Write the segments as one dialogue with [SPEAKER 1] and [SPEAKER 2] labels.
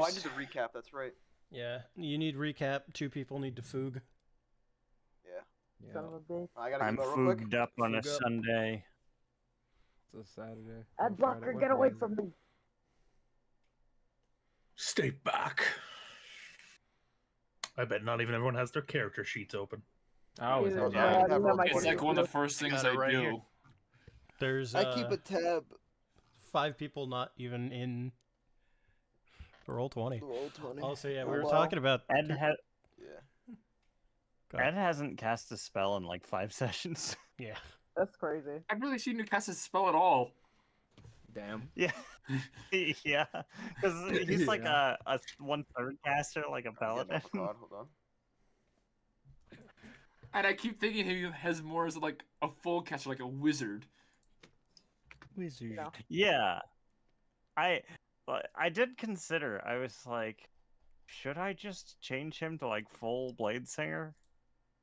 [SPEAKER 1] Oh, I need to recap. That's right.
[SPEAKER 2] Yeah, you need recap. 2 people need to foog.
[SPEAKER 1] Yeah.
[SPEAKER 3] Son of a bitch.
[SPEAKER 1] I gotta
[SPEAKER 4] I'm
[SPEAKER 1] keep up real quick.
[SPEAKER 4] fooged up on a
[SPEAKER 2] Foog up.
[SPEAKER 4] Sunday.
[SPEAKER 5] It's a Saturday.
[SPEAKER 3] Ed Blocker, get away from me.
[SPEAKER 6] Stay back. I bet not even everyone has their character sheets open.
[SPEAKER 5] I always have
[SPEAKER 1] Yeah,
[SPEAKER 5] mine.
[SPEAKER 1] I have roll
[SPEAKER 7] It's like one of the first things
[SPEAKER 8] Got
[SPEAKER 7] I
[SPEAKER 8] it right
[SPEAKER 7] do.
[SPEAKER 8] here.
[SPEAKER 2] There's
[SPEAKER 1] I keep a tab.
[SPEAKER 2] 5 people not even in roll 20.
[SPEAKER 1] Roll 20.
[SPEAKER 2] Also, yeah, we
[SPEAKER 1] Oh,
[SPEAKER 2] were
[SPEAKER 1] wow.
[SPEAKER 2] talking about.
[SPEAKER 4] Ed,
[SPEAKER 1] Yeah.
[SPEAKER 2] Go ahead.
[SPEAKER 4] Ed hasn't cast a spell in like 5 sessions.
[SPEAKER 2] Yeah.
[SPEAKER 3] That's crazy.
[SPEAKER 7] I've really seen you cast a spell at all.
[SPEAKER 5] Damn.
[SPEAKER 4] Yeah. Yeah. Because he's like a 1/3 caster, like a paladin.
[SPEAKER 1] Hold on.
[SPEAKER 7] And I keep thinking he has more as like a full caster, like a wizard.
[SPEAKER 4] Wizard.
[SPEAKER 3] No.
[SPEAKER 4] Yeah. I did consider. I was like, should I just change him to like full blade singer?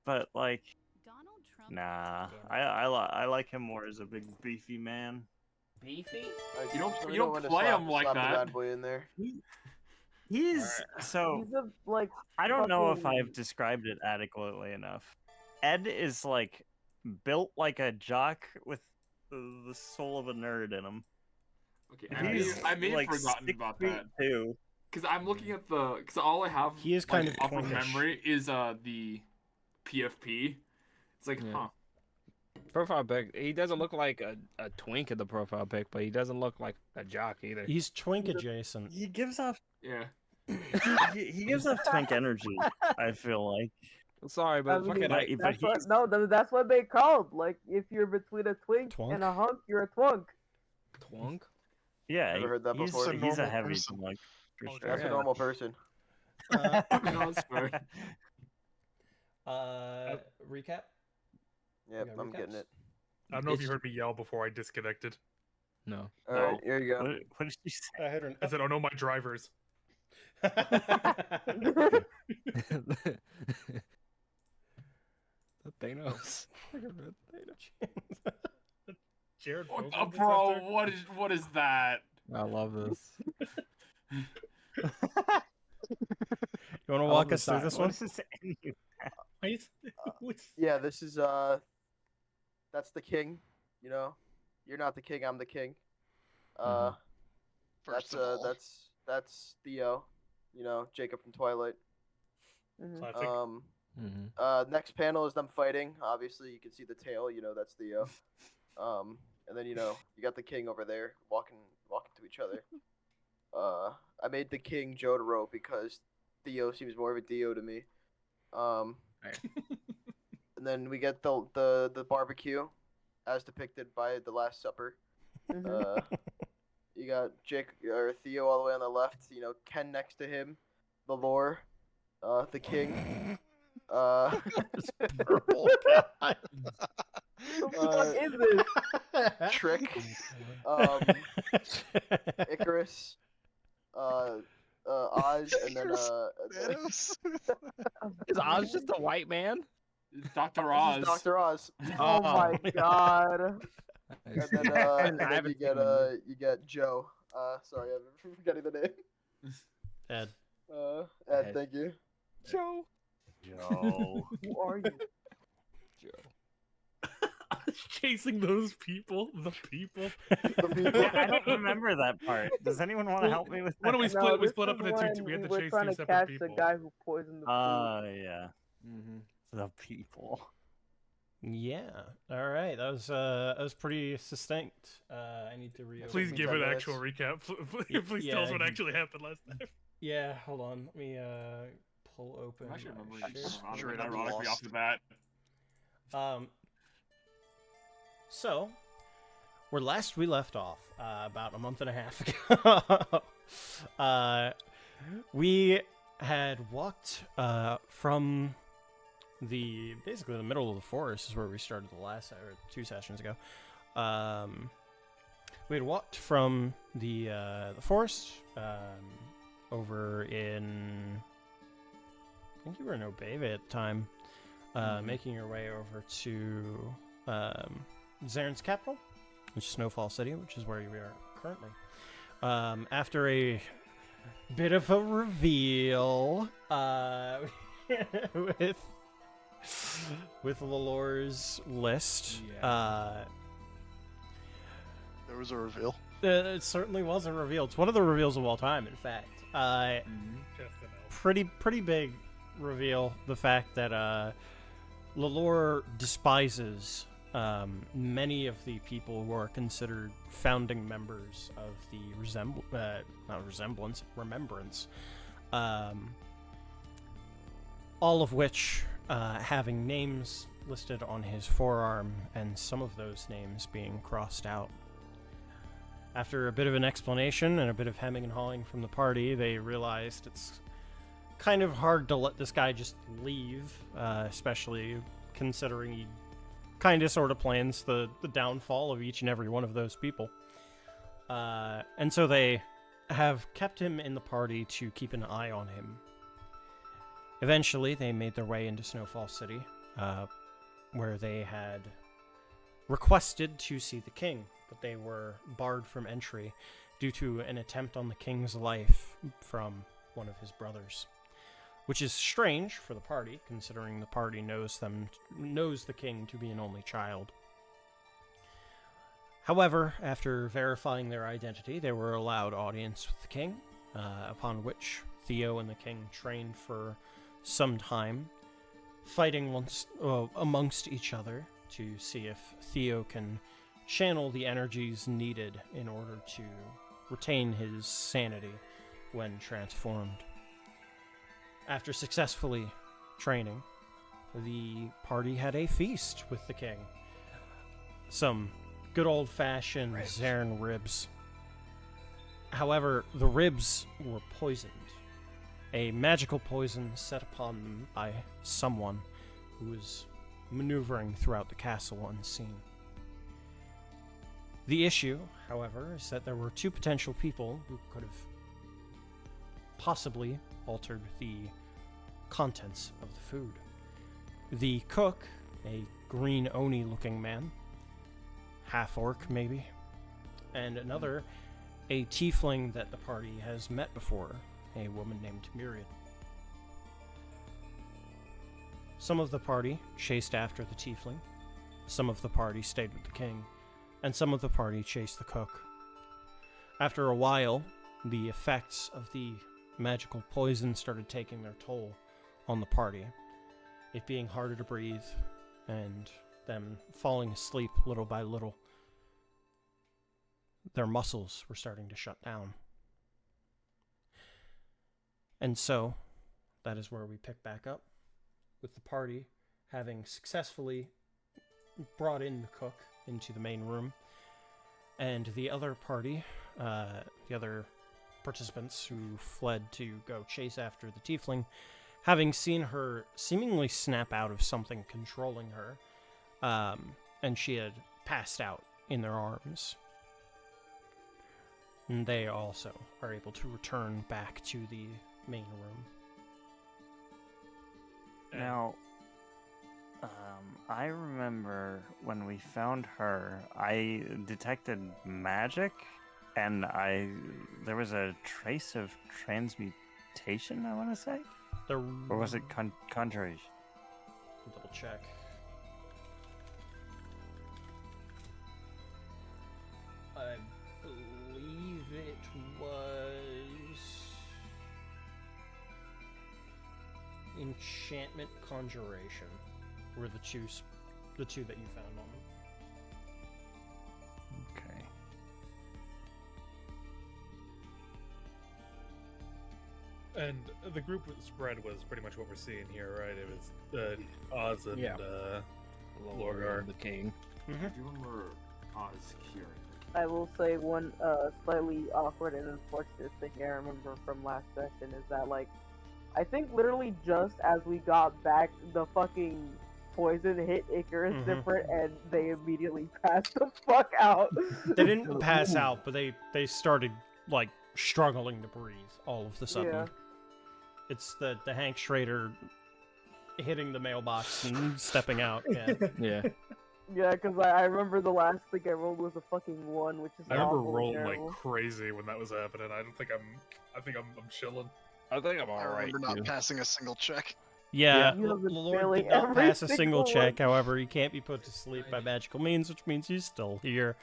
[SPEAKER 4] But like,
[SPEAKER 9] Donald Trump.
[SPEAKER 4] nah. I like him more as a big beefy man.
[SPEAKER 5] Beefy?
[SPEAKER 7] You don't
[SPEAKER 1] when to
[SPEAKER 7] play
[SPEAKER 1] slap-
[SPEAKER 7] him like
[SPEAKER 1] slap the
[SPEAKER 7] that.
[SPEAKER 1] bad boy in there.
[SPEAKER 4] He's so.
[SPEAKER 3] He's a, like,
[SPEAKER 4] I don't know if
[SPEAKER 3] fucking-
[SPEAKER 4] I've described it adequately enough. Ed is like built like a jock with the soul of a nerd in him.
[SPEAKER 7] Okay,
[SPEAKER 4] He's
[SPEAKER 7] I may have
[SPEAKER 4] like
[SPEAKER 7] forgotten
[SPEAKER 4] 6
[SPEAKER 7] about
[SPEAKER 4] feet
[SPEAKER 7] that.
[SPEAKER 4] too.
[SPEAKER 7] Because I'm looking at the. Because all I have.
[SPEAKER 2] He is kind
[SPEAKER 7] like,
[SPEAKER 2] of
[SPEAKER 7] off of
[SPEAKER 2] twinkish.
[SPEAKER 7] memory is the PFP. It's like,
[SPEAKER 5] Yeah.
[SPEAKER 7] huh.
[SPEAKER 5] Profile pic. He doesn't look like a twink in the profile pic, but he doesn't look like a jock either.
[SPEAKER 2] He's twink adjacent.
[SPEAKER 4] He gives off
[SPEAKER 7] Yeah.
[SPEAKER 4] he gives off twink energy. I feel like.
[SPEAKER 5] Sorry,
[SPEAKER 3] I
[SPEAKER 5] but
[SPEAKER 3] mean,
[SPEAKER 5] fucking.
[SPEAKER 4] but
[SPEAKER 3] that's what,
[SPEAKER 4] he's-
[SPEAKER 3] that's what they called. Like, if you're between a twink
[SPEAKER 2] Twunk?
[SPEAKER 3] and a hunk, you're a twunk.
[SPEAKER 5] Twunk?
[SPEAKER 4] Yeah,
[SPEAKER 1] Never heard that
[SPEAKER 4] he's,
[SPEAKER 1] before.
[SPEAKER 4] he's
[SPEAKER 8] It's a
[SPEAKER 4] a
[SPEAKER 8] normal
[SPEAKER 4] heavy
[SPEAKER 8] person.
[SPEAKER 4] twink. For
[SPEAKER 8] Oh,
[SPEAKER 4] sure.
[SPEAKER 1] That's a
[SPEAKER 5] Yeah.
[SPEAKER 1] normal person.
[SPEAKER 2] Uh,
[SPEAKER 7] No, it's fair.
[SPEAKER 2] Recap?
[SPEAKER 1] Yep,
[SPEAKER 2] got
[SPEAKER 1] I'm getting
[SPEAKER 2] recaps?
[SPEAKER 1] it.
[SPEAKER 6] I don't know if you heard me yell before I disconnected.
[SPEAKER 5] No.
[SPEAKER 1] All right, here you go.
[SPEAKER 4] What did you say?
[SPEAKER 2] I heard
[SPEAKER 6] I said, oh no, my drivers.
[SPEAKER 5] The Thanos. Look at that Thanos.
[SPEAKER 6] Jared
[SPEAKER 7] What
[SPEAKER 6] Fogle
[SPEAKER 7] the,
[SPEAKER 6] was out there.
[SPEAKER 7] bro? What is that?
[SPEAKER 5] I love this.
[SPEAKER 2] You want to
[SPEAKER 5] love
[SPEAKER 2] walk
[SPEAKER 5] the
[SPEAKER 2] us through
[SPEAKER 5] sign.
[SPEAKER 2] this
[SPEAKER 4] What
[SPEAKER 2] one?
[SPEAKER 4] is this?
[SPEAKER 6] What's-
[SPEAKER 1] Yeah, this is that's the king. You know, you're not the king. I'm the king.
[SPEAKER 8] First of all,
[SPEAKER 1] That's Theo. You know, Jacob from Twilight.
[SPEAKER 3] Mhm.
[SPEAKER 6] Classic.
[SPEAKER 1] Next panel is them fighting. Obviously, you can see the tail. You know, that's Theo. And then you know you got the king over there walking to each other. I made the king Jotaro because Theo seems more of a Dio to me. And then we get the barbecue, as depicted by the Last Supper.
[SPEAKER 3] Mhm.
[SPEAKER 1] You got Jake or Theo all the way on the left. You know, Ken next to him, the lore, the king.
[SPEAKER 8] purple.
[SPEAKER 3] What the fuck is this?
[SPEAKER 1] Trick, Icarus, Oz, and then
[SPEAKER 8] Thanos.
[SPEAKER 5] Is Oz just a white man?
[SPEAKER 7] Dr. Oz.
[SPEAKER 1] This is Dr. Oz.
[SPEAKER 3] Oh my god.
[SPEAKER 1] And then,
[SPEAKER 5] I
[SPEAKER 1] and then
[SPEAKER 5] haven't
[SPEAKER 1] you
[SPEAKER 5] seen him.
[SPEAKER 1] get Joe. Sorry, I'm forgetting the name.
[SPEAKER 2] Ed.
[SPEAKER 1] Ed, thank you.
[SPEAKER 5] Joe.
[SPEAKER 4] Yo.
[SPEAKER 3] Who are you?
[SPEAKER 6] I was chasing those people. The people.
[SPEAKER 1] The people.
[SPEAKER 4] Yeah, I don't remember that part. Does anyone want to help me with
[SPEAKER 6] What
[SPEAKER 4] that?
[SPEAKER 6] do we
[SPEAKER 3] No,
[SPEAKER 6] split? We
[SPEAKER 3] this
[SPEAKER 6] split up
[SPEAKER 3] is
[SPEAKER 6] into two.
[SPEAKER 3] when
[SPEAKER 6] We had to
[SPEAKER 3] were
[SPEAKER 6] chase
[SPEAKER 3] trying
[SPEAKER 6] two
[SPEAKER 3] to
[SPEAKER 6] separate
[SPEAKER 3] catch
[SPEAKER 6] people.
[SPEAKER 3] the guy who poisoned the food.
[SPEAKER 4] Yeah. The people.
[SPEAKER 2] Yeah. All right. That was pretty succinct. I need to reopen.
[SPEAKER 6] Please
[SPEAKER 1] Took me
[SPEAKER 6] give
[SPEAKER 1] 10
[SPEAKER 6] an actual recap. Please tell us what
[SPEAKER 2] Yeah.
[SPEAKER 6] actually happened last time.
[SPEAKER 2] Yeah. Hold on. Let me pull open.
[SPEAKER 7] I'm actually
[SPEAKER 2] my
[SPEAKER 7] remembering
[SPEAKER 2] share
[SPEAKER 7] this
[SPEAKER 8] Straight
[SPEAKER 2] screen.
[SPEAKER 8] up
[SPEAKER 7] ironically
[SPEAKER 8] lost.
[SPEAKER 7] off the bat.
[SPEAKER 2] So, where last we left off, about a month and a half ago, we had walked from basically the middle of the forest is where we started the last or 2 sessions ago. We had walked from the forest over in, I think you were in Obeve at the time, making your way over to Zaren's capital, which is Snowfall City, which is where we are currently. After a bit of a reveal with Lalore's list.
[SPEAKER 8] There was a reveal.
[SPEAKER 2] It certainly was a reveal. It's one of the reveals of all time, in fact. Pretty big reveal. The fact that Lalore despises many of the people who are considered founding members of the Remembrance. All of which having names listed on his forearm, and some of those names being crossed out. After a bit of an explanation and a bit of hemming and hawing from the party, they realized it's kind of hard to let this guy just leave, especially considering he kind of sort of plans the downfall of each and every one of those people. And so they have kept him in the party to keep an eye on him. Eventually, they made their way into Snowfall City, where they had requested to see the king, but they were barred from entry due to an attempt on the king's life from one of his brothers. Which is strange for the party, considering the party knows the king to be an only child. However, after verifying their identity, they were allowed audience with the king, upon which Theo and the king trained for some time, fighting amongst each other to see if Theo can channel the energies needed in order to retain his sanity when transformed. After successfully training, the party had a feast with the king. Some good old-fashioned Zern ribs. However, the ribs were poisoned. A magical poison set upon them by someone who was maneuvering throughout the castle unseen. The issue, however, is that there were two potential people who could have possibly altered the contents of the food. The cook, a green Oni-looking man, half-orc maybe, and another, a tiefling that the party has met before, a woman named Myriad. Some of the party chased after the tiefling, some of the party stayed with the king, and some of the party chased the cook. After a while, the effects of the magical poison started taking their toll on the party, it being harder to breathe, and them falling asleep little by little. Their muscles were starting to shut down. And so, that is where we pick back up, with the party having successfully brought in the cook into the main room, and the other party, the other participants who fled to go chase after the tiefling, having seen her seemingly snap out of something controlling her, and she had passed out in their arms. And they also are able to return back to the main room.
[SPEAKER 4] Now, I remember when we found her, I detected magic, and there was a trace of transmutation, I want to say? Or was it conjuration?
[SPEAKER 2] Double check. I believe it was enchantment conjuration were the two that you found on them.
[SPEAKER 4] Okay.
[SPEAKER 6] And the group spread was pretty much what we're seeing here, right? It was Oz and Lorgar.
[SPEAKER 5] The king.
[SPEAKER 7] Do you remember Oz hearing it?
[SPEAKER 3] I will say one slightly awkward and unfortunate thing I remember from last session is that, like, I think literally just as we got back, the fucking poison hit Icarus different, and they immediately passed the fuck out.
[SPEAKER 2] They didn't pass out, but they started, like, struggling to breathe all of a sudden.
[SPEAKER 3] Yeah.
[SPEAKER 2] It's the Hank Schrader hitting the mailbox and stepping out. Yeah.
[SPEAKER 5] Yeah.
[SPEAKER 3] Yeah, because I remember the last thing I rolled was a fucking 1, which is
[SPEAKER 6] I remember
[SPEAKER 3] awful and
[SPEAKER 6] rolling like
[SPEAKER 3] terrible.
[SPEAKER 6] crazy when that was happening. I think I'm chilling.
[SPEAKER 5] I think I'm
[SPEAKER 8] I
[SPEAKER 5] alright.
[SPEAKER 8] remember not passing a single check.
[SPEAKER 2] Yeah,
[SPEAKER 3] You have been
[SPEAKER 2] Lord
[SPEAKER 3] failing
[SPEAKER 2] did not
[SPEAKER 3] every
[SPEAKER 2] pass a single
[SPEAKER 3] single one.
[SPEAKER 2] check. However, he can't be put to sleep by magical means, which means he's still here.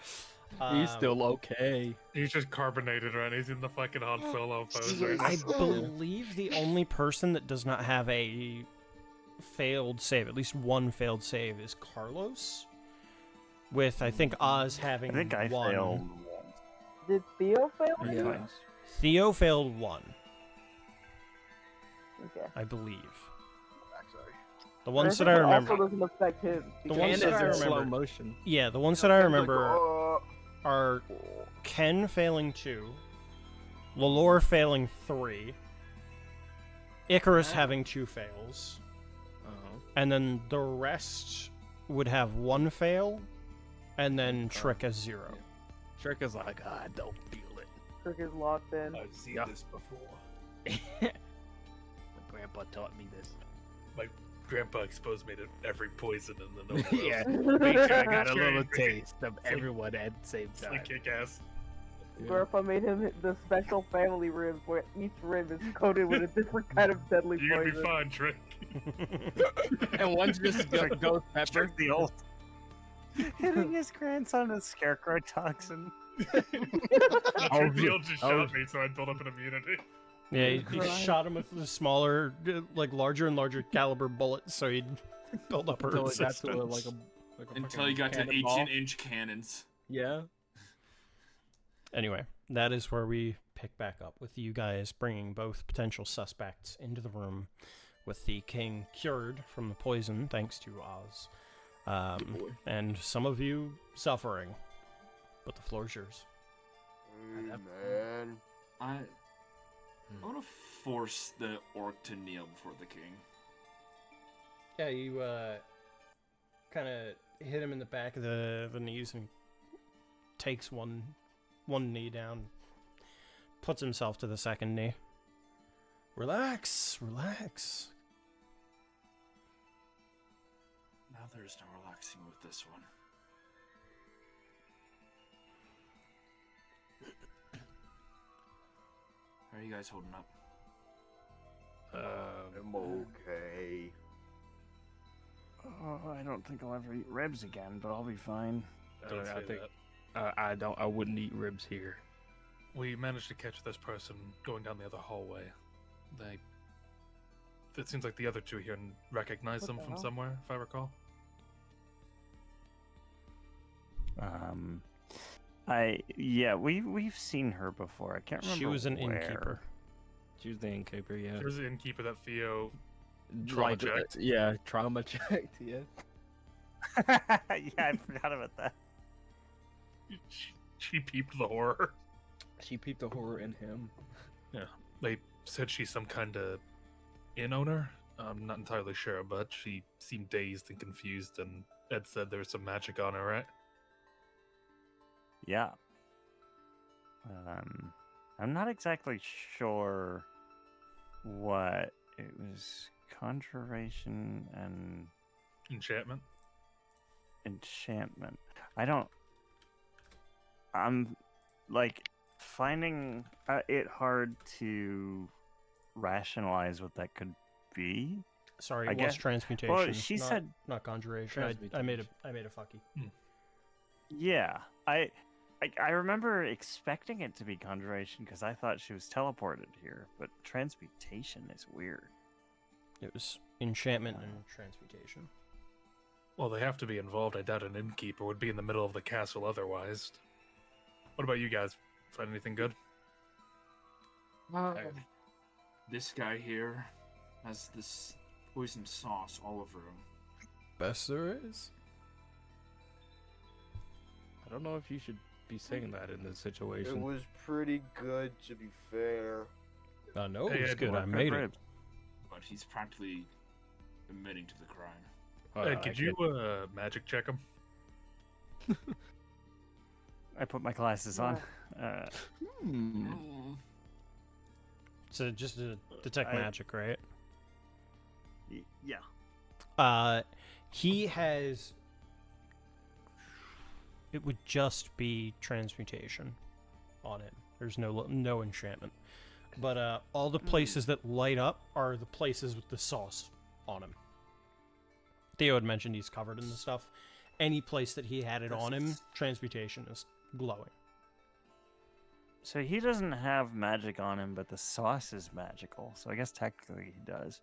[SPEAKER 5] He's still okay.
[SPEAKER 6] He's just carbonated, right? He's in the fucking Han Solo pose right
[SPEAKER 2] I
[SPEAKER 6] now.
[SPEAKER 2] believe the only person that does not have a failed save, at least one failed save, is Carlos. With, I think, Oz having
[SPEAKER 4] I think I
[SPEAKER 2] one.
[SPEAKER 4] failed once.
[SPEAKER 3] Did Theo fail?
[SPEAKER 5] Yeah.
[SPEAKER 4] Twice.
[SPEAKER 2] Theo failed 1,
[SPEAKER 3] Okay.
[SPEAKER 2] I believe.
[SPEAKER 1] Sorry.
[SPEAKER 2] The ones that
[SPEAKER 3] think
[SPEAKER 2] I
[SPEAKER 3] it
[SPEAKER 2] remember.
[SPEAKER 3] also doesn't affect him.
[SPEAKER 2] The
[SPEAKER 3] because
[SPEAKER 2] ones
[SPEAKER 5] And
[SPEAKER 2] that
[SPEAKER 5] it's
[SPEAKER 2] I
[SPEAKER 5] in slow
[SPEAKER 2] remember.
[SPEAKER 5] motion.
[SPEAKER 2] Yeah, the ones that I remember
[SPEAKER 1] Like,
[SPEAKER 2] are Ken failing 2, Lalore failing 3, Icarus having 2 fails, and then the rest would have 1 fail, and then Trick as 0.
[SPEAKER 5] Yeah. Trick is like, I don't feel it.
[SPEAKER 3] Trick is locked in.
[SPEAKER 6] I've seen
[SPEAKER 5] Yeah.
[SPEAKER 6] this before.
[SPEAKER 5] My grandpa taught me this.
[SPEAKER 6] My grandpa exposed me to every poison in the Noble.
[SPEAKER 5] Yeah, make sure I got a
[SPEAKER 6] Sure.
[SPEAKER 5] little taste of
[SPEAKER 6] like-
[SPEAKER 5] everyone at the same
[SPEAKER 6] It's
[SPEAKER 5] time.
[SPEAKER 6] like kick ass.
[SPEAKER 3] Grandpa made him the special family ribs where each rib is coated with a different kind of deadly
[SPEAKER 6] You're gonna be
[SPEAKER 3] poison.
[SPEAKER 6] fine, Trick.
[SPEAKER 5] And one's just ghost pepper.
[SPEAKER 4] Trick the old. Hitting his grandson with scarecrow toxin.
[SPEAKER 6] The deal just
[SPEAKER 5] oh.
[SPEAKER 6] shot me, so I built up an immunity.
[SPEAKER 2] Yeah, he
[SPEAKER 3] Right.
[SPEAKER 2] shot him with the smaller, like larger and larger caliber bullets, so he'd build up her
[SPEAKER 5] Until it got
[SPEAKER 2] resistance.
[SPEAKER 5] to like a
[SPEAKER 7] Until
[SPEAKER 5] fucking
[SPEAKER 7] you got to
[SPEAKER 5] cannonball.
[SPEAKER 7] 18-inch cannons.
[SPEAKER 5] Yeah.
[SPEAKER 2] Anyway, that is where we pick back up with you guys bringing both potential suspects into the room, with the king cured from the poison thanks to Oz,
[SPEAKER 7] Good boy.
[SPEAKER 2] and some of you suffering. But the floor is yours.
[SPEAKER 1] Hey, man.
[SPEAKER 7] I want to force the orc to kneel before the king.
[SPEAKER 2] Yeah, you kind of hit him in the back of the knees, and he takes one knee down, puts himself to the second knee. Relax, relax.
[SPEAKER 7] Now there's no relaxing with this one. How are you guys holding up?
[SPEAKER 1] I'm okay.
[SPEAKER 4] Oh, I don't think I'll ever eat ribs again, but I'll be fine.
[SPEAKER 6] Don't
[SPEAKER 5] I
[SPEAKER 6] say
[SPEAKER 5] think-
[SPEAKER 6] that.
[SPEAKER 5] I wouldn't eat ribs here.
[SPEAKER 6] We managed to catch this person going down the other hallway. It seems like the other two here recognized
[SPEAKER 3] What
[SPEAKER 6] them
[SPEAKER 3] the
[SPEAKER 6] from
[SPEAKER 3] hell?
[SPEAKER 6] somewhere, if I recall.
[SPEAKER 4] We've seen her before. I can't remember.
[SPEAKER 2] She was an
[SPEAKER 4] where.
[SPEAKER 2] innkeeper.
[SPEAKER 5] She was the innkeeper, yeah.
[SPEAKER 6] There's an innkeeper that Theo trauma
[SPEAKER 5] Like,
[SPEAKER 6] checked.
[SPEAKER 5] yeah, trauma checked, yeah.
[SPEAKER 4] Yeah, I forgot about that.
[SPEAKER 6] She peeped the horror.
[SPEAKER 5] She peeped the horror in him.
[SPEAKER 6] They said she's some kind of inn owner. I'm not entirely sure, but she seemed dazed and confused, and Ed said there was some magic on her, right?
[SPEAKER 4] Yeah. I'm not exactly sure what it was. Conjuration and
[SPEAKER 6] Enchantment.
[SPEAKER 4] enchantment. I'm like finding it hard to rationalize what that could be.
[SPEAKER 2] Sorry,
[SPEAKER 4] I
[SPEAKER 2] it was
[SPEAKER 4] guess-
[SPEAKER 2] transmutation.
[SPEAKER 4] Well, she
[SPEAKER 2] not,
[SPEAKER 4] said-
[SPEAKER 2] not conjuration. I made a fucky.
[SPEAKER 4] Yeah, I remember expecting it to be conjuration because I thought she was teleported here, but transmutation is weird.
[SPEAKER 2] It was enchantment and transmutation.
[SPEAKER 6] Well, they have to be involved. I doubt an innkeeper would be in the middle of the castle otherwise. What about you guys? Find anything good?
[SPEAKER 7] This guy here has this poison sauce all over him.
[SPEAKER 2] Best there is.
[SPEAKER 5] I don't know if you should be saying that in this
[SPEAKER 1] It
[SPEAKER 5] situation.
[SPEAKER 1] was pretty good, to be fair.
[SPEAKER 2] No,
[SPEAKER 6] Hey,
[SPEAKER 2] it was
[SPEAKER 6] Ed,
[SPEAKER 2] good.
[SPEAKER 4] What
[SPEAKER 2] I
[SPEAKER 4] good
[SPEAKER 2] made it.
[SPEAKER 4] ribs?
[SPEAKER 7] But he's practically admitting to the crime.
[SPEAKER 6] Ed, could you magic check him?
[SPEAKER 4] I put my glasses on.
[SPEAKER 2] So just to detect
[SPEAKER 4] I-
[SPEAKER 2] magic, right?
[SPEAKER 4] Yeah.
[SPEAKER 2] He has it would just be transmutation on him. There's no enchantment. But all the places that light up are the places with the sauce on him. Theo had mentioned he's covered in the stuff. Any place that he had it on him, transmutation is glowing.
[SPEAKER 4] So he doesn't have magic on him, but the sauce is magical. So I guess technically he does.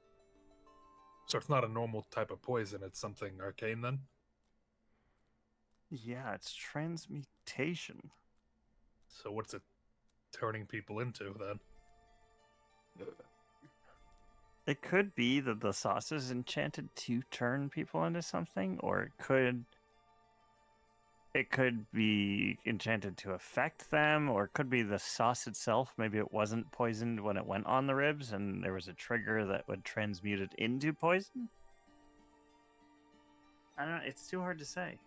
[SPEAKER 6] So it's not a normal type of poison, it's something arcane then?
[SPEAKER 4] Yeah, it's transmutation.
[SPEAKER 6] So what's it turning people into then?
[SPEAKER 4] It could be that the sauce is enchanted to turn people into something, or it could be enchanted to affect them, or it could be the sauce itself. Maybe it wasn't poisoned when it went on the ribs, and there was a trigger that would transmute it into poison. I don't know. It's too hard to say.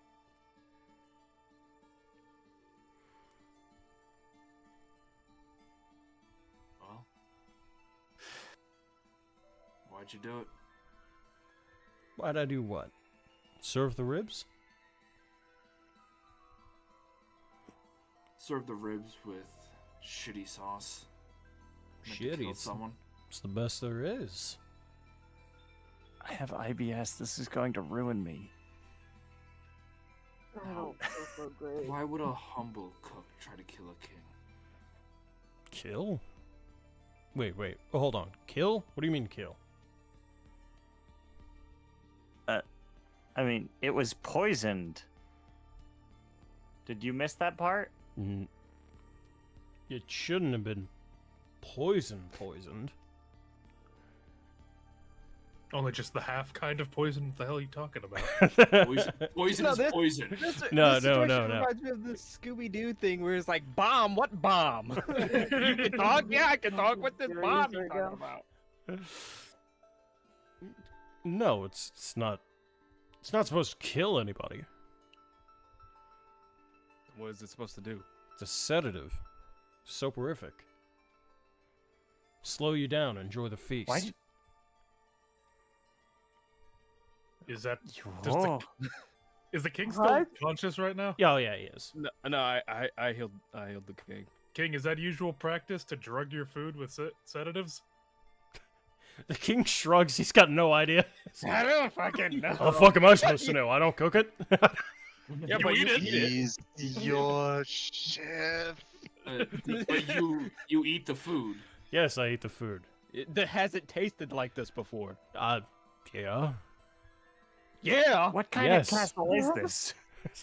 [SPEAKER 7] Well, why'd you do it?
[SPEAKER 2] Why'd I do what? Serve the ribs?
[SPEAKER 7] Serve the ribs with shitty sauce. Meant to kill
[SPEAKER 2] Shitty.
[SPEAKER 7] someone.
[SPEAKER 2] It's the best there is.
[SPEAKER 4] I have IBS. This is going to ruin me.
[SPEAKER 3] I don't feel so great.
[SPEAKER 7] Why would a humble cook try to kill a king?
[SPEAKER 2] Kill? Wait. Oh, hold on. Kill? What do you mean kill?
[SPEAKER 4] I mean, it was poisoned. Did you miss that part?
[SPEAKER 2] It shouldn't have been poisoned.
[SPEAKER 6] Only just the half kind of poison? What the hell are you talking about?
[SPEAKER 7] Poison
[SPEAKER 5] No,
[SPEAKER 7] is
[SPEAKER 5] this-
[SPEAKER 7] poison.
[SPEAKER 2] No.
[SPEAKER 5] Reminds me of this Scooby-Doo thing where it's like, bomb? What bomb? You can talk? Yeah, I can talk. What this
[SPEAKER 3] Serious
[SPEAKER 5] bomb you
[SPEAKER 3] right
[SPEAKER 5] talking
[SPEAKER 3] now?
[SPEAKER 5] about?
[SPEAKER 2] No, it's not. It's not supposed to kill anybody.
[SPEAKER 5] What is it supposed to do?
[SPEAKER 2] It's a sedative. Soporific. Slow you down. Enjoy the feast.
[SPEAKER 4] Why?
[SPEAKER 6] Is that...
[SPEAKER 4] Whoa.
[SPEAKER 6] Is the king still
[SPEAKER 3] What?
[SPEAKER 6] conscious right now?
[SPEAKER 2] Oh yeah, he is.
[SPEAKER 5] No, I healed the king.
[SPEAKER 6] King, is that usual practice to drug your food with sedatives?
[SPEAKER 2] The king shrugs. He's got no idea.
[SPEAKER 5] I don't fucking
[SPEAKER 2] How
[SPEAKER 5] know.
[SPEAKER 2] the fuck am I supposed to know? I don't cook it.
[SPEAKER 5] Yeah, but you eat it.
[SPEAKER 8] He's your chef.
[SPEAKER 7] But you eat the food.
[SPEAKER 2] Yes, I eat the food.
[SPEAKER 5] That hasn't tasted like this before.
[SPEAKER 2] Yeah.
[SPEAKER 5] Yeah.
[SPEAKER 4] What kind
[SPEAKER 2] Yes.
[SPEAKER 4] of castle is this?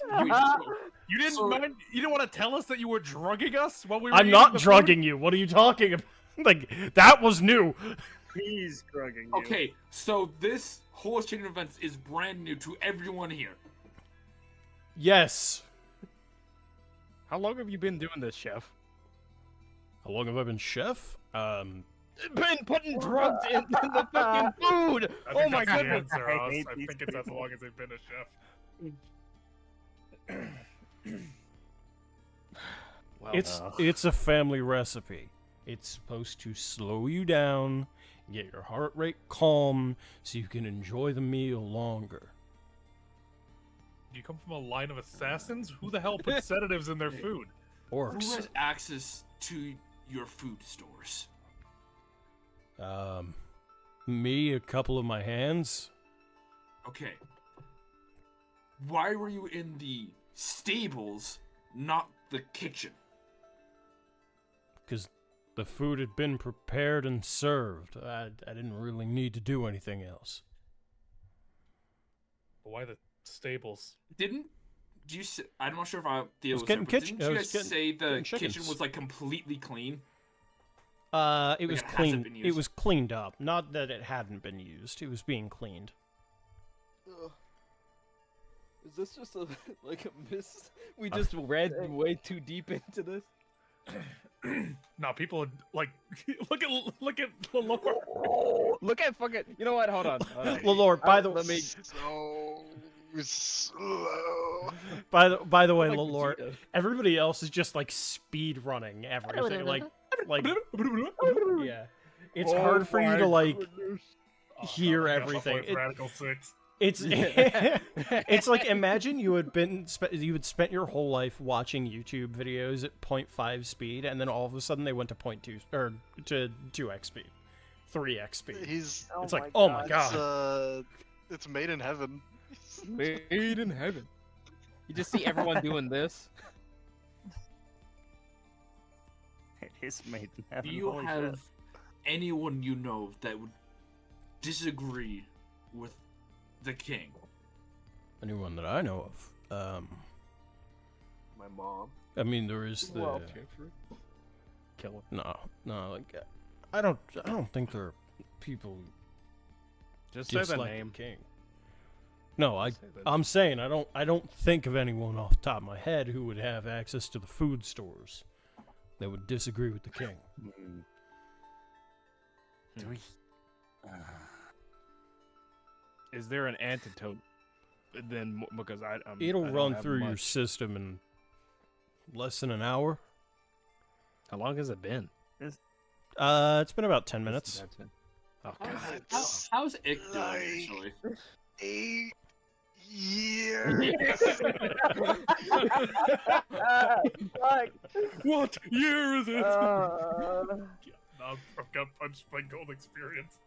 [SPEAKER 6] You didn't
[SPEAKER 7] So-
[SPEAKER 6] you didn't want to tell us that you were drugging us while we were
[SPEAKER 2] I'm
[SPEAKER 6] eating
[SPEAKER 2] not
[SPEAKER 6] the food?
[SPEAKER 2] drugging you. What are you talking about? Like, that was new.
[SPEAKER 4] He's drugging you.
[SPEAKER 7] Okay, so this whole chain of events is brand new to everyone here.
[SPEAKER 2] Yes.
[SPEAKER 5] How long have you been doing this, chef?
[SPEAKER 2] How long have I been chef?
[SPEAKER 5] Been putting drugs in the fucking food.
[SPEAKER 6] I
[SPEAKER 5] Oh
[SPEAKER 6] think
[SPEAKER 5] my
[SPEAKER 6] that's the
[SPEAKER 5] goodness.
[SPEAKER 6] answer,
[SPEAKER 4] I
[SPEAKER 6] Oz.
[SPEAKER 4] hate
[SPEAKER 6] I
[SPEAKER 4] these
[SPEAKER 6] think it's as
[SPEAKER 4] people.
[SPEAKER 6] long as they've been a chef.
[SPEAKER 5] Well,
[SPEAKER 2] It's a family recipe. It's supposed to slow you down, get your heart rate calm, so you can enjoy the meal longer.
[SPEAKER 6] You come from a line of assassins? Who the hell puts sedatives in their food?
[SPEAKER 7] Who
[SPEAKER 2] Orcs.
[SPEAKER 7] has access to your food stores?
[SPEAKER 2] Me, a couple of my hands.
[SPEAKER 7] Okay. Why were you in the stables, not the kitchen?
[SPEAKER 2] Because the food had been prepared and served. I didn't really need to do anything else.
[SPEAKER 6] But why the stables?
[SPEAKER 7] Didn't you say, I'm not sure if Theo
[SPEAKER 2] was
[SPEAKER 7] was
[SPEAKER 2] getting
[SPEAKER 7] there, but
[SPEAKER 2] kitchen-
[SPEAKER 7] didn't
[SPEAKER 2] I
[SPEAKER 7] you
[SPEAKER 2] was
[SPEAKER 7] guys
[SPEAKER 2] getting-
[SPEAKER 7] say the
[SPEAKER 2] getting
[SPEAKER 7] kitchen
[SPEAKER 2] chickens.
[SPEAKER 7] was like completely clean?
[SPEAKER 2] It was
[SPEAKER 7] it hasn't
[SPEAKER 2] clean.
[SPEAKER 7] been
[SPEAKER 2] It
[SPEAKER 7] used.
[SPEAKER 2] was cleaned up. Not that it hadn't been used. It was being cleaned.
[SPEAKER 5] is this just a like a miss? We just read way too deep into this.
[SPEAKER 6] No, people are, like look at the lore.
[SPEAKER 5] Look at fucking. You know what? Hold on.
[SPEAKER 2] Lord, by the
[SPEAKER 5] let me.
[SPEAKER 8] So slow.
[SPEAKER 2] by the way,
[SPEAKER 5] like
[SPEAKER 2] Lord,
[SPEAKER 5] Vegeta.
[SPEAKER 2] everybody else is just like speed running everything. like yeah. It's
[SPEAKER 6] Oh
[SPEAKER 2] hard for you
[SPEAKER 6] my
[SPEAKER 2] to like
[SPEAKER 6] goodness. Oh,
[SPEAKER 2] hear
[SPEAKER 6] no, I gotta
[SPEAKER 2] everything.
[SPEAKER 6] play Radical 6.
[SPEAKER 2] It's it's like imagine you had spent your whole life watching YouTube videos at 0.5 speed, and then all of a sudden they went to 0.2 or to 2x speed, 3x speed.
[SPEAKER 8] He's
[SPEAKER 2] It's like, oh my god.
[SPEAKER 8] it's made in heaven.
[SPEAKER 5] Made in heaven. You just see everyone doing this.
[SPEAKER 4] It is made in heaven.
[SPEAKER 7] Do you
[SPEAKER 4] holy
[SPEAKER 7] have
[SPEAKER 4] shit.
[SPEAKER 7] anyone you know that would disagree with the king?
[SPEAKER 2] Anyone that I know of.
[SPEAKER 1] My mom.
[SPEAKER 2] I mean, there is the
[SPEAKER 3] Well,
[SPEAKER 5] Kill him.
[SPEAKER 2] no, like I don't think there are people
[SPEAKER 5] Just say the
[SPEAKER 2] dislike
[SPEAKER 5] name.
[SPEAKER 2] the king. No,
[SPEAKER 5] Say the
[SPEAKER 2] I'm saying I don't think of anyone off the top of my head who would have access to the food stores that would disagree with the king.
[SPEAKER 4] Do we?
[SPEAKER 5] Is there an antidote? Then because
[SPEAKER 2] It'll
[SPEAKER 5] I don't
[SPEAKER 2] run
[SPEAKER 5] have
[SPEAKER 2] through your
[SPEAKER 5] much.
[SPEAKER 2] system in less than an hour.
[SPEAKER 5] How long has it been?
[SPEAKER 2] It's been about 10 minutes.
[SPEAKER 5] That's it. Oh god.
[SPEAKER 7] How's Ick doing,
[SPEAKER 8] Nice.
[SPEAKER 7] actually?
[SPEAKER 8] 8 years.
[SPEAKER 3] Fuck.
[SPEAKER 6] What year is it?
[SPEAKER 1] Uh,
[SPEAKER 6] Got punched by gold experience.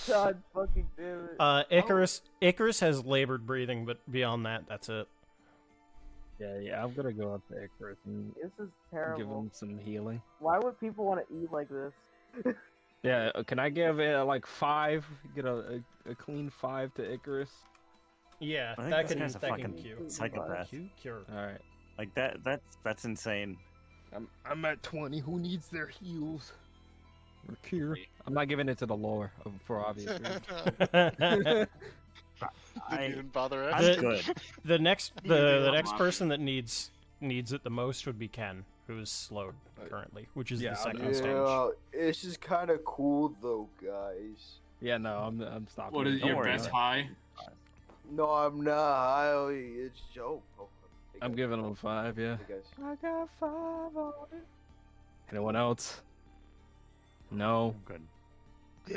[SPEAKER 3] God fucking damn it.
[SPEAKER 2] Icarus has labored breathing, but beyond that, that's it.
[SPEAKER 5] Yeah, I'm gonna go up to Icarus and
[SPEAKER 3] This is
[SPEAKER 5] give
[SPEAKER 3] terrible.
[SPEAKER 5] him some healing.
[SPEAKER 3] Why would people want to eat like this?
[SPEAKER 5] Yeah, can I give it like 5? Get a clean 5 to Icarus?
[SPEAKER 2] Yeah,
[SPEAKER 4] I think
[SPEAKER 2] that
[SPEAKER 4] this
[SPEAKER 2] can
[SPEAKER 4] guy's a
[SPEAKER 2] that can
[SPEAKER 4] fucking
[SPEAKER 2] cure.
[SPEAKER 4] psychopath.
[SPEAKER 2] Cure.
[SPEAKER 5] All right.
[SPEAKER 4] Like that's insane.
[SPEAKER 5] I'm at 20. Who needs their heals? Or cure? I'm not giving it to the lore for obvious reasons.
[SPEAKER 8] Didn't
[SPEAKER 4] I-
[SPEAKER 8] even bother
[SPEAKER 4] I'm
[SPEAKER 8] asking.
[SPEAKER 4] good.
[SPEAKER 2] The next
[SPEAKER 7] Yeah,
[SPEAKER 2] next
[SPEAKER 7] I'm
[SPEAKER 2] person that needs it the most would be Ken, who is slowed currently, which is
[SPEAKER 5] Yeah,
[SPEAKER 2] the
[SPEAKER 5] I'll
[SPEAKER 2] second
[SPEAKER 5] do
[SPEAKER 2] stage.
[SPEAKER 1] yeah, it's just kind of cool though, guys.
[SPEAKER 5] Yeah, no, I'm stopping.
[SPEAKER 7] What is
[SPEAKER 5] Don't
[SPEAKER 7] your
[SPEAKER 5] worry
[SPEAKER 7] best
[SPEAKER 5] about it.
[SPEAKER 7] high?
[SPEAKER 1] No, I'm not. It's joke. Oh, hey,
[SPEAKER 5] I'm
[SPEAKER 1] guys.
[SPEAKER 5] giving him 5. Yeah.
[SPEAKER 1] Hey, guys.
[SPEAKER 5] I got 5 on it. Anyone else? No.
[SPEAKER 4] I'm good.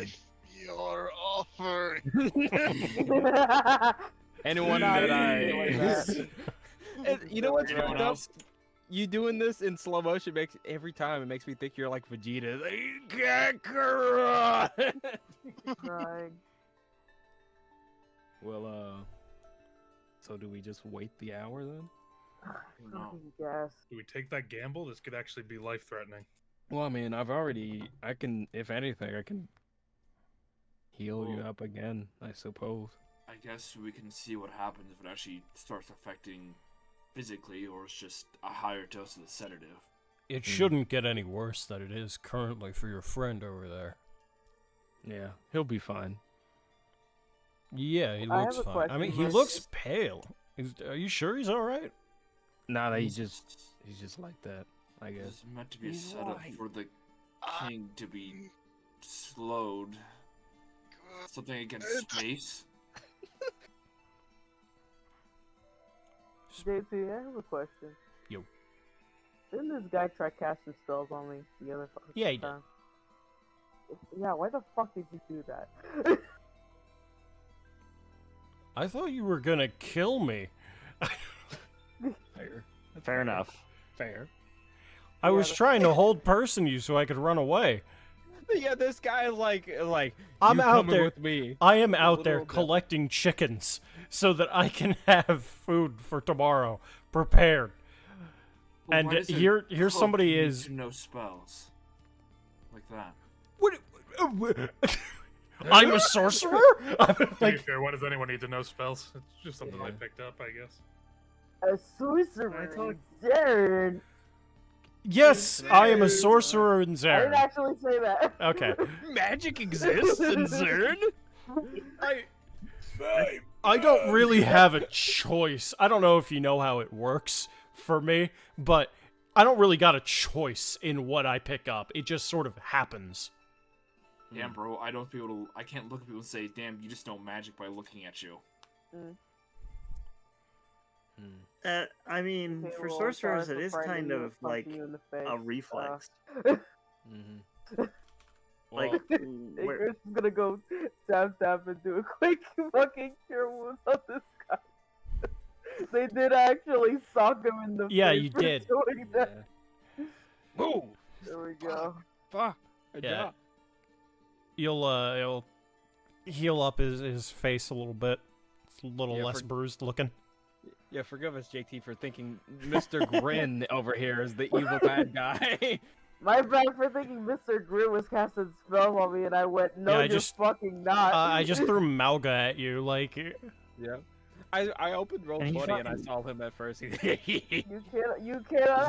[SPEAKER 8] If you're offering.
[SPEAKER 5] Anyone
[SPEAKER 3] Nah,
[SPEAKER 5] that
[SPEAKER 3] you
[SPEAKER 5] I.
[SPEAKER 3] like that.
[SPEAKER 5] You know what's
[SPEAKER 7] Anyone
[SPEAKER 5] fucked up?
[SPEAKER 7] else?
[SPEAKER 5] You doing this in slow motion makes every time it makes me think you're like Vegeta. Like, Kakarot!
[SPEAKER 3] Crying.
[SPEAKER 5] Well, so do we just wait the hour then?
[SPEAKER 7] No.
[SPEAKER 3] Fucking gas.
[SPEAKER 6] Do we take that gamble? This could actually be life-threatening.
[SPEAKER 5] Well, I mean, I can, if anything, I can heal you up again, I suppose.
[SPEAKER 7] I guess we can see what happens if it actually starts affecting physically, or it's just a higher dose of the sedative.
[SPEAKER 2] It shouldn't get any worse than it is currently for your friend over there.
[SPEAKER 5] Yeah, he'll be fine.
[SPEAKER 2] Yeah, he
[SPEAKER 3] I
[SPEAKER 2] looks
[SPEAKER 3] have a
[SPEAKER 2] fine. I mean, he
[SPEAKER 3] question.
[SPEAKER 2] looks pale. Are you sure he's all right?
[SPEAKER 5] Nah, he's just like that, I guess.
[SPEAKER 7] It's meant to be a setup
[SPEAKER 8] Right.
[SPEAKER 7] for the king to be slowed. Something against space.
[SPEAKER 3] JP, I have a question.
[SPEAKER 2] Yo.
[SPEAKER 3] Didn't this guy try casting spells on me the other fucking
[SPEAKER 2] Yeah, he did.
[SPEAKER 3] time? Yeah, why the fuck did you do that?
[SPEAKER 2] I thought you were gonna kill me.
[SPEAKER 5] Fair.
[SPEAKER 4] Fair enough.
[SPEAKER 5] Fair.
[SPEAKER 2] I was
[SPEAKER 3] that's-
[SPEAKER 2] trying to hold person you so I could run away.
[SPEAKER 5] Yeah, this guy is like
[SPEAKER 2] I'm
[SPEAKER 5] you
[SPEAKER 2] out
[SPEAKER 5] coming
[SPEAKER 2] there.
[SPEAKER 5] with me.
[SPEAKER 2] I am out there
[SPEAKER 5] little bit.
[SPEAKER 2] collecting chickens so that I can have food for tomorrow prepared.
[SPEAKER 7] But
[SPEAKER 2] And
[SPEAKER 7] why does a
[SPEAKER 2] here's
[SPEAKER 7] cook
[SPEAKER 2] somebody
[SPEAKER 7] need
[SPEAKER 2] is-
[SPEAKER 7] to know spells like that.
[SPEAKER 2] What? I'm a sorcerer? I'm
[SPEAKER 6] To be
[SPEAKER 2] like,
[SPEAKER 6] fair, why does anyone need to know spells? It's just something I
[SPEAKER 5] Yeah.
[SPEAKER 6] picked up, I guess.
[SPEAKER 3] A sorcerer, Darren.
[SPEAKER 2] yes, I am a sorcerer in
[SPEAKER 3] I
[SPEAKER 2] Zaren.
[SPEAKER 3] didn't actually say that.
[SPEAKER 2] Okay.
[SPEAKER 5] Magic exists in Zern?
[SPEAKER 2] I don't really have a choice. I don't know if you know how it works for me, but I don't really got a choice in what I pick up. It just sort of happens.
[SPEAKER 7] Damn, bro, I can't look at people and say, damn, you just know magic by looking at you.
[SPEAKER 4] I mean,
[SPEAKER 3] Okay,
[SPEAKER 4] for
[SPEAKER 3] well,
[SPEAKER 4] sorcerers,
[SPEAKER 3] sorry
[SPEAKER 4] it
[SPEAKER 3] for
[SPEAKER 4] is
[SPEAKER 3] frightening
[SPEAKER 4] kind
[SPEAKER 3] you
[SPEAKER 4] of
[SPEAKER 3] and
[SPEAKER 4] like
[SPEAKER 3] punching you in the face.
[SPEAKER 4] a reflex.
[SPEAKER 5] Mm-hmm.
[SPEAKER 4] Like,
[SPEAKER 5] Well,
[SPEAKER 4] Where-
[SPEAKER 3] Icarus is gonna go tap and do a quick fucking cure wounds on this guy. They did actually sock him in the
[SPEAKER 2] Yeah,
[SPEAKER 3] face
[SPEAKER 2] you
[SPEAKER 3] for
[SPEAKER 2] did.
[SPEAKER 3] doing that.
[SPEAKER 5] Move.
[SPEAKER 3] There we go.
[SPEAKER 5] Fuck. Good
[SPEAKER 2] Yeah.
[SPEAKER 5] job.
[SPEAKER 2] You'll heal up his face a little bit. It's a little
[SPEAKER 5] Yeah,
[SPEAKER 2] less bruised looking.
[SPEAKER 5] Yeah, forgive us, JT, for thinking Mr. Grin over here is the evil bad guy.
[SPEAKER 3] My bad for thinking Mr. Grim was casting spells on me, and I went, no,
[SPEAKER 2] Yeah, I
[SPEAKER 3] you're
[SPEAKER 2] just-
[SPEAKER 3] fucking not.
[SPEAKER 2] I just threw Malga at you, like.
[SPEAKER 5] Yeah. I opened roll
[SPEAKER 4] And he
[SPEAKER 5] 20 and I
[SPEAKER 4] fucking-
[SPEAKER 5] saw him at first.
[SPEAKER 3] You cannot
[SPEAKER 4] He
[SPEAKER 3] have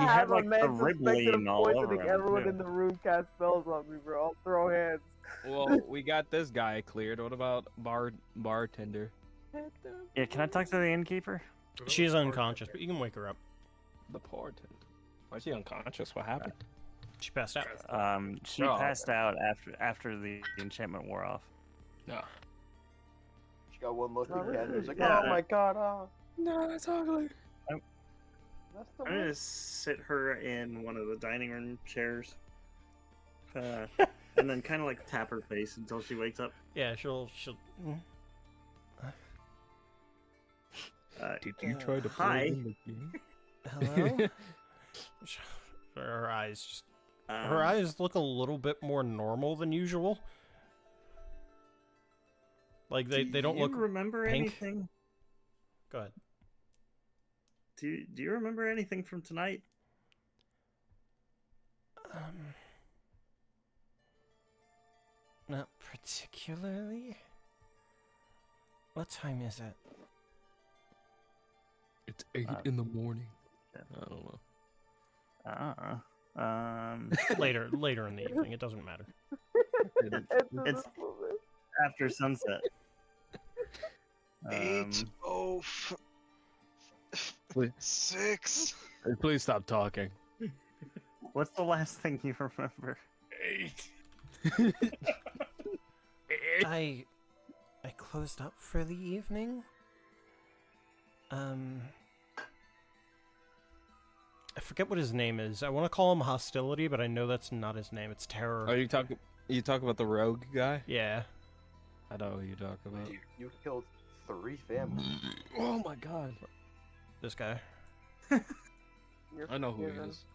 [SPEAKER 4] had,
[SPEAKER 3] a
[SPEAKER 4] like,
[SPEAKER 3] man
[SPEAKER 4] the
[SPEAKER 3] suspected of
[SPEAKER 4] Riblin all over
[SPEAKER 3] poisoning
[SPEAKER 4] him,
[SPEAKER 3] everyone
[SPEAKER 4] too.
[SPEAKER 3] in the room cast spells on me, bro. I'll throw hands.
[SPEAKER 5] Well, we got this guy cleared. What about bartender?
[SPEAKER 4] Yeah, can I talk to the innkeeper?
[SPEAKER 2] She's unconscious, but you can wake her up.
[SPEAKER 5] The bartender. Why is he unconscious? What happened?
[SPEAKER 2] She passed out.
[SPEAKER 4] She
[SPEAKER 5] Oh,
[SPEAKER 4] passed out after the enchantment wore off.
[SPEAKER 5] No.
[SPEAKER 1] She got one look
[SPEAKER 3] Oh,
[SPEAKER 1] at Ken. It was like,
[SPEAKER 4] yeah.
[SPEAKER 1] oh my god, oh.
[SPEAKER 5] No, that's ugly.
[SPEAKER 1] That's the
[SPEAKER 4] I'm gonna
[SPEAKER 1] worst.
[SPEAKER 4] sit her in one of the dining room chairs, and then kind of like tap her face until she wakes up.
[SPEAKER 2] Yeah, she'll.
[SPEAKER 5] Did you try to play
[SPEAKER 4] hi.
[SPEAKER 5] him again?
[SPEAKER 2] Hello. Her eyes just. Her eyes look a little bit more normal than usual. Like they don't
[SPEAKER 4] Do
[SPEAKER 2] look.
[SPEAKER 4] you remember
[SPEAKER 2] pink.
[SPEAKER 4] anything?
[SPEAKER 2] Go ahead.
[SPEAKER 4] Do you remember anything from tonight?
[SPEAKER 2] Not particularly. What time is it?
[SPEAKER 5] It's 8 in the morning. I don't know.
[SPEAKER 2] Later in the evening. It doesn't matter.
[SPEAKER 4] It's after sunset.
[SPEAKER 8] 8:06.
[SPEAKER 5] Please stop talking.
[SPEAKER 4] What's the last thing you remember?
[SPEAKER 6] 8.
[SPEAKER 2] I closed up for the evening. I forget what his name is. I want to call him Hostility, but I know that's not his name. It's Terror.
[SPEAKER 5] Are you talking? You talk about the rogue guy?
[SPEAKER 2] Yeah.
[SPEAKER 5] I know who you talk about.
[SPEAKER 1] You killed 3 families.
[SPEAKER 5] Oh my god!
[SPEAKER 2] This guy.
[SPEAKER 3] You're
[SPEAKER 5] I know who he
[SPEAKER 3] forgiven.
[SPEAKER 5] is.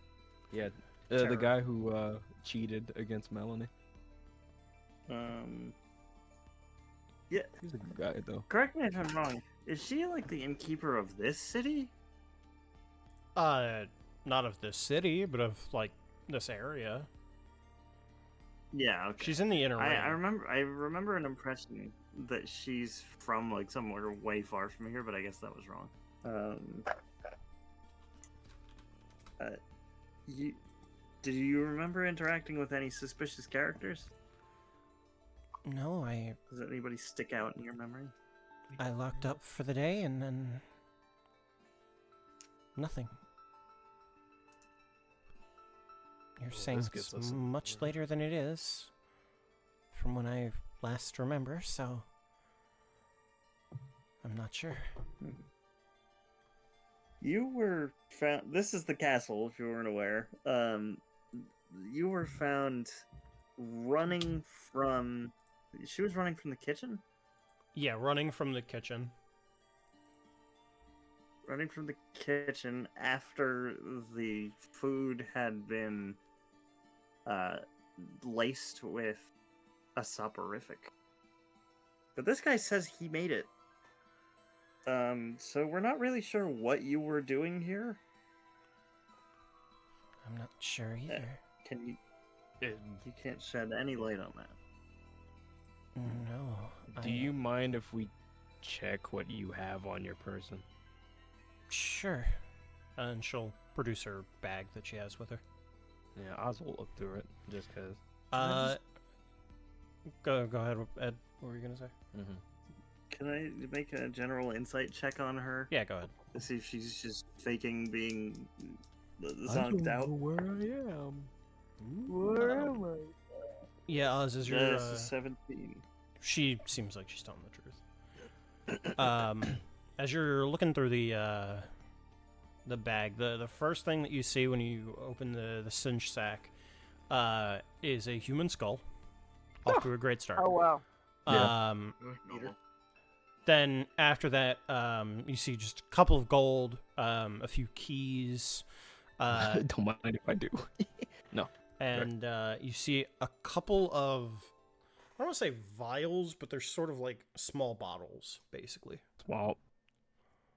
[SPEAKER 5] Yeah,
[SPEAKER 2] Terror.
[SPEAKER 5] the guy who cheated against Melanie.
[SPEAKER 4] Yeah.
[SPEAKER 5] He's a good guy though.
[SPEAKER 4] Correct me if I'm wrong. Is she like the innkeeper of this city?
[SPEAKER 2] Not of this city, but of like this area.
[SPEAKER 4] Yeah. Okay.
[SPEAKER 2] She's in the inner ring.
[SPEAKER 4] I remember an impression that she's from like somewhere way far from here, but I guess that was wrong. Do you remember interacting with any suspicious characters?
[SPEAKER 2] No,
[SPEAKER 4] Does anybody stick out in your memory?
[SPEAKER 2] I locked up for the day and then nothing. You're saying
[SPEAKER 5] this
[SPEAKER 2] it's
[SPEAKER 5] gets us-
[SPEAKER 2] much later than it is, from when I last remember, so I'm not sure.
[SPEAKER 4] You were found. This is the castle, if you weren't aware. You were found running from. She was running from the kitchen.
[SPEAKER 2] Yeah, running from the kitchen.
[SPEAKER 4] Running from the kitchen after the food had been laced with a soporific. But this guy says he made it. So we're not really sure what you were doing here.
[SPEAKER 2] I'm not sure either.
[SPEAKER 4] Can you? You can't shed any light on that.
[SPEAKER 2] No.
[SPEAKER 5] Do you mind if we check what you have on your person?
[SPEAKER 2] Sure. And she'll produce her bag that she has with her.
[SPEAKER 5] Yeah, Oz will look through it just because.
[SPEAKER 2] Go ahead, Ed. What were you gonna say?
[SPEAKER 5] Mm-hmm.
[SPEAKER 4] Can I make a general insight check on her
[SPEAKER 2] Yeah, go ahead.
[SPEAKER 4] to see if she's just faking being
[SPEAKER 5] I
[SPEAKER 4] zonked
[SPEAKER 5] don't
[SPEAKER 4] out?
[SPEAKER 5] know where I am.
[SPEAKER 3] Where am I?
[SPEAKER 2] Yeah, Oz, is your
[SPEAKER 4] Yes, 17.
[SPEAKER 2] she seems like she's telling the truth. As you're looking through the bag, the first thing that you see when you open the cinch sack is a human skull, Off to a great start.
[SPEAKER 3] Oh wow.
[SPEAKER 4] Yeah.
[SPEAKER 7] Normal.
[SPEAKER 2] Then after that, you see just a couple of gold, a few keys,
[SPEAKER 5] Don't mind if I do.
[SPEAKER 2] and you see a couple of, I don't want to say vials, but they're sort of like small bottles, basically.
[SPEAKER 5] Small,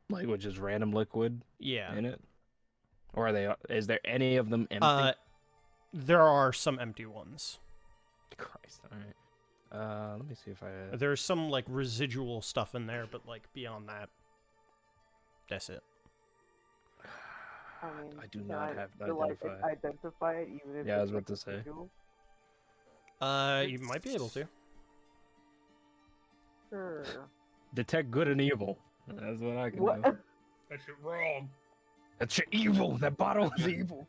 [SPEAKER 5] like with just random liquid
[SPEAKER 2] Yeah.
[SPEAKER 5] in it, or are they? Is there any of them empty?
[SPEAKER 2] There are some empty ones.
[SPEAKER 5] Christ, all right. Let me see if I.
[SPEAKER 2] There's some like residual stuff in there, but like beyond that, that's it.
[SPEAKER 3] I mean,
[SPEAKER 5] I do
[SPEAKER 3] can
[SPEAKER 5] not have
[SPEAKER 3] still, like,
[SPEAKER 5] identify.
[SPEAKER 3] identify it even if
[SPEAKER 5] Yeah, I was
[SPEAKER 3] it's,
[SPEAKER 5] about to say.
[SPEAKER 3] visual?
[SPEAKER 2] You might be able to.
[SPEAKER 3] Sure.
[SPEAKER 5] Detect good and evil. That's what I can
[SPEAKER 3] What?
[SPEAKER 5] do.
[SPEAKER 6] That shit wrong.
[SPEAKER 5] That's your evil. That bottle is evil.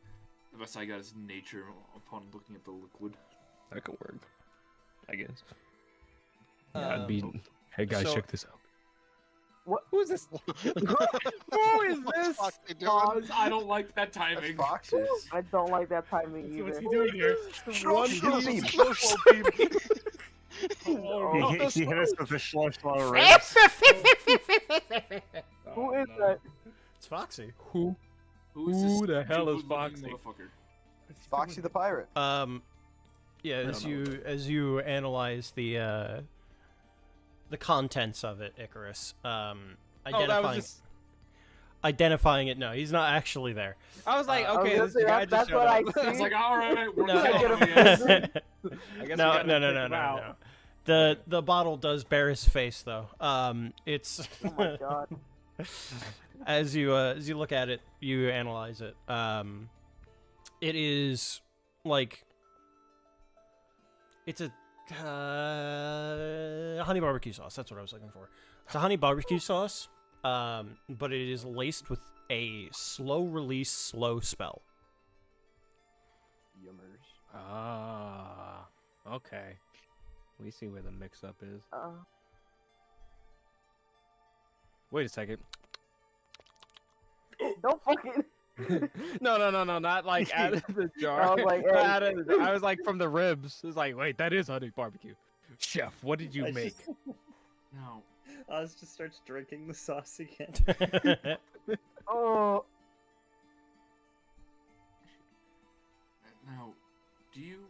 [SPEAKER 7] The best I got is nature upon looking at the liquid.
[SPEAKER 5] That could work, I guess. Yeah, I'd be. Hey guys,
[SPEAKER 2] so-
[SPEAKER 5] check this out.
[SPEAKER 3] What?
[SPEAKER 5] Who is this? Who is this?
[SPEAKER 8] Fuck they doing?
[SPEAKER 7] I don't like that
[SPEAKER 1] That's
[SPEAKER 7] timing.
[SPEAKER 1] foxes.
[SPEAKER 3] I don't like that timing
[SPEAKER 6] What's
[SPEAKER 3] either.
[SPEAKER 6] he doing here?
[SPEAKER 8] Slow beam. Slow beam.
[SPEAKER 3] Oh,
[SPEAKER 4] He hit us with the slow ribs.
[SPEAKER 3] who is that?
[SPEAKER 2] It's Foxy.
[SPEAKER 5] Who?
[SPEAKER 7] Who
[SPEAKER 5] the hell is
[SPEAKER 7] good-looking
[SPEAKER 5] Foxy?
[SPEAKER 7] motherfucker?
[SPEAKER 1] Foxy the pirate.
[SPEAKER 2] Yeah, as
[SPEAKER 5] don't
[SPEAKER 2] you analyze the contents of it, Icarus,
[SPEAKER 5] that
[SPEAKER 2] identifying
[SPEAKER 5] was just.
[SPEAKER 2] identifying it. No, he's not actually there.
[SPEAKER 5] I was like,
[SPEAKER 3] I was
[SPEAKER 5] okay,
[SPEAKER 3] gonna
[SPEAKER 5] this
[SPEAKER 3] say,
[SPEAKER 5] guy
[SPEAKER 3] that's
[SPEAKER 5] just
[SPEAKER 3] what
[SPEAKER 5] showed
[SPEAKER 3] I
[SPEAKER 5] up.
[SPEAKER 3] see.
[SPEAKER 7] I was like, all right, we're
[SPEAKER 2] No,
[SPEAKER 7] killing
[SPEAKER 3] Get
[SPEAKER 7] him,
[SPEAKER 3] him.
[SPEAKER 7] I guess.
[SPEAKER 5] I guess we
[SPEAKER 2] No,
[SPEAKER 5] gotta
[SPEAKER 2] no,
[SPEAKER 5] take
[SPEAKER 2] no,
[SPEAKER 5] him
[SPEAKER 2] no,
[SPEAKER 5] out.
[SPEAKER 2] no. The bottle does bear his face though. It's
[SPEAKER 3] Oh my god.
[SPEAKER 2] as you look at it, you analyze it. It is like it's a honey barbecue sauce. That's what I was looking for. It's a honey barbecue sauce, but it is laced with a slow release, slow spell.
[SPEAKER 1] Yummers.
[SPEAKER 5] Ah, okay. We see where the mix-up is. Wait a second.
[SPEAKER 3] Don't fucking.
[SPEAKER 5] No, not like out of the jar.
[SPEAKER 3] I was like,
[SPEAKER 5] Not
[SPEAKER 3] hey.
[SPEAKER 5] out of the- I was like from the ribs. It's like, wait, that is honey barbecue. Chef, what did you
[SPEAKER 9] I
[SPEAKER 5] make?
[SPEAKER 9] just-
[SPEAKER 7] No.
[SPEAKER 9] Oz just starts drinking the sauce again.
[SPEAKER 3] Oh,
[SPEAKER 7] Now, do you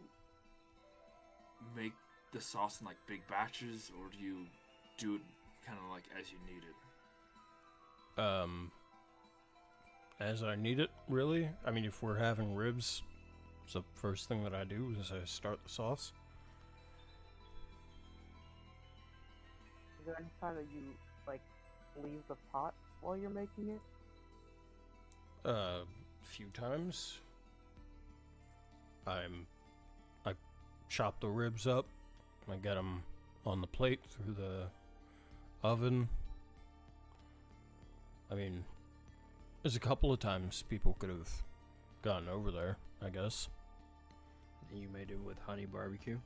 [SPEAKER 7] make the sauce in like big batches, or do you do it kind of like as you need it?
[SPEAKER 2] As I need it, really. I mean, if we're having ribs, it's the first thing that I do is I start the sauce.
[SPEAKER 3] is there any time that you like leave the pot while you're making it?
[SPEAKER 2] A few times. I chop the ribs up. I get them on the plate through the oven. I mean, there's a couple of times people could have gotten over there, I guess.
[SPEAKER 5] You made it with honey barbecue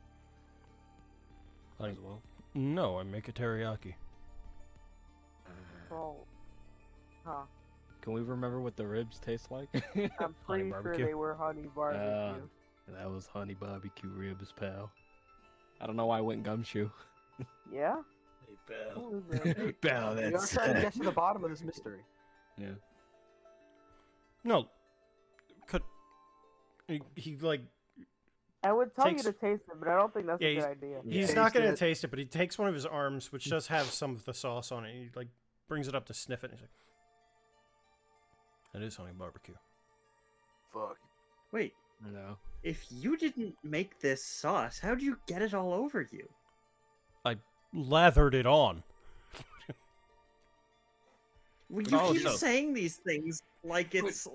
[SPEAKER 2] I-
[SPEAKER 5] as well.
[SPEAKER 2] No, I make a teriyaki.
[SPEAKER 3] Well, huh?
[SPEAKER 5] Can we remember what the ribs taste like?
[SPEAKER 3] I'm pretty sure
[SPEAKER 2] barbecue?
[SPEAKER 3] they were honey barbecue.
[SPEAKER 5] That was honey barbecue ribs, pal. I don't know why I went gumshoe.
[SPEAKER 3] Yeah.
[SPEAKER 9] Hey, Belle.
[SPEAKER 3] Who is it?
[SPEAKER 5] Pal,
[SPEAKER 1] We are
[SPEAKER 5] that's
[SPEAKER 1] trying to get to the bottom of this mystery.
[SPEAKER 5] yeah.
[SPEAKER 2] No, could he like?
[SPEAKER 3] I would tell
[SPEAKER 2] Takes-
[SPEAKER 3] you to taste it, but I don't think that's
[SPEAKER 2] Yeah,
[SPEAKER 3] a good idea.
[SPEAKER 2] He's
[SPEAKER 1] Taste
[SPEAKER 2] not gonna
[SPEAKER 1] it.
[SPEAKER 2] taste it, but he takes one of his arms, which does have some of the sauce on it. And he like brings it up to sniff it. And he's like, "That is honey barbecue."
[SPEAKER 1] Fuck.
[SPEAKER 9] Wait,
[SPEAKER 5] No.
[SPEAKER 9] if you didn't make this sauce, how'd you get it all over you?
[SPEAKER 2] Lathered it on.
[SPEAKER 9] Well,
[SPEAKER 5] But
[SPEAKER 9] you
[SPEAKER 5] also-
[SPEAKER 9] keep saying these things like it's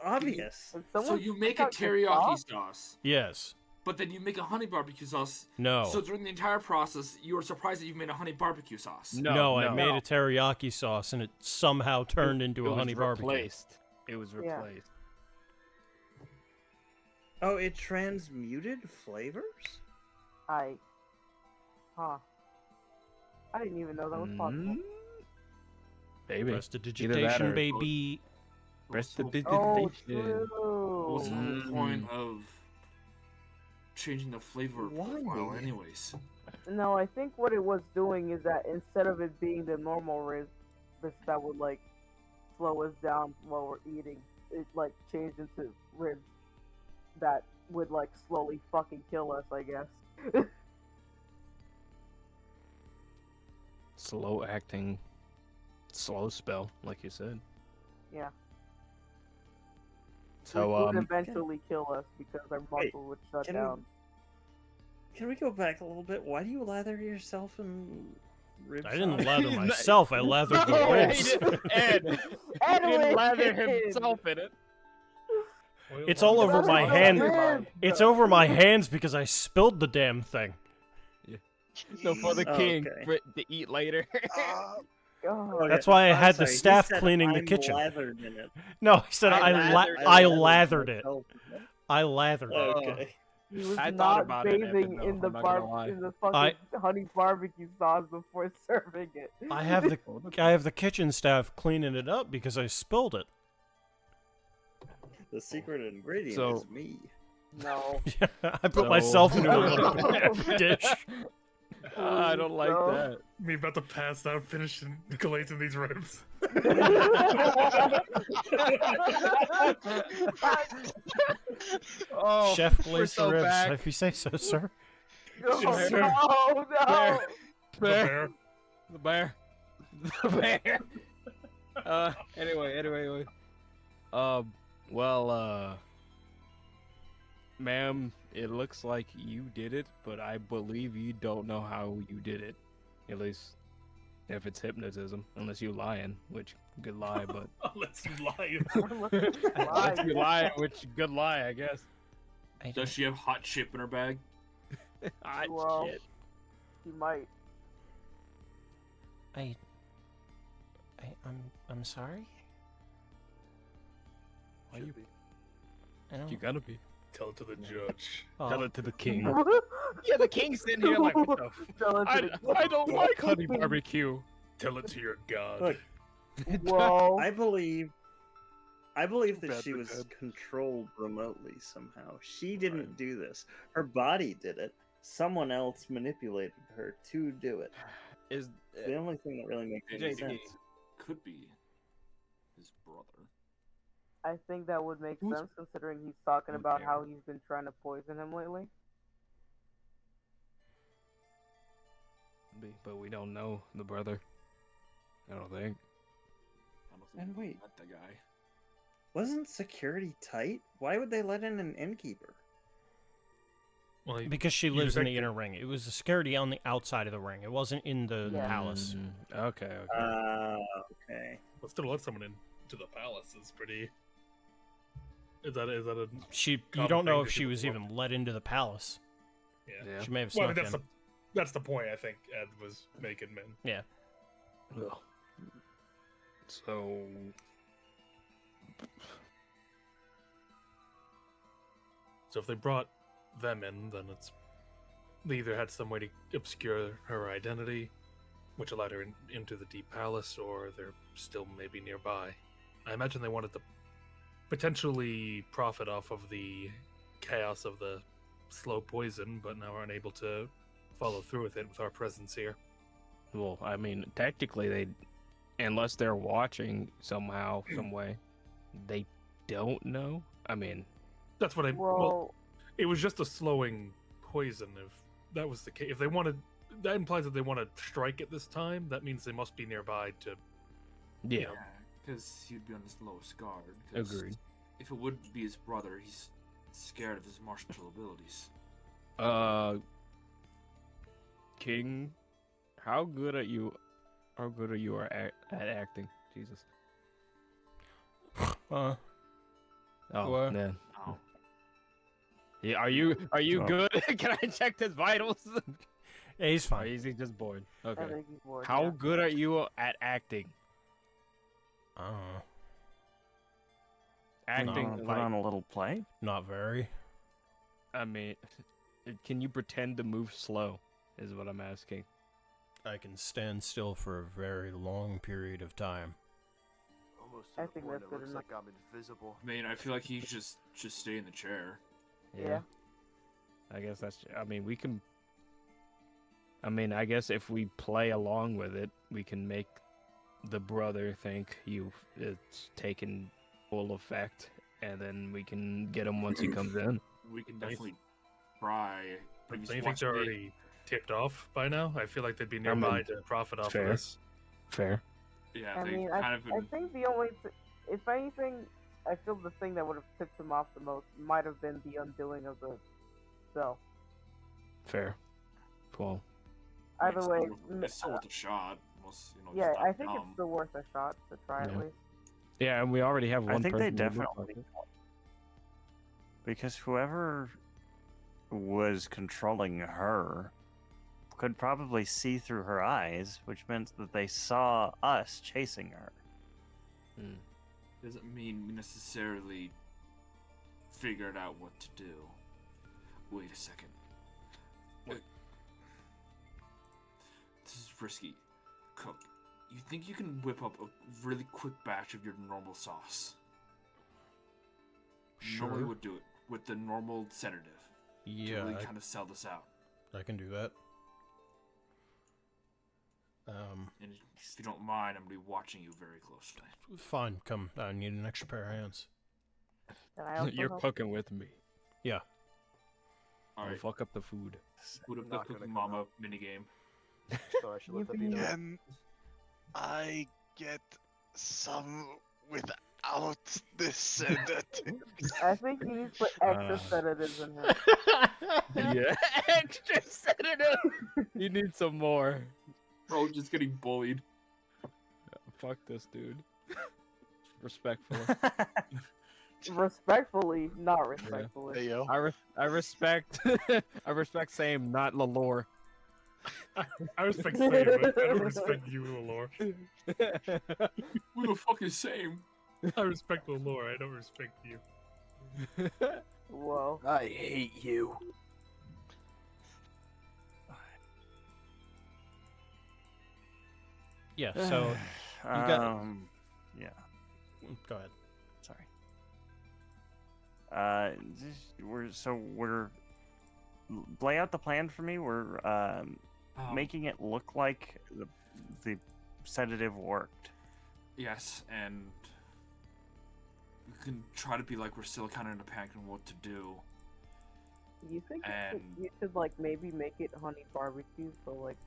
[SPEAKER 9] obvious.
[SPEAKER 3] When
[SPEAKER 7] So
[SPEAKER 3] someone
[SPEAKER 7] you make
[SPEAKER 3] took
[SPEAKER 7] a
[SPEAKER 3] out your
[SPEAKER 7] teriyaki
[SPEAKER 3] sauce-
[SPEAKER 7] sauce,
[SPEAKER 2] Yes.
[SPEAKER 7] but then you make a honey barbecue sauce.
[SPEAKER 2] No.
[SPEAKER 7] So during the entire process, you were surprised that you made a honey barbecue sauce.
[SPEAKER 2] No, I made a teriyaki sauce, and it somehow turned into
[SPEAKER 5] It
[SPEAKER 2] a
[SPEAKER 5] was
[SPEAKER 2] honey barbecue.
[SPEAKER 5] replaced. It was
[SPEAKER 3] Yeah.
[SPEAKER 5] replaced.
[SPEAKER 9] Oh, it transmuted flavors?
[SPEAKER 3] Huh. I didn't even know that was possible.
[SPEAKER 5] Mm, Baby.
[SPEAKER 2] Prestidigitation,
[SPEAKER 5] or-
[SPEAKER 2] baby.
[SPEAKER 3] Oh,
[SPEAKER 5] Prestidigitation.
[SPEAKER 3] true.
[SPEAKER 7] What's the whole point of changing the flavor profile
[SPEAKER 9] Why?
[SPEAKER 7] anyways.
[SPEAKER 3] No, I think what it was doing is that instead of it being the normal ribs that would like slow us down while we're eating, it like changed into ribs that would like slowly fucking kill us, I guess.
[SPEAKER 5] Slow acting, slow spell, like you said.
[SPEAKER 3] Yeah.
[SPEAKER 5] So,
[SPEAKER 3] Which would eventually kill us because our
[SPEAKER 9] Wait,
[SPEAKER 3] muscle would shut
[SPEAKER 9] can
[SPEAKER 3] down.
[SPEAKER 9] Can we go back a little bit? Why do you lather yourself in ribs?
[SPEAKER 2] I didn't
[SPEAKER 9] sauce?
[SPEAKER 2] lather myself. I lathered the
[SPEAKER 5] No,
[SPEAKER 2] ribs.
[SPEAKER 5] Ed, he didn't lather
[SPEAKER 3] Edwin!
[SPEAKER 5] himself in it.
[SPEAKER 2] It's all over
[SPEAKER 3] That's
[SPEAKER 2] my
[SPEAKER 3] not
[SPEAKER 2] hand.
[SPEAKER 3] ribs.
[SPEAKER 2] It's over my hands because I spilled the damn thing.
[SPEAKER 5] So for the
[SPEAKER 9] Oh,
[SPEAKER 5] king,
[SPEAKER 9] okay.
[SPEAKER 5] for, to eat later.
[SPEAKER 3] God.
[SPEAKER 2] That's why I
[SPEAKER 9] I'm
[SPEAKER 2] had the
[SPEAKER 9] sorry, he
[SPEAKER 2] staff
[SPEAKER 9] said
[SPEAKER 2] cleaning the
[SPEAKER 9] I'm
[SPEAKER 2] kitchen.
[SPEAKER 9] lathered in it.
[SPEAKER 2] No, I said I lathered it.
[SPEAKER 9] myself in
[SPEAKER 2] I lathered it.
[SPEAKER 9] Okay.
[SPEAKER 3] He was
[SPEAKER 5] I thought
[SPEAKER 3] not
[SPEAKER 5] about it,
[SPEAKER 3] bathing
[SPEAKER 5] Evan, though,
[SPEAKER 3] in the
[SPEAKER 5] I'm not gonna lie.
[SPEAKER 3] in the fucking honey barbecue sauce before serving it.
[SPEAKER 2] I have the kitchen staff cleaning it up because I spilled it.
[SPEAKER 9] The secret ingredient
[SPEAKER 5] So-
[SPEAKER 9] is me.
[SPEAKER 3] No.
[SPEAKER 2] Yeah, I put
[SPEAKER 5] So-
[SPEAKER 2] myself into a little dish.
[SPEAKER 5] I don't like
[SPEAKER 3] No.
[SPEAKER 5] that.
[SPEAKER 6] Me about to pass out, finishing glazing these ribs.
[SPEAKER 5] Oh,
[SPEAKER 2] Chef
[SPEAKER 5] we're
[SPEAKER 2] glazed
[SPEAKER 5] so
[SPEAKER 2] the ribs,
[SPEAKER 5] back.
[SPEAKER 2] if you say so, sir.
[SPEAKER 3] No,
[SPEAKER 6] Yes, sir.
[SPEAKER 3] no, no.
[SPEAKER 5] Bear.
[SPEAKER 6] The bear.
[SPEAKER 5] The bear. The bear. Anyway. Ma'am, it looks like you did it, but I believe you don't know how you did it. At least, if it's hypnotism, unless you lying, which good lie, but
[SPEAKER 6] Unless you lie.
[SPEAKER 5] unless you lie, which good lie, I guess.
[SPEAKER 7] Does she have hot chip in her bag?
[SPEAKER 5] Ah,
[SPEAKER 3] Well,
[SPEAKER 5] shit.
[SPEAKER 3] he might.
[SPEAKER 2] I'm sorry.
[SPEAKER 5] Why you?
[SPEAKER 2] I don't.
[SPEAKER 5] You gotta be.
[SPEAKER 6] Tell it to the judge.
[SPEAKER 5] Tell it to the king.
[SPEAKER 3] Tell
[SPEAKER 5] Yeah, the king's sitting here like, what the
[SPEAKER 3] it to
[SPEAKER 5] I don't like honey barbecue.
[SPEAKER 6] Tell it to your god.
[SPEAKER 9] Look,
[SPEAKER 3] Whoa.
[SPEAKER 9] I believe that
[SPEAKER 6] Bad
[SPEAKER 9] she
[SPEAKER 6] for
[SPEAKER 9] was
[SPEAKER 6] good.
[SPEAKER 9] controlled remotely somehow. She didn't do this. Her body did it. Someone else manipulated her to do it.
[SPEAKER 5] Is
[SPEAKER 9] It's the only thing that really makes any
[SPEAKER 7] JD.
[SPEAKER 9] sense.
[SPEAKER 7] Could be his brother.
[SPEAKER 3] I think that would make
[SPEAKER 5] Who's-
[SPEAKER 3] sense considering he's talking
[SPEAKER 5] Who
[SPEAKER 3] about
[SPEAKER 5] cares?
[SPEAKER 3] how he's been trying to poison him lately.
[SPEAKER 5] but we don't know the brother. I don't think.
[SPEAKER 7] I don't think
[SPEAKER 9] And
[SPEAKER 7] we
[SPEAKER 9] wait.
[SPEAKER 7] met the guy.
[SPEAKER 9] Wasn't security tight? Why would they let in an innkeeper?
[SPEAKER 6] Well,
[SPEAKER 2] Because she
[SPEAKER 6] You
[SPEAKER 2] lives in the
[SPEAKER 6] detected-
[SPEAKER 2] inner ring. It was the security on the outside of the ring. It wasn't in the
[SPEAKER 3] Yeah.
[SPEAKER 2] palace.
[SPEAKER 5] Okay.
[SPEAKER 9] Okay.
[SPEAKER 6] let's still let someone into the palace. Is pretty. Is that a
[SPEAKER 2] You
[SPEAKER 6] Common
[SPEAKER 2] don't know
[SPEAKER 6] thing
[SPEAKER 2] if
[SPEAKER 6] to
[SPEAKER 2] she
[SPEAKER 6] do
[SPEAKER 2] was
[SPEAKER 6] before.
[SPEAKER 2] even let into the palace.
[SPEAKER 6] yeah?
[SPEAKER 5] Yeah.
[SPEAKER 2] She may have
[SPEAKER 6] Well, I
[SPEAKER 2] snuck
[SPEAKER 6] mean,
[SPEAKER 2] in.
[SPEAKER 6] that's the point. I think Ed was making, man.
[SPEAKER 2] Yeah.
[SPEAKER 5] Ugh. So.
[SPEAKER 6] So if they brought them in, then they either had some way to obscure her identity, which allowed her into the deep palace, or they're still maybe nearby. I imagine they wanted to potentially profit off of the chaos of the slow poison, but now are unable to follow through with it with our presence here.
[SPEAKER 5] Well, I mean, technically, they, unless they're watching somehow, some way, they don't know. I mean,
[SPEAKER 6] That's what I.
[SPEAKER 3] Well,
[SPEAKER 6] Well, it was just a slowing poison. If that was the case, if they wanted, that implies that they want to strike at this time. That means they must be nearby to.
[SPEAKER 5] yeah.
[SPEAKER 7] because he'd be on his lowest guard. 'cause
[SPEAKER 5] Agreed.
[SPEAKER 7] If it would be his brother, he's scared of his martial abilities.
[SPEAKER 5] King, how good are you at acting? Jesus. Oh
[SPEAKER 2] What?
[SPEAKER 5] man.
[SPEAKER 7] Oh.
[SPEAKER 5] Yeah, are you
[SPEAKER 9] Oh.
[SPEAKER 5] good? Can I check his vitals?
[SPEAKER 2] Yeah, he's
[SPEAKER 5] Or
[SPEAKER 2] fine.
[SPEAKER 5] is he just bored?
[SPEAKER 3] I
[SPEAKER 5] Okay.
[SPEAKER 3] think he's bored,
[SPEAKER 5] How
[SPEAKER 3] yeah.
[SPEAKER 5] good are you at acting?
[SPEAKER 2] I don't know.
[SPEAKER 5] Acting,
[SPEAKER 2] No,
[SPEAKER 4] Put
[SPEAKER 5] like,
[SPEAKER 4] on a little play.
[SPEAKER 2] Not very.
[SPEAKER 5] I mean, can you pretend to move slow? Is what I'm asking.
[SPEAKER 2] I can stand still for a very long period of time.
[SPEAKER 1] Almost
[SPEAKER 3] I
[SPEAKER 1] to the
[SPEAKER 3] think
[SPEAKER 1] point
[SPEAKER 3] that's
[SPEAKER 1] it
[SPEAKER 3] good
[SPEAKER 1] looks
[SPEAKER 3] enough.
[SPEAKER 1] like I'm invisible.
[SPEAKER 7] I mean, I feel like he should just stay in the chair.
[SPEAKER 3] Yeah.
[SPEAKER 5] I guess that's. I mean, we can. I mean, I guess if we play along with it, we can make the brother think it's taken full effect, and then we can get him once he comes in.
[SPEAKER 7] We can definitely try.
[SPEAKER 6] But
[SPEAKER 7] Maybe
[SPEAKER 6] do you think
[SPEAKER 7] watch
[SPEAKER 6] they're
[SPEAKER 7] the-
[SPEAKER 6] already tipped off by now? I feel like they'd be nearby to profit off
[SPEAKER 5] fair.
[SPEAKER 6] of this.
[SPEAKER 5] Fair.
[SPEAKER 7] Yeah,
[SPEAKER 3] I
[SPEAKER 7] they
[SPEAKER 3] mean,
[SPEAKER 7] kind
[SPEAKER 3] I
[SPEAKER 7] of.
[SPEAKER 3] think the only, if anything, I feel the thing that would have tipped him off the most might have been the undoing of the cell.
[SPEAKER 5] Fair. Well,
[SPEAKER 3] Either way,
[SPEAKER 7] It's still worth a shot. Unless, you know,
[SPEAKER 3] yeah,
[SPEAKER 7] it's
[SPEAKER 3] I
[SPEAKER 7] not
[SPEAKER 3] think
[SPEAKER 7] dumb.
[SPEAKER 3] it's still worth a shot to try at
[SPEAKER 5] Yeah.
[SPEAKER 3] least.
[SPEAKER 5] yeah, and we already have one.
[SPEAKER 4] I think they
[SPEAKER 5] person who looks
[SPEAKER 4] definitely
[SPEAKER 5] like it.
[SPEAKER 4] because whoever was controlling her could probably see through her eyes, which meant that they saw us chasing her.
[SPEAKER 7] Doesn't mean we necessarily figured out what to do. Wait a second. This is risky. Cook, you think you can whip up a really quick batch of your normal sauce? Normally
[SPEAKER 2] Sure.
[SPEAKER 7] would do it with the normal sedative. To
[SPEAKER 2] Yeah,
[SPEAKER 7] really kind of sell this out.
[SPEAKER 2] I can do that.
[SPEAKER 7] And if you don't mind, I'm gonna be watching you very closely.
[SPEAKER 2] Fine. Come. I need an extra pair of hands.
[SPEAKER 3] And I also
[SPEAKER 5] You're
[SPEAKER 3] help-
[SPEAKER 5] cooking with me.
[SPEAKER 2] Yeah.
[SPEAKER 7] All
[SPEAKER 5] I'll
[SPEAKER 7] right,
[SPEAKER 5] fuck up the food.
[SPEAKER 7] put up the
[SPEAKER 1] Not gonna
[SPEAKER 7] Cooking
[SPEAKER 1] come
[SPEAKER 7] Mama
[SPEAKER 1] out.
[SPEAKER 7] minigame.
[SPEAKER 1] So I should let that be known.
[SPEAKER 8] Can I get some without the sedative?
[SPEAKER 3] I think you need to put extra sedatives in her.
[SPEAKER 5] Yeah, extra sedative. You need some more.
[SPEAKER 7] Bro, just getting bullied.
[SPEAKER 5] Fuck this dude. Respectfully.
[SPEAKER 3] Respectfully, not respectfully.
[SPEAKER 8] Hey, yo.
[SPEAKER 5] I respect. I respect same, not Lalore.
[SPEAKER 6] I respect Sam, but I don't respect you, Lore.
[SPEAKER 7] Who the fuck is same?
[SPEAKER 6] I respect the lore. I don't respect you.
[SPEAKER 3] Whoa.
[SPEAKER 1] I hate you.
[SPEAKER 2] Yeah. So got-
[SPEAKER 4] yeah.
[SPEAKER 2] go ahead.
[SPEAKER 4] Sorry. We're lay out the plan for me. We're making it look like the sedative worked.
[SPEAKER 7] Yes, and we can try to be like we're still kind of in a panic on what to do.
[SPEAKER 3] You think
[SPEAKER 7] And-
[SPEAKER 3] you should like maybe make it honey barbecue? So like,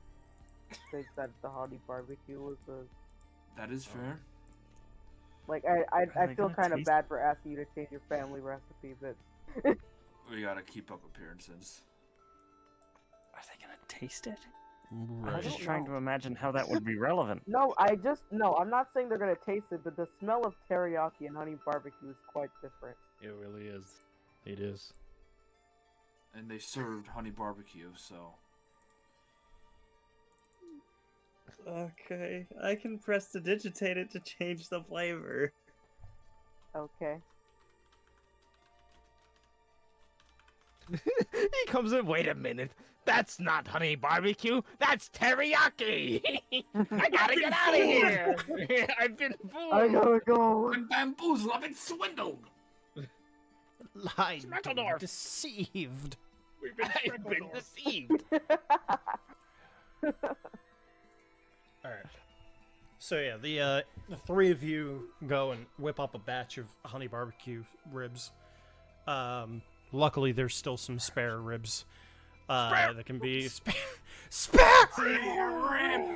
[SPEAKER 3] they said the honey barbecue was the
[SPEAKER 7] That is fair.
[SPEAKER 3] like.
[SPEAKER 4] Are
[SPEAKER 3] I
[SPEAKER 4] they
[SPEAKER 3] feel
[SPEAKER 4] gonna
[SPEAKER 3] kind of
[SPEAKER 4] taste
[SPEAKER 3] bad for asking you to change your family recipe, but
[SPEAKER 7] We gotta keep up appearances.
[SPEAKER 4] Are they gonna taste it?
[SPEAKER 2] Right.
[SPEAKER 4] I'm just
[SPEAKER 3] don't
[SPEAKER 4] trying
[SPEAKER 3] know.
[SPEAKER 4] to imagine how that would be relevant.
[SPEAKER 3] no, I'm not saying they're gonna taste it, but the smell of teriyaki and honey barbecue is quite different.
[SPEAKER 5] It really is. It is.
[SPEAKER 7] And they served honey barbecue, so
[SPEAKER 9] Okay, I can press to digitate it to change the flavor.
[SPEAKER 3] Okay.
[SPEAKER 5] He comes in. Wait a minute. That's not honey barbecue. That's teriyaki. I gotta get out of here. I've been fooled.
[SPEAKER 3] I gotta go.
[SPEAKER 7] I'm bamboozled, I've been swindled!
[SPEAKER 2] Lied.
[SPEAKER 5] Schmeckledorf.
[SPEAKER 2] Deceived.
[SPEAKER 5] I've been deceived.
[SPEAKER 2] All right. So yeah, the three of you go and whip up a batch of honey barbecue ribs. Luckily, there's still some spare ribs that can be spare ribs.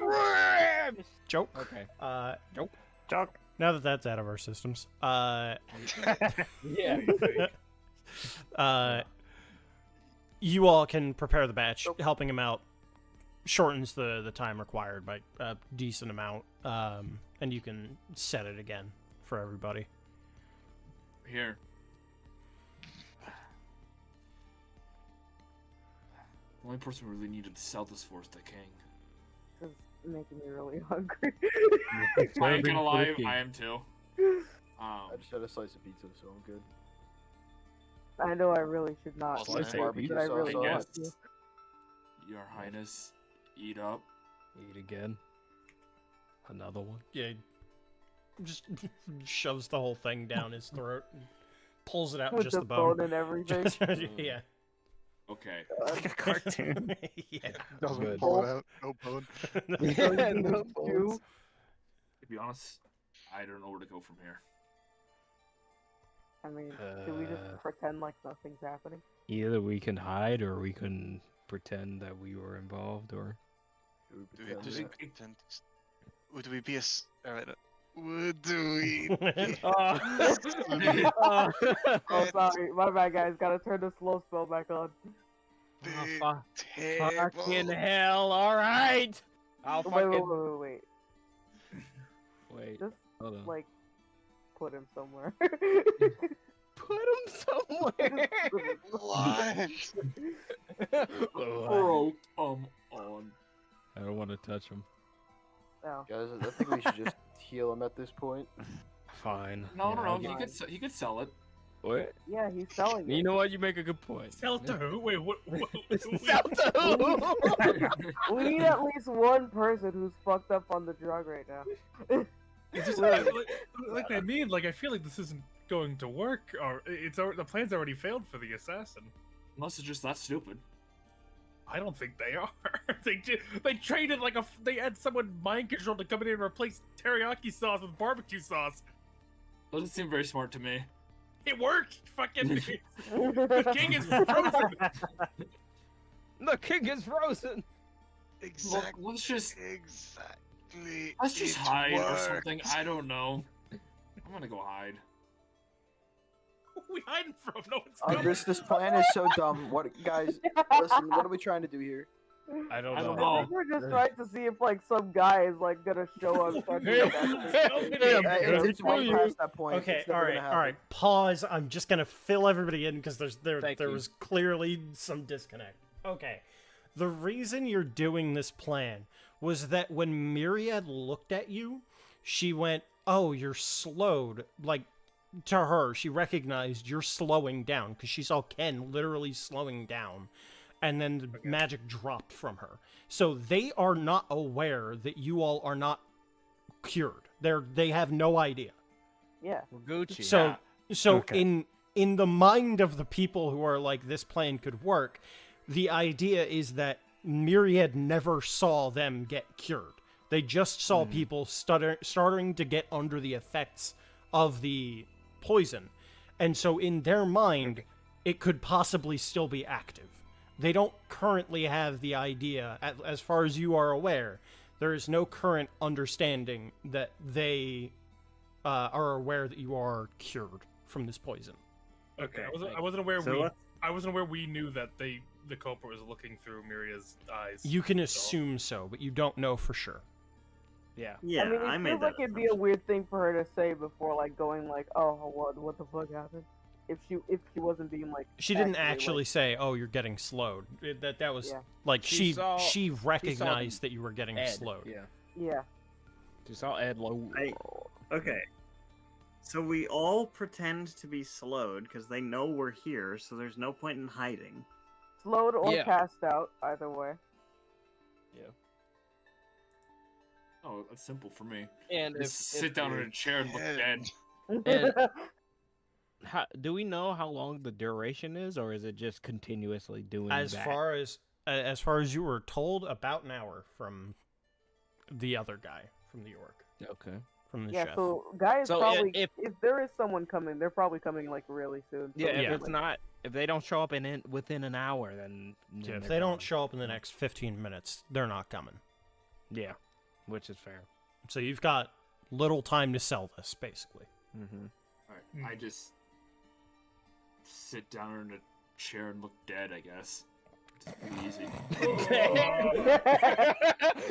[SPEAKER 2] Joke.
[SPEAKER 5] Okay.
[SPEAKER 4] Joke.
[SPEAKER 2] Now that that's out of our systems,
[SPEAKER 5] Yeah.
[SPEAKER 2] you all can prepare the batch. Helping him out shortens the time required by a decent amount, and you can set it again for everybody.
[SPEAKER 7] Here. The only person we really needed to sell this for is the king.
[SPEAKER 3] This is making me really hungry.
[SPEAKER 7] I ain't gonna lie, I am too.
[SPEAKER 1] I just had a slice of pizza, so I'm good.
[SPEAKER 3] I know I really should not.
[SPEAKER 6] Well, slice of
[SPEAKER 1] barbecue
[SPEAKER 3] but I really
[SPEAKER 1] sauce.
[SPEAKER 3] want to.
[SPEAKER 7] Your Highness, eat up.
[SPEAKER 5] Eat again. Another one.
[SPEAKER 2] Yeah, just shoves the whole thing down his throat and pulls it out
[SPEAKER 3] With
[SPEAKER 2] just
[SPEAKER 3] the
[SPEAKER 2] the bone.
[SPEAKER 3] bone and everything.
[SPEAKER 2] Yeah.
[SPEAKER 7] Okay.
[SPEAKER 4] Like a cartoon.
[SPEAKER 2] Yeah.
[SPEAKER 8] Doesn't
[SPEAKER 5] Good.
[SPEAKER 8] fall out, no bone.
[SPEAKER 5] Yeah,
[SPEAKER 3] you
[SPEAKER 5] no
[SPEAKER 3] need
[SPEAKER 5] bones.
[SPEAKER 7] To be honest, I don't know where to go from here.
[SPEAKER 3] I mean, do we just pretend like nothing's happening?
[SPEAKER 5] Either we can hide or we can pretend that we were involved, or
[SPEAKER 8] Do we
[SPEAKER 1] Pretend
[SPEAKER 8] just
[SPEAKER 1] that-
[SPEAKER 8] pretend? Would we be a? Would we?
[SPEAKER 3] Oh, sorry, my bad, guys. Gotta turn the slow spell back on.
[SPEAKER 5] fucking hell! All right, I'll
[SPEAKER 3] Wait,
[SPEAKER 5] fucking wait.
[SPEAKER 3] Just
[SPEAKER 5] Hold on.
[SPEAKER 3] like put him somewhere.
[SPEAKER 5] Put him somewhere.
[SPEAKER 8] What?
[SPEAKER 7] Bro, come on.
[SPEAKER 5] I don't want to touch him.
[SPEAKER 3] No.
[SPEAKER 1] Guys, I think we should just heal him at this point.
[SPEAKER 5] Fine.
[SPEAKER 7] No,
[SPEAKER 5] Yeah,
[SPEAKER 7] no,
[SPEAKER 5] I'll
[SPEAKER 7] no.
[SPEAKER 5] get-
[SPEAKER 7] He could sell it.
[SPEAKER 5] What?
[SPEAKER 3] Yeah, he's selling it.
[SPEAKER 5] You know what? You make a good point.
[SPEAKER 6] Sell to who? Wait, what?
[SPEAKER 5] Sell to who?
[SPEAKER 3] We need at least one person who's fucked up on the drug right now.
[SPEAKER 6] It's just like I mean, like I feel like this isn't going to work, or the plan's already failed for the assassin.
[SPEAKER 7] Unless it's just that stupid.
[SPEAKER 6] I don't think they are. They traded like they had someone mind controlled to come in and replace teriyaki sauce with barbecue sauce.
[SPEAKER 7] Doesn't seem very smart to me.
[SPEAKER 6] It worked. Fucking the king is frozen.
[SPEAKER 5] The king is frozen.
[SPEAKER 8] Exactly.
[SPEAKER 7] Let's just
[SPEAKER 8] Exactly.
[SPEAKER 7] Let's hide or something. I don't know. I'm gonna go hide.
[SPEAKER 6] We hiding from? No one's coming.
[SPEAKER 1] This plan is so dumb. What, guys? Listen, what are we trying to do here?
[SPEAKER 5] I don't
[SPEAKER 7] I
[SPEAKER 5] know.
[SPEAKER 7] don't
[SPEAKER 3] I
[SPEAKER 7] know.
[SPEAKER 3] think we're just trying to see if like some guy is like gonna show up. Start doing that.
[SPEAKER 1] It's way past that point.
[SPEAKER 2] Okay,
[SPEAKER 1] It's never gonna
[SPEAKER 2] all right.
[SPEAKER 1] happen.
[SPEAKER 2] Pause. I'm just gonna fill everybody in because there
[SPEAKER 5] Thank you.
[SPEAKER 2] was clearly some disconnect. Okay, the reason you're doing this plan was that when Myriad looked at you, she went, "Oh, you're slowed." Like to her, she recognized you're slowing down because she saw Ken literally slowing down. And then the magic dropped from her. So they are not aware that you all are not cured. They have no idea.
[SPEAKER 3] Yeah.
[SPEAKER 5] We're Gucci.
[SPEAKER 2] So
[SPEAKER 4] Okay.
[SPEAKER 2] in the mind of the people who are like this plan could work, the idea is that Myriad never saw them get cured. They just saw people starting to get under the effects of the poison. And so in their mind, it could possibly still be active. They don't currently have the idea, as far as you are aware, there is no current understanding that they are aware that you are cured from this poison.
[SPEAKER 6] Okay, I wasn't aware
[SPEAKER 9] So
[SPEAKER 6] I wasn't aware we knew that the culprit was looking through Miria's eyes.
[SPEAKER 2] You can
[SPEAKER 6] so-
[SPEAKER 2] assume so, but you don't know for sure.
[SPEAKER 5] yeah.
[SPEAKER 9] Yeah,
[SPEAKER 3] I mean, it
[SPEAKER 9] made
[SPEAKER 3] feels
[SPEAKER 9] that
[SPEAKER 3] like it'd be a weird thing for her to say before, like going like, "Oh, what the fuck happened?" If she wasn't being like.
[SPEAKER 2] She didn't
[SPEAKER 3] actually,
[SPEAKER 2] actually
[SPEAKER 3] like-
[SPEAKER 2] say, "Oh, you're getting slowed." That was
[SPEAKER 3] Yeah.
[SPEAKER 2] like
[SPEAKER 5] She saw-
[SPEAKER 2] she recognized that you were getting
[SPEAKER 5] Ed.
[SPEAKER 2] slowed.
[SPEAKER 5] Yeah.
[SPEAKER 3] Yeah.
[SPEAKER 5] She saw Ed low.
[SPEAKER 9] Okay. So we all pretend to be slowed because they know we're here, so there's no point in hiding.
[SPEAKER 3] Slowed or
[SPEAKER 5] Yeah.
[SPEAKER 3] passed out, either way.
[SPEAKER 7] Oh, that's simple for me.
[SPEAKER 5] And
[SPEAKER 7] Just sit down in a chair and look dead.
[SPEAKER 5] And- do we know how long the duration is, or is it just continuously doing
[SPEAKER 2] As
[SPEAKER 5] that?
[SPEAKER 2] far as you were told, about an hour from the other guy from the orc,
[SPEAKER 5] Okay.
[SPEAKER 2] from the
[SPEAKER 3] Yeah,
[SPEAKER 2] chef.
[SPEAKER 3] so guys
[SPEAKER 5] So,
[SPEAKER 3] probably
[SPEAKER 5] if-
[SPEAKER 3] if there is someone coming, they're probably coming like really soon. So
[SPEAKER 5] Yeah, if
[SPEAKER 2] Yeah.
[SPEAKER 5] it's not, if they don't show up within an hour, then
[SPEAKER 2] Yeah, if
[SPEAKER 5] they're
[SPEAKER 2] they don't
[SPEAKER 5] gone.
[SPEAKER 2] show up in the next 15 minutes, they're not coming.
[SPEAKER 5] Yeah, which is fair.
[SPEAKER 2] So you've got little time to sell this, basically.
[SPEAKER 5] Mm-hmm.
[SPEAKER 7] Alright, I just sit down in a chair and look dead, I guess. Just pretty easy.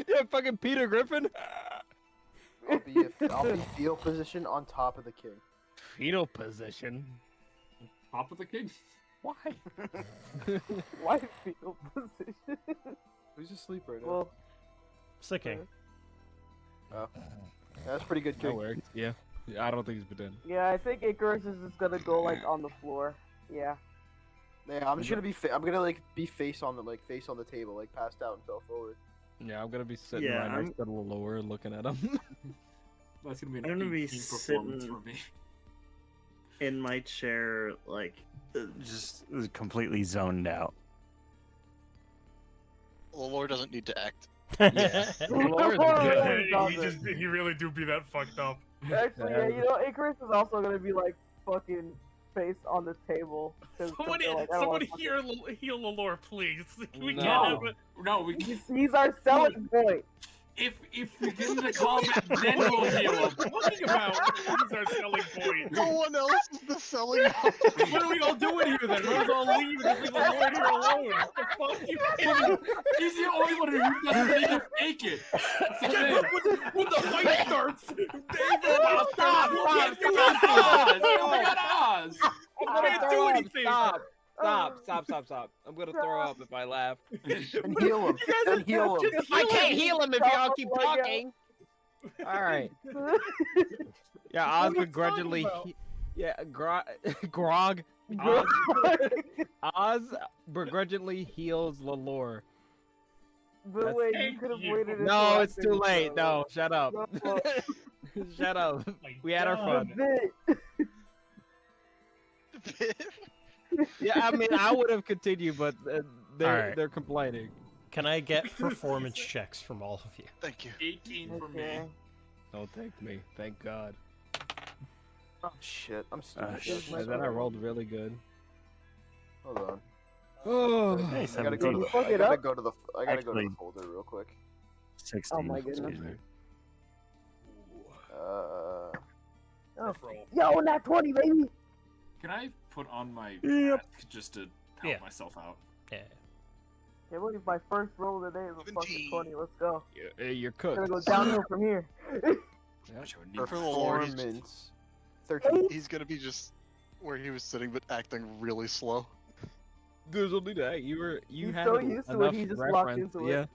[SPEAKER 5] Yeah, fucking Peter Griffin.
[SPEAKER 1] I'll be fetal position on top of the king.
[SPEAKER 5] Fetal position.
[SPEAKER 7] Top of the king?
[SPEAKER 5] Why?
[SPEAKER 3] Why fetal position?
[SPEAKER 1] Who's asleep right now?
[SPEAKER 3] Well,
[SPEAKER 2] It's the king.
[SPEAKER 1] Oh. That's pretty good,
[SPEAKER 5] That
[SPEAKER 1] king.
[SPEAKER 5] works. Yeah. I don't think he's been done.
[SPEAKER 3] yeah, I think Icarus is just gonna go like on the floor. Yeah.
[SPEAKER 1] Yeah, I'm just gonna be. I'm gonna like be face on the table, like passed out and fell forward.
[SPEAKER 5] Yeah, I'm gonna be sitting
[SPEAKER 9] Yeah,
[SPEAKER 5] right next to the lower looking at him.
[SPEAKER 7] That's gonna be an
[SPEAKER 9] I'm gonna be
[SPEAKER 7] 18 performance
[SPEAKER 9] sitting-
[SPEAKER 7] for me.
[SPEAKER 9] In my chair, like,
[SPEAKER 4] Just completely zoned out.
[SPEAKER 8] Lore doesn't need to act.
[SPEAKER 5] Yeah. Lore is good.
[SPEAKER 6] He really do be that fucked up.
[SPEAKER 3] Actually, yeah, you know, Icarus is also gonna be like fucking face on the table.
[SPEAKER 6] Somebody heal Lore, please. We
[SPEAKER 5] No.
[SPEAKER 6] can't have it.
[SPEAKER 7] No, we
[SPEAKER 3] He's our selling point.
[SPEAKER 7] if we get into combat, then we'll heal him.
[SPEAKER 6] Talking about he's our selling point.
[SPEAKER 8] No one else is the selling point.
[SPEAKER 6] What are we all doing here then? We're all leave and just leave the Lord here alone. What the fuck you kidding?
[SPEAKER 7] He's the only one who doesn't need to fake it. That's the thing.
[SPEAKER 6] When the fight starts,
[SPEAKER 7] Stop! We got Oz!
[SPEAKER 6] I can't do anything.
[SPEAKER 10] Stop. I'm gonna throw up if I laugh.
[SPEAKER 1] And heal him. And heal him.
[SPEAKER 10] I can't heal him if y'all keep talking. Alright. Yeah, Oz begrudgingly. Grog. Oz begrudgingly heals Lalore.
[SPEAKER 3] But wait, you could have waited.
[SPEAKER 10] No, it's too late. No, shut up. Shut up. We had our fun. Yeah, I mean, I would have continued, but they're complaining.
[SPEAKER 2] Can I get performance checks from all of you?
[SPEAKER 8] Thank you.
[SPEAKER 7] 18 for me.
[SPEAKER 10] Don't thank me. Thank God.
[SPEAKER 1] Oh shit, I'm stupid.
[SPEAKER 10] And then I rolled really good.
[SPEAKER 1] Hold on.
[SPEAKER 10] Oh,
[SPEAKER 4] Hey,
[SPEAKER 1] I gotta
[SPEAKER 4] 17.
[SPEAKER 1] go to the
[SPEAKER 4] Actually-
[SPEAKER 1] folder real quick.
[SPEAKER 4] 16.
[SPEAKER 3] Oh my goodness.
[SPEAKER 4] Excuse me.
[SPEAKER 3] Yo, not 20, baby.
[SPEAKER 7] Can I put on my
[SPEAKER 4] Yep.
[SPEAKER 7] mask just to help
[SPEAKER 2] Yeah.
[SPEAKER 7] myself out?
[SPEAKER 2] Yeah.
[SPEAKER 3] Okay, look, my first roll today is a fucking
[SPEAKER 8] 17.
[SPEAKER 3] 20. Let's go.
[SPEAKER 10] you're
[SPEAKER 3] It's gonna
[SPEAKER 10] cooked.
[SPEAKER 3] go downhill from here.
[SPEAKER 7] Which I would need
[SPEAKER 8] For Lore, he's-
[SPEAKER 1] Performance. 13.
[SPEAKER 8] He's gonna be just where he was sitting, but acting really slow.
[SPEAKER 10] There's only that. You
[SPEAKER 3] He's
[SPEAKER 10] had
[SPEAKER 3] so used to it,
[SPEAKER 10] enough
[SPEAKER 3] he just locked
[SPEAKER 10] reference.
[SPEAKER 3] into
[SPEAKER 10] Yeah.
[SPEAKER 3] it.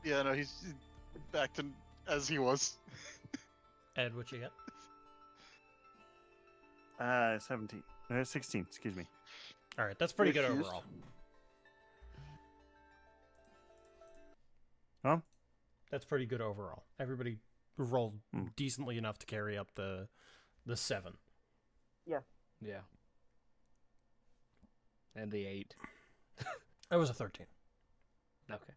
[SPEAKER 8] Yeah, no, he's acting as he was.
[SPEAKER 2] Ed, what you got?
[SPEAKER 4] 17. 16, excuse me.
[SPEAKER 2] All right, that's pretty good
[SPEAKER 1] Refused.
[SPEAKER 2] overall.
[SPEAKER 4] Huh?
[SPEAKER 2] That's pretty good overall. Everybody rolled
[SPEAKER 4] Hmm.
[SPEAKER 2] decently enough to carry up the 7.
[SPEAKER 10] Yeah. And the 8.
[SPEAKER 2] That was a 13.
[SPEAKER 10] Okay.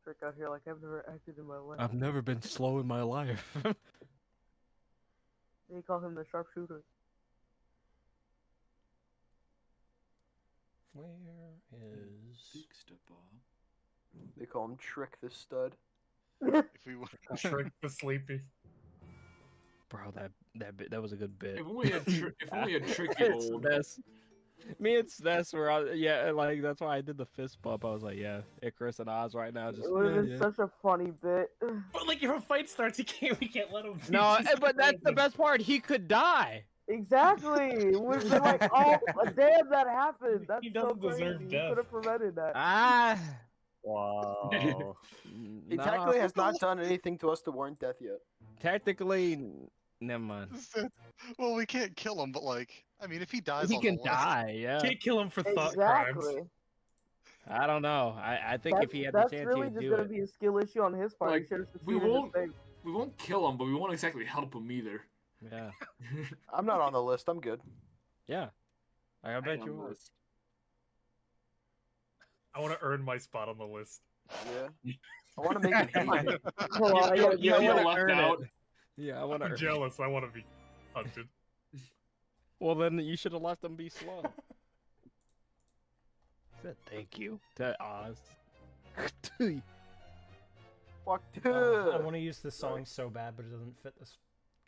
[SPEAKER 3] Trick out here like I've never acted in my life.
[SPEAKER 10] I've never been slow in my life.
[SPEAKER 3] They call him the sharpshooter.
[SPEAKER 2] Where is...
[SPEAKER 7] Big step up.
[SPEAKER 1] They call him Trick the Stud.
[SPEAKER 8] If we
[SPEAKER 6] Trick the sleepy.
[SPEAKER 10] Bro, that was a good bit.
[SPEAKER 7] If only a tricky
[SPEAKER 10] It's
[SPEAKER 7] old.
[SPEAKER 10] Ness. Me and Ness were like that's why I did the fist bump. I was like, yeah, Icarus and Oz right now. Just
[SPEAKER 3] It would have
[SPEAKER 10] yeah.
[SPEAKER 3] been such a funny bit.
[SPEAKER 6] But like, if a fight starts, we can't let him.
[SPEAKER 10] No, but that's the best part. He could die.
[SPEAKER 3] Exactly. We've been like, oh, damn, that happened. That's
[SPEAKER 6] He
[SPEAKER 3] so
[SPEAKER 6] doesn't deserve
[SPEAKER 3] crazy.
[SPEAKER 6] death.
[SPEAKER 3] You could have prevented that.
[SPEAKER 10] Ah.
[SPEAKER 4] Wow.
[SPEAKER 1] He
[SPEAKER 10] No,
[SPEAKER 1] technically has not done anything to us to warrant death yet.
[SPEAKER 10] Technically, never mind.
[SPEAKER 8] well, we can't kill him, but like, I mean, if he dies,
[SPEAKER 10] He
[SPEAKER 8] on
[SPEAKER 10] can
[SPEAKER 8] the list,
[SPEAKER 10] die. Yeah.
[SPEAKER 6] Can't kill him for thought crimes.
[SPEAKER 3] Exactly.
[SPEAKER 10] I don't know. I think if he had the
[SPEAKER 3] That's
[SPEAKER 10] chance,
[SPEAKER 3] really
[SPEAKER 10] he'd
[SPEAKER 3] just
[SPEAKER 10] do
[SPEAKER 3] gonna
[SPEAKER 10] it.
[SPEAKER 3] be a skill issue on his part.
[SPEAKER 7] Like,
[SPEAKER 3] He should have
[SPEAKER 7] we
[SPEAKER 3] succeeded
[SPEAKER 7] won't-
[SPEAKER 3] the same.
[SPEAKER 7] We won't kill him, but we won't exactly help him either.
[SPEAKER 10] Yeah.
[SPEAKER 1] I'm not on the list. I'm good.
[SPEAKER 10] Yeah. I bet you would.
[SPEAKER 6] I want to earn my spot on the list.
[SPEAKER 1] Yeah. I want to make it easy.
[SPEAKER 3] Hold on, I gotta
[SPEAKER 7] You
[SPEAKER 3] get
[SPEAKER 7] feel
[SPEAKER 10] wanna
[SPEAKER 7] left
[SPEAKER 10] earn it.
[SPEAKER 7] out.
[SPEAKER 10] Yeah, I want
[SPEAKER 6] I'm
[SPEAKER 10] to.
[SPEAKER 6] jealous. I want to be hunted.
[SPEAKER 10] Well, then you should have let them be slow. Said thank you to Oz.
[SPEAKER 1] Fuck.
[SPEAKER 2] I want to use this song so bad, but it doesn't fit this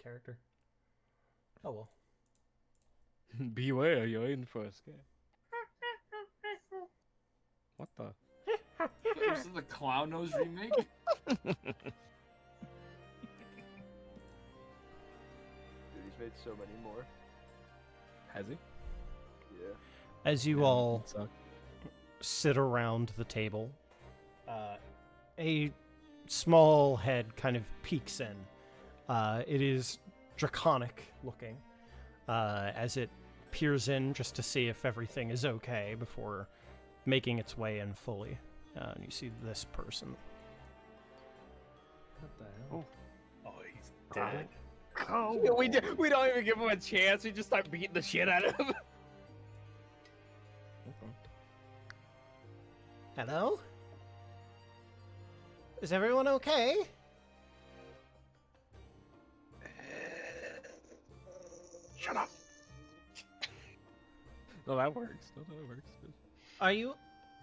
[SPEAKER 2] character. Oh well.
[SPEAKER 10] Beware, you're in for a scare. What the?
[SPEAKER 7] This is the Clown Nose remake.
[SPEAKER 1] Dude, he's made so many more.
[SPEAKER 10] Has he?
[SPEAKER 1] Yeah.
[SPEAKER 2] As you all
[SPEAKER 10] Suck.
[SPEAKER 2] sit around the table, a small head kind of peeks in. It is draconic looking, as it peers in just to see if everything is okay before making its way in fully. And you see this person.
[SPEAKER 10] What the hell?
[SPEAKER 6] Oh, he's dead.
[SPEAKER 10] We don't even give him a chance. We just start beating the shit out of him.
[SPEAKER 2] Hello? Is everyone okay?
[SPEAKER 8] Shut up.
[SPEAKER 5] No, that works. No, that works.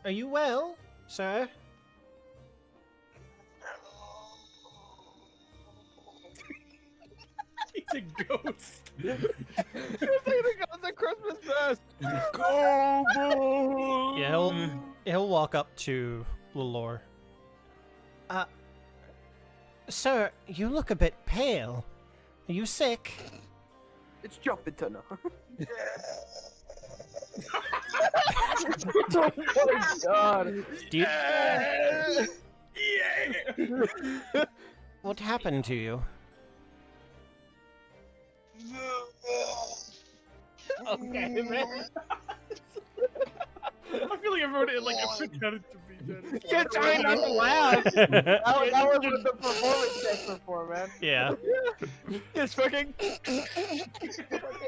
[SPEAKER 2] Are you well, sir?
[SPEAKER 6] He's a ghost.
[SPEAKER 10] You're thinking of the Christmas fest.
[SPEAKER 2] Yeah, he'll walk up to Lelore. Sir, you look a bit pale. Are you sick?
[SPEAKER 1] It's jumping to no.
[SPEAKER 3] Oh my god.
[SPEAKER 2] Do you... What happened to you?
[SPEAKER 10] Okay, man.
[SPEAKER 6] I feel like everyone like got it to be dead.
[SPEAKER 10] You're trying not to laugh.
[SPEAKER 3] That was what the performance checks are for, man.
[SPEAKER 2] Yeah.
[SPEAKER 10] It's fucking in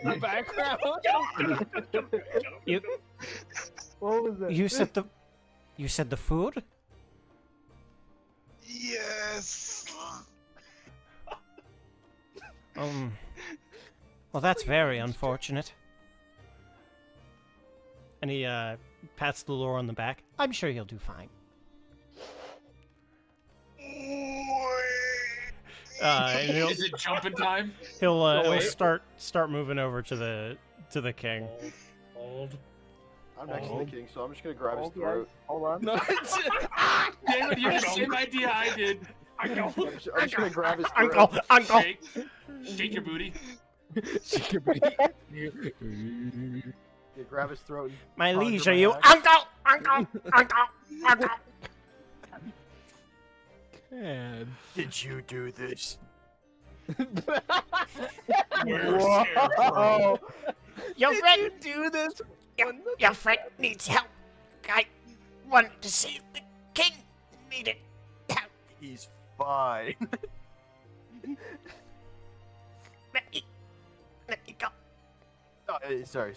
[SPEAKER 10] the background.
[SPEAKER 2] You
[SPEAKER 3] What was it?
[SPEAKER 2] you said the food?
[SPEAKER 8] Yes.
[SPEAKER 2] Well, that's very unfortunate. And he pats the lore on the back. I'm sure he'll do fine. And
[SPEAKER 7] Is it jumping time?
[SPEAKER 2] he'll start moving over to the king.
[SPEAKER 6] Hold.
[SPEAKER 1] I'm next to the king, so I'm just gonna grab his
[SPEAKER 3] Hold,
[SPEAKER 1] throat.
[SPEAKER 3] Hold on.
[SPEAKER 7] Damn it, you had the same idea I did.
[SPEAKER 1] I'm just gonna grab his throat.
[SPEAKER 2] Uncle.
[SPEAKER 7] Shake your booty.
[SPEAKER 1] Yeah, grab his throat. And
[SPEAKER 2] My
[SPEAKER 1] ponder
[SPEAKER 2] liege,
[SPEAKER 1] my
[SPEAKER 2] are you
[SPEAKER 1] act.
[SPEAKER 2] uncle?
[SPEAKER 5] God.
[SPEAKER 1] Did you do this?
[SPEAKER 3] Whoa.
[SPEAKER 2] Your friend,
[SPEAKER 10] Do this.
[SPEAKER 2] your friend needs help. I want to see the king needed help.
[SPEAKER 1] He's fine.
[SPEAKER 2] Let me go.
[SPEAKER 1] Oh, sorry.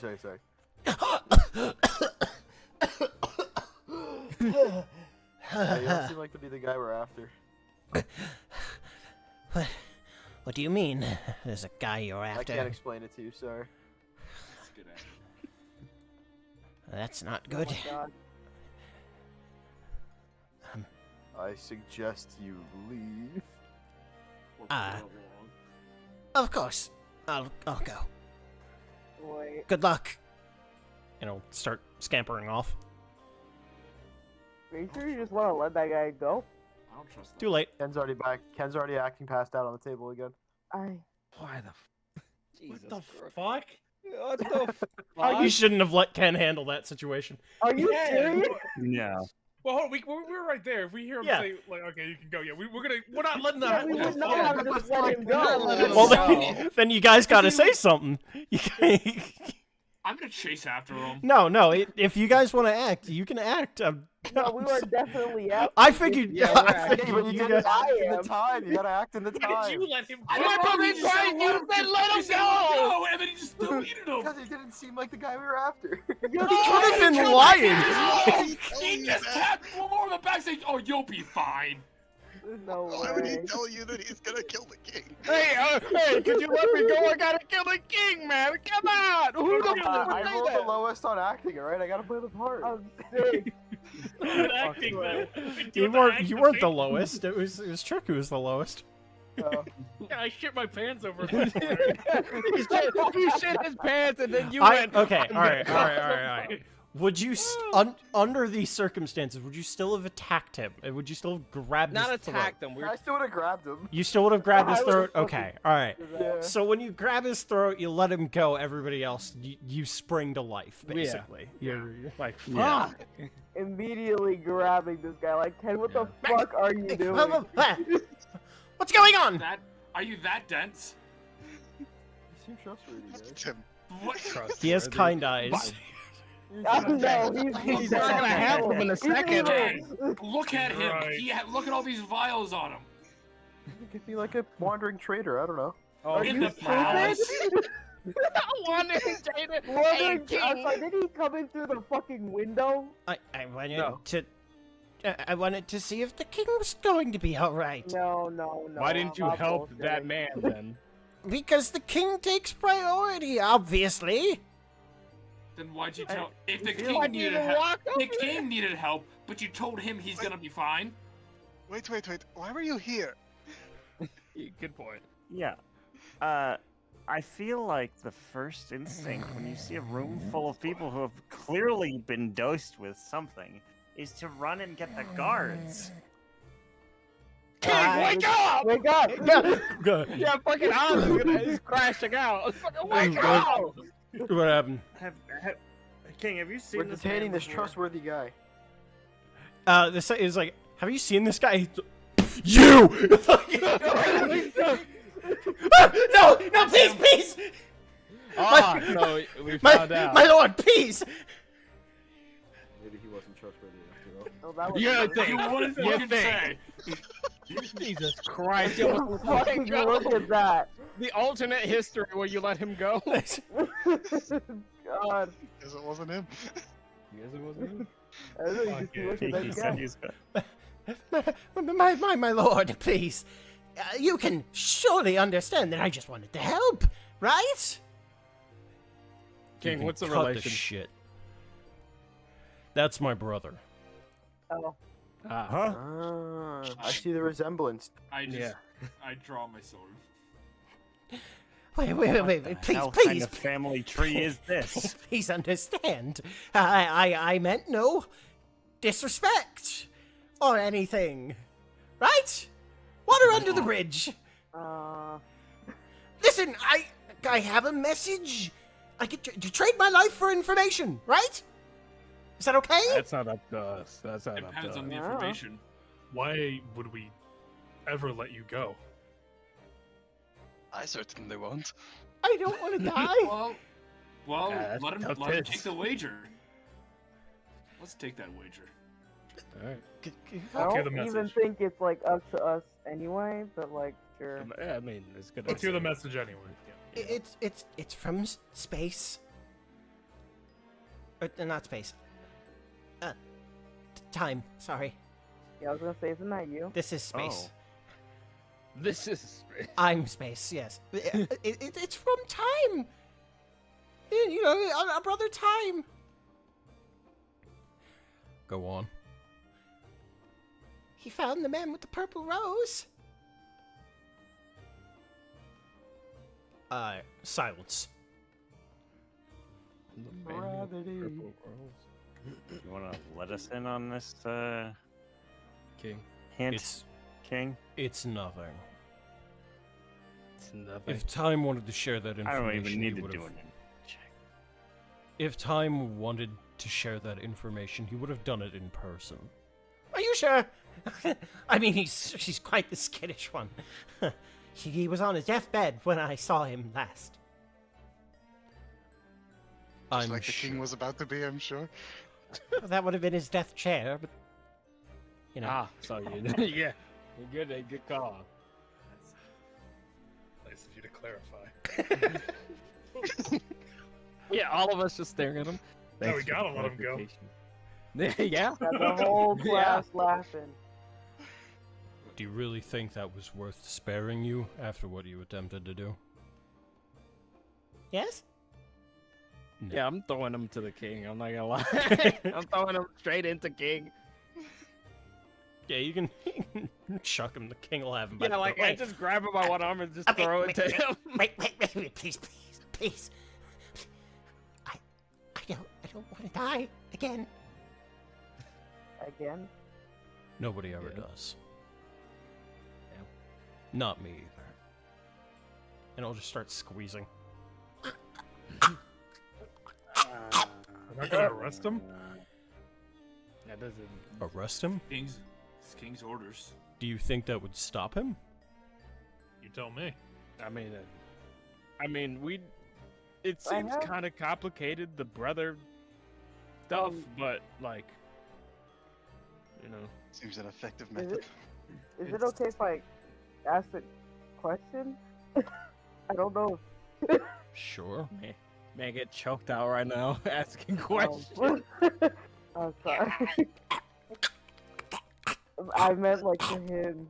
[SPEAKER 1] You don't seem like to be the guy we're after.
[SPEAKER 2] What do you mean? There's a guy you're
[SPEAKER 1] I
[SPEAKER 2] after.
[SPEAKER 1] can't explain it to you, sorry.
[SPEAKER 7] That's a good answer.
[SPEAKER 2] That's not good.
[SPEAKER 3] God.
[SPEAKER 1] I suggest you leave.
[SPEAKER 2] Of course. I'll go.
[SPEAKER 3] Wait.
[SPEAKER 2] Good luck. And he'll start scampering off.
[SPEAKER 3] Are you sure you just want to let that guy go?
[SPEAKER 7] I don't trust that.
[SPEAKER 2] Too late.
[SPEAKER 1] Ken's already back. Ken's already acting passed out on the table again.
[SPEAKER 10] Why the?
[SPEAKER 6] What the fuck?
[SPEAKER 10] What the?
[SPEAKER 2] You shouldn't have let Ken handle that situation.
[SPEAKER 3] Are you
[SPEAKER 6] Yeah.
[SPEAKER 3] serious?
[SPEAKER 4] Yeah.
[SPEAKER 6] Well, hold on, we're right there. If we hear him
[SPEAKER 2] Yeah.
[SPEAKER 6] say, like, okay, you can go. Yeah, we're not letting
[SPEAKER 3] Yeah,
[SPEAKER 6] that.
[SPEAKER 3] we would not
[SPEAKER 6] Yeah.
[SPEAKER 3] have just let him go.
[SPEAKER 2] Well, then you guys gotta say something.
[SPEAKER 7] I'm gonna chase after him.
[SPEAKER 2] No. If you guys want to act, you can act.
[SPEAKER 3] No, we were definitely out.
[SPEAKER 2] I figured.
[SPEAKER 10] Yeah,
[SPEAKER 2] I
[SPEAKER 10] we're
[SPEAKER 2] figured
[SPEAKER 1] But you
[SPEAKER 2] you
[SPEAKER 1] didn't
[SPEAKER 2] guys.
[SPEAKER 1] act in
[SPEAKER 3] I
[SPEAKER 1] the time. You gotta act in the
[SPEAKER 6] Why
[SPEAKER 1] time.
[SPEAKER 6] did you let him go?
[SPEAKER 7] I remember you said
[SPEAKER 10] you said let him
[SPEAKER 7] you said
[SPEAKER 10] go!
[SPEAKER 7] and then he just deleted him.
[SPEAKER 1] Because he didn't seem like the guy we were after.
[SPEAKER 2] He could have been lying.
[SPEAKER 7] He just tapped one more on the back saying, "Oh, you'll be fine."
[SPEAKER 3] No
[SPEAKER 8] Why would he
[SPEAKER 3] way.
[SPEAKER 8] tell you that he's gonna kill the king?
[SPEAKER 10] Hey, could you let me go? I gotta kill the king, man. Come on. Who the fuck would
[SPEAKER 1] I
[SPEAKER 10] say
[SPEAKER 1] rolled the
[SPEAKER 10] that?
[SPEAKER 1] lowest on acting, alright? I gotta play the part.
[SPEAKER 3] I'm sick.
[SPEAKER 6] Good acting, though.
[SPEAKER 2] You weren't the lowest. It was Trick who was the lowest.
[SPEAKER 1] Oh.
[SPEAKER 6] Yeah, I shit my pants over.
[SPEAKER 10] He shit his pants and then you went.
[SPEAKER 2] Okay. All right. Would you, under these circumstances, would you still have attacked him? Would you still have grabbed
[SPEAKER 10] Not
[SPEAKER 2] his throat?
[SPEAKER 10] attack them.
[SPEAKER 1] I still would have grabbed him.
[SPEAKER 2] You still would have grabbed his
[SPEAKER 3] I would've
[SPEAKER 2] throat?
[SPEAKER 3] fucking-
[SPEAKER 2] Okay, alright.
[SPEAKER 1] Yeah.
[SPEAKER 2] So when you grab his throat, you let him go, everybody else, you spring to life,
[SPEAKER 10] Yeah.
[SPEAKER 2] basically. You're like, fuck!
[SPEAKER 4] Yeah.
[SPEAKER 3] Immediately grabbing this guy. Like, Ken, what the fuck are you doing?
[SPEAKER 2] What's going on?
[SPEAKER 7] Are you that dense?
[SPEAKER 1] You seem trustworthy, guys.
[SPEAKER 8] Tim,
[SPEAKER 7] What?
[SPEAKER 2] He has kind eyes.
[SPEAKER 3] I don't know.
[SPEAKER 10] He's not gonna handle him in a second.
[SPEAKER 7] Dang. Look at him.
[SPEAKER 6] Right.
[SPEAKER 7] Look at all these vials on him.
[SPEAKER 1] You could be like a wandering trader, I don't know.
[SPEAKER 3] Are
[SPEAKER 7] In
[SPEAKER 3] you
[SPEAKER 7] the palace.
[SPEAKER 10] Wandering Jada.
[SPEAKER 3] Wandering, I'm sorry, did he come in through the fucking window?
[SPEAKER 2] I went
[SPEAKER 1] No.
[SPEAKER 2] to I wanted to see if the king was going to be all right.
[SPEAKER 3] No.
[SPEAKER 5] Why didn't you
[SPEAKER 3] stop
[SPEAKER 5] help that
[SPEAKER 3] bullshitting.
[SPEAKER 5] man then?
[SPEAKER 2] Because the king takes priority, obviously.
[SPEAKER 7] Then why'd you tell? If the
[SPEAKER 5] Why'd
[SPEAKER 7] king
[SPEAKER 5] you
[SPEAKER 7] needed
[SPEAKER 5] even
[SPEAKER 7] help,
[SPEAKER 5] walk
[SPEAKER 7] the
[SPEAKER 5] over
[SPEAKER 7] king needed help, but you told him he's gonna be fine.
[SPEAKER 8] Wait. Why were you here?
[SPEAKER 5] Good point.
[SPEAKER 4] Yeah. I feel like the first instinct when you see a room full of people who have clearly been dosed with something is to run and get the guards.
[SPEAKER 5] King, wake up!
[SPEAKER 3] Wake up!
[SPEAKER 2] Good.
[SPEAKER 5] Yeah, fucking Oz is crashing out. Fucking wake up!
[SPEAKER 2] What happened?
[SPEAKER 9] King, have you seen
[SPEAKER 1] We're
[SPEAKER 9] this
[SPEAKER 1] detaining
[SPEAKER 9] man
[SPEAKER 1] this
[SPEAKER 9] before?
[SPEAKER 1] trustworthy guy.
[SPEAKER 2] This is like, have you seen this guy? You! No, please!
[SPEAKER 5] Ah, so we found out.
[SPEAKER 2] My lord, please!
[SPEAKER 1] Maybe he wasn't trustworthy after all.
[SPEAKER 3] Oh, that was
[SPEAKER 5] You
[SPEAKER 3] good.
[SPEAKER 5] think?
[SPEAKER 7] What did
[SPEAKER 5] You
[SPEAKER 7] fucking
[SPEAKER 5] think?
[SPEAKER 7] say?
[SPEAKER 5] Jesus Christ! You almost
[SPEAKER 3] Fucking look at that.
[SPEAKER 5] the alternate history where you let him go.
[SPEAKER 3] God.
[SPEAKER 8] Guess it wasn't him.
[SPEAKER 5] Yes, it wasn't.
[SPEAKER 3] I don't know, you just look at
[SPEAKER 4] He
[SPEAKER 3] that
[SPEAKER 4] said
[SPEAKER 3] guy.
[SPEAKER 4] he's got...
[SPEAKER 2] My lord, please. You can surely understand that I just wanted to help, right?
[SPEAKER 5] King, what's the
[SPEAKER 2] cut
[SPEAKER 5] relation?
[SPEAKER 2] Shit. That's my brother.
[SPEAKER 3] Oh.
[SPEAKER 5] Ah,
[SPEAKER 4] Huh?
[SPEAKER 1] I see the resemblance.
[SPEAKER 7] I just,
[SPEAKER 5] Yeah.
[SPEAKER 7] I draw my sword.
[SPEAKER 2] Wait,
[SPEAKER 4] Hell
[SPEAKER 2] please,
[SPEAKER 4] kind of family tree is this?
[SPEAKER 2] please understand. I meant no disrespect or anything, right? Water under the bridge. Listen, I have a message. I get to trade my life for information, right? Is that okay?
[SPEAKER 5] that's not up to us. That's not up to
[SPEAKER 7] Depends
[SPEAKER 5] us.
[SPEAKER 7] on the
[SPEAKER 3] Yeah.
[SPEAKER 7] information.
[SPEAKER 6] Why would we ever let you go?
[SPEAKER 8] I certainly won't.
[SPEAKER 2] I don't want to die.
[SPEAKER 7] Well,
[SPEAKER 5] Yeah, that's
[SPEAKER 7] let him
[SPEAKER 5] tough
[SPEAKER 7] take
[SPEAKER 5] tits.
[SPEAKER 7] the wager. Let's take that wager.
[SPEAKER 5] All right.
[SPEAKER 3] I
[SPEAKER 6] I'll hear
[SPEAKER 3] don't
[SPEAKER 6] the
[SPEAKER 3] even
[SPEAKER 6] message.
[SPEAKER 3] think it's like up to us anyway, but like sure.
[SPEAKER 5] Yeah, I mean, it's good.
[SPEAKER 6] Let's hear the message anyway. Yeah.
[SPEAKER 2] It's from space. Or, not space. Time. Sorry.
[SPEAKER 3] Yeah, I was gonna say, isn't that you?
[SPEAKER 2] This is space.
[SPEAKER 5] This is.
[SPEAKER 2] I'm space. Yes. It's from time. You know, our brother Time. Go on. He found the man with the purple rose. Silence.
[SPEAKER 4] You want to let us in on this
[SPEAKER 5] King.
[SPEAKER 4] hint, King?
[SPEAKER 2] It's nothing.
[SPEAKER 5] It's nothing.
[SPEAKER 2] If Time wanted to share that information,
[SPEAKER 4] I don't even need
[SPEAKER 2] he
[SPEAKER 4] to
[SPEAKER 2] would've-
[SPEAKER 4] do an check.
[SPEAKER 2] If Time wanted to share that information, he would have done it in person. Are you sure? I mean, he's quite the skittish one. He was on his deathbed when I saw him last.
[SPEAKER 8] Just
[SPEAKER 2] I'm
[SPEAKER 8] like the
[SPEAKER 2] sure.
[SPEAKER 8] king was about to be, I'm sure.
[SPEAKER 2] Well, that would have been his death chair, but you know.
[SPEAKER 5] Ah, so you. Yeah. Good call.
[SPEAKER 6] Nice of you to clarify.
[SPEAKER 5] Yeah, all of us just staring at him.
[SPEAKER 6] No, we
[SPEAKER 5] Thanks for
[SPEAKER 6] gotta
[SPEAKER 5] the
[SPEAKER 6] let him go.
[SPEAKER 5] clarification. Yeah.
[SPEAKER 3] Got the whole class laughing.
[SPEAKER 2] Do you really think that was worth sparing you after what you attempted to do? Yes? No.
[SPEAKER 5] Yeah, I'm throwing him to the king. I'm not gonna lie. I'm throwing him straight into king.
[SPEAKER 2] Yeah, you can chuck him. The king will have him. By
[SPEAKER 5] Yeah,
[SPEAKER 2] the
[SPEAKER 5] like
[SPEAKER 2] throat.
[SPEAKER 5] I just grab him by one arm and just
[SPEAKER 2] Okay,
[SPEAKER 5] throw it
[SPEAKER 2] wait,
[SPEAKER 5] to
[SPEAKER 2] wait,
[SPEAKER 5] him.
[SPEAKER 2] Wait, please. I don't want to die again.
[SPEAKER 3] Again?
[SPEAKER 2] Nobody ever
[SPEAKER 5] Yeah.
[SPEAKER 2] does.
[SPEAKER 5] Yeah.
[SPEAKER 2] Not me either. And I'll just start squeezing.
[SPEAKER 6] We're not gonna arrest him?
[SPEAKER 5] That doesn't.
[SPEAKER 2] Arrest him?
[SPEAKER 7] It's king's orders.
[SPEAKER 2] Do you think that would stop him?
[SPEAKER 6] You tell me.
[SPEAKER 5] I mean, we. It
[SPEAKER 3] I
[SPEAKER 5] seems
[SPEAKER 3] have-
[SPEAKER 5] kind of complicated, the brother stuff, but like, you know.
[SPEAKER 8] Seems an effective
[SPEAKER 3] Is
[SPEAKER 8] method.
[SPEAKER 3] Is it okay if I ask a question? I don't know.
[SPEAKER 2] Sure.
[SPEAKER 5] Man, get choked out right now asking
[SPEAKER 3] If,
[SPEAKER 5] questions.
[SPEAKER 3] I'm sorry. I meant like to him.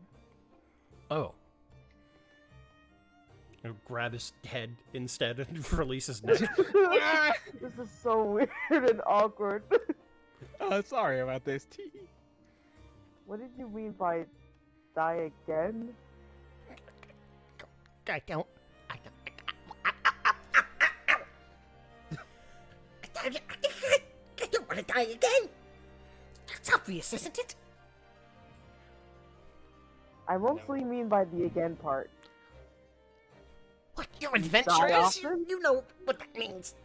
[SPEAKER 2] Oh. He'll grab his head instead and release his neck.
[SPEAKER 3] This is so weird and awkward.
[SPEAKER 10] Oh, sorry about this.
[SPEAKER 3] What did you mean by die again?
[SPEAKER 2] I don't. I don't want to die again. That's obvious, isn't it?
[SPEAKER 3] I mostly mean by the again part.
[SPEAKER 2] What? You're
[SPEAKER 3] Die
[SPEAKER 2] adventurers?
[SPEAKER 3] often?
[SPEAKER 2] You know what that means.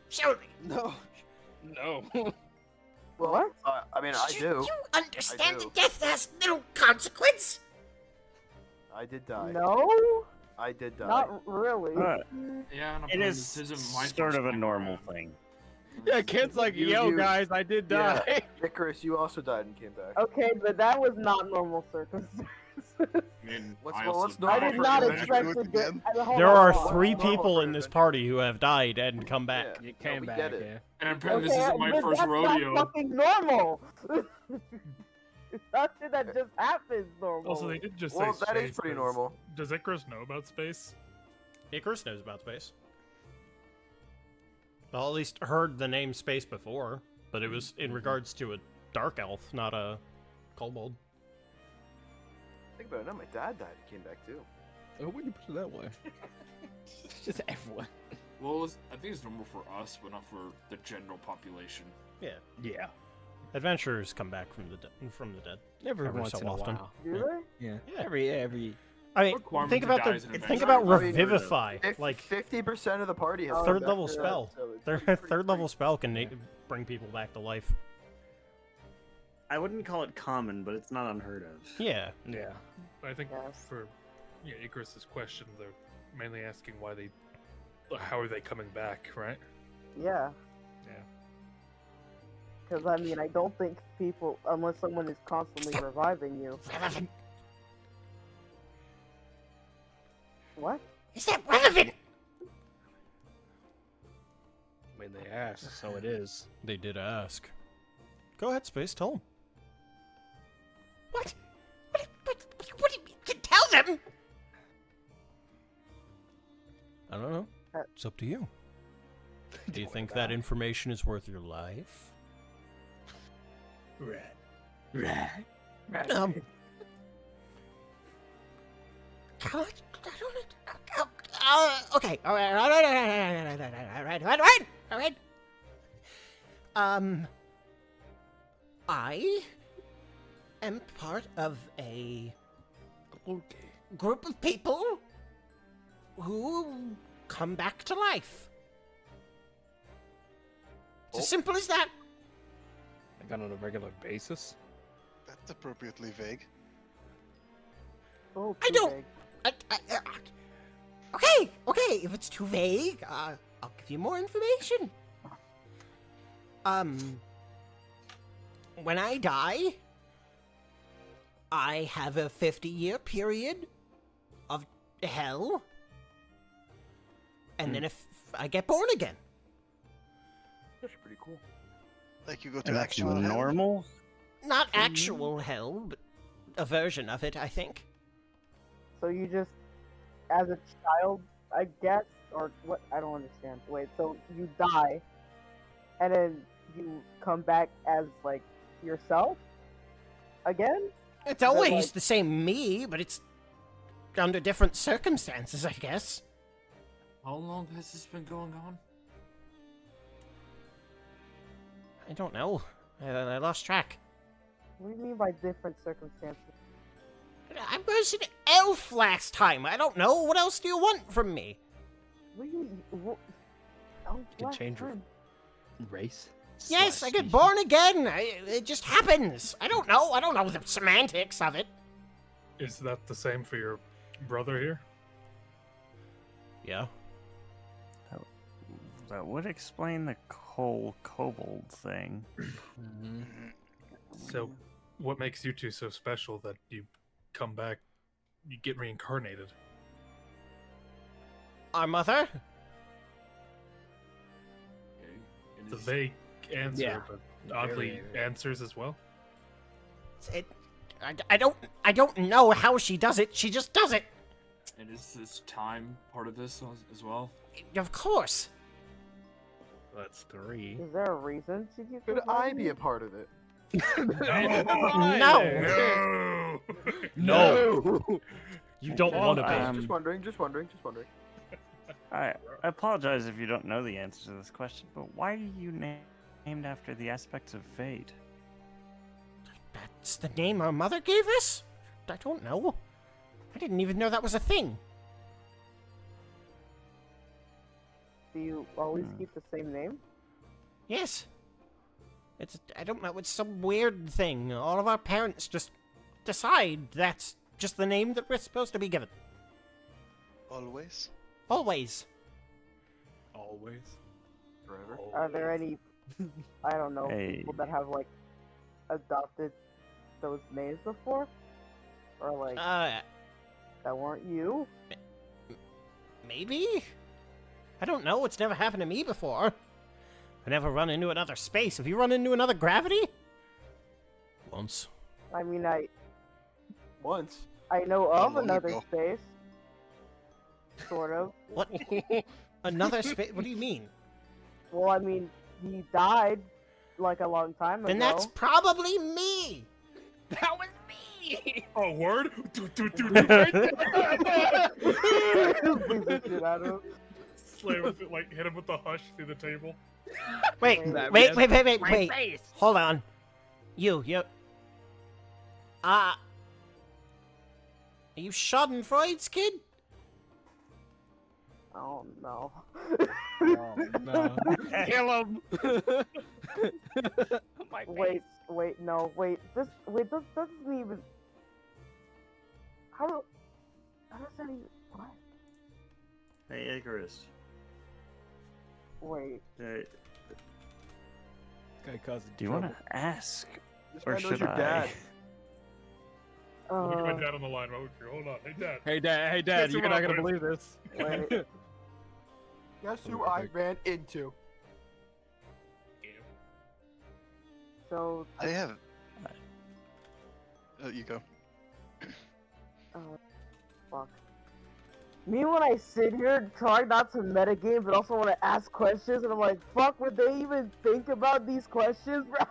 [SPEAKER 2] Surely.
[SPEAKER 10] No. No.
[SPEAKER 1] Well,
[SPEAKER 3] What?
[SPEAKER 1] I mean, I do.
[SPEAKER 2] You understand
[SPEAKER 1] I do.
[SPEAKER 2] that death has little consequence?
[SPEAKER 1] I did die.
[SPEAKER 3] No,
[SPEAKER 1] I did die.
[SPEAKER 3] not really.
[SPEAKER 7] Yeah, and
[SPEAKER 9] It
[SPEAKER 7] this
[SPEAKER 9] is
[SPEAKER 7] isn't my
[SPEAKER 9] sort
[SPEAKER 7] first
[SPEAKER 9] of a
[SPEAKER 7] time
[SPEAKER 9] normal
[SPEAKER 7] around.
[SPEAKER 9] thing.
[SPEAKER 10] Yeah, Ken's like,
[SPEAKER 1] You-
[SPEAKER 10] yo,
[SPEAKER 1] you-
[SPEAKER 10] guys, I did
[SPEAKER 1] Yeah.
[SPEAKER 10] die.
[SPEAKER 1] Icarus, you also died and came back.
[SPEAKER 3] Okay, but that was not normal circumstances.
[SPEAKER 7] I mean,
[SPEAKER 1] What's-
[SPEAKER 7] I
[SPEAKER 1] well,
[SPEAKER 7] also
[SPEAKER 1] what's
[SPEAKER 3] I
[SPEAKER 1] normal
[SPEAKER 3] did
[SPEAKER 1] for
[SPEAKER 3] not
[SPEAKER 1] you?
[SPEAKER 3] expect
[SPEAKER 8] Do
[SPEAKER 3] to
[SPEAKER 8] it
[SPEAKER 3] get.
[SPEAKER 8] again?
[SPEAKER 3] Hold
[SPEAKER 2] There
[SPEAKER 3] on,
[SPEAKER 2] are
[SPEAKER 3] hold on.
[SPEAKER 2] 3
[SPEAKER 1] normal
[SPEAKER 2] people
[SPEAKER 1] for
[SPEAKER 2] in this
[SPEAKER 1] adventure.
[SPEAKER 2] party who have died and come back.
[SPEAKER 1] Yeah.
[SPEAKER 10] You
[SPEAKER 1] No,
[SPEAKER 10] came
[SPEAKER 1] we
[SPEAKER 10] back,
[SPEAKER 1] get it.
[SPEAKER 10] yeah.
[SPEAKER 7] And apparently this
[SPEAKER 3] Okay,
[SPEAKER 7] isn't my
[SPEAKER 3] but
[SPEAKER 7] first
[SPEAKER 3] that's
[SPEAKER 7] rodeo.
[SPEAKER 3] not fucking normal. It's not shit that just happens normal.
[SPEAKER 6] Also, they did just
[SPEAKER 1] Well,
[SPEAKER 6] say
[SPEAKER 1] that is
[SPEAKER 6] space.
[SPEAKER 1] pretty normal.
[SPEAKER 6] Does Icarus know about space?
[SPEAKER 2] Icarus knows about space. Well, at least heard the name space before, but it was in regards to a dark elf, not a kobold.
[SPEAKER 1] Think about it now, my dad died and came back too.
[SPEAKER 10] Oh, when you put it that way. Just everyone.
[SPEAKER 7] Well, I think it's normal for us, but not for the general population.
[SPEAKER 2] Yeah.
[SPEAKER 10] Yeah.
[SPEAKER 2] Adventurers come back from the dead.
[SPEAKER 10] Every
[SPEAKER 2] Every
[SPEAKER 10] once
[SPEAKER 2] so
[SPEAKER 10] in a
[SPEAKER 2] often.
[SPEAKER 10] while.
[SPEAKER 3] Do
[SPEAKER 2] Yeah.
[SPEAKER 3] they?
[SPEAKER 10] Yeah.
[SPEAKER 2] Yeah.
[SPEAKER 10] Every.
[SPEAKER 2] I mean,
[SPEAKER 7] Requirement
[SPEAKER 2] think
[SPEAKER 7] to
[SPEAKER 2] about
[SPEAKER 7] die is an
[SPEAKER 2] think
[SPEAKER 7] adventure.
[SPEAKER 2] about
[SPEAKER 1] I mean,
[SPEAKER 2] revivify. Like
[SPEAKER 1] 50% of the party has
[SPEAKER 3] Oh,
[SPEAKER 2] third
[SPEAKER 1] come
[SPEAKER 2] level
[SPEAKER 1] back,
[SPEAKER 2] spell.
[SPEAKER 1] so it's
[SPEAKER 2] Third
[SPEAKER 1] pretty
[SPEAKER 2] level spell can bring people back to life.
[SPEAKER 9] I wouldn't call it common, but it's not unheard of.
[SPEAKER 2] Yeah.
[SPEAKER 10] Yeah.
[SPEAKER 6] I think
[SPEAKER 3] Yes.
[SPEAKER 6] for Icarus's question, they're mainly asking how are they coming back, right?
[SPEAKER 3] Yeah.
[SPEAKER 6] Yeah.
[SPEAKER 3] Because I mean, I don't think people, unless someone is constantly reviving you.
[SPEAKER 2] Relevant.
[SPEAKER 3] What?
[SPEAKER 2] Is that relevant?
[SPEAKER 10] I mean, they asked, so it is.
[SPEAKER 2] They did ask. Go ahead, Space. Tell them. What? What do you mean? To tell them? I don't know. It's up to you. Do you think that information is worth your life?
[SPEAKER 10] Right.
[SPEAKER 2] Okay. All right. I am part of a group of people who come back to life. It's as simple as that.
[SPEAKER 10] Like on a regular basis?
[SPEAKER 8] That's appropriately vague.
[SPEAKER 3] Oh,
[SPEAKER 2] I
[SPEAKER 3] too
[SPEAKER 2] don't-
[SPEAKER 3] vague.
[SPEAKER 2] Okay. If it's too vague, I'll give you more information. When I die, I have a 50-year period of hell, and then if I get born again.
[SPEAKER 1] That's pretty cool.
[SPEAKER 8] Like you go to
[SPEAKER 9] And that's
[SPEAKER 8] actual hell?
[SPEAKER 9] normal.
[SPEAKER 2] Not actual hell, but a version of it, I think.
[SPEAKER 3] So you just, as a child, I guess, or what? I don't understand. Wait, so you die, and then you come back as like yourself again?
[SPEAKER 2] It's
[SPEAKER 3] But,
[SPEAKER 2] always
[SPEAKER 3] like-
[SPEAKER 2] the same me, but it's under different circumstances, I guess.
[SPEAKER 7] How long has this been going on?
[SPEAKER 2] I don't know. I lost track.
[SPEAKER 3] What do you mean by different circumstances?
[SPEAKER 2] I was an elf last time. I don't know. What else do you want from me?
[SPEAKER 3] What do you mean? Oh,
[SPEAKER 10] Can
[SPEAKER 3] last
[SPEAKER 10] change your-
[SPEAKER 3] time.
[SPEAKER 10] Race?
[SPEAKER 2] Yes, I get born again. It just happens. I don't know. I don't know the semantics of it.
[SPEAKER 6] Is that the same for your brother here?
[SPEAKER 2] Yeah.
[SPEAKER 4] That would explain the whole kobold thing.
[SPEAKER 10] Mm-hmm.
[SPEAKER 6] So, what makes you two so special that you come back, you get reincarnated?
[SPEAKER 2] Our mother?
[SPEAKER 7] Okay.
[SPEAKER 6] It's a vague answer,
[SPEAKER 10] Yeah.
[SPEAKER 6] but oddly
[SPEAKER 10] Very, very.
[SPEAKER 6] answers as well.
[SPEAKER 2] I don't know how she does it. She just does it.
[SPEAKER 7] And is this time part of this as well?
[SPEAKER 2] Of course.
[SPEAKER 5] That's 3.
[SPEAKER 3] Is there a reason she keeps
[SPEAKER 1] Could I be a part of it?
[SPEAKER 2] No.
[SPEAKER 5] No. You don't want to be.
[SPEAKER 1] Just wondering.
[SPEAKER 4] I apologize if you don't know the answer to this question, but why are you named after the aspects of fate?
[SPEAKER 2] That's the name our mother gave us? I don't know. I didn't even know that was a thing.
[SPEAKER 3] Do you always keep the same name?
[SPEAKER 2] Yes. I don't know, it's some weird thing. All of our parents just decide that's just the name that we're supposed to be given.
[SPEAKER 8] Always?
[SPEAKER 2] Always.
[SPEAKER 6] Always.
[SPEAKER 1] Forever.
[SPEAKER 3] Are there any, I don't know,
[SPEAKER 4] Hey.
[SPEAKER 3] people that have, like, adopted those names before? Or, like, that weren't you?
[SPEAKER 2] Maybe? I don't know, it's never happened to me before. I never run into another space. Have you run into another gravity? Once.
[SPEAKER 3] I mean,
[SPEAKER 1] Once.
[SPEAKER 3] I know
[SPEAKER 8] How
[SPEAKER 3] of
[SPEAKER 8] long
[SPEAKER 3] another
[SPEAKER 8] ago?
[SPEAKER 3] space. Sort of.
[SPEAKER 2] What? Another space? What do you mean?
[SPEAKER 3] Well, I mean, he died, like, a long time ago.
[SPEAKER 2] Then that's probably me!
[SPEAKER 5] That was me!
[SPEAKER 6] Oh, word? Slam him, like hit him with the hush through the table.
[SPEAKER 2] Wait. Hold on. You. Are you Schadenfreude's kid?
[SPEAKER 3] Oh, no.
[SPEAKER 5] No. Kill him!
[SPEAKER 3] Wait, no, this doesn't even... How does that even... What?
[SPEAKER 9] Hey, Icarus.
[SPEAKER 3] Wait.
[SPEAKER 5] Guy causing
[SPEAKER 4] Do you want to ask,
[SPEAKER 1] This
[SPEAKER 4] or
[SPEAKER 1] guy knows
[SPEAKER 4] should
[SPEAKER 1] your
[SPEAKER 4] I?
[SPEAKER 1] dad.
[SPEAKER 6] Look at my dad on the line. Hold on. Hey, Dad.
[SPEAKER 5] Hey, Dad,
[SPEAKER 6] Catch
[SPEAKER 5] you're
[SPEAKER 6] him
[SPEAKER 5] not
[SPEAKER 6] up,
[SPEAKER 5] gonna
[SPEAKER 6] please.
[SPEAKER 5] believe this.
[SPEAKER 3] Wait.
[SPEAKER 1] Guess who I ran into?
[SPEAKER 3] So,
[SPEAKER 8] I have. Oh, you go.
[SPEAKER 3] fuck. Me when I sit here trying not to metagame, but also want to ask questions, and I'm like, fuck, would they even think about these questions, bro?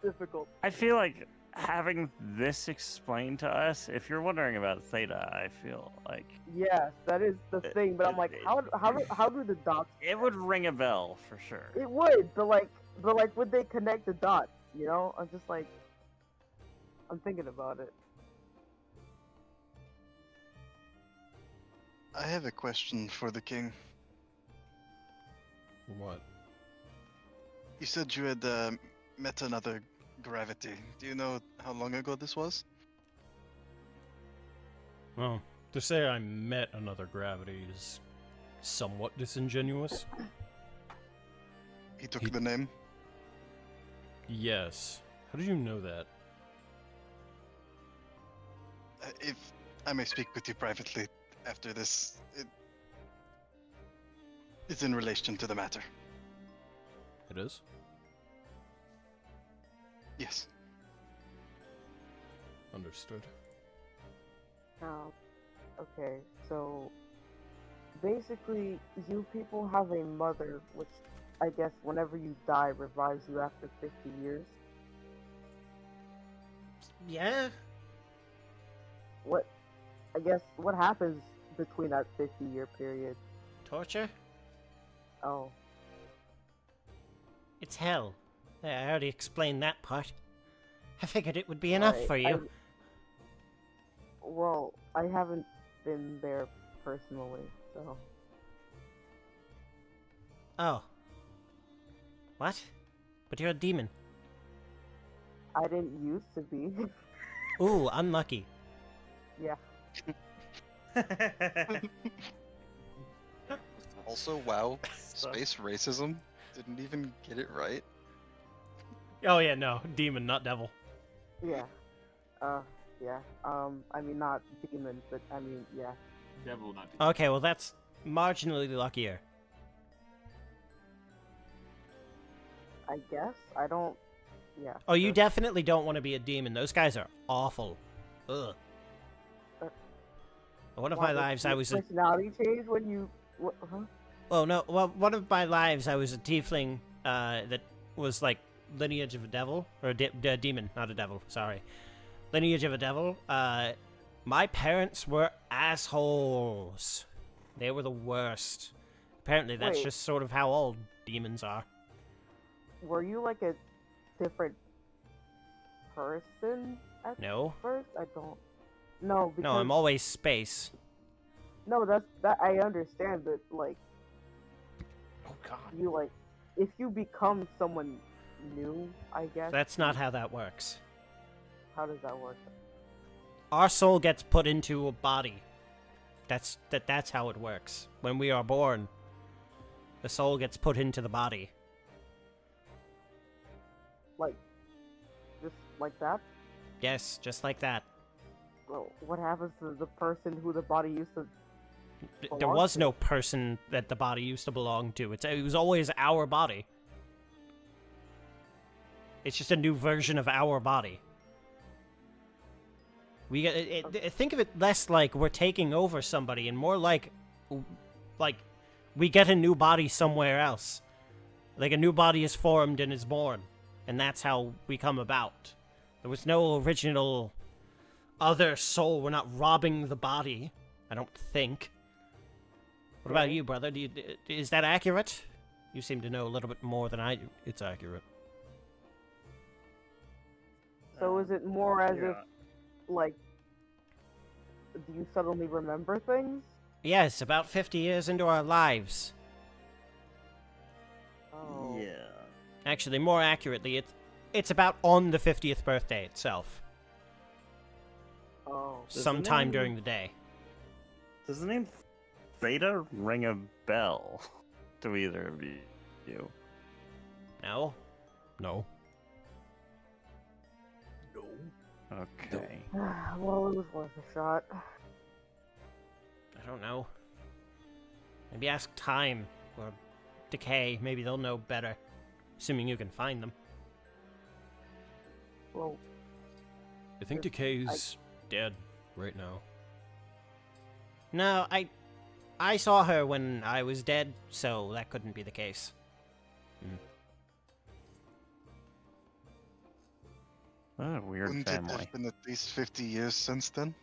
[SPEAKER 3] Difficult.
[SPEAKER 4] I feel like having this explained to us, if you're wondering about Theta, I feel like
[SPEAKER 3] Yes, that is the thing, but I'm like, how do the dots?
[SPEAKER 4] it would ring a bell for sure.
[SPEAKER 3] It would, but would they connect the dots? You know, I'm just like, I'm thinking about it.
[SPEAKER 8] I have a question for the king.
[SPEAKER 5] What?
[SPEAKER 8] You said you had met another gravity. Do you know how long ago this was?
[SPEAKER 2] Well, to say I met another gravity is somewhat disingenuous.
[SPEAKER 8] He took the name.
[SPEAKER 2] Yes. How did you know that?
[SPEAKER 8] If I may speak with you privately after this, it's in relation to the matter.
[SPEAKER 2] It is?
[SPEAKER 8] Yes.
[SPEAKER 2] Understood.
[SPEAKER 3] Okay, so basically, you people have a mother, which I guess whenever you die revives you after 50 years.
[SPEAKER 2] Yeah.
[SPEAKER 3] What happens between that 50-year period?
[SPEAKER 2] Torture?
[SPEAKER 3] Oh,
[SPEAKER 2] It's hell. Yeah, I already explained that part. I figured it would be enough
[SPEAKER 3] right,
[SPEAKER 2] for you.
[SPEAKER 3] well, I haven't been there personally, so.
[SPEAKER 2] Oh. What? But you're a demon.
[SPEAKER 3] I didn't used to be.
[SPEAKER 2] Ooh, unlucky.
[SPEAKER 3] Yeah.
[SPEAKER 8] Also, wow, space racism. Didn't even get it right.
[SPEAKER 2] Oh yeah, no. Demon, not devil.
[SPEAKER 3] Yeah. Yeah. I mean, not demon, but I mean, yeah.
[SPEAKER 7] Devil, not demon.
[SPEAKER 2] Okay, well that's marginally luckier.
[SPEAKER 3] I guess. I don't Yeah.
[SPEAKER 2] Oh, you
[SPEAKER 3] sure.
[SPEAKER 2] definitely don't want to be a demon. Those guys are awful. Ugh. One of
[SPEAKER 3] Why,
[SPEAKER 2] my
[SPEAKER 3] does
[SPEAKER 2] lives,
[SPEAKER 3] your
[SPEAKER 2] I was a...
[SPEAKER 3] personality change when you. What, huh?
[SPEAKER 2] Oh, no. Well, one of my lives, I was a tiefling that was, like, lineage of a devil. Or a demon, not a devil. Sorry. Lineage of a devil. My parents were assholes. They were the worst. Apparently, that's
[SPEAKER 3] Wait.
[SPEAKER 2] just sort of how all demons are.
[SPEAKER 3] Were you like a different person at
[SPEAKER 2] No.
[SPEAKER 3] first? I don't. No, because
[SPEAKER 2] No, I'm always space.
[SPEAKER 3] no, that I understand that. Like,
[SPEAKER 5] Oh God.
[SPEAKER 3] you like, if you become someone new, I guess.
[SPEAKER 2] That's not how that works.
[SPEAKER 3] How does that work?
[SPEAKER 2] Our soul gets put into a body. That's how it works. When we are born, the soul gets put into the body.
[SPEAKER 3] Like, just like that?
[SPEAKER 2] Yes, just like that.
[SPEAKER 3] Well, what happens to the person who the body used to?
[SPEAKER 2] There
[SPEAKER 3] belong
[SPEAKER 2] was
[SPEAKER 3] to?
[SPEAKER 2] no person that the body used to belong to. It was always our body. It's just a new version of our body. We think of it less like we're taking over somebody and more like we get a new body somewhere else. Like a new body is formed and is born, and that's how we come about. There was no original other soul. We're not robbing the body, I don't think. What about you, brother? Is that accurate? You seem to know a little bit more than I do. It's accurate.
[SPEAKER 3] So is it more as
[SPEAKER 9] Yeah.
[SPEAKER 3] if, like, do you suddenly remember things?
[SPEAKER 2] Yes, about 50 years into our lives.
[SPEAKER 3] Oh.
[SPEAKER 9] Yeah.
[SPEAKER 2] Actually, more accurately, it's about on the 50th birthday itself.
[SPEAKER 3] Oh.
[SPEAKER 9] Does the
[SPEAKER 2] Sometime
[SPEAKER 9] name-
[SPEAKER 2] during the day.
[SPEAKER 9] Does the name Theta ring a bell to either of you?
[SPEAKER 2] No? No.
[SPEAKER 6] No.
[SPEAKER 9] Okay.
[SPEAKER 3] Well, it was worth a shot.
[SPEAKER 2] I don't know. Maybe ask Time or Decay. Maybe they'll know better. Assuming you can find them.
[SPEAKER 3] Well,
[SPEAKER 2] I think Decay's dead right now. No, I saw her when I was dead, so that couldn't be the case.
[SPEAKER 9] What a weird
[SPEAKER 8] Wouldn't it
[SPEAKER 9] family.
[SPEAKER 8] have been at least 50 years since then?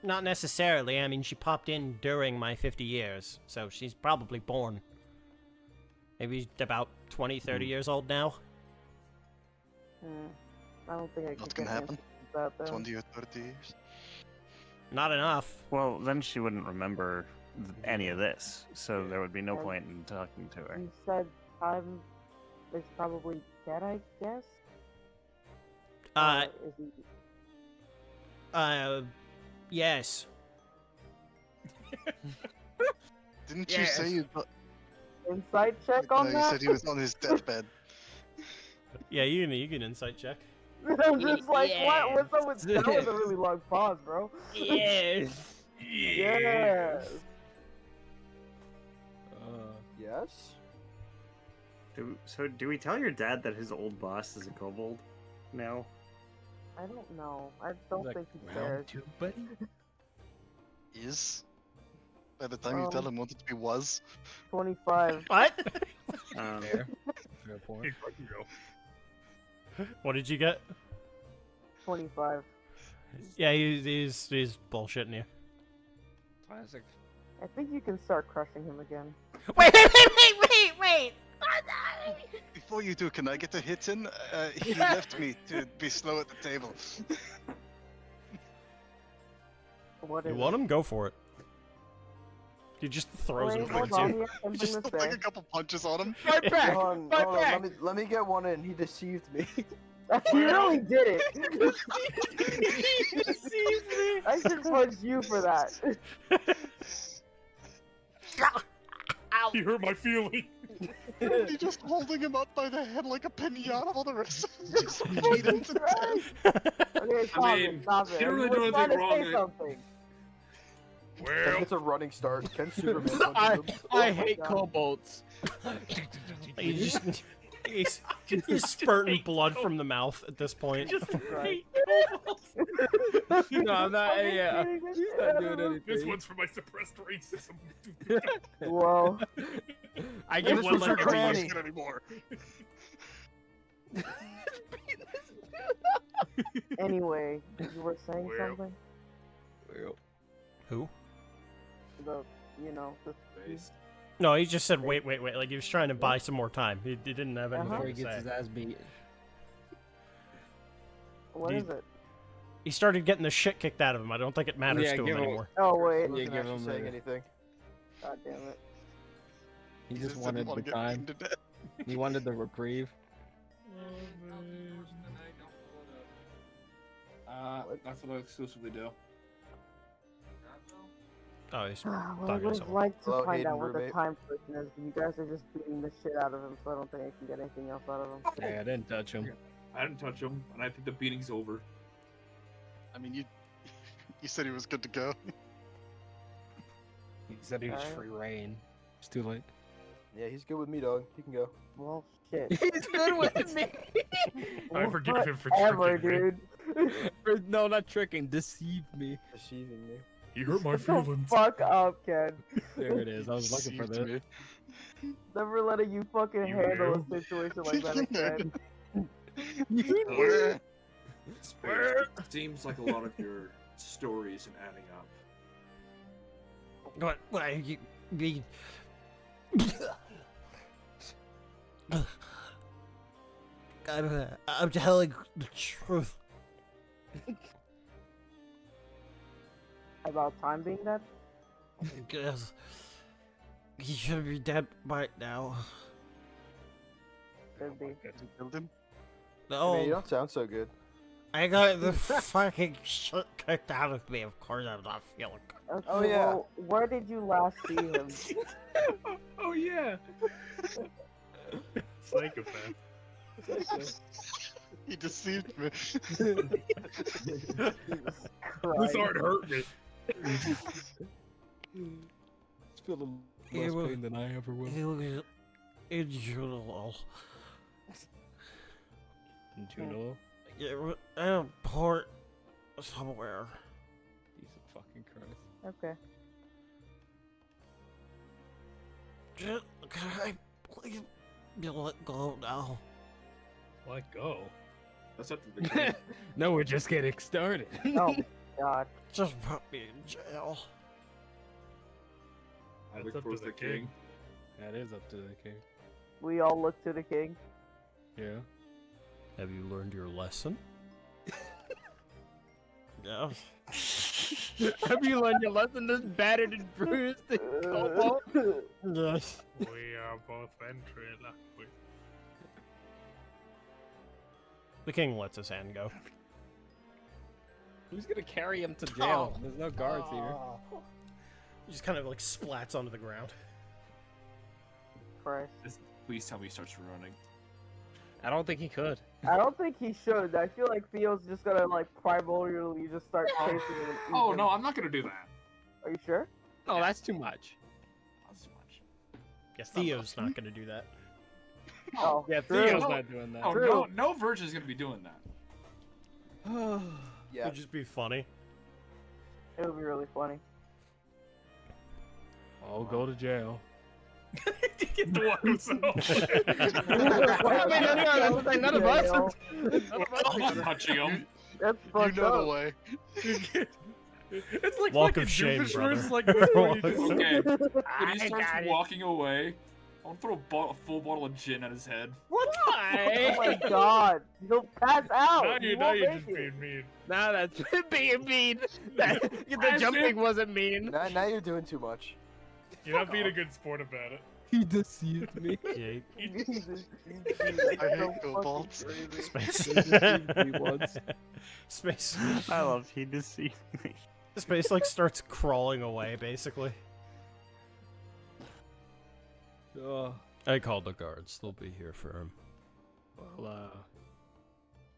[SPEAKER 2] Not necessarily. I mean, she popped in during my 50 years, so she's probably born. Maybe about 20, 30 years old now.
[SPEAKER 3] I don't think I
[SPEAKER 8] Not
[SPEAKER 3] could
[SPEAKER 8] gonna
[SPEAKER 3] get
[SPEAKER 8] happen.
[SPEAKER 3] answers to that then.
[SPEAKER 8] 20 or 30 years?
[SPEAKER 2] Not enough.
[SPEAKER 9] Well, then she wouldn't remember any of this, so there would be no
[SPEAKER 3] And-
[SPEAKER 9] point in talking to her.
[SPEAKER 3] You said Time is probably dead, I guess? Or is he...
[SPEAKER 2] Yes.
[SPEAKER 8] Didn't you say you got...
[SPEAKER 3] Insight check on
[SPEAKER 8] you
[SPEAKER 3] that?
[SPEAKER 8] said he was on his deathbed.
[SPEAKER 2] Yeah, you can insight check.
[SPEAKER 3] I'm just like, what? What's up with that? Was a really long pause, bro.
[SPEAKER 10] Yes.
[SPEAKER 3] Yes.
[SPEAKER 1] Yes.
[SPEAKER 9] So do we tell your dad that his old boss is a kobold now?
[SPEAKER 3] I don't know. I don't
[SPEAKER 5] Like,
[SPEAKER 3] think he
[SPEAKER 5] round
[SPEAKER 3] cares.
[SPEAKER 5] 2, buddy?
[SPEAKER 8] Is? By the time you tell him what it be was.
[SPEAKER 3] 25.
[SPEAKER 2] What?
[SPEAKER 5] Fair. Fair point.
[SPEAKER 6] Hey, fucking go.
[SPEAKER 2] What did you get?
[SPEAKER 3] 25.
[SPEAKER 2] Yeah, he's bullshitting you.
[SPEAKER 10] Classic.
[SPEAKER 3] I think you can start crushing him again.
[SPEAKER 2] Wait!
[SPEAKER 8] Before you do, can I get a hit in? He left me to be slow at the table.
[SPEAKER 3] What
[SPEAKER 2] You
[SPEAKER 3] is
[SPEAKER 2] want
[SPEAKER 3] it?
[SPEAKER 2] him? Go for it. He just throws him
[SPEAKER 3] Wait,
[SPEAKER 2] towards
[SPEAKER 3] hold on,
[SPEAKER 2] you.
[SPEAKER 3] he has something
[SPEAKER 8] Just
[SPEAKER 3] to
[SPEAKER 8] like
[SPEAKER 3] say.
[SPEAKER 8] a couple punches on him.
[SPEAKER 10] Fight back!
[SPEAKER 1] Hold on,
[SPEAKER 10] Fight
[SPEAKER 1] hold on.
[SPEAKER 10] back!
[SPEAKER 1] Let me get one in. He deceived me.
[SPEAKER 3] You really did it! I should punch you for that.
[SPEAKER 6] You hurt my feeling.
[SPEAKER 8] He just holding him up by the head like a pinata while the rest of them just beat him to death.
[SPEAKER 3] Okay, stop
[SPEAKER 6] mean,
[SPEAKER 3] it, stop it.
[SPEAKER 6] you don't really
[SPEAKER 3] were
[SPEAKER 6] do
[SPEAKER 3] trying to
[SPEAKER 6] anything
[SPEAKER 3] say
[SPEAKER 6] wrong,
[SPEAKER 3] something.
[SPEAKER 1] Ken gets a running start. Ken Superman punches him.
[SPEAKER 10] I
[SPEAKER 3] Oh my
[SPEAKER 10] hate
[SPEAKER 3] God.
[SPEAKER 10] kobolds.
[SPEAKER 2] He's spurting blood from the mouth at this point.
[SPEAKER 6] Just hate kobolds.
[SPEAKER 5] No, I'm not. Yeah, he's not doing anything.
[SPEAKER 6] This one's for my suppressed racism.
[SPEAKER 3] Whoa.
[SPEAKER 5] I give
[SPEAKER 8] This
[SPEAKER 5] one
[SPEAKER 8] was her
[SPEAKER 5] like
[SPEAKER 8] granny anymore.
[SPEAKER 3] Anyway, you were saying
[SPEAKER 6] Well.
[SPEAKER 3] something?
[SPEAKER 2] Who?
[SPEAKER 3] The, the
[SPEAKER 2] No, he just said wait. Like he was trying to buy some more time. He didn't have anything
[SPEAKER 5] before he
[SPEAKER 2] to
[SPEAKER 5] gets
[SPEAKER 2] say.
[SPEAKER 5] his ass beat.
[SPEAKER 3] What
[SPEAKER 2] Do
[SPEAKER 3] is
[SPEAKER 2] you-
[SPEAKER 3] it?
[SPEAKER 2] He started getting the shit kicked out of him. I don't think it matters
[SPEAKER 5] Yeah,
[SPEAKER 2] to him
[SPEAKER 5] give him-
[SPEAKER 2] anymore.
[SPEAKER 3] Oh wait.
[SPEAKER 1] I wasn't
[SPEAKER 5] give
[SPEAKER 1] actually
[SPEAKER 5] him
[SPEAKER 1] saying
[SPEAKER 5] the-
[SPEAKER 1] anything.
[SPEAKER 3] God damn it.
[SPEAKER 5] He
[SPEAKER 8] He
[SPEAKER 5] just
[SPEAKER 8] didn't
[SPEAKER 5] wanted
[SPEAKER 8] wanna
[SPEAKER 5] the
[SPEAKER 8] get
[SPEAKER 5] time.
[SPEAKER 8] beaten to death.
[SPEAKER 5] He wanted the reprieve.
[SPEAKER 7] That's what I exclusively do.
[SPEAKER 2] Oh, he's
[SPEAKER 3] Well, I
[SPEAKER 2] talking
[SPEAKER 3] would
[SPEAKER 2] to
[SPEAKER 3] have
[SPEAKER 2] someone.
[SPEAKER 3] liked to
[SPEAKER 1] Hello,
[SPEAKER 3] find
[SPEAKER 1] Hayden,
[SPEAKER 3] out what the
[SPEAKER 1] roommate.
[SPEAKER 3] time person is, but you guys are just beating the shit out of him, so I don't think I can get anything else out of him.
[SPEAKER 5] Yeah, I didn't touch him.
[SPEAKER 7] I didn't touch him, and I think the beating's over.
[SPEAKER 8] I mean, you said he was good to go.
[SPEAKER 5] He said he was
[SPEAKER 3] Alright.
[SPEAKER 5] free reign. It's too late.
[SPEAKER 1] Yeah, he's good with me, dog. He can go.
[SPEAKER 3] Well, shit.
[SPEAKER 5] He's good with me.
[SPEAKER 6] I forgive him for
[SPEAKER 3] Whatever,
[SPEAKER 6] tricking me.
[SPEAKER 3] dude.
[SPEAKER 5] No, not tricking. Deceive me.
[SPEAKER 1] Deceiving me.
[SPEAKER 6] You hurt my
[SPEAKER 3] Shut the
[SPEAKER 6] feelings.
[SPEAKER 3] fuck up, Ken.
[SPEAKER 5] There it is. I was looking for
[SPEAKER 8] Deceived
[SPEAKER 5] this.
[SPEAKER 8] me.
[SPEAKER 3] Never letting you fucking
[SPEAKER 6] You
[SPEAKER 3] handle
[SPEAKER 6] knew.
[SPEAKER 3] a situation like that again.
[SPEAKER 8] Where?
[SPEAKER 7] Space. It seems like a lot of your stories and adding up.
[SPEAKER 2] What you mean? I'm telling the truth.
[SPEAKER 3] About time being dead?
[SPEAKER 2] Because he should be dead by now.
[SPEAKER 3] Could be.
[SPEAKER 8] You killed him?
[SPEAKER 2] No,
[SPEAKER 1] I mean, you don't sound so good.
[SPEAKER 2] I got the fucking shit kicked out of me. Of course, I'm not feeling good.
[SPEAKER 3] Okay,
[SPEAKER 1] Oh, yeah.
[SPEAKER 3] well, where did you last see him?
[SPEAKER 6] Oh yeah. Psychopath.
[SPEAKER 8] He deceived me.
[SPEAKER 6] This
[SPEAKER 3] Christ.
[SPEAKER 6] art hurt me.
[SPEAKER 5] It's feeling
[SPEAKER 2] It
[SPEAKER 5] less
[SPEAKER 2] was-
[SPEAKER 5] pain than I ever will.
[SPEAKER 2] He was injured.
[SPEAKER 5] Juno?
[SPEAKER 2] It was in a port somewhere.
[SPEAKER 5] Jesus fucking Christ.
[SPEAKER 3] Okay.
[SPEAKER 2] Just, can I please be let go now?
[SPEAKER 6] Let go.
[SPEAKER 7] That's up to the king.
[SPEAKER 5] No, we're just getting started.
[SPEAKER 3] Oh my god.
[SPEAKER 2] Just put me in jail.
[SPEAKER 7] I
[SPEAKER 6] That's
[SPEAKER 7] look
[SPEAKER 6] up to
[SPEAKER 7] towards
[SPEAKER 6] the
[SPEAKER 7] the
[SPEAKER 6] king.
[SPEAKER 7] king.
[SPEAKER 5] That is up to the king.
[SPEAKER 3] We all look to the king.
[SPEAKER 5] Yeah.
[SPEAKER 2] Have you learned your lesson? Yeah.
[SPEAKER 5] Have you learned your lesson? This battered and bruised and cobalt?
[SPEAKER 2] Yes.
[SPEAKER 6] We are both ventriloquist.
[SPEAKER 2] The king lets his hand go.
[SPEAKER 5] Who's gonna carry him to jail?
[SPEAKER 2] Oh.
[SPEAKER 5] There's no guards here.
[SPEAKER 2] He just kind of like splats onto the ground.
[SPEAKER 3] Christ.
[SPEAKER 7] Please tell me he starts running.
[SPEAKER 5] I don't think he could.
[SPEAKER 3] I don't think he should. I feel like Theo's just gonna like primordially just start chasing him. and eat
[SPEAKER 7] Oh
[SPEAKER 3] him.
[SPEAKER 7] no, I'm not gonna do that.
[SPEAKER 3] Are you sure?
[SPEAKER 5] No, that's too much.
[SPEAKER 7] That's too much.
[SPEAKER 2] Yeah, Theo's not gonna do that.
[SPEAKER 3] Oh,
[SPEAKER 5] Yeah,
[SPEAKER 3] true.
[SPEAKER 5] Theo's not doing that.
[SPEAKER 7] Oh
[SPEAKER 3] True.
[SPEAKER 7] no virgin's gonna be doing that.
[SPEAKER 1] Yeah.
[SPEAKER 2] It'd just be funny.
[SPEAKER 3] It would be really funny.
[SPEAKER 5] I'll go to jail.
[SPEAKER 6] He get to walk himself.
[SPEAKER 5] I mean, anyway, none of us.
[SPEAKER 7] I'm not touching him.
[SPEAKER 3] That's
[SPEAKER 8] You
[SPEAKER 3] fucked
[SPEAKER 8] know the
[SPEAKER 3] up.
[SPEAKER 8] way.
[SPEAKER 6] It's like
[SPEAKER 2] Walk
[SPEAKER 6] fucking
[SPEAKER 2] of shame,
[SPEAKER 6] Doofenshmirtz,
[SPEAKER 2] brother.
[SPEAKER 6] like when he just-
[SPEAKER 7] Okay. When
[SPEAKER 5] I
[SPEAKER 7] he starts
[SPEAKER 5] got it.
[SPEAKER 7] walking away, I want to throw a full bottle of gin at his head.
[SPEAKER 3] Oh
[SPEAKER 5] Why?
[SPEAKER 3] my god. He'll pass out.
[SPEAKER 6] Now
[SPEAKER 3] He
[SPEAKER 6] you're
[SPEAKER 3] won't
[SPEAKER 6] just
[SPEAKER 3] make it.
[SPEAKER 6] being mean.
[SPEAKER 5] Nah, that's being mean. The jumping wasn't mean.
[SPEAKER 1] Now you're doing too much.
[SPEAKER 6] You're not being a good sport about it.
[SPEAKER 5] He deceived me.
[SPEAKER 2] Yeah,
[SPEAKER 3] Jesus.
[SPEAKER 8] I hate kobolds.
[SPEAKER 2] space.
[SPEAKER 5] me once.
[SPEAKER 2] Space.
[SPEAKER 4] I love he deceived me.
[SPEAKER 2] Space like starts crawling away, basically. I called the guards. They'll be here for him.
[SPEAKER 5] Well,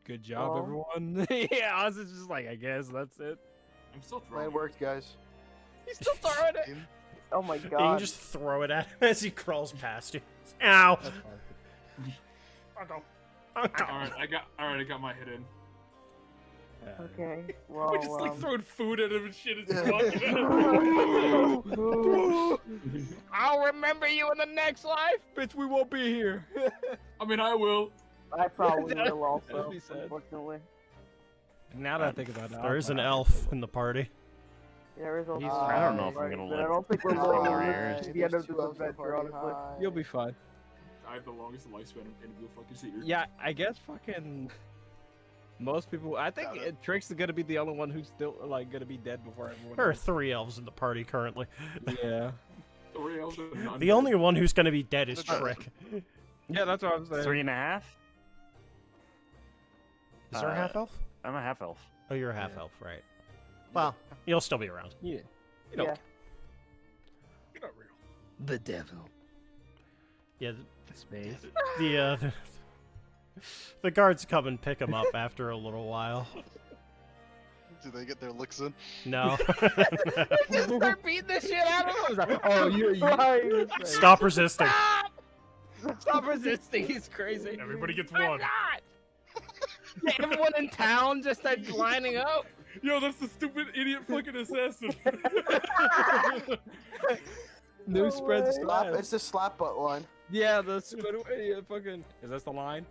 [SPEAKER 5] good job,
[SPEAKER 3] Oh.
[SPEAKER 5] everyone. Yeah, I was just like, I guess that's it.
[SPEAKER 7] I'm still
[SPEAKER 1] Plan
[SPEAKER 7] throwing.
[SPEAKER 1] worked, guys.
[SPEAKER 5] He's still throwing it.
[SPEAKER 3] Oh my
[SPEAKER 2] You can
[SPEAKER 3] god.
[SPEAKER 2] just throw it at him as he crawls past you. Ow!
[SPEAKER 5] That's fine.
[SPEAKER 6] All right, I got my hit in.
[SPEAKER 3] Okay, well,
[SPEAKER 6] We're just like throwing food at him and shit as he's
[SPEAKER 3] Yeah.
[SPEAKER 6] walking out.
[SPEAKER 10] I'll remember you in the next life, bitch. We won't be here.
[SPEAKER 6] I mean, I will.
[SPEAKER 3] I probably will also,
[SPEAKER 10] That'd be sad.
[SPEAKER 3] unfortunately.
[SPEAKER 10] Now that I think about it,
[SPEAKER 2] There is an elf in the party.
[SPEAKER 3] There is a
[SPEAKER 4] I don't know if I'm gonna
[SPEAKER 3] but I
[SPEAKER 4] live
[SPEAKER 3] don't think we're
[SPEAKER 4] 50
[SPEAKER 3] going
[SPEAKER 4] more
[SPEAKER 3] to
[SPEAKER 4] years.
[SPEAKER 3] live to the end of this adventure, honestly.
[SPEAKER 10] You'll be fine.
[SPEAKER 7] I have the longest lifespan of any of the fucking seer.
[SPEAKER 10] Yeah, I guess fucking most people. I think Trix is gonna be the only one who's still like gonna be dead before everyone.
[SPEAKER 2] There are
[SPEAKER 10] else.
[SPEAKER 2] 3 elves in the party currently.
[SPEAKER 10] Yeah.
[SPEAKER 2] The only one who's gonna be dead is Trick.
[SPEAKER 10] Yeah, that's what I'm saying.
[SPEAKER 4] 3.5.
[SPEAKER 2] Is there a half elf?
[SPEAKER 4] I'm a half elf.
[SPEAKER 2] Oh, you're a half elf, right? Well, you'll still be around.
[SPEAKER 10] Yeah.
[SPEAKER 2] You know.
[SPEAKER 3] Yeah.
[SPEAKER 6] You're not real.
[SPEAKER 10] The devil.
[SPEAKER 2] Yeah.
[SPEAKER 10] Space.
[SPEAKER 2] The guards come and pick him up after a little while.
[SPEAKER 8] Do they get their licks in?
[SPEAKER 2] No.
[SPEAKER 10] Just start beating the shit out of him. Like, oh, you
[SPEAKER 2] Stop resisting.
[SPEAKER 10] Stop resisting. He's crazy.
[SPEAKER 6] Everybody gets
[SPEAKER 10] I'm
[SPEAKER 6] one.
[SPEAKER 10] not. Yeah, everyone in town just starts lining up.
[SPEAKER 6] Yo, that's the stupid idiot fucking assassin.
[SPEAKER 10] New spreads
[SPEAKER 1] Slap,
[SPEAKER 10] style.
[SPEAKER 1] it's the slap butt line.
[SPEAKER 10] Yeah, the squid. Yeah, fucking. Is this the line?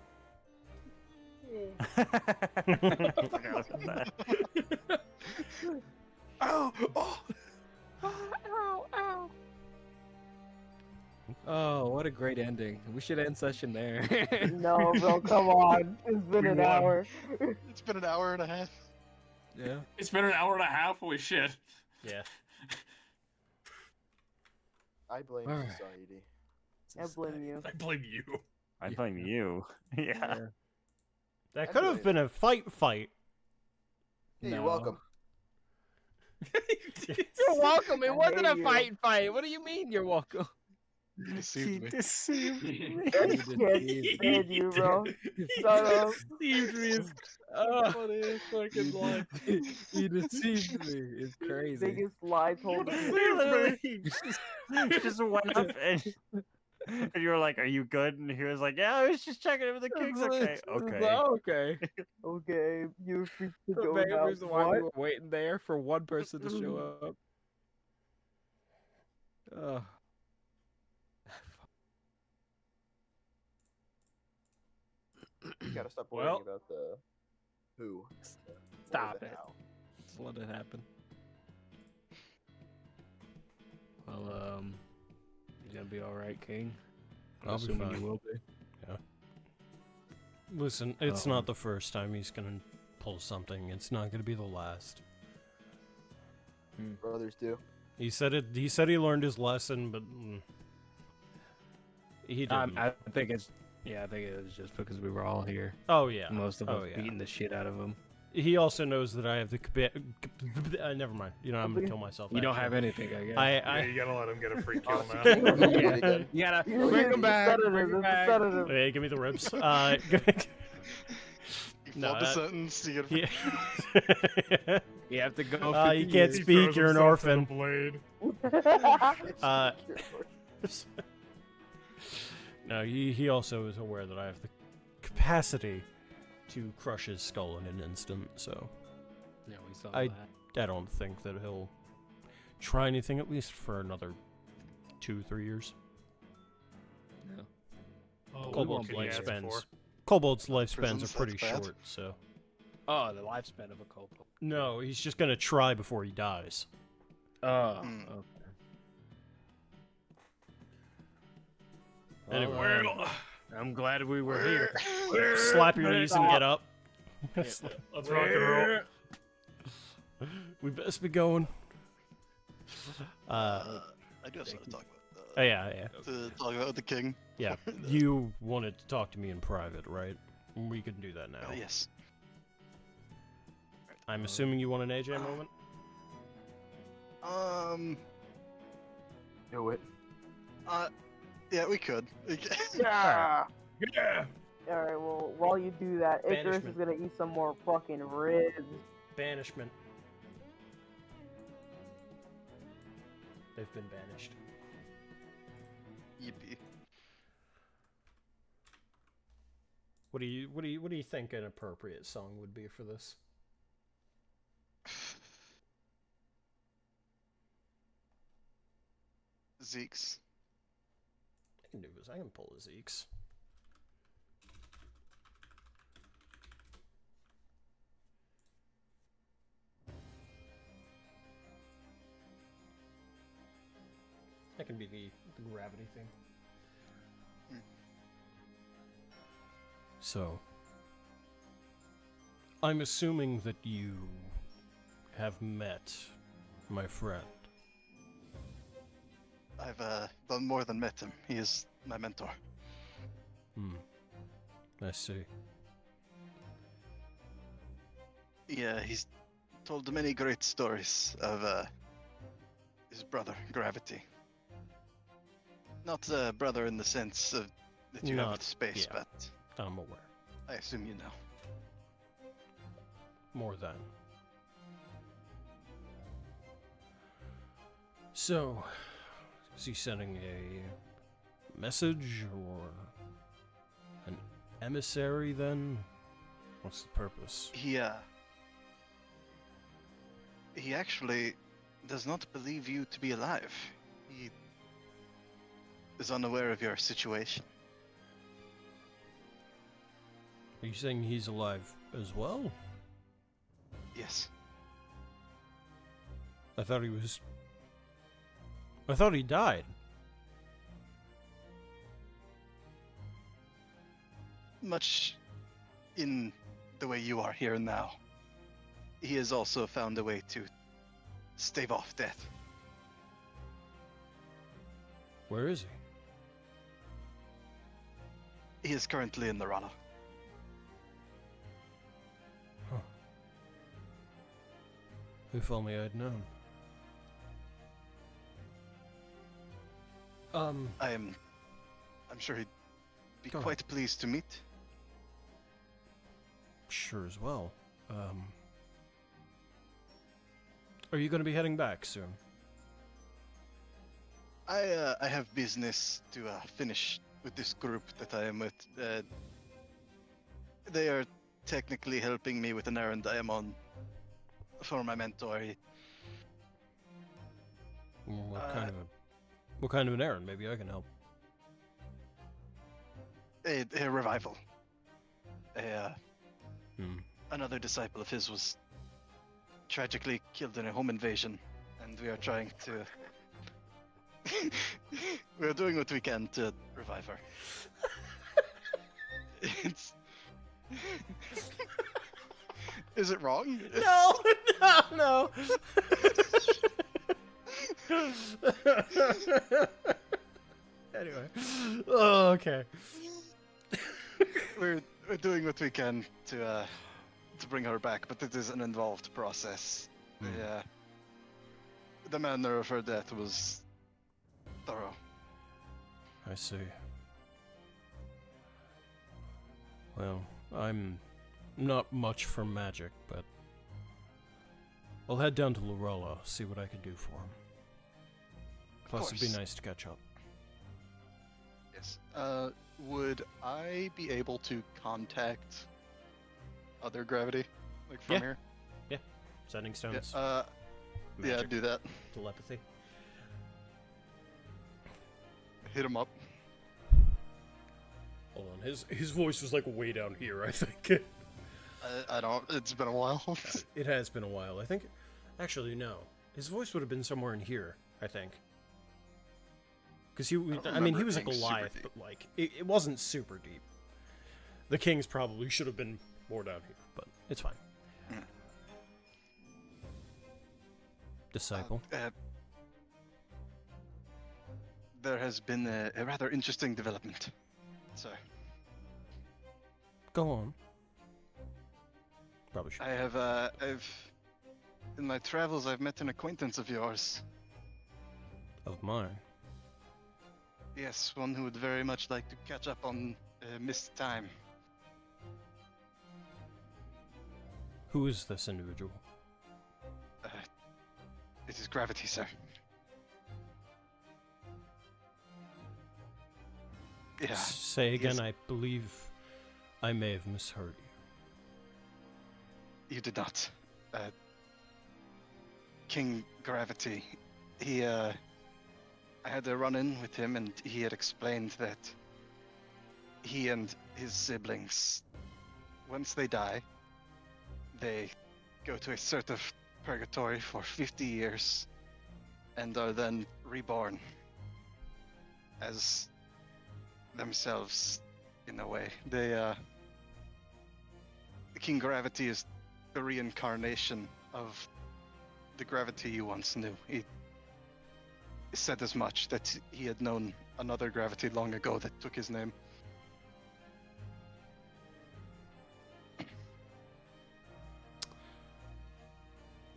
[SPEAKER 6] Ow! Oh!
[SPEAKER 10] Ow! Ow! Oh, what a great ending. We should end session there.
[SPEAKER 3] No, bro, come on. It's been an hour.
[SPEAKER 8] It's been an hour and a half.
[SPEAKER 10] Yeah.
[SPEAKER 7] It's been an hour and a half. Holy shit.
[SPEAKER 2] Yeah.
[SPEAKER 1] I blame
[SPEAKER 10] Alright.
[SPEAKER 1] society.
[SPEAKER 3] I blame you.
[SPEAKER 6] I blame you.
[SPEAKER 4] I blame you. Yeah.
[SPEAKER 2] That could have been a fight.
[SPEAKER 1] Hey,
[SPEAKER 10] No.
[SPEAKER 1] you're welcome.
[SPEAKER 10] You're welcome. It
[SPEAKER 3] I
[SPEAKER 10] wasn't a
[SPEAKER 3] hate you.
[SPEAKER 10] fight. What do you mean you're welcome?
[SPEAKER 8] You deceived me.
[SPEAKER 4] Deceived me.
[SPEAKER 3] I can't stand you, bro. Shut up.
[SPEAKER 6] Deceived me is funniest fucking line.
[SPEAKER 10] He deceived me. It's crazy.
[SPEAKER 3] Biggest lie told
[SPEAKER 4] You
[SPEAKER 3] me.
[SPEAKER 4] literally just went up and you were like, "Are you good?" And he was like, "Yeah, I was just checking if the king's okay." Okay.
[SPEAKER 10] Okay.
[SPEAKER 3] Okay, you're free to
[SPEAKER 10] The
[SPEAKER 3] go
[SPEAKER 10] main
[SPEAKER 3] now.
[SPEAKER 10] reason why we
[SPEAKER 3] What?
[SPEAKER 10] were waiting there for one person to show up.
[SPEAKER 1] You gotta stop worrying
[SPEAKER 6] Well.
[SPEAKER 1] about the who.
[SPEAKER 10] Stop
[SPEAKER 1] or the
[SPEAKER 10] it.
[SPEAKER 1] how.
[SPEAKER 10] Just let it happen. Well, you gonna be all right, King? I'm
[SPEAKER 2] I'll be
[SPEAKER 10] assuming
[SPEAKER 2] fine.
[SPEAKER 10] you will be.
[SPEAKER 2] Listen, it's
[SPEAKER 10] Oh.
[SPEAKER 2] not the first time he's gonna pull something. It's not gonna be the last.
[SPEAKER 1] Brothers do.
[SPEAKER 2] He said it. He said he learned his lesson, but he didn't.
[SPEAKER 10] I think it's. Yeah, I think it was just because we were all here.
[SPEAKER 2] Oh yeah.
[SPEAKER 10] Most of
[SPEAKER 2] Oh,
[SPEAKER 10] us
[SPEAKER 2] yeah.
[SPEAKER 10] beating the shit out of him.
[SPEAKER 2] He also knows that I have the never mind. You know, I'm gonna kill myself.
[SPEAKER 10] You don't
[SPEAKER 2] actually.
[SPEAKER 10] have anything, I guess.
[SPEAKER 6] Yeah, you gotta let him get a free kill now.
[SPEAKER 2] Yeah.
[SPEAKER 10] You gotta
[SPEAKER 3] You're
[SPEAKER 10] bring him back.
[SPEAKER 3] sedative,
[SPEAKER 10] Bring him
[SPEAKER 3] it's a
[SPEAKER 10] back.
[SPEAKER 3] sedative.
[SPEAKER 2] Hey, give me the ribs.
[SPEAKER 8] You
[SPEAKER 2] No,
[SPEAKER 8] flub the
[SPEAKER 2] that-
[SPEAKER 8] sentence. You get
[SPEAKER 2] Yeah.
[SPEAKER 10] You have to go.
[SPEAKER 2] You
[SPEAKER 10] 50
[SPEAKER 2] can't
[SPEAKER 10] years.
[SPEAKER 6] He
[SPEAKER 2] speak.
[SPEAKER 6] throws
[SPEAKER 2] You're an
[SPEAKER 6] himself to the
[SPEAKER 2] orphan.
[SPEAKER 6] blade.
[SPEAKER 2] No, he also is aware that I have the capacity to crush his skull in an instant. So
[SPEAKER 10] Yeah, we saw
[SPEAKER 2] I-
[SPEAKER 10] that.
[SPEAKER 2] I don't think that he'll try anything at least for another 2-3 years.
[SPEAKER 10] No.
[SPEAKER 6] Oh,
[SPEAKER 2] Kobold's
[SPEAKER 6] what can you ask
[SPEAKER 2] lifespans.
[SPEAKER 6] for?
[SPEAKER 2] Kobold's lifespans
[SPEAKER 8] Prisons,
[SPEAKER 2] are pretty
[SPEAKER 8] that's bad.
[SPEAKER 2] short, so
[SPEAKER 10] Oh, the lifespan of a kobold.
[SPEAKER 2] no, he's just gonna try before he dies.
[SPEAKER 10] Oh.
[SPEAKER 8] Hmm.
[SPEAKER 10] Okay.
[SPEAKER 2] Anyway.
[SPEAKER 6] Well,
[SPEAKER 10] I'm glad we were here.
[SPEAKER 2] Slap your knees and get up.
[SPEAKER 6] let's rock and roll.
[SPEAKER 2] We best be going.
[SPEAKER 8] I do have something to talk about.
[SPEAKER 2] Oh, yeah.
[SPEAKER 8] To talk about the king.
[SPEAKER 2] Yeah, you wanted to talk to me in private, right? We can do that now.
[SPEAKER 8] Yes.
[SPEAKER 2] I'm assuming you want an AJ moment?
[SPEAKER 1] Do it.
[SPEAKER 8] Yeah, we could.
[SPEAKER 3] Yeah.
[SPEAKER 6] Yeah.
[SPEAKER 3] Alright, well, while you do that, Icarus is
[SPEAKER 2] Banishment.
[SPEAKER 3] gonna eat some more fucking ribs.
[SPEAKER 2] Banishment. They've been banished.
[SPEAKER 8] Yippee.
[SPEAKER 2] What do you think an appropriate song would be for this?
[SPEAKER 8] Zeke's.
[SPEAKER 2] I can do this. I can pull a Zeke's. That can be the gravity thing. So, I'm assuming that you have met my friend.
[SPEAKER 8] I've done more than met him. He is my mentor.
[SPEAKER 2] I see.
[SPEAKER 8] Yeah, he's told many great stories of his brother, Gravity. Not brother in the sense of that you have with space,
[SPEAKER 2] yeah.
[SPEAKER 8] but
[SPEAKER 2] I'm aware.
[SPEAKER 8] I assume you know.
[SPEAKER 2] More than. So, is he sending a message or an emissary then? What's the purpose?
[SPEAKER 8] He actually does not believe you to be alive. He is unaware of your situation.
[SPEAKER 2] Are you saying he's alive as well?
[SPEAKER 8] Yes.
[SPEAKER 2] I thought he died.
[SPEAKER 8] Much in the way you are here now, he has also found a way to stave off death.
[SPEAKER 2] Where is he?
[SPEAKER 8] He is currently in the Rana.
[SPEAKER 2] Huh. If only I'd known.
[SPEAKER 8] I'm sure he'd be quite pleased to meet.
[SPEAKER 2] Sure as well. Are you going to be heading back soon?
[SPEAKER 8] I have business to finish with this group that I am with. They are technically helping me with an errand I am on for my mentor.
[SPEAKER 2] What kind of an errand? Maybe I can help.
[SPEAKER 8] A revival. Another disciple of his was tragically killed in a home invasion, and we are trying to. We are doing what we can to revive her. It's. Is it wrong?
[SPEAKER 2] No. Anyway. Oh, okay.
[SPEAKER 8] We're doing what we can to bring her back, but it is an involved process. The manner of her death was thorough.
[SPEAKER 2] I see. Well, I'm not much for magic, but I'll head down to Lorella, see what I can do for him. Plus, it'd be nice to catch up.
[SPEAKER 8] Yes. Would I be able to contact other Gravity, like from here?
[SPEAKER 2] Yeah. Sending stones.
[SPEAKER 8] Yeah, do that.
[SPEAKER 2] Telepathy.
[SPEAKER 8] Hit him up.
[SPEAKER 2] Hold on, his voice was like way down here, I think.
[SPEAKER 8] I don't. It's been a while.
[SPEAKER 2] It has been a while. I think. Actually, no. His voice would have been somewhere in here, I think. Because he was a Goliath, but like it wasn't super deep. The Kings probably should have been more down here, but it's fine. Disciple.
[SPEAKER 8] There has been a rather interesting development. So.
[SPEAKER 2] Go on. Probably should.
[SPEAKER 8] I have in my travels I've met an acquaintance of yours.
[SPEAKER 2] Of mine.
[SPEAKER 8] Yes, one who would very much like to catch up on missed time.
[SPEAKER 2] Who is this individual?
[SPEAKER 8] It is Gravity, sir.
[SPEAKER 2] Yeah. Say again, I believe I may have misheard you.
[SPEAKER 8] You did not. King Gravity, I had a run-in with him, and he had explained that he and his siblings, once they die, they go to a sort of purgatory for 50 years, and are then reborn as themselves, in a way. King Gravity is the reincarnation of the Gravity you once knew. He said as much, that he had known another Gravity long ago that took his name.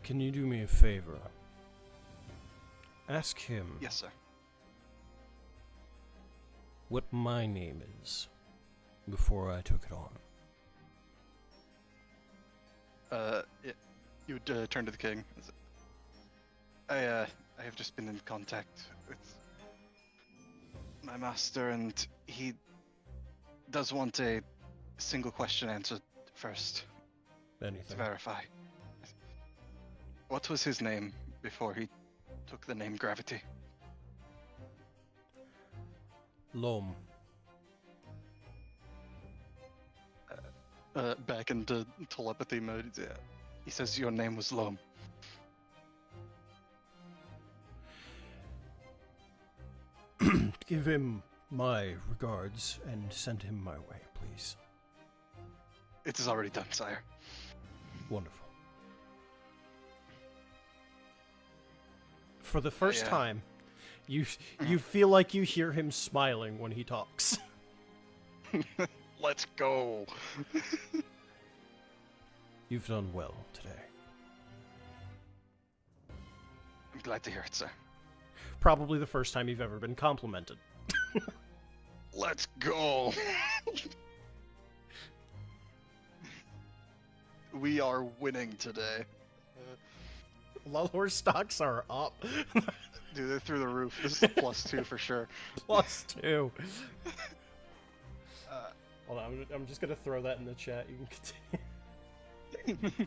[SPEAKER 2] Can you do me a favor? Ask him
[SPEAKER 8] Yes, sir.
[SPEAKER 2] what my name is before I took it on.
[SPEAKER 8] You would turn to the king. I have just been in contact with my master, and he does want a single question answered first to
[SPEAKER 2] Anything.
[SPEAKER 8] verify. What was his name before he took the name Gravity?
[SPEAKER 2] Loam.
[SPEAKER 8] Back into telepathy mode. Yeah. He says your name was Loam.
[SPEAKER 2] Give him my regards and send him my way, please.
[SPEAKER 8] It is already done, sire.
[SPEAKER 2] Wonderful. For the first
[SPEAKER 8] Yeah.
[SPEAKER 2] time, you feel like you hear him smiling when he talks.
[SPEAKER 8] Let's go.
[SPEAKER 2] You've done well today.
[SPEAKER 8] I'm glad to hear it, sir.
[SPEAKER 2] Probably the first time you've ever been complimented.
[SPEAKER 8] Let's go. We are winning today.
[SPEAKER 2] Lullhorse stocks are up.
[SPEAKER 8] Dude, they're through the roof. This is a +2 for sure.
[SPEAKER 2] +2. Hold on, I'm just gonna throw that in the chat. You can continue.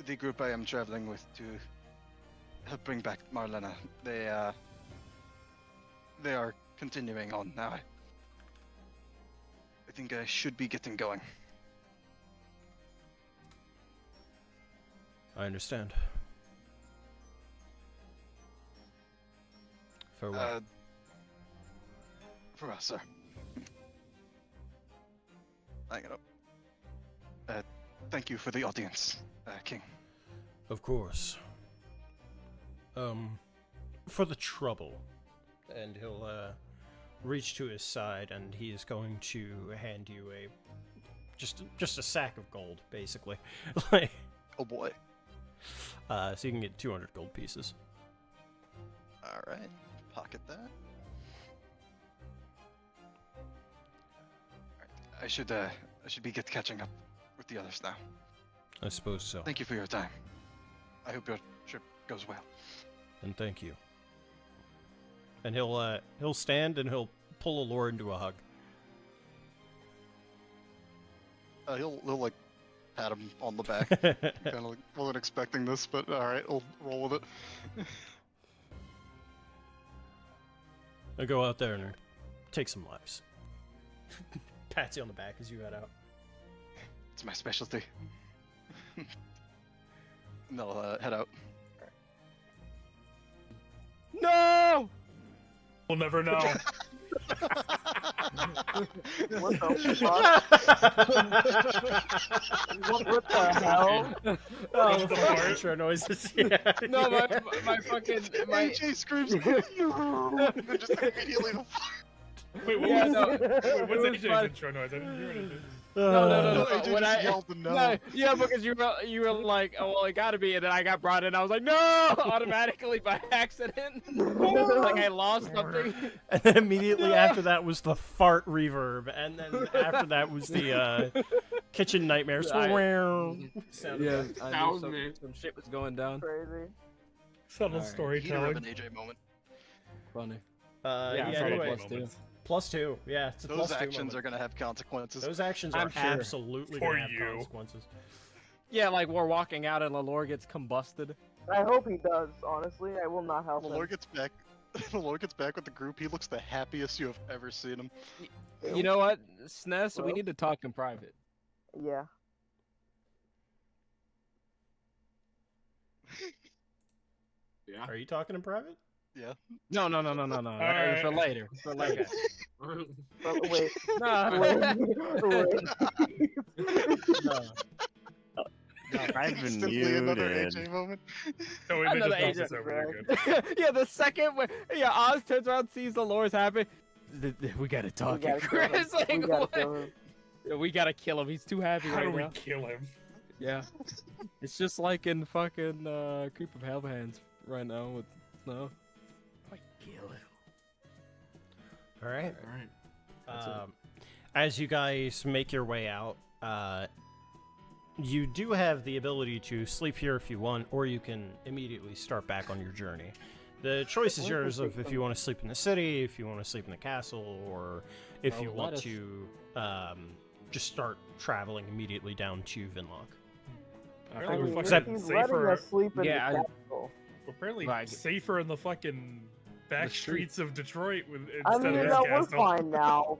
[SPEAKER 8] The group I am traveling with to help bring back Marlena, they are continuing on now. I think I should be getting going.
[SPEAKER 2] I understand. Farewell.
[SPEAKER 8] For us, sir. Hang it up. Thank you for the audience, King.
[SPEAKER 2] Of course. For the trouble. And he'll, reach to his side, and he is going to hand you just a sack of gold, basically. Like,
[SPEAKER 8] Oh boy.
[SPEAKER 2] so you can get 200 gold pieces.
[SPEAKER 8] Alright. Pocket that. Alright. I should be catching up with the others now.
[SPEAKER 2] I suppose so.
[SPEAKER 8] Thank you for your time. I hope your trip goes well.
[SPEAKER 2] And thank you. And he'll stand and he'll pull Allure into a hug.
[SPEAKER 8] He'll like pat him on the back. Kind of like wasn't expecting this, but all right, I'll roll with it.
[SPEAKER 2] I'll go out there and take some lives. Pats you on the back as you head out.
[SPEAKER 8] It's my specialty. No, head out.
[SPEAKER 10] No!
[SPEAKER 6] We'll never know.
[SPEAKER 3] What the fuck? what the hell?
[SPEAKER 2] Oh, the fucking intro noises. Yeah.
[SPEAKER 10] No, my fucking my.
[SPEAKER 8] AJ screams no, and just immediately.
[SPEAKER 6] Wait, what
[SPEAKER 10] Yeah,
[SPEAKER 6] was,
[SPEAKER 10] no.
[SPEAKER 6] wait, what's
[SPEAKER 10] It was
[SPEAKER 6] AJ's
[SPEAKER 10] fun.
[SPEAKER 6] intro noise? I didn't hear anything.
[SPEAKER 10] No.
[SPEAKER 8] AJ
[SPEAKER 10] When
[SPEAKER 8] just
[SPEAKER 10] I
[SPEAKER 8] yelled the no.
[SPEAKER 10] no, yeah, because you were like, oh well, it gotta be, and then I got brought in. I was like, no, automatically by accident, like I lost something.
[SPEAKER 2] And then immediately after that was the fart reverb, and then after that was the kitchen nightmare. Sound
[SPEAKER 10] Yeah,
[SPEAKER 2] effect.
[SPEAKER 10] I knew some shit was going down.
[SPEAKER 3] Crazy.
[SPEAKER 6] Subtle
[SPEAKER 10] Alright.
[SPEAKER 8] Heater of
[SPEAKER 6] storytelling.
[SPEAKER 8] an AJ moment.
[SPEAKER 10] Funny. Yeah,
[SPEAKER 2] yeah,
[SPEAKER 10] I
[SPEAKER 2] anyway,
[SPEAKER 10] plus two.
[SPEAKER 2] +2. Yeah, it's a
[SPEAKER 8] Those
[SPEAKER 2] +2
[SPEAKER 8] actions
[SPEAKER 2] moment.
[SPEAKER 8] are gonna have consequences.
[SPEAKER 2] Those actions
[SPEAKER 10] I'm
[SPEAKER 2] are
[SPEAKER 10] sure.
[SPEAKER 2] absolutely
[SPEAKER 6] For
[SPEAKER 2] gonna have
[SPEAKER 6] you.
[SPEAKER 2] consequences.
[SPEAKER 10] Yeah, like we're walking out and Lalore gets combusted.
[SPEAKER 3] I hope he does. Honestly, I will not help
[SPEAKER 8] Malor
[SPEAKER 3] him.
[SPEAKER 8] gets back. Malor gets back with the group. He looks the happiest you have ever seen him.
[SPEAKER 10] You know what, SNES, we
[SPEAKER 3] Hello?
[SPEAKER 10] need to talk in private.
[SPEAKER 3] Yeah.
[SPEAKER 7] Yeah.
[SPEAKER 2] Are you talking in private?
[SPEAKER 8] Yeah.
[SPEAKER 10] No.
[SPEAKER 6] right.
[SPEAKER 10] For later. For later.
[SPEAKER 3] But wait.
[SPEAKER 10] No.
[SPEAKER 3] Wait.
[SPEAKER 10] No.
[SPEAKER 4] I've been
[SPEAKER 8] Simply another
[SPEAKER 4] muted.
[SPEAKER 8] AJ moment.
[SPEAKER 6] No, we may
[SPEAKER 10] Another
[SPEAKER 6] just
[SPEAKER 10] agent.
[SPEAKER 6] pass this over. You're good.
[SPEAKER 10] Yeah, the second when Oz turns around, sees the Lore's happy. We gotta talk,
[SPEAKER 3] gotta kill him.
[SPEAKER 10] Chris. Like,
[SPEAKER 3] We gotta
[SPEAKER 10] what?
[SPEAKER 3] kill him.
[SPEAKER 10] Yeah, we gotta kill him. He's too happy
[SPEAKER 6] How
[SPEAKER 10] right
[SPEAKER 6] do we
[SPEAKER 10] now.
[SPEAKER 6] kill him?
[SPEAKER 10] Yeah. It's just like in fucking Creep of Hellhands right now with Snow. Like, kill him.
[SPEAKER 2] All right.
[SPEAKER 7] All right.
[SPEAKER 2] As you guys make your way out, you do have the ability to sleep here if you want, or you can immediately start back on your journey. The choice is yours of if you want to sleep in the city, if you want to sleep in the castle, or if you want to just start traveling immediately down to Vinlock.
[SPEAKER 6] Apparently we're
[SPEAKER 3] if
[SPEAKER 6] fucking
[SPEAKER 3] he's letting
[SPEAKER 6] safer.
[SPEAKER 3] us sleep in
[SPEAKER 10] Yeah,
[SPEAKER 3] the castle.
[SPEAKER 6] We're apparently
[SPEAKER 10] Right.
[SPEAKER 6] safer in the fucking back
[SPEAKER 10] streets.
[SPEAKER 6] streets of Detroit
[SPEAKER 3] I
[SPEAKER 6] instead
[SPEAKER 3] mean,
[SPEAKER 6] of
[SPEAKER 3] no,
[SPEAKER 6] this
[SPEAKER 3] we're
[SPEAKER 6] castle.
[SPEAKER 3] fine now.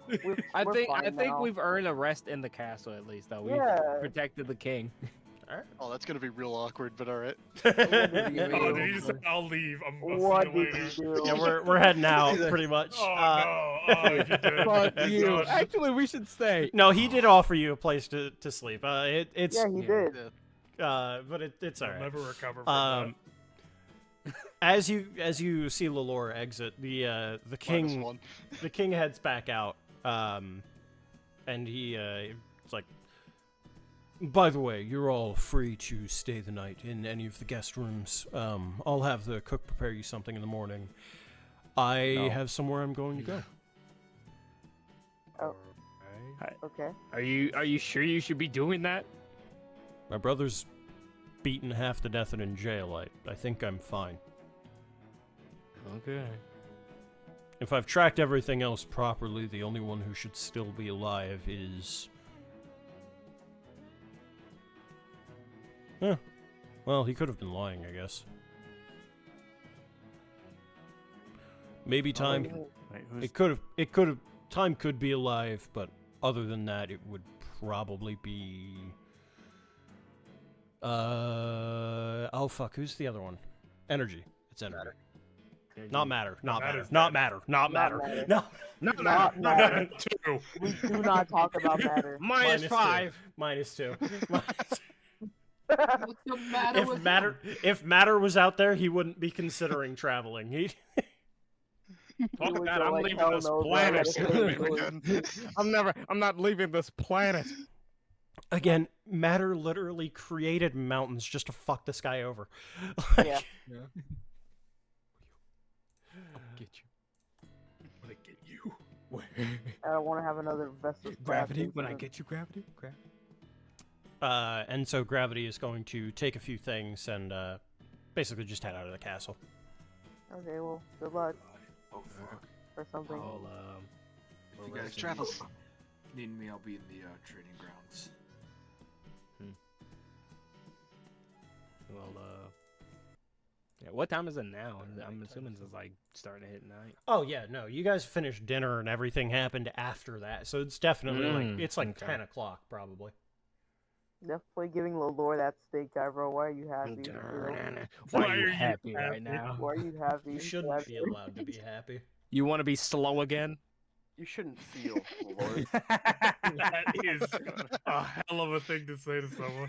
[SPEAKER 10] I
[SPEAKER 3] We're
[SPEAKER 10] think
[SPEAKER 3] fine now.
[SPEAKER 10] we've earned a rest in the castle at least though. We've
[SPEAKER 3] Yeah.
[SPEAKER 10] protected the king.
[SPEAKER 8] Oh, that's gonna be real awkward, but alright.
[SPEAKER 6] Oh, did you say I'll leave? I'll
[SPEAKER 3] What
[SPEAKER 6] see you
[SPEAKER 3] did
[SPEAKER 6] later.
[SPEAKER 3] you do?
[SPEAKER 2] Yeah, we're heading out pretty much.
[SPEAKER 6] Oh no! Oh, you did.
[SPEAKER 10] Fuck
[SPEAKER 6] Thank
[SPEAKER 10] you.
[SPEAKER 6] God.
[SPEAKER 10] Actually, we should stay.
[SPEAKER 2] No, he did offer you a place to sleep. It's
[SPEAKER 3] Yeah, he did.
[SPEAKER 2] but it's
[SPEAKER 6] I'll
[SPEAKER 2] alright.
[SPEAKER 6] never recover from
[SPEAKER 2] As you see Lalore exit, the king
[SPEAKER 8] -1.
[SPEAKER 2] the king heads back out, and he it's like, by the way, you're all free to stay the night in any of the guest rooms. I'll have the cook prepare you something in the morning. I have somewhere I'm going to go.
[SPEAKER 3] Oh, okay.
[SPEAKER 10] Are you sure you should be doing that?
[SPEAKER 2] My brother's beaten half to death and in jail. I think I'm fine.
[SPEAKER 10] Okay.
[SPEAKER 2] If I've tracked everything else properly, the only one who should still be alive is... Huh. Well, he could have been lying, I guess. Maybe time...
[SPEAKER 4] Wait, who's
[SPEAKER 2] It could have... Time could be alive, but other than that, it would probably be... Oh, fuck, who's the other one? Energy. It's energy. Not matter. Not matter.
[SPEAKER 6] Matter's
[SPEAKER 2] Not
[SPEAKER 6] dead.
[SPEAKER 2] matter. Not matter.
[SPEAKER 3] matter.
[SPEAKER 2] No.
[SPEAKER 3] Not matter.
[SPEAKER 6] Two.
[SPEAKER 3] We do not talk about matter.
[SPEAKER 10] Minus
[SPEAKER 2] -2.
[SPEAKER 10] 5.
[SPEAKER 2] -2.
[SPEAKER 7] What's the matter with him?
[SPEAKER 2] If matter was out there, he wouldn't be considering traveling. He
[SPEAKER 10] Fuck
[SPEAKER 3] would
[SPEAKER 10] that,
[SPEAKER 3] go
[SPEAKER 10] I'm
[SPEAKER 3] like,
[SPEAKER 10] leaving
[SPEAKER 3] hell
[SPEAKER 10] this
[SPEAKER 3] no,
[SPEAKER 10] planet.
[SPEAKER 3] bro.
[SPEAKER 10] I'm not leaving this planet.
[SPEAKER 2] Again, matter literally created mountains just to fuck this guy over. Like,
[SPEAKER 3] Yeah.
[SPEAKER 10] I'll get you.
[SPEAKER 6] I'm gonna get you.
[SPEAKER 3] I don't want to have another Vestas
[SPEAKER 10] Gravity? When I get you, gravity?
[SPEAKER 2] and so Gravity is going to take a few things and basically just head out of the castle.
[SPEAKER 3] Okay, well, good luck
[SPEAKER 7] Oh fuck.
[SPEAKER 3] or something.
[SPEAKER 10] I'll,
[SPEAKER 7] If you guys
[SPEAKER 8] travel.
[SPEAKER 7] need me, I'll be in the training grounds.
[SPEAKER 10] well, yeah, what time is it now? I'm assuming it's like starting to hit night.
[SPEAKER 2] Oh yeah, no, you guys finished dinner and everything happened after that, so it's definitely like it's like
[SPEAKER 10] okay.
[SPEAKER 2] 10 o'clock probably.
[SPEAKER 3] Definitely giving Lalore that steak eye, bro. Why are you happy?
[SPEAKER 10] Why are you happy right now?
[SPEAKER 3] Why are you happy?
[SPEAKER 2] You shouldn't be allowed to be happy.
[SPEAKER 10] You want to be slow again?
[SPEAKER 1] You shouldn't feel, Lord.
[SPEAKER 6] That is a hell of a thing to say to someone.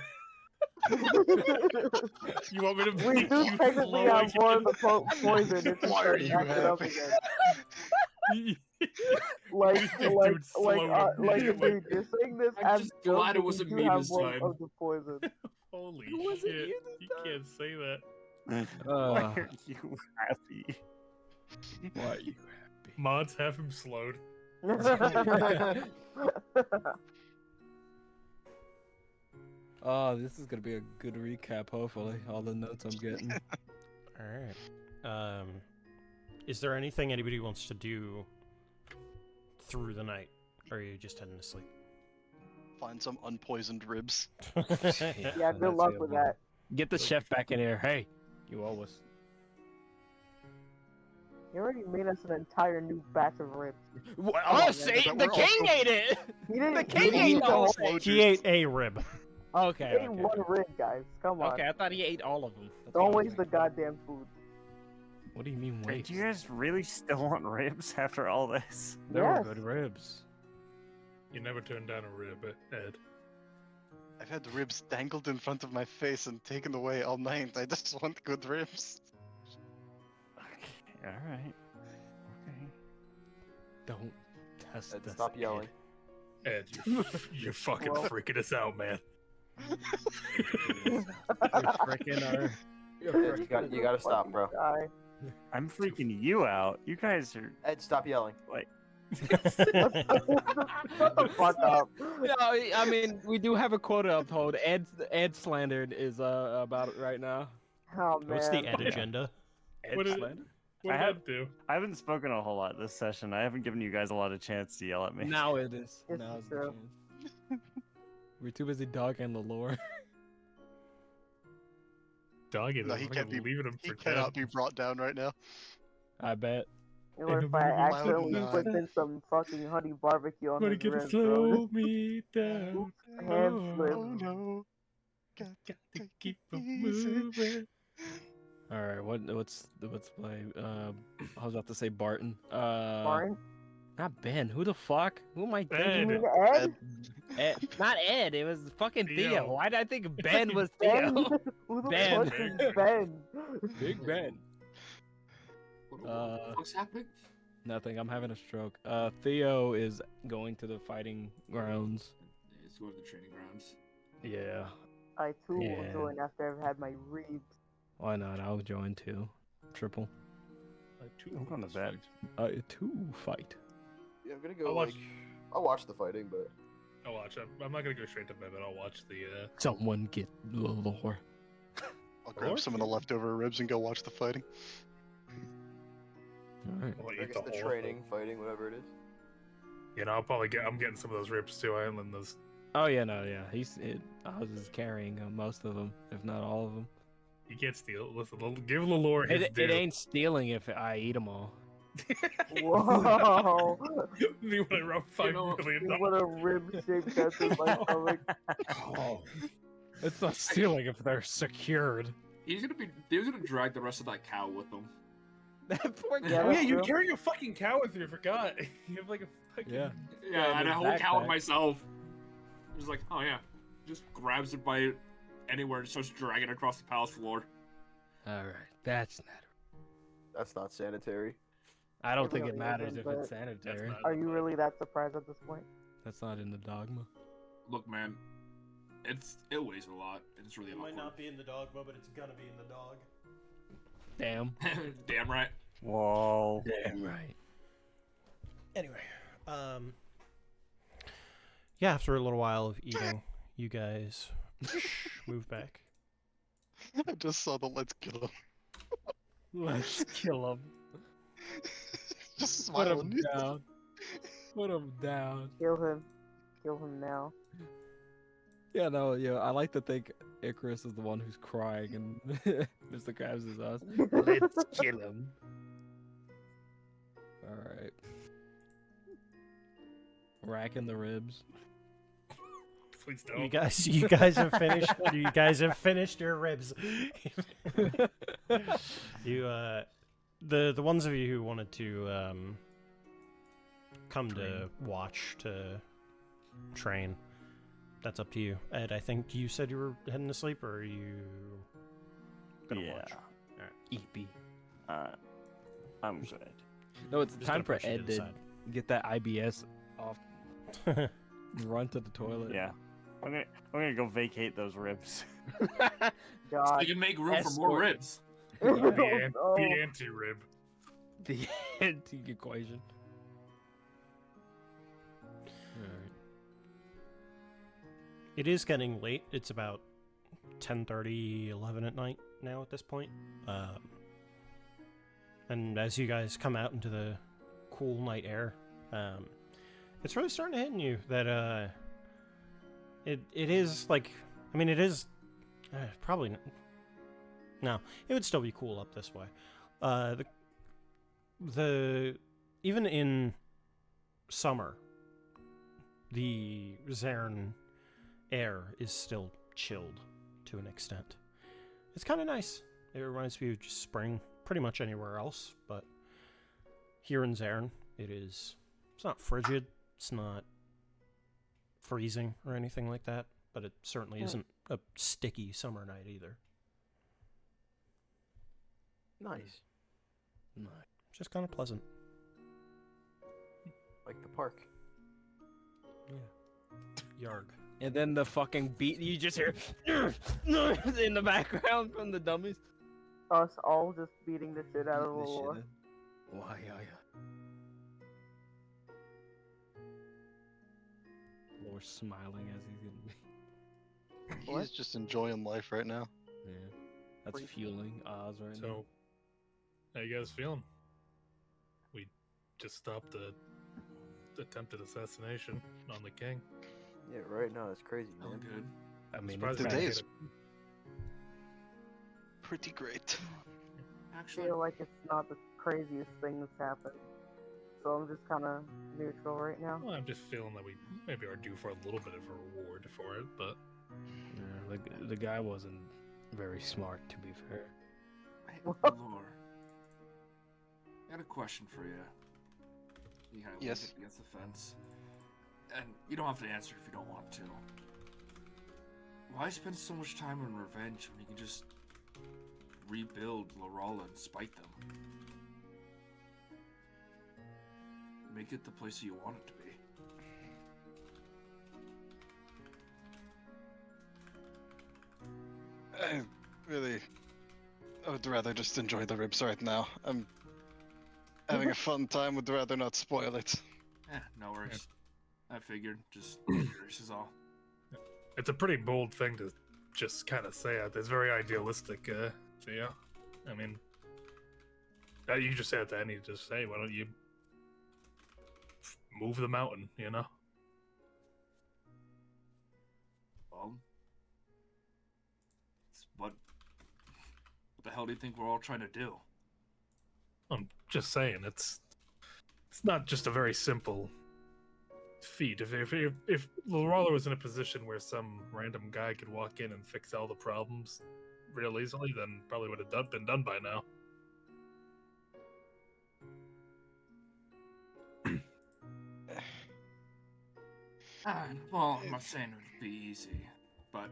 [SPEAKER 6] You want me to
[SPEAKER 3] We
[SPEAKER 6] make
[SPEAKER 3] do
[SPEAKER 6] you
[SPEAKER 3] technically
[SPEAKER 6] slow
[SPEAKER 3] have more of
[SPEAKER 6] again?
[SPEAKER 3] the poison. It's just
[SPEAKER 8] Why are
[SPEAKER 3] like
[SPEAKER 8] you
[SPEAKER 3] back it up
[SPEAKER 8] happy?
[SPEAKER 3] again. Like,
[SPEAKER 6] Dude, slow immediately.
[SPEAKER 3] dude, you're saying this
[SPEAKER 7] I'm
[SPEAKER 3] as
[SPEAKER 7] just
[SPEAKER 3] joke,
[SPEAKER 7] glad it
[SPEAKER 3] but
[SPEAKER 7] wasn't
[SPEAKER 3] you
[SPEAKER 7] me
[SPEAKER 3] do have
[SPEAKER 7] this
[SPEAKER 3] more
[SPEAKER 7] time.
[SPEAKER 3] of the poison.
[SPEAKER 6] Holy
[SPEAKER 10] Was it
[SPEAKER 6] shit.
[SPEAKER 10] you this
[SPEAKER 6] You
[SPEAKER 10] time?
[SPEAKER 6] can't say that.
[SPEAKER 4] Why are you happy?
[SPEAKER 10] Why are you
[SPEAKER 6] Mods have him slowed.
[SPEAKER 10] Oh, this is gonna be a good recap. Hopefully, all the notes I'm getting.
[SPEAKER 2] All right. Is there anything anybody wants to do through the night? Or are you just heading to sleep?
[SPEAKER 8] Find some unpoisoned ribs.
[SPEAKER 3] Yeah, good luck with that.
[SPEAKER 5] Get the chef back in here. Hey, you owe us.
[SPEAKER 3] You already made us an entire new batch of ribs.
[SPEAKER 10] Us?
[SPEAKER 8] yeah, but
[SPEAKER 10] The
[SPEAKER 8] we're
[SPEAKER 10] king
[SPEAKER 8] also-
[SPEAKER 10] ate it!
[SPEAKER 3] He didn't.
[SPEAKER 10] The
[SPEAKER 3] he
[SPEAKER 10] king
[SPEAKER 3] didn't
[SPEAKER 10] ate
[SPEAKER 3] eat
[SPEAKER 10] the whole
[SPEAKER 3] whole.
[SPEAKER 2] He ate a rib.
[SPEAKER 10] Okay,
[SPEAKER 3] He ate
[SPEAKER 10] okay.
[SPEAKER 3] one rib, guys. Come on.
[SPEAKER 10] Okay, I thought he ate all of them. That's
[SPEAKER 3] Don't
[SPEAKER 10] all I was
[SPEAKER 3] waste the
[SPEAKER 10] saying.
[SPEAKER 3] goddamn food.
[SPEAKER 5] What do you mean
[SPEAKER 4] Wait,
[SPEAKER 5] waste?
[SPEAKER 4] do you guys really still want ribs after all this?
[SPEAKER 5] They were
[SPEAKER 3] Yes.
[SPEAKER 5] good ribs.
[SPEAKER 6] You never turn down a rib, Ed.
[SPEAKER 8] I've had ribs dangled in front of my face and taken away all night. I just want good ribs.
[SPEAKER 4] Okay, alright. Okay.
[SPEAKER 5] Don't test
[SPEAKER 1] Ed,
[SPEAKER 5] this.
[SPEAKER 1] stop yelling.
[SPEAKER 6] Ed, you're fucking
[SPEAKER 3] Well-
[SPEAKER 6] freaking us out, man.
[SPEAKER 5] You're freaking our...
[SPEAKER 1] Ed, you gotta stop, bro.
[SPEAKER 3] Guy.
[SPEAKER 4] I'm freaking you out. You guys are
[SPEAKER 1] Ed, stop yelling.
[SPEAKER 3] Shut the fuck up.
[SPEAKER 10] Yeah, I mean, we do have a quota uphold. Ed slandered is about it right now.
[SPEAKER 3] Oh man.
[SPEAKER 2] What's the Ed agenda?
[SPEAKER 6] What did,
[SPEAKER 5] slander?
[SPEAKER 6] what
[SPEAKER 4] I
[SPEAKER 6] did
[SPEAKER 4] have-
[SPEAKER 6] Ed do?
[SPEAKER 4] I haven't spoken a whole lot this session. I haven't given you guys a lot of chance to yell at me.
[SPEAKER 10] Now it is.
[SPEAKER 3] This
[SPEAKER 10] Now
[SPEAKER 3] is
[SPEAKER 10] is the
[SPEAKER 3] true.
[SPEAKER 10] chance. We're too busy dogging the lore.
[SPEAKER 6] Dogging
[SPEAKER 8] No,
[SPEAKER 6] him.
[SPEAKER 8] he
[SPEAKER 6] I'm
[SPEAKER 8] can't be.
[SPEAKER 6] leaving him
[SPEAKER 8] He
[SPEAKER 6] for
[SPEAKER 8] cannot
[SPEAKER 6] dead.
[SPEAKER 8] be brought down right now.
[SPEAKER 10] I bet.
[SPEAKER 3] What if I accidentally put in some fucking honey barbecue on his ribs, bro?
[SPEAKER 6] me down.
[SPEAKER 3] Hand slip.
[SPEAKER 8] Oh no. Got
[SPEAKER 6] to
[SPEAKER 8] take
[SPEAKER 6] keep
[SPEAKER 8] it
[SPEAKER 6] on
[SPEAKER 8] easy.
[SPEAKER 6] moving.
[SPEAKER 5] All right, what's play? I was about to say Barton.
[SPEAKER 3] Martin?
[SPEAKER 5] Not Ben. Who the fuck? Who am I
[SPEAKER 3] You
[SPEAKER 5] thinking?
[SPEAKER 3] mean
[SPEAKER 8] Ed.
[SPEAKER 3] Ed?
[SPEAKER 10] Not Ed. It was fucking Theo.
[SPEAKER 6] Theo.
[SPEAKER 10] Why did I think Ben was
[SPEAKER 3] Ben?
[SPEAKER 10] Theo?
[SPEAKER 3] Who the
[SPEAKER 10] Ben.
[SPEAKER 3] fuck is Ben?
[SPEAKER 10] Big Ben.
[SPEAKER 7] What
[SPEAKER 5] Uh,
[SPEAKER 7] the fuck's happening?
[SPEAKER 5] Nothing. I'm having a stroke. Theo is going to the fighting grounds.
[SPEAKER 7] It's going to the training grounds.
[SPEAKER 5] Yeah.
[SPEAKER 3] I too will
[SPEAKER 5] Yeah.
[SPEAKER 3] join after I've had my ribs.
[SPEAKER 5] Why not? I'll join too. Triple.
[SPEAKER 4] I'm going to bed.
[SPEAKER 5] I too fight.
[SPEAKER 1] Yeah, I'm gonna go.
[SPEAKER 6] I'll watch.
[SPEAKER 1] I'll watch the fighting, but
[SPEAKER 6] I'll watch. I'm not gonna go straight to bed, but I'll watch the.
[SPEAKER 5] Someone get the lore.
[SPEAKER 8] I'll grab some of the leftover ribs and go watch the fighting.
[SPEAKER 5] All right.
[SPEAKER 6] I'll
[SPEAKER 1] I
[SPEAKER 6] eat
[SPEAKER 1] guess
[SPEAKER 6] the
[SPEAKER 1] the
[SPEAKER 6] whole
[SPEAKER 1] training,
[SPEAKER 6] thing.
[SPEAKER 1] fighting, whatever it is.
[SPEAKER 6] You know, I'll probably get. I'm getting some of those ribs too. I only those.
[SPEAKER 5] Oh yeah, no, yeah. I was just carrying most of them, if not all of them.
[SPEAKER 6] You can't steal. Listen, give the lore his
[SPEAKER 5] It
[SPEAKER 6] due.
[SPEAKER 5] ain't stealing if I eat them all.
[SPEAKER 3] Whoa!
[SPEAKER 6] You want to rub $5 million?
[SPEAKER 3] What a rib shape that's in my stomach.
[SPEAKER 6] Oh,
[SPEAKER 5] It's not stealing if they're secured.
[SPEAKER 7] He's gonna drag the rest of that cow with him.
[SPEAKER 10] That poor
[SPEAKER 3] Yeah,
[SPEAKER 10] guy.
[SPEAKER 6] oh yeah,
[SPEAKER 3] that's
[SPEAKER 6] you're
[SPEAKER 3] true.
[SPEAKER 6] carrying a fucking cow with you. I forgot. You have like a fucking.
[SPEAKER 5] Yeah.
[SPEAKER 7] Yeah,
[SPEAKER 10] in
[SPEAKER 7] and
[SPEAKER 10] his
[SPEAKER 7] a whole cow
[SPEAKER 10] backpack.
[SPEAKER 7] myself. Just like, oh yeah, just grabs it by anywhere and starts dragging it across the palace floor.
[SPEAKER 5] All right, that's not.
[SPEAKER 1] That's not sanitary.
[SPEAKER 5] I don't
[SPEAKER 3] It
[SPEAKER 5] think it
[SPEAKER 3] really
[SPEAKER 5] matters
[SPEAKER 3] isn't,
[SPEAKER 5] if
[SPEAKER 3] but-
[SPEAKER 5] it's sanitary.
[SPEAKER 6] not-
[SPEAKER 3] Are you really that surprised at this point?
[SPEAKER 5] That's not in the dogma.
[SPEAKER 7] Look, man, it weighs a lot. And it's really
[SPEAKER 2] It might
[SPEAKER 7] awkward.
[SPEAKER 2] not be in the dogma, but it's gonna be in the dog.
[SPEAKER 5] Damn.
[SPEAKER 7] Damn right.
[SPEAKER 4] Whoa.
[SPEAKER 5] Damn right.
[SPEAKER 2] Anyway, yeah, after a little while of eating, you guys move back.
[SPEAKER 8] I just saw the let's kill him.
[SPEAKER 5] Let's kill him.
[SPEAKER 8] Just
[SPEAKER 5] Put him
[SPEAKER 8] smiling.
[SPEAKER 5] down. Put him down.
[SPEAKER 3] Kill him. Kill him now.
[SPEAKER 5] Yeah, no, yeah. I like to think Icarus is the one who's crying, and Mr. Krabs is us. Let's kill him. All right. Racking the ribs.
[SPEAKER 6] Please don't.
[SPEAKER 2] You guys have finished. You guys have finished your ribs. You the ones of you who wanted to come to watch to train. That's up to you. Ed, I think you said you were heading to sleep, or are you gonna
[SPEAKER 4] Yeah.
[SPEAKER 2] watch?
[SPEAKER 5] EP.
[SPEAKER 4] I'm good.
[SPEAKER 5] No, it's
[SPEAKER 2] Just
[SPEAKER 5] time
[SPEAKER 2] gonna
[SPEAKER 5] for
[SPEAKER 2] push you to
[SPEAKER 5] Ed
[SPEAKER 2] the
[SPEAKER 5] to
[SPEAKER 2] side.
[SPEAKER 5] get that IBS off. Run to the toilet.
[SPEAKER 4] Yeah. I'm gonna go vacate those ribs.
[SPEAKER 3] God.
[SPEAKER 7] You can make room for
[SPEAKER 10] Escort.
[SPEAKER 7] more ribs.
[SPEAKER 6] The anti-rib.
[SPEAKER 5] The anti-equation. Alright.
[SPEAKER 2] It is getting late. It's about 10:30, 11 at night now at this point. And as you guys come out into the cool night air, it's really starting to hit in you that it is like, I mean, it is probably no, it would still be cool up this way. The even in summer, the Zern air is still chilled to an extent. It's kind of nice. It reminds me of just spring pretty much anywhere else, but here in Zern, it's not frigid, it's not freezing or anything like that, but it certainly isn't a sticky summer night either.
[SPEAKER 1] Nice.
[SPEAKER 2] Just kind of pleasant.
[SPEAKER 1] Like the park.
[SPEAKER 2] Yeah. Yarg.
[SPEAKER 10] And then the fucking beat, you just hear in the background from the dummies.
[SPEAKER 3] Us all just beating the shit out of the lore.
[SPEAKER 10] Why, yeah. Lore smiling as he's getting me.
[SPEAKER 8] He's just enjoying life right now.
[SPEAKER 10] Yeah. That's fueling Oz right now.
[SPEAKER 6] So, how you guys feeling? We just stopped the attempted assassination on the king.
[SPEAKER 1] Yeah, right now it's crazy,
[SPEAKER 7] Oh,
[SPEAKER 1] man.
[SPEAKER 7] good.
[SPEAKER 10] I mean,
[SPEAKER 6] Surprised
[SPEAKER 10] it's
[SPEAKER 6] we
[SPEAKER 8] Today
[SPEAKER 6] didn't
[SPEAKER 8] is
[SPEAKER 6] get
[SPEAKER 8] pretty great.
[SPEAKER 3] I
[SPEAKER 7] Actually,
[SPEAKER 3] feel like it's not the craziest thing that's happened. So I'm just kind of neutral right now.
[SPEAKER 6] Well, I'm just feeling that we maybe are due for a little bit of a reward for it, but
[SPEAKER 10] yeah, the guy wasn't very smart, to be fair.
[SPEAKER 7] hey, Lore, I got a question for you. You kind of
[SPEAKER 8] Yes.
[SPEAKER 7] lean against the fence, and you don't have to answer if you don't want to. Why spend so much time on revenge when you can just rebuild Lorala and spite them? Make it the place you want it to be.
[SPEAKER 8] I would rather just enjoy the ribs right now. I'm having a fun time, would rather not spoil it.
[SPEAKER 7] No worries. I figured, just curious is all.
[SPEAKER 6] it's a pretty bold thing to just kind of say it. It's very idealistic, Theo. I mean, you just said that, and you just say, why don't you move the mountain, you know?
[SPEAKER 7] Well, what the hell do you think we're all trying to do?
[SPEAKER 6] I'm just saying, it's not just a very simple feat. If Lorala was in a position where some random guy could walk in and fix all the problems real easily, then probably would have been done by now.
[SPEAKER 7] Well, I'm not saying it would be easy, but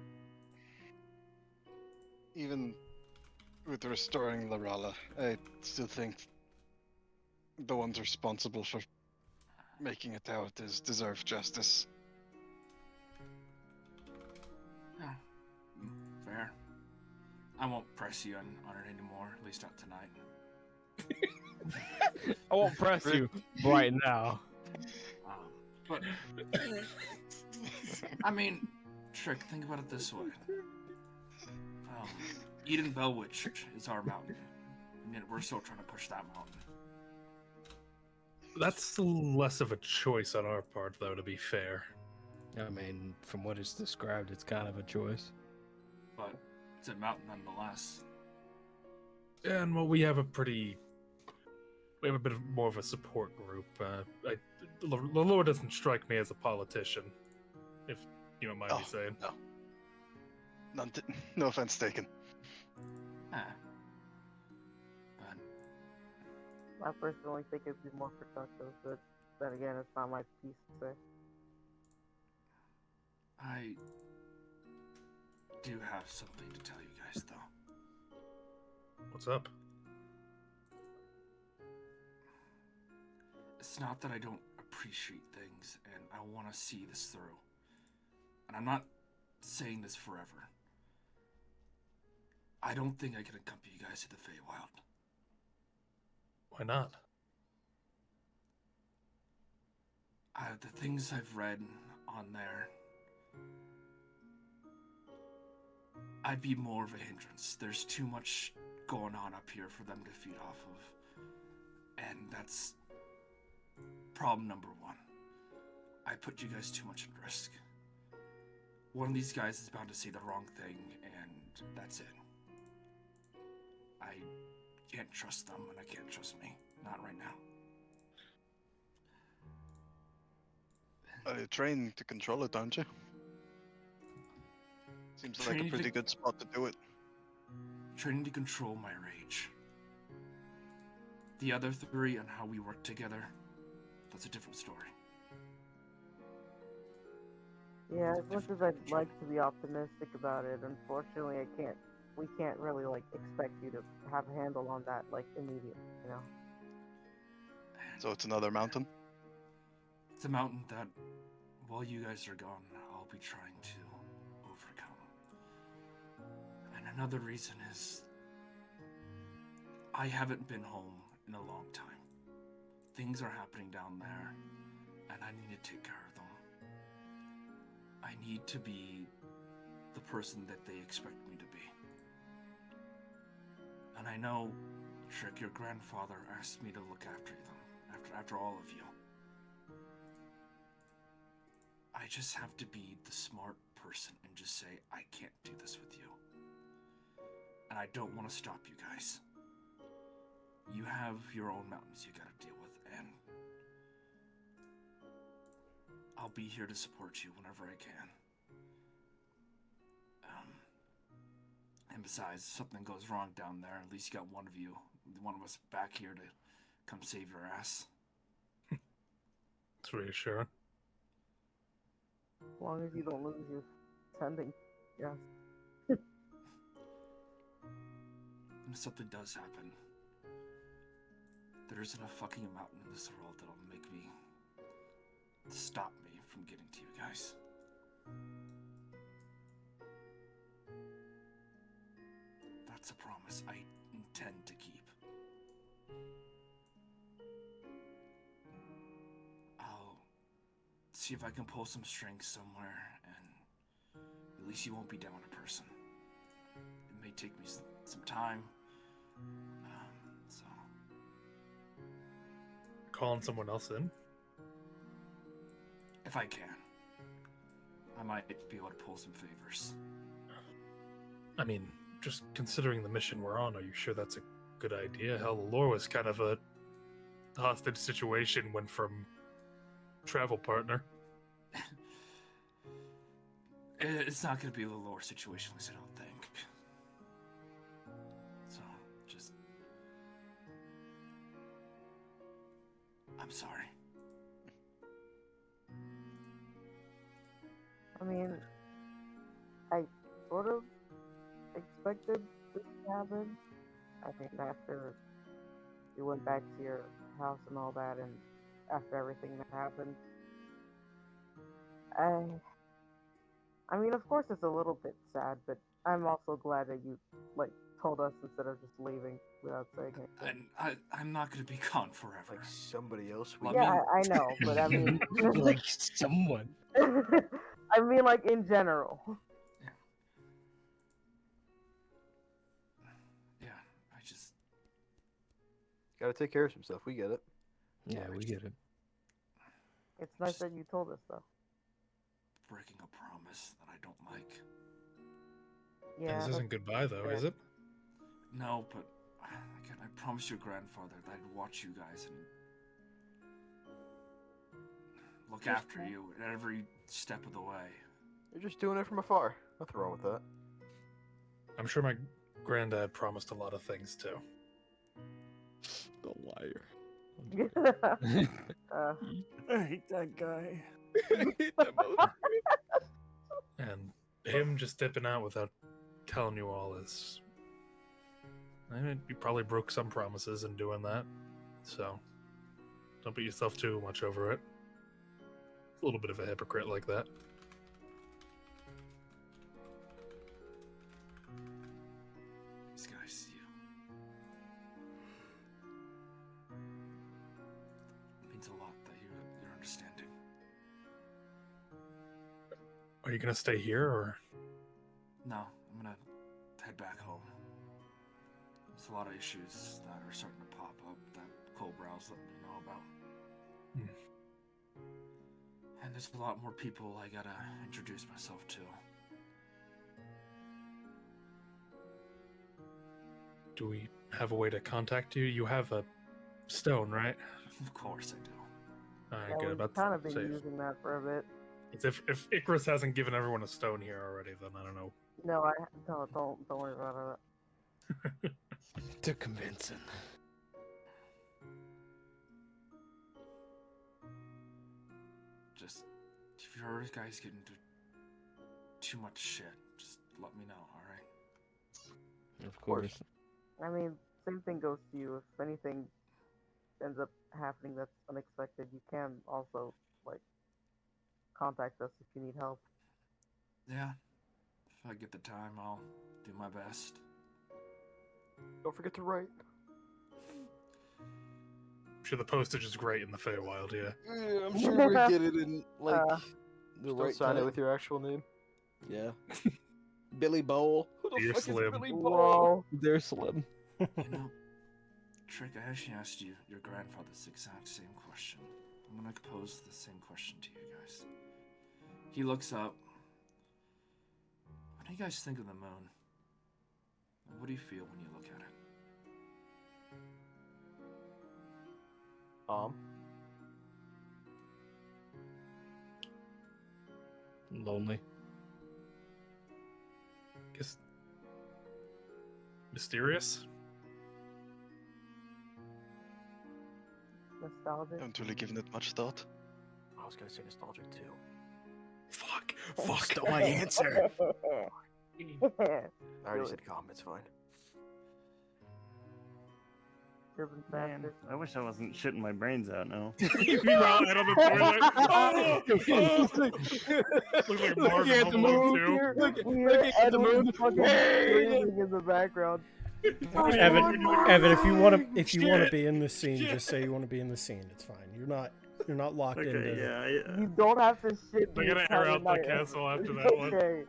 [SPEAKER 8] Even with restoring Lorala, I still think the ones responsible for making it out deserve justice.
[SPEAKER 7] fair. I won't press you on it anymore, at least not tonight.
[SPEAKER 10] I won't press you right now.
[SPEAKER 7] But I mean, Trick, think about it this way. Eden Bellwitch is our mountain, and yet we're still trying to push that mountain.
[SPEAKER 6] That's less of a choice on our part, though, to be fair.
[SPEAKER 10] I mean, from what it's described, it's kind of a choice.
[SPEAKER 7] But it's a mountain nonetheless.
[SPEAKER 6] And well, we have a bit more of a support group. The Lord doesn't strike me as a politician, if you don't mind me saying.
[SPEAKER 8] No. No offense taken.
[SPEAKER 7] But
[SPEAKER 3] I personally think it'd be more productive, but then again, it's not my piece to say.
[SPEAKER 7] I do have something to tell you guys, though.
[SPEAKER 6] What's up?
[SPEAKER 7] It's not that I don't appreciate things, and I want to see this through. And I'm not saying this forever. I don't think I can accompany you guys to the Feywild.
[SPEAKER 6] Why not?
[SPEAKER 7] The things I've read on there, I'd be more of a hindrance. There's too much going on up here for them to feed off of. And that's problem number one. I put you guys too much at risk. One of these guys is bound to say the wrong thing, and that's it. I can't trust them, and I can't trust me. Not right now.
[SPEAKER 8] You're trained to control it, aren't you? Seems like a
[SPEAKER 7] Trained to-
[SPEAKER 8] pretty good spot to do it.
[SPEAKER 7] Training to control my rage. The other three and how we work together, that's a different story.
[SPEAKER 3] Yeah, as much as I'd like to be optimistic about it, unfortunately I can't. We can't really like expect you to have a handle on that like immediately, you know.
[SPEAKER 8] So it's another mountain?
[SPEAKER 7] It's a mountain that, while you guys are gone, I'll be trying to overcome. And another reason is, I haven't been home in a long time. Things are happening down there, and I need to take care of them. I need to be the person that they expect me to be. And I know, Trick, your grandfather asked me to look after them, after all of you. I just have to be the smart person and just say, I can't do this with you. And I don't want to stop you guys. You have your own mountains you gotta deal with, and I'll be here to support you whenever I can. And besides, if something goes wrong down there, at least you got one of us back here to come save your ass.
[SPEAKER 6] It's reassuring.
[SPEAKER 3] As long as you don't lose your sending. Yeah.
[SPEAKER 7] And if something does happen, there isn't a fucking mountain in this world that'll make me stop me from getting to you guys. That's a promise I intend to keep. I'll see if I can pull some strings somewhere, and at least you won't be down a person. It may take me some time, so...
[SPEAKER 6] Calling someone else in?
[SPEAKER 7] If I can. I might be able to pull some favors.
[SPEAKER 6] I mean, just considering the mission we're on, are you sure that's a good idea? Hell, the lore was kind of a hostage situation, went from travel partner.
[SPEAKER 7] It's not going to be a lore situation, at least I don't think. So, just... I'm sorry.
[SPEAKER 3] I mean, I sort of expected this to happen. I think after you went back to your house and all that, and after everything that happened, I mean, of course it's a little bit sad, but I'm also glad that you, like, told us instead of just leaving without saying anything.
[SPEAKER 7] And I'm not going to be gone forever.
[SPEAKER 1] Like somebody else.
[SPEAKER 7] Well,
[SPEAKER 3] Yeah, I know, but I mean...
[SPEAKER 5] like someone.
[SPEAKER 3] I mean, like, in general.
[SPEAKER 7] Yeah, I just...
[SPEAKER 1] Gotta take care of some stuff. We get it.
[SPEAKER 5] Yeah, we get it.
[SPEAKER 3] It's nice that you told us, though.
[SPEAKER 7] breaking a promise that I don't like.
[SPEAKER 3] Yeah.
[SPEAKER 6] This isn't goodbye, though, is it?
[SPEAKER 7] No, but again, I promised your grandfather that I'd watch you guys and look after you at every step of the way.
[SPEAKER 1] You're just doing it from afar. Nothing wrong with that.
[SPEAKER 6] I'm sure my granddad promised a lot of things, too.
[SPEAKER 5] The liar.
[SPEAKER 9] I hate that guy.
[SPEAKER 6] And him just dipping out without telling you all is... I mean, you probably broke some promises in doing that, so don't beat yourself too much over it. A little bit of a hypocrite like that.
[SPEAKER 7] These guys see you. It means a lot that you're understanding.
[SPEAKER 6] Are you gonna stay here, or...?
[SPEAKER 7] No, I'm gonna head back home. There's a lot of issues that are starting to pop up that Cobrow's letting me know about.
[SPEAKER 6] Hmm.
[SPEAKER 7] And there's a lot more people I gotta introduce myself to.
[SPEAKER 6] Do we have a way to contact you? You have a stone, right?
[SPEAKER 7] Of course I do.
[SPEAKER 6] Alright,
[SPEAKER 3] Yeah,
[SPEAKER 6] good.
[SPEAKER 3] we've
[SPEAKER 6] About
[SPEAKER 3] kind of
[SPEAKER 6] to
[SPEAKER 3] been
[SPEAKER 6] say,
[SPEAKER 3] using that for a bit.
[SPEAKER 6] if Icarus hasn't given everyone a stone here already, then I don't know.
[SPEAKER 3] No, don't worry about it.
[SPEAKER 5] To convince him.
[SPEAKER 7] Just, if your guys get into too much shit, just let me know, alright?
[SPEAKER 5] Of course.
[SPEAKER 3] I mean, same thing goes to you. If anything ends up happening that's unexpected, you can also, like, contact us if you need help.
[SPEAKER 7] Yeah. If I get the time, I'll do my best.
[SPEAKER 1] Don't forget to write.
[SPEAKER 6] I'm sure the postage is great in the Feywild, yeah.
[SPEAKER 11] Yeah, I'm sure we get it in like the
[SPEAKER 1] Just
[SPEAKER 11] right
[SPEAKER 1] don't sign
[SPEAKER 11] time.
[SPEAKER 1] it with your actual name.
[SPEAKER 11] Yeah. Billy Bowl. Who the
[SPEAKER 6] Dear
[SPEAKER 11] fuck
[SPEAKER 6] Slim.
[SPEAKER 11] is Billy Bowl?
[SPEAKER 3] Whoa.
[SPEAKER 5] They're slim.
[SPEAKER 7] You know, Trick, I actually asked you your grandfather's exact same question. I'm gonna pose the same question to you guys. He looks up. What do you guys think of the moon? What do you feel when you look at it?
[SPEAKER 5] Lonely.
[SPEAKER 6] Guess mysterious?
[SPEAKER 3] Nostalgic.
[SPEAKER 8] Haven't really given it much thought.
[SPEAKER 1] I was gonna say nostalgic too.
[SPEAKER 6] Fuck.
[SPEAKER 11] Stole my answer.
[SPEAKER 1] I already said calm, it's fine.
[SPEAKER 3] Urban
[SPEAKER 4] Man,
[SPEAKER 3] factor.
[SPEAKER 4] I wish I wasn't shitting my brains out now.
[SPEAKER 6] Meanwhile, out on the toilet. Oh! Look like Marvin
[SPEAKER 10] at the
[SPEAKER 6] Home Alone
[SPEAKER 10] moon.
[SPEAKER 6] 2.
[SPEAKER 3] We hear Edwin fucking screaming in the background.
[SPEAKER 2] Evan, if you want to
[SPEAKER 6] Shit.
[SPEAKER 2] be in the scene, just say you want to be in the scene. It's fine. You're not locked
[SPEAKER 4] Okay,
[SPEAKER 2] into.
[SPEAKER 4] yeah.
[SPEAKER 3] You don't have to shit.
[SPEAKER 6] I
[SPEAKER 3] the
[SPEAKER 6] gotta air
[SPEAKER 3] entire
[SPEAKER 6] out the
[SPEAKER 3] night.
[SPEAKER 6] castle after
[SPEAKER 3] It's
[SPEAKER 6] that one.
[SPEAKER 3] okay.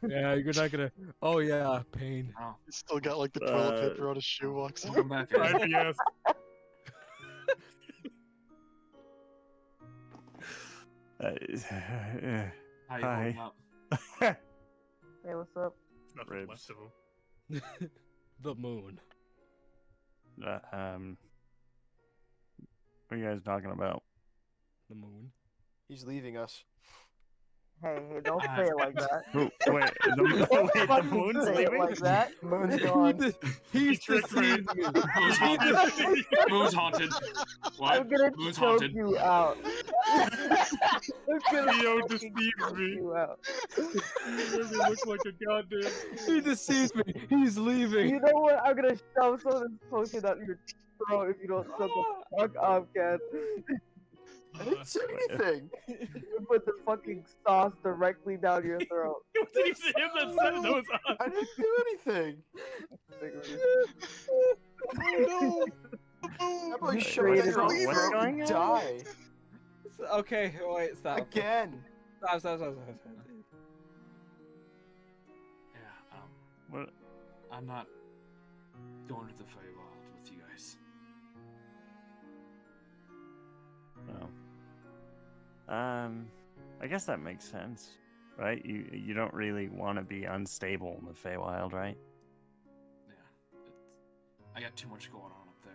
[SPEAKER 5] Yeah, you're not gonna. Oh yeah, pain.
[SPEAKER 7] Oh,
[SPEAKER 8] He's still got like the toilet paper on his shoe walks.
[SPEAKER 7] welcome back, guys.
[SPEAKER 6] IPS.
[SPEAKER 7] How you
[SPEAKER 4] Hi.
[SPEAKER 7] holding up?
[SPEAKER 3] Hey, what's up?
[SPEAKER 6] Nothing
[SPEAKER 4] Ribs.
[SPEAKER 6] left of him.
[SPEAKER 5] The moon.
[SPEAKER 4] What are you guys talking about?
[SPEAKER 5] The moon.
[SPEAKER 1] He's leaving us.
[SPEAKER 3] Hey, don't say it like that.
[SPEAKER 4] Wait, the
[SPEAKER 3] Fucking
[SPEAKER 4] moon's
[SPEAKER 3] say it
[SPEAKER 4] leaving?
[SPEAKER 3] like that.
[SPEAKER 1] Moon's gone.
[SPEAKER 6] He tricked me.
[SPEAKER 7] Moon's haunted. Moon's haunted. What?
[SPEAKER 3] I'm gonna
[SPEAKER 7] Moon's
[SPEAKER 3] choke
[SPEAKER 7] haunted.
[SPEAKER 3] you out. I'm gonna
[SPEAKER 6] Theo
[SPEAKER 3] fucking
[SPEAKER 6] deceived
[SPEAKER 3] choke
[SPEAKER 6] me.
[SPEAKER 3] you out.
[SPEAKER 6] You made me look like a goddamn.
[SPEAKER 5] He deceives me. He's leaving.
[SPEAKER 3] You know what? I'm gonna shove some of this potion down your throat if you don't shut the fuck up, Ken.
[SPEAKER 1] I didn't say anything.
[SPEAKER 3] You put the fucking sauce directly down your throat.
[SPEAKER 6] It wasn't even him that said it. That was us.
[SPEAKER 1] I didn't do anything. How about you shut
[SPEAKER 3] created
[SPEAKER 1] your
[SPEAKER 3] it.
[SPEAKER 4] What's
[SPEAKER 1] throat
[SPEAKER 4] going
[SPEAKER 1] and
[SPEAKER 4] on?
[SPEAKER 1] die
[SPEAKER 10] Okay, wait, stop.
[SPEAKER 1] again?
[SPEAKER 10] Stop.
[SPEAKER 7] Yeah,
[SPEAKER 4] What?
[SPEAKER 7] I'm not going to the Feywild with you guys.
[SPEAKER 4] Oh. I guess that makes sense, right? You don't really want to be unstable in the Feywild, right?
[SPEAKER 7] Yeah, I got too much going on up there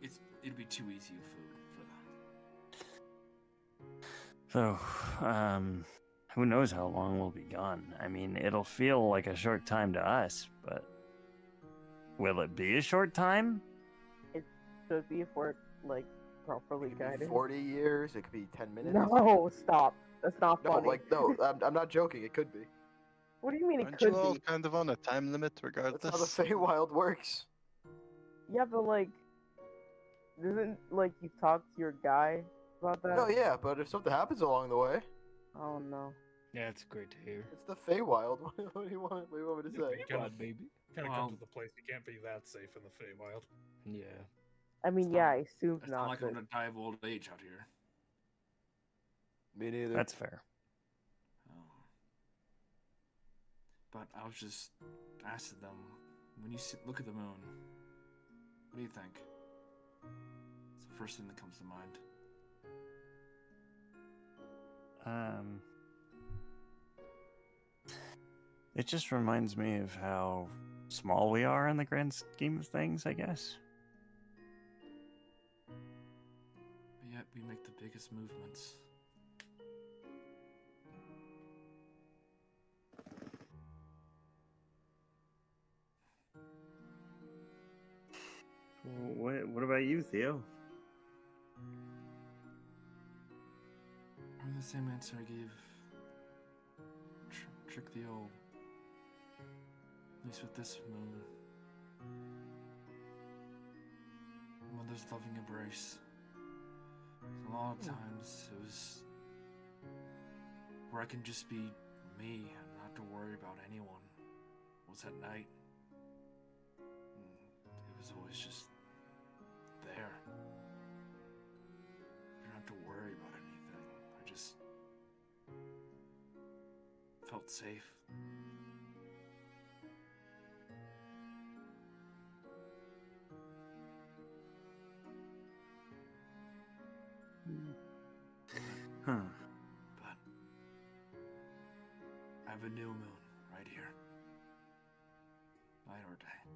[SPEAKER 7] that it'd be too easy of food for them.
[SPEAKER 4] So, who knows how long we'll be gone? I mean, it'll feel like a short time to us, but will it be a short time?
[SPEAKER 3] Should be if we're like properly
[SPEAKER 1] It could be
[SPEAKER 3] guided.
[SPEAKER 1] 40 years. It could be 10 minutes.
[SPEAKER 3] No, stop. That's not
[SPEAKER 1] No,
[SPEAKER 3] funny.
[SPEAKER 1] I'm not joking. It could be.
[SPEAKER 3] What do you mean it
[SPEAKER 8] Aren't
[SPEAKER 3] could
[SPEAKER 8] you all
[SPEAKER 3] be?
[SPEAKER 8] kind of on a time limit
[SPEAKER 1] That's how the
[SPEAKER 8] regardless?
[SPEAKER 1] Feywild works.
[SPEAKER 3] Yeah, but like, isn't like you talked to your guy about that?
[SPEAKER 1] No, yeah, but if something happens along the way,
[SPEAKER 3] Oh no.
[SPEAKER 5] Yeah, it's great to hear.
[SPEAKER 1] it's the Feywild. What do you want me to say?
[SPEAKER 6] God,
[SPEAKER 5] baby.
[SPEAKER 6] Kind of
[SPEAKER 7] Well-
[SPEAKER 6] come to the place. You can't be that safe in the Feywild.
[SPEAKER 5] Yeah.
[SPEAKER 3] I mean,
[SPEAKER 7] It's
[SPEAKER 3] yeah,
[SPEAKER 7] not-
[SPEAKER 3] I assumed
[SPEAKER 7] It's not
[SPEAKER 3] not.
[SPEAKER 7] like
[SPEAKER 3] but
[SPEAKER 7] I'm gonna die of old age out here.
[SPEAKER 1] Me neither.
[SPEAKER 4] That's fair.
[SPEAKER 7] But I was just asking them when you look at the moon, what do you think? It's the first thing that comes to mind.
[SPEAKER 4] It just reminds me of how small we are in the grand scheme of things, I guess.
[SPEAKER 7] But yet we make the biggest movements.
[SPEAKER 9] What about you, Theo?
[SPEAKER 7] Probably the same answer I gave Trick the Old. At least with this moon. Mother's loving embrace. A lot of times it was where I can just be me and not have to worry about anyone. It was at night. And it was always just there. You don't have to worry about anything. I just felt safe.
[SPEAKER 9] Huh.
[SPEAKER 7] But I have a new moon right here. Night or day.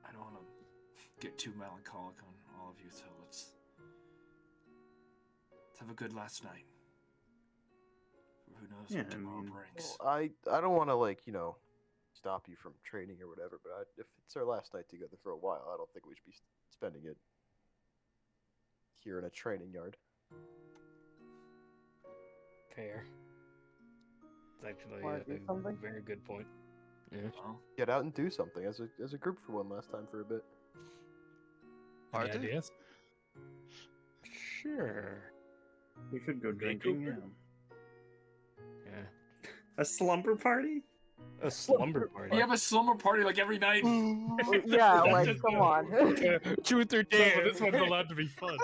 [SPEAKER 7] I don't want to get too melancholic on all of you, so let's have a good last night. Who knows what tomorrow brings.
[SPEAKER 1] Well, I don't want to, like, stop you from training or whatever, but if it's our last night together for a while, I don't think we should be spending it here in a training yard.
[SPEAKER 5] Fair. It's actually
[SPEAKER 3] Wanna do
[SPEAKER 5] a
[SPEAKER 3] something?
[SPEAKER 5] very good point. Yeah.
[SPEAKER 7] Well,
[SPEAKER 1] Get out and do something as a group for one last time for a bit.
[SPEAKER 6] Any
[SPEAKER 8] Party?
[SPEAKER 6] ideas?
[SPEAKER 5] Sure.
[SPEAKER 9] We could go drinking. Yeah.
[SPEAKER 5] Yeah.
[SPEAKER 9] A slumber party?
[SPEAKER 5] A slumber party.
[SPEAKER 7] we have a slumber party like every night.
[SPEAKER 3] Yeah, like, come on.
[SPEAKER 5] Truth or
[SPEAKER 6] Yeah,
[SPEAKER 5] dare.
[SPEAKER 6] this one's allowed to be fun.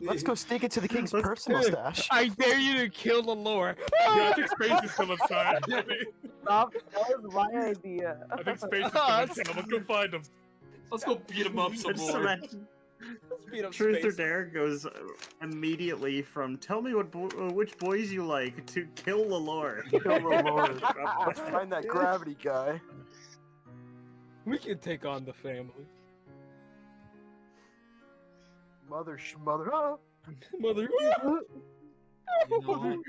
[SPEAKER 1] Let's go sneak into the king's
[SPEAKER 9] Let's
[SPEAKER 1] personal
[SPEAKER 9] do it.
[SPEAKER 1] stash.
[SPEAKER 5] I dare you to kill the lore.
[SPEAKER 6] Yeah, I think Space is still inside.
[SPEAKER 3] Stop. That was my idea.
[SPEAKER 6] I think Space is still inside. Let's go find him.
[SPEAKER 7] Let's go beat him up
[SPEAKER 9] I
[SPEAKER 7] some
[SPEAKER 9] just
[SPEAKER 7] more.
[SPEAKER 9] imagine
[SPEAKER 5] Speed up
[SPEAKER 9] Truth or
[SPEAKER 5] space.
[SPEAKER 9] Dare goes immediately from tell me which boys you like to kill the Lord.
[SPEAKER 1] Kill the Lord. Let's find that gravity guy.
[SPEAKER 5] We can take on the family.
[SPEAKER 1] Mother. Ah.
[SPEAKER 5] Mother.
[SPEAKER 7] You know what?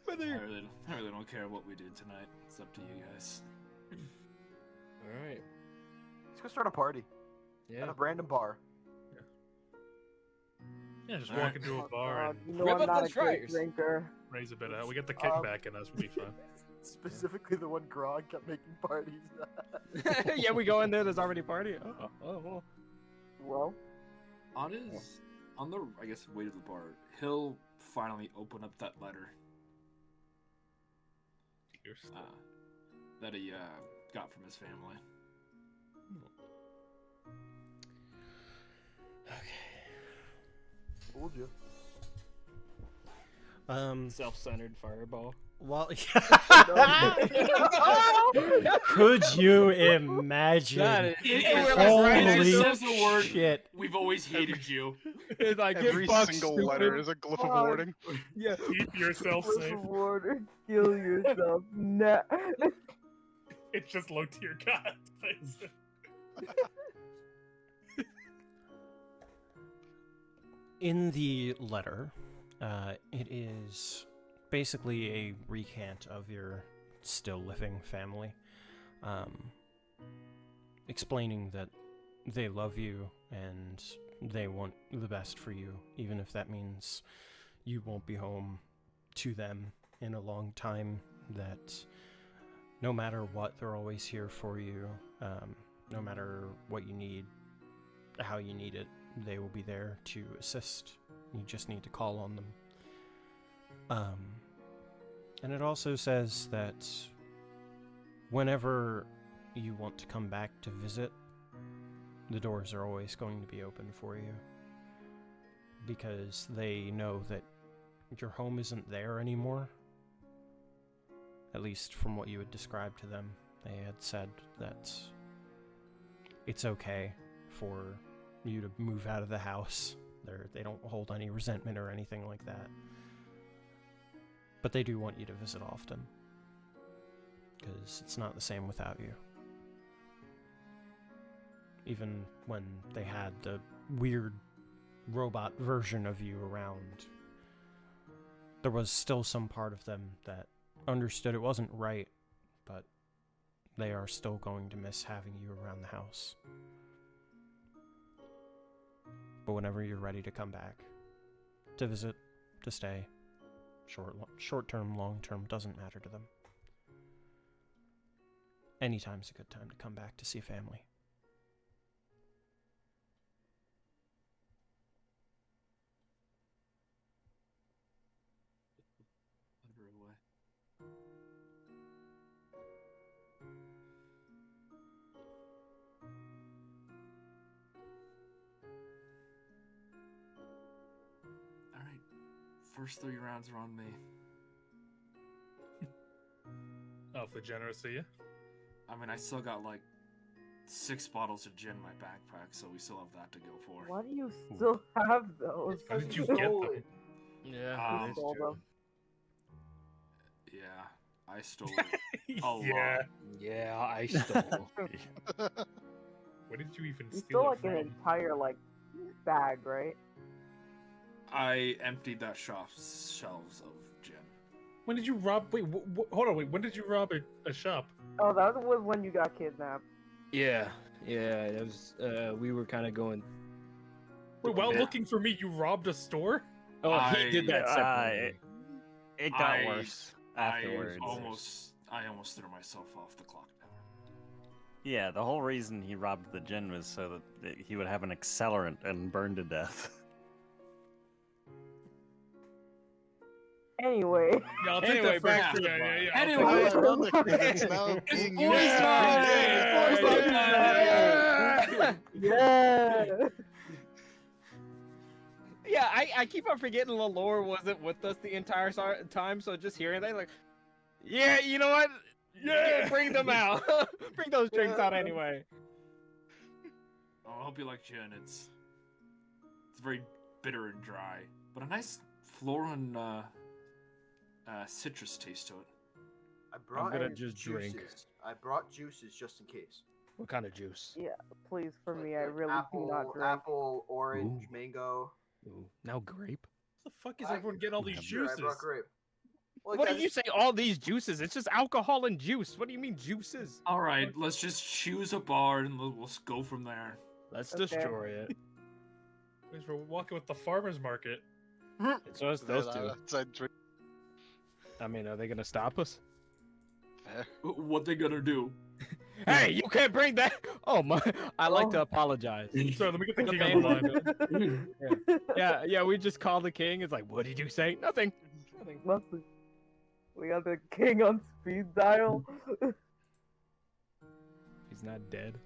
[SPEAKER 5] Mother.
[SPEAKER 7] I really don't care what we do tonight. It's up to you guys.
[SPEAKER 5] All right.
[SPEAKER 1] Let's go start a party at
[SPEAKER 5] Yeah.
[SPEAKER 1] a random bar.
[SPEAKER 6] Yeah, just
[SPEAKER 7] Alright.
[SPEAKER 6] walk into a bar and
[SPEAKER 3] You know
[SPEAKER 5] Grab
[SPEAKER 3] I'm
[SPEAKER 5] up
[SPEAKER 3] not
[SPEAKER 5] those
[SPEAKER 3] a great
[SPEAKER 5] fryers.
[SPEAKER 3] drinker.
[SPEAKER 6] raise a bit out. We get the kickback and us, we'll be fine.
[SPEAKER 1] Specifically, the one Grog kept making parties.
[SPEAKER 5] Yeah, we go in there. There's already a party. Oh.
[SPEAKER 3] Well,
[SPEAKER 7] On the I guess way to the bar, he'll finally open up that letter
[SPEAKER 6] Cheers.
[SPEAKER 7] that he got from his family.
[SPEAKER 1] Told you.
[SPEAKER 5] Self-centered fireball.
[SPEAKER 2] Well, could you imagine? Holy
[SPEAKER 7] says the word.
[SPEAKER 2] shit!
[SPEAKER 7] We've always hated you.
[SPEAKER 5] It's like
[SPEAKER 8] Every
[SPEAKER 5] get fucked,
[SPEAKER 8] single
[SPEAKER 5] stupid.
[SPEAKER 8] letter is a glyph of
[SPEAKER 3] Fuck.
[SPEAKER 8] warning.
[SPEAKER 5] Yeah.
[SPEAKER 6] Keep yourself
[SPEAKER 3] flip
[SPEAKER 6] safe.
[SPEAKER 3] of water, kill yourself. Nah.
[SPEAKER 6] It's just low tier god.
[SPEAKER 2] In the letter, it is basically a recant of your still living family, explaining that they love you and they want the best for you, even if that means you won't be home to them in a long time, that no matter what, they're always here for you, no matter what you need, how you need it, they will be there to assist. You just need to call on them. And it also says that whenever you want to come back to visit, the doors are always going to be open for you. because they know that your home isn't there anymore. At least from what you had described to them, they had said that it's okay for you to move out of the house. They don't hold any resentment or anything like that. But they do want you to visit often, because it's not the same without you. Even when they had the weird robot version of you around, there was still some part of them that understood it wasn't right, but they are still going to miss having you around the house. But whenever you're ready to come back, to visit, to stay, short-term, long-term, doesn't matter to them. Anytime's a good time to come back to see family.
[SPEAKER 7] Alright. First 3 rounds are on me.
[SPEAKER 6] Awfully generous of you.
[SPEAKER 7] I mean, I still got like 6 bottles of gin in my backpack, so we still have that to go for.
[SPEAKER 3] Why do you still have those?
[SPEAKER 6] How did you get them?
[SPEAKER 10] Yeah,
[SPEAKER 7] You
[SPEAKER 10] that's
[SPEAKER 3] stole
[SPEAKER 10] true.
[SPEAKER 3] them.
[SPEAKER 7] Yeah, I stole it. A
[SPEAKER 6] Yeah.
[SPEAKER 7] lot.
[SPEAKER 10] Yeah, I stole.
[SPEAKER 6] Where did you even
[SPEAKER 3] You
[SPEAKER 6] steal
[SPEAKER 3] stole
[SPEAKER 6] it
[SPEAKER 3] like
[SPEAKER 6] from?
[SPEAKER 3] an entire like bag, right?
[SPEAKER 7] I emptied that shelves of gin.
[SPEAKER 6] When did you rob? Wait, hold on. Wait, when did you rob a shop?
[SPEAKER 3] Oh, that was when you got kidnapped.
[SPEAKER 10] Yeah, it was. We were kind of going.
[SPEAKER 6] Wait, while
[SPEAKER 7] Yeah.
[SPEAKER 6] looking for me, you robbed a store?
[SPEAKER 10] Oh, he did that
[SPEAKER 4] Uh,
[SPEAKER 10] separately.
[SPEAKER 4] It got worse afterwards.
[SPEAKER 7] I almost threw myself off the clock tower.
[SPEAKER 4] Yeah, the whole reason he robbed the gin was so that he would have an accelerant and burn to death.
[SPEAKER 3] Anyway.
[SPEAKER 6] Yeah, I'll take
[SPEAKER 10] Anyway,
[SPEAKER 6] that
[SPEAKER 10] back
[SPEAKER 6] first.
[SPEAKER 10] to the
[SPEAKER 6] Yeah,
[SPEAKER 10] bar.
[SPEAKER 6] yeah, yeah.
[SPEAKER 7] Anyway.
[SPEAKER 8] Ironic that it's now being used.
[SPEAKER 7] boys' night!
[SPEAKER 3] Yeah.
[SPEAKER 10] Yeah, I keep on forgetting Lalore wasn't with us the entire time, so just hearing that, like, yeah, you know what? Yeah, bring them out. Bring those drinks out anyway.
[SPEAKER 7] Oh, I hope you like gin. It's very bitter and dry, but a nice floral and citrus taste to it.
[SPEAKER 1] I brought
[SPEAKER 10] gonna just drink.
[SPEAKER 1] juices. I brought juices just in case.
[SPEAKER 10] What kind of juice?
[SPEAKER 3] Yeah, please, for
[SPEAKER 1] Like-
[SPEAKER 3] me, I
[SPEAKER 1] like
[SPEAKER 3] really
[SPEAKER 1] apple,
[SPEAKER 3] do not drink.
[SPEAKER 1] Apple, orange,
[SPEAKER 10] Ooh.
[SPEAKER 1] mango.
[SPEAKER 10] Ooh, now grape.
[SPEAKER 6] What the fuck is everyone getting all these
[SPEAKER 1] Sure, I
[SPEAKER 6] juices?
[SPEAKER 1] brought grape. Well,
[SPEAKER 10] What
[SPEAKER 1] yeah,
[SPEAKER 10] do you say? All these juices? It's just alcohol and juice. What do you mean juices?
[SPEAKER 7] All right, let's just choose a bar and we'll go from there.
[SPEAKER 10] Let's
[SPEAKER 3] Okay.
[SPEAKER 10] destroy it.
[SPEAKER 6] Because we're walking with the farmer's market.
[SPEAKER 10] It's just those two.
[SPEAKER 8] Outside drink.
[SPEAKER 10] I mean, are they gonna stop us?
[SPEAKER 8] Fair.
[SPEAKER 7] What they gonna do?
[SPEAKER 10] Hey, you can't bring that. Oh my! I like to apologize.
[SPEAKER 6] Sorry, let me get the
[SPEAKER 10] The
[SPEAKER 6] king on
[SPEAKER 10] man-
[SPEAKER 6] the line.
[SPEAKER 10] Yeah. We just called the king. It's like, what did you say? Nothing. Nothing.
[SPEAKER 3] Nothing. We got the king on speed dial.
[SPEAKER 10] He's not dead.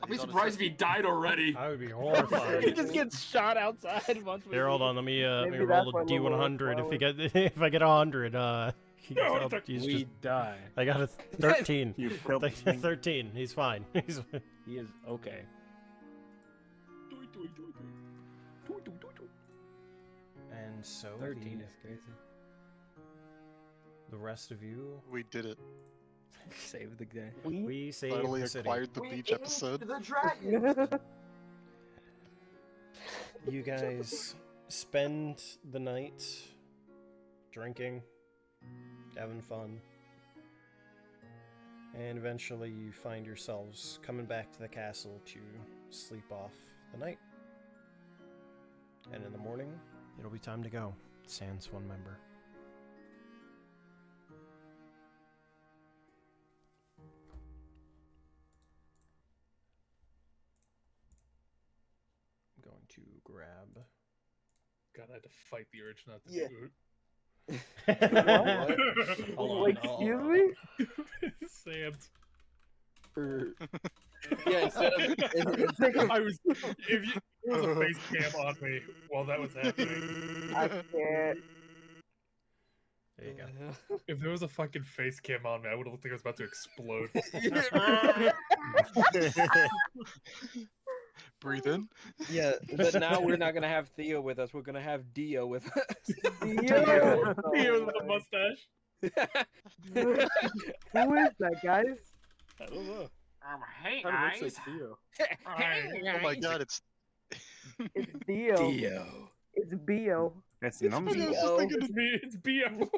[SPEAKER 7] I'd be surprised if he died already.
[SPEAKER 2] I would be
[SPEAKER 10] He
[SPEAKER 2] horrified.
[SPEAKER 10] just gets shot outside once. we
[SPEAKER 2] Here, hold
[SPEAKER 10] leave.
[SPEAKER 2] on. Let me
[SPEAKER 3] Maybe
[SPEAKER 2] roll
[SPEAKER 3] that's why
[SPEAKER 2] a D100.
[SPEAKER 3] Lolo
[SPEAKER 2] If I get 100, he's
[SPEAKER 10] We
[SPEAKER 2] just.
[SPEAKER 10] die.
[SPEAKER 2] I got a 13.
[SPEAKER 4] You killed
[SPEAKER 2] 13. He's fine. He's.
[SPEAKER 10] He is okay.
[SPEAKER 2] And so
[SPEAKER 10] 13 is crazy.
[SPEAKER 2] the rest of you,
[SPEAKER 8] We did it.
[SPEAKER 10] Save the day.
[SPEAKER 2] we saved
[SPEAKER 8] Finally
[SPEAKER 2] the city.
[SPEAKER 8] acquired the
[SPEAKER 1] We
[SPEAKER 8] beach
[SPEAKER 1] ate
[SPEAKER 8] episode.
[SPEAKER 1] The dragon.
[SPEAKER 2] You guys spend the night drinking, having fun, and eventually you find yourselves coming back to the castle to sleep off the night. And in the morning, it'll be time to go. Sans one member. I'm going to grab.
[SPEAKER 6] God, I had to fight the urge not to
[SPEAKER 11] Yeah.
[SPEAKER 6] do
[SPEAKER 2] Hold on,
[SPEAKER 3] Wait,
[SPEAKER 2] I'll-
[SPEAKER 3] excuse me?
[SPEAKER 6] it. Sans.
[SPEAKER 10] Yeah, instead of
[SPEAKER 6] I was. If you there was a face cam on me while that was happening.
[SPEAKER 3] I can't.
[SPEAKER 2] There you go.
[SPEAKER 6] If there was a fucking face cam on me, I would have looked like I was about to explode.
[SPEAKER 8] Breathe in.
[SPEAKER 10] Yeah, but now we're not gonna have Theo with us. We're gonna have Dio with us.
[SPEAKER 3] Yo!
[SPEAKER 6] He was with the mustache.
[SPEAKER 3] Who is that, guys?
[SPEAKER 5] I don't know.
[SPEAKER 7] Hey
[SPEAKER 11] Kinda looks
[SPEAKER 7] guys.
[SPEAKER 11] like Theo.
[SPEAKER 8] Oh my god, it's.
[SPEAKER 3] It's Dio.
[SPEAKER 5] Dio.
[SPEAKER 3] It's Bio.
[SPEAKER 4] It's
[SPEAKER 8] I was
[SPEAKER 4] numbers.
[SPEAKER 8] just
[SPEAKER 10] Theo.
[SPEAKER 8] thinking
[SPEAKER 6] It's Bio.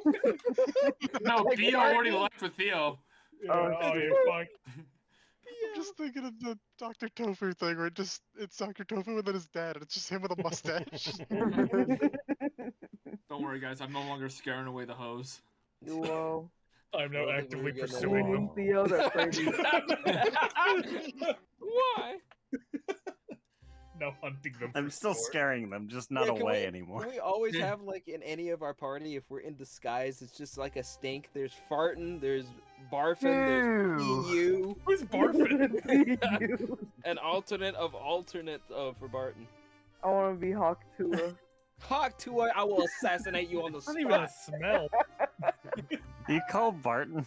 [SPEAKER 7] No,
[SPEAKER 3] Like,
[SPEAKER 7] Theo already left with Theo.
[SPEAKER 6] Yeah, oh, yeah, fuck.
[SPEAKER 8] I'm just thinking of the Dr. Tofu thing where it's Dr. Tofu and then his dad, and it's just him with a mustache.
[SPEAKER 7] Don't worry, guys. I'm no longer scaring away the hose.
[SPEAKER 3] Whoa.
[SPEAKER 6] I'm now
[SPEAKER 5] I don't think we
[SPEAKER 6] actively
[SPEAKER 5] were gonna-
[SPEAKER 6] pursuing them.
[SPEAKER 3] Theo, that's crazy.
[SPEAKER 10] Why?
[SPEAKER 6] Now hunting them.
[SPEAKER 4] I'm
[SPEAKER 6] for
[SPEAKER 4] still
[SPEAKER 6] sport.
[SPEAKER 4] scaring them, just not
[SPEAKER 10] Yeah, can
[SPEAKER 4] away
[SPEAKER 10] we-
[SPEAKER 4] anymore.
[SPEAKER 10] Can we always have like in any of our party, if we're in disguise, it's just like a stink. There's farting, there's barfing, there's EU,
[SPEAKER 6] Who's barfing?
[SPEAKER 10] an alternate for Barton.
[SPEAKER 3] I want to be Hawk Tua.
[SPEAKER 10] Hawk Tua, I will assassinate you on the
[SPEAKER 6] I don't even know
[SPEAKER 10] spot.
[SPEAKER 6] the smell.
[SPEAKER 4] You call Barton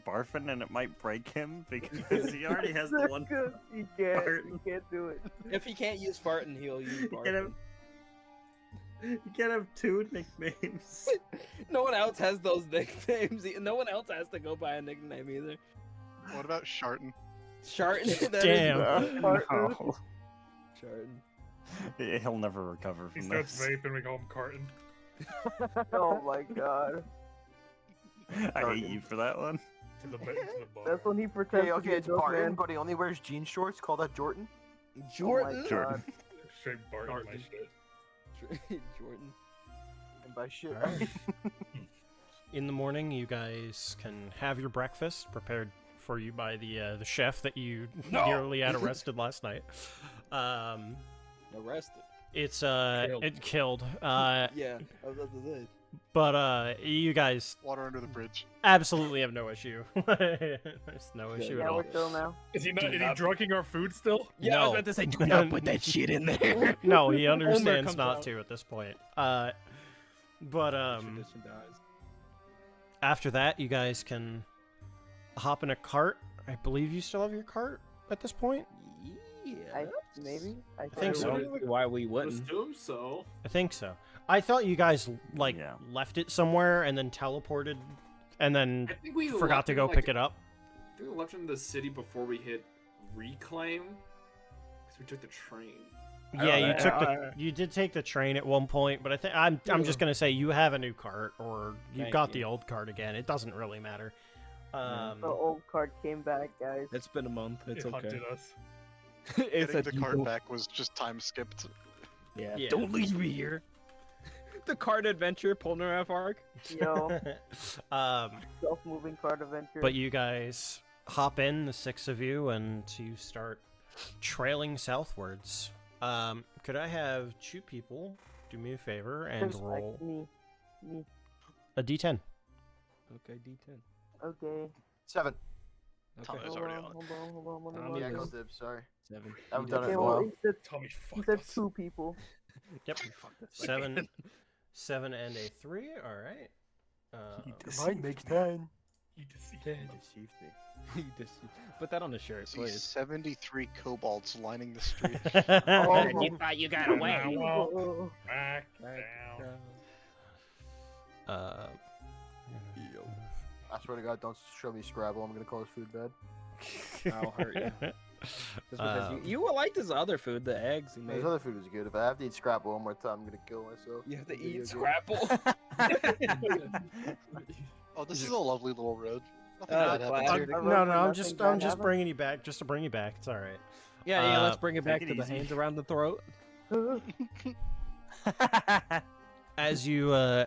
[SPEAKER 4] barfing and it might break him because he already has the one.
[SPEAKER 3] You can't do it.
[SPEAKER 10] If he can't use farting, he'll use
[SPEAKER 4] You
[SPEAKER 10] barfing.
[SPEAKER 4] can't have two nicknames.
[SPEAKER 10] No one else has those nicknames. No one else has to go by a nickname either.
[SPEAKER 8] What about Sharton?
[SPEAKER 10] Sharton.
[SPEAKER 2] Damn.
[SPEAKER 4] No.
[SPEAKER 10] Sharton.
[SPEAKER 4] He'll never recover
[SPEAKER 6] He
[SPEAKER 4] from
[SPEAKER 6] starts
[SPEAKER 4] this.
[SPEAKER 6] vaping, we call him Carton.
[SPEAKER 3] Oh my god.
[SPEAKER 4] I hate you for that one.
[SPEAKER 6] To the bar.
[SPEAKER 3] That's when he pretends
[SPEAKER 1] Okay,
[SPEAKER 3] to
[SPEAKER 1] okay,
[SPEAKER 3] be a
[SPEAKER 1] it's
[SPEAKER 3] dope
[SPEAKER 1] Barton,
[SPEAKER 3] man.
[SPEAKER 1] but he only wears jean shorts. Call that Jordan.
[SPEAKER 10] Jordan.
[SPEAKER 4] Jordan.
[SPEAKER 6] Straight Barton, my
[SPEAKER 10] Jordan.
[SPEAKER 6] shit.
[SPEAKER 10] Jordan.
[SPEAKER 1] And by shit,
[SPEAKER 2] Alright. In the morning, you guys can have your breakfast prepared for you by the chef that you nearly had arrested last night.
[SPEAKER 10] Arrested.
[SPEAKER 2] It's
[SPEAKER 6] Killed.
[SPEAKER 2] it killed.
[SPEAKER 10] Yeah, I was about to say.
[SPEAKER 2] But you guys
[SPEAKER 8] Water under the bridge.
[SPEAKER 2] absolutely have no issue. There's no issue at
[SPEAKER 3] Yeah,
[SPEAKER 2] all.
[SPEAKER 3] we're chill now.
[SPEAKER 6] Is he not?
[SPEAKER 2] Do
[SPEAKER 6] Is he
[SPEAKER 2] not-
[SPEAKER 6] drunking our food still?
[SPEAKER 10] Yeah, I was
[SPEAKER 2] No.
[SPEAKER 10] about to say, do not put that shit in there.
[SPEAKER 2] No, he understands
[SPEAKER 10] comes
[SPEAKER 2] not
[SPEAKER 10] out.
[SPEAKER 2] to at this point. But
[SPEAKER 10] Tradition dies.
[SPEAKER 2] after that, you guys can hop in a cart. I believe you still have your cart at this point.
[SPEAKER 10] Yeah.
[SPEAKER 3] Maybe? I
[SPEAKER 2] think so.
[SPEAKER 10] Why we wouldn't?
[SPEAKER 7] Assume so.
[SPEAKER 2] I think so. I thought you guys like
[SPEAKER 4] Yeah.
[SPEAKER 2] left it somewhere and then teleported, and then
[SPEAKER 7] I think we
[SPEAKER 2] forgot
[SPEAKER 7] left
[SPEAKER 2] to
[SPEAKER 7] it,
[SPEAKER 2] go
[SPEAKER 7] like,
[SPEAKER 2] pick it up.
[SPEAKER 7] I think we left in the city before we hit Reclaim. Because we took the train.
[SPEAKER 2] Yeah, you did take the train at one point, but I'm just gonna say you have a new cart or you
[SPEAKER 10] Thank
[SPEAKER 2] got
[SPEAKER 10] you.
[SPEAKER 2] the old cart again. It doesn't really matter.
[SPEAKER 3] The old card came back, guys.
[SPEAKER 10] It's been a month. It's
[SPEAKER 6] It
[SPEAKER 10] okay.
[SPEAKER 6] hunted us.
[SPEAKER 10] It's
[SPEAKER 8] Getting the card back was just time skipped.
[SPEAKER 10] Yeah.
[SPEAKER 2] Yeah.
[SPEAKER 10] Don't leave me here. The card adventure, Polnareff arc.
[SPEAKER 3] Yo,
[SPEAKER 2] um,
[SPEAKER 3] self-moving card adventure.
[SPEAKER 2] but you guys hop in, the six of you, and you start trailing southwards. Could I have two people do me a favor and
[SPEAKER 3] Just
[SPEAKER 2] roll
[SPEAKER 3] like me.
[SPEAKER 2] a d10?
[SPEAKER 10] Okay, D10.
[SPEAKER 3] Okay.
[SPEAKER 1] 7.
[SPEAKER 8] Tommy
[SPEAKER 10] Okay.
[SPEAKER 8] was
[SPEAKER 3] Hold
[SPEAKER 8] already
[SPEAKER 3] on,
[SPEAKER 8] on.
[SPEAKER 3] hold on, hold on, hold on.
[SPEAKER 10] Tommy
[SPEAKER 1] Yeah,
[SPEAKER 10] is-
[SPEAKER 1] go dibs. Sorry.
[SPEAKER 10] 7.
[SPEAKER 1] I haven't
[SPEAKER 10] You
[SPEAKER 1] done
[SPEAKER 10] did
[SPEAKER 1] it
[SPEAKER 3] Okay,
[SPEAKER 1] in a
[SPEAKER 3] well,
[SPEAKER 1] while.
[SPEAKER 3] he said,
[SPEAKER 6] Tommy
[SPEAKER 3] he
[SPEAKER 6] fucked
[SPEAKER 3] said
[SPEAKER 6] us.
[SPEAKER 3] 2 people.
[SPEAKER 2] Yep. Seven, 7 and a 3. All right.
[SPEAKER 1] Mine makes 10.
[SPEAKER 6] You deceived
[SPEAKER 3] Yeah.
[SPEAKER 6] me.
[SPEAKER 1] Deceived me.
[SPEAKER 10] You just put that on the shirt,
[SPEAKER 8] See
[SPEAKER 10] please.
[SPEAKER 8] 73 kobolds lining the street.
[SPEAKER 3] Oh,
[SPEAKER 10] You thought you got
[SPEAKER 6] Yeah,
[SPEAKER 10] away.
[SPEAKER 6] now, well,
[SPEAKER 3] oh,
[SPEAKER 6] back
[SPEAKER 10] Back
[SPEAKER 6] down.
[SPEAKER 2] uh,
[SPEAKER 1] I swear to God, don't show me Scrabble. I'm gonna call his food bad.
[SPEAKER 10] I'll hurt you. Just because
[SPEAKER 2] Um,
[SPEAKER 10] you liked his other food, the eggs he made.
[SPEAKER 1] His other food was good. If I have to eat Scrabble one more time, I'm gonna kill myself.
[SPEAKER 10] You have to
[SPEAKER 1] Video
[SPEAKER 10] eat
[SPEAKER 1] game.
[SPEAKER 10] Scrapple.
[SPEAKER 8] Oh, this is a lovely little road. Nothing
[SPEAKER 10] Oh,
[SPEAKER 8] bad happened
[SPEAKER 10] glad
[SPEAKER 8] here.
[SPEAKER 2] no,
[SPEAKER 3] I
[SPEAKER 2] no,
[SPEAKER 3] wrote
[SPEAKER 2] I'm
[SPEAKER 3] nothing
[SPEAKER 2] just
[SPEAKER 3] bad
[SPEAKER 2] just
[SPEAKER 3] happened.
[SPEAKER 2] bringing you back, just to bring you back. It's all right.
[SPEAKER 10] Yeah, let's
[SPEAKER 2] Uh,
[SPEAKER 10] bring it back
[SPEAKER 4] take
[SPEAKER 10] to
[SPEAKER 4] it
[SPEAKER 10] the
[SPEAKER 4] easy.
[SPEAKER 10] hands around the throat.
[SPEAKER 2] As you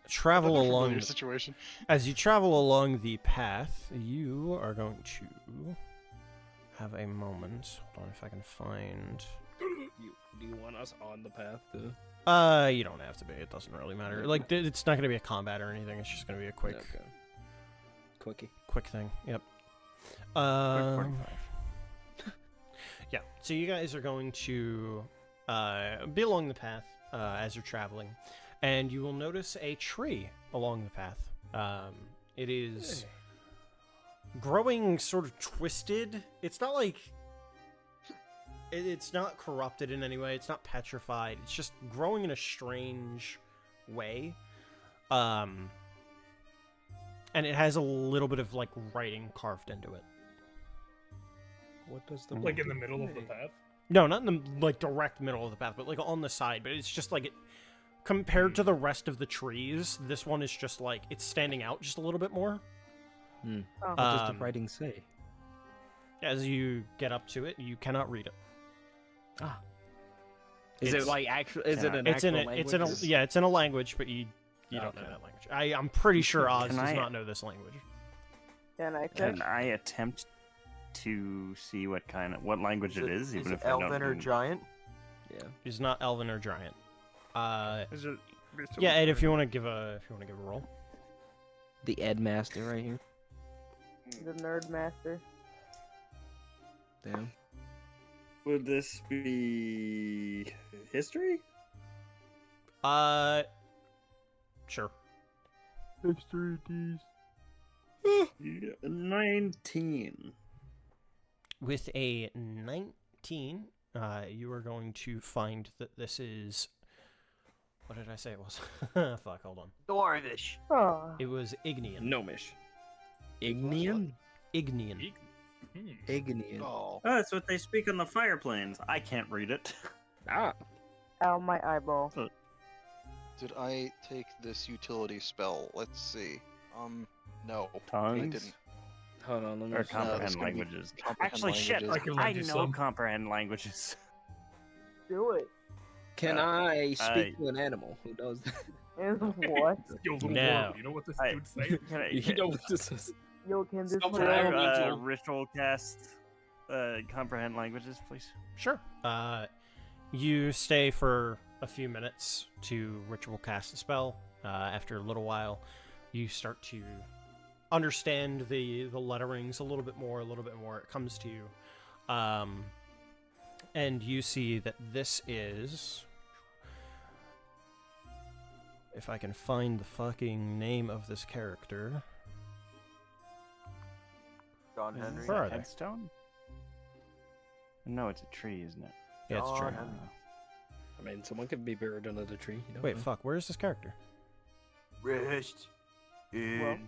[SPEAKER 2] travel
[SPEAKER 8] Another
[SPEAKER 2] along,
[SPEAKER 8] familiar situation.
[SPEAKER 2] as you travel along the path, you are going to have a moment. Hold on, if I can find.
[SPEAKER 10] Do you want us on the path too?
[SPEAKER 2] You don't have to be. It doesn't really matter. Like, it's not gonna be a combat or anything. It's just gonna be a quick,
[SPEAKER 10] Okay. Quickie.
[SPEAKER 2] quick thing. Yep.
[SPEAKER 4] Quick 45.
[SPEAKER 2] Yeah. So you guys are going to be along the path as you're traveling, and you will notice a tree along the path. It is growing sort of twisted. It's not like it's not corrupted in any way. It's not petrified. It's just growing in a strange way. And it has a little bit of like writing carved into it.
[SPEAKER 5] What does the
[SPEAKER 6] Like in the middle of the path?
[SPEAKER 2] No, not in the like direct middle of the path, but like on the side. But it's just like it compared to the rest of the trees, this one is just like it's standing out just a little bit more.
[SPEAKER 5] What
[SPEAKER 3] Oh.
[SPEAKER 5] does the writing say?
[SPEAKER 2] As you get up to it, you cannot read it.
[SPEAKER 5] Ah. Is
[SPEAKER 2] It's-
[SPEAKER 5] it like actual? Is it an
[SPEAKER 2] It's in
[SPEAKER 5] actual
[SPEAKER 2] a, it's in a,
[SPEAKER 5] language?
[SPEAKER 2] yeah, it's in a language, but you don't know
[SPEAKER 5] Okay.
[SPEAKER 2] that language. I'm pretty sure Oz
[SPEAKER 4] Can
[SPEAKER 2] does
[SPEAKER 4] I-
[SPEAKER 2] not know this language.
[SPEAKER 3] Can I
[SPEAKER 4] Can
[SPEAKER 3] check?
[SPEAKER 4] I attempt to see what language it is, even
[SPEAKER 1] it
[SPEAKER 4] if I don't
[SPEAKER 1] elven or
[SPEAKER 4] do-
[SPEAKER 1] giant?
[SPEAKER 5] Yeah.
[SPEAKER 2] He's not elven or giant.
[SPEAKER 4] Is it?
[SPEAKER 2] Yeah, Ed, if you want to give a roll.
[SPEAKER 5] The Ed Master right here.
[SPEAKER 3] The Nerd Master.
[SPEAKER 5] Damn.
[SPEAKER 9] Would this be history?
[SPEAKER 2] Sure.
[SPEAKER 1] History D's.
[SPEAKER 9] Yeah, 19.
[SPEAKER 2] With a 19, you are going to find that this is. What did I say it was? Fuck, hold on.
[SPEAKER 1] Dwarvish.
[SPEAKER 3] Oh.
[SPEAKER 2] It was Ignean.
[SPEAKER 5] Gnomish. Ignean?
[SPEAKER 2] Ignean.
[SPEAKER 5] Ignean.
[SPEAKER 8] Oh,
[SPEAKER 9] Oh, that's what they speak on the fire plains.
[SPEAKER 4] I can't read it.
[SPEAKER 5] Ah.
[SPEAKER 3] Ow, my eyeball.
[SPEAKER 8] did I take this utility spell? Let's see. No. I
[SPEAKER 4] Tongues
[SPEAKER 8] didn't.
[SPEAKER 5] Hold on, let me
[SPEAKER 4] or
[SPEAKER 5] see.
[SPEAKER 8] comprehend
[SPEAKER 4] comprehend
[SPEAKER 8] gonna be
[SPEAKER 4] languages.
[SPEAKER 8] comprehend
[SPEAKER 4] Actually, shit!
[SPEAKER 8] languages.
[SPEAKER 6] I can
[SPEAKER 4] I
[SPEAKER 6] lend you
[SPEAKER 4] know
[SPEAKER 6] some.
[SPEAKER 4] comprehend languages.
[SPEAKER 3] Do it.
[SPEAKER 5] Can I speak
[SPEAKER 4] I-
[SPEAKER 5] to an animal who does that?
[SPEAKER 3] And what?
[SPEAKER 6] Yo, the
[SPEAKER 2] No.
[SPEAKER 6] world, you know what this
[SPEAKER 4] I-
[SPEAKER 6] dude's saying?
[SPEAKER 4] Can I,
[SPEAKER 5] You know what this is?
[SPEAKER 3] Yo, can this
[SPEAKER 11] Someone
[SPEAKER 4] can I
[SPEAKER 3] world...
[SPEAKER 11] elemental.
[SPEAKER 4] ritual cast comprehend languages, please?
[SPEAKER 2] Sure. You stay for a few minutes to ritual cast the spell. After a little while, you start to understand the letterings a little bit more. It comes to you. And you see that this is... If I can find the fucking name of this character...
[SPEAKER 1] John Henry.
[SPEAKER 2] Where are they?
[SPEAKER 4] Headstone? No, it's a tree, isn't it?
[SPEAKER 2] Yeah, it's true.
[SPEAKER 1] John Henry.
[SPEAKER 5] I mean, someone could be buried under the tree. You don't
[SPEAKER 2] Wait,
[SPEAKER 5] know.
[SPEAKER 2] fuck, where is this character?
[SPEAKER 1] Rest in
[SPEAKER 3] Well-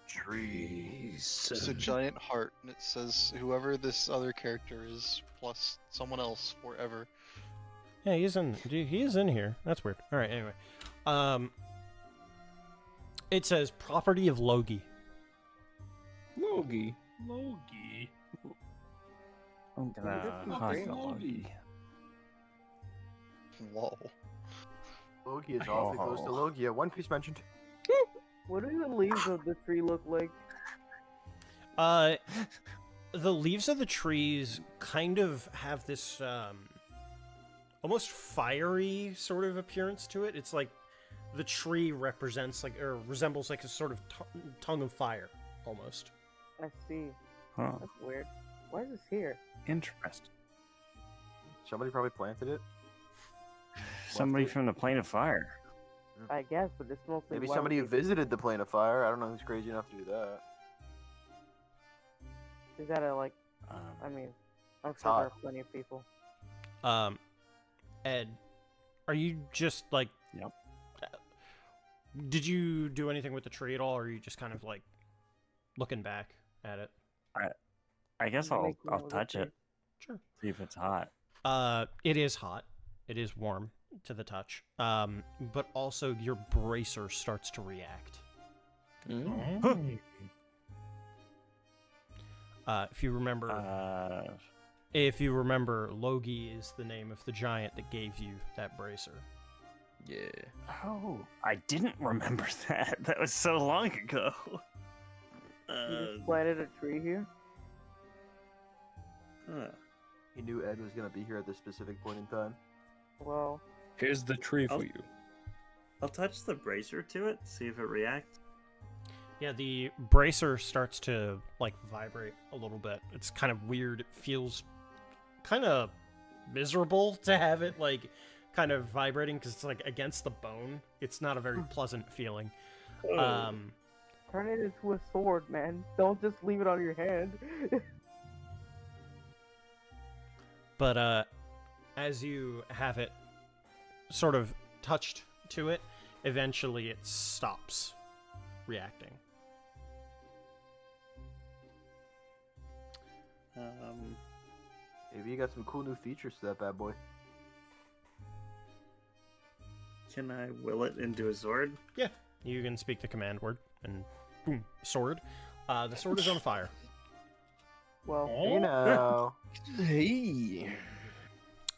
[SPEAKER 1] trees.
[SPEAKER 8] It's a giant heart, and it says whoever this other character is plus someone else forever.
[SPEAKER 2] Yeah, he is in here. That's weird. All right, anyway. It says property of Logi.
[SPEAKER 5] Logi.
[SPEAKER 6] Logi.
[SPEAKER 4] I'm gonna
[SPEAKER 3] This is
[SPEAKER 4] hunt
[SPEAKER 3] great.
[SPEAKER 4] the Logi.
[SPEAKER 8] Whoa.
[SPEAKER 1] Logi is awfully close to Logia. One Piece mentioned.
[SPEAKER 3] What do the leaves of the tree look like?
[SPEAKER 2] The leaves of the trees kind of have this almost fiery sort of appearance to it. It's like the tree represents like or resembles like a sort of tongue of fire almost.
[SPEAKER 3] I see.
[SPEAKER 4] Huh.
[SPEAKER 3] That's weird. Why is this here?
[SPEAKER 4] Interesting.
[SPEAKER 1] Somebody probably planted it.
[SPEAKER 4] Somebody
[SPEAKER 1] Left it.
[SPEAKER 4] from the plane of fire.
[SPEAKER 3] I guess, but it's mostly.
[SPEAKER 1] Maybe
[SPEAKER 3] why
[SPEAKER 1] somebody who
[SPEAKER 3] would they-
[SPEAKER 1] visited the plane of fire. I don't know who's crazy enough to do that.
[SPEAKER 3] Is that a like?
[SPEAKER 4] Um,
[SPEAKER 3] I mean, I'm
[SPEAKER 1] It's
[SPEAKER 3] sure there
[SPEAKER 1] hot.
[SPEAKER 3] are plenty of people.
[SPEAKER 2] Ed, are you just like?
[SPEAKER 4] Yep.
[SPEAKER 2] Did you do anything with the tree at all, or are you just kind of like looking back at it?
[SPEAKER 4] I guess
[SPEAKER 3] You
[SPEAKER 4] I'll
[SPEAKER 3] make me
[SPEAKER 4] I'll
[SPEAKER 3] look
[SPEAKER 4] touch
[SPEAKER 3] at
[SPEAKER 4] it.
[SPEAKER 2] Sure.
[SPEAKER 4] See if it's hot.
[SPEAKER 2] It is hot. It is warm to the touch. But also your bracer starts to react.
[SPEAKER 5] Mm.
[SPEAKER 2] If you remember, Logi is the name of the giant that gave you that bracer.
[SPEAKER 5] Yeah.
[SPEAKER 4] Oh, I didn't remember that. That was so long ago.
[SPEAKER 3] You just planted a tree here.
[SPEAKER 9] Huh.
[SPEAKER 1] He knew Ed was gonna be here at this specific point in time.
[SPEAKER 3] Well,
[SPEAKER 5] Here's the tree
[SPEAKER 9] I'll-
[SPEAKER 5] for you.
[SPEAKER 9] I'll touch the bracer to it, see if it reacts.
[SPEAKER 2] Yeah, the bracer starts to like vibrate a little bit. It's kind of weird. It feels kind of miserable to have it like kind of vibrating because it's like against the bone. It's not a very pleasant feeling.
[SPEAKER 3] Turn it into a sword, man. Don't just leave it on your hand.
[SPEAKER 2] But as you have it sort of touched to it, eventually it stops reacting.
[SPEAKER 1] Maybe you got some cool new features to that bad boy.
[SPEAKER 9] Can I will it into a sword?
[SPEAKER 2] Yeah, you can speak the command word, and boom, sword. The sword is on fire.
[SPEAKER 3] Well,
[SPEAKER 1] You know.
[SPEAKER 11] Hey.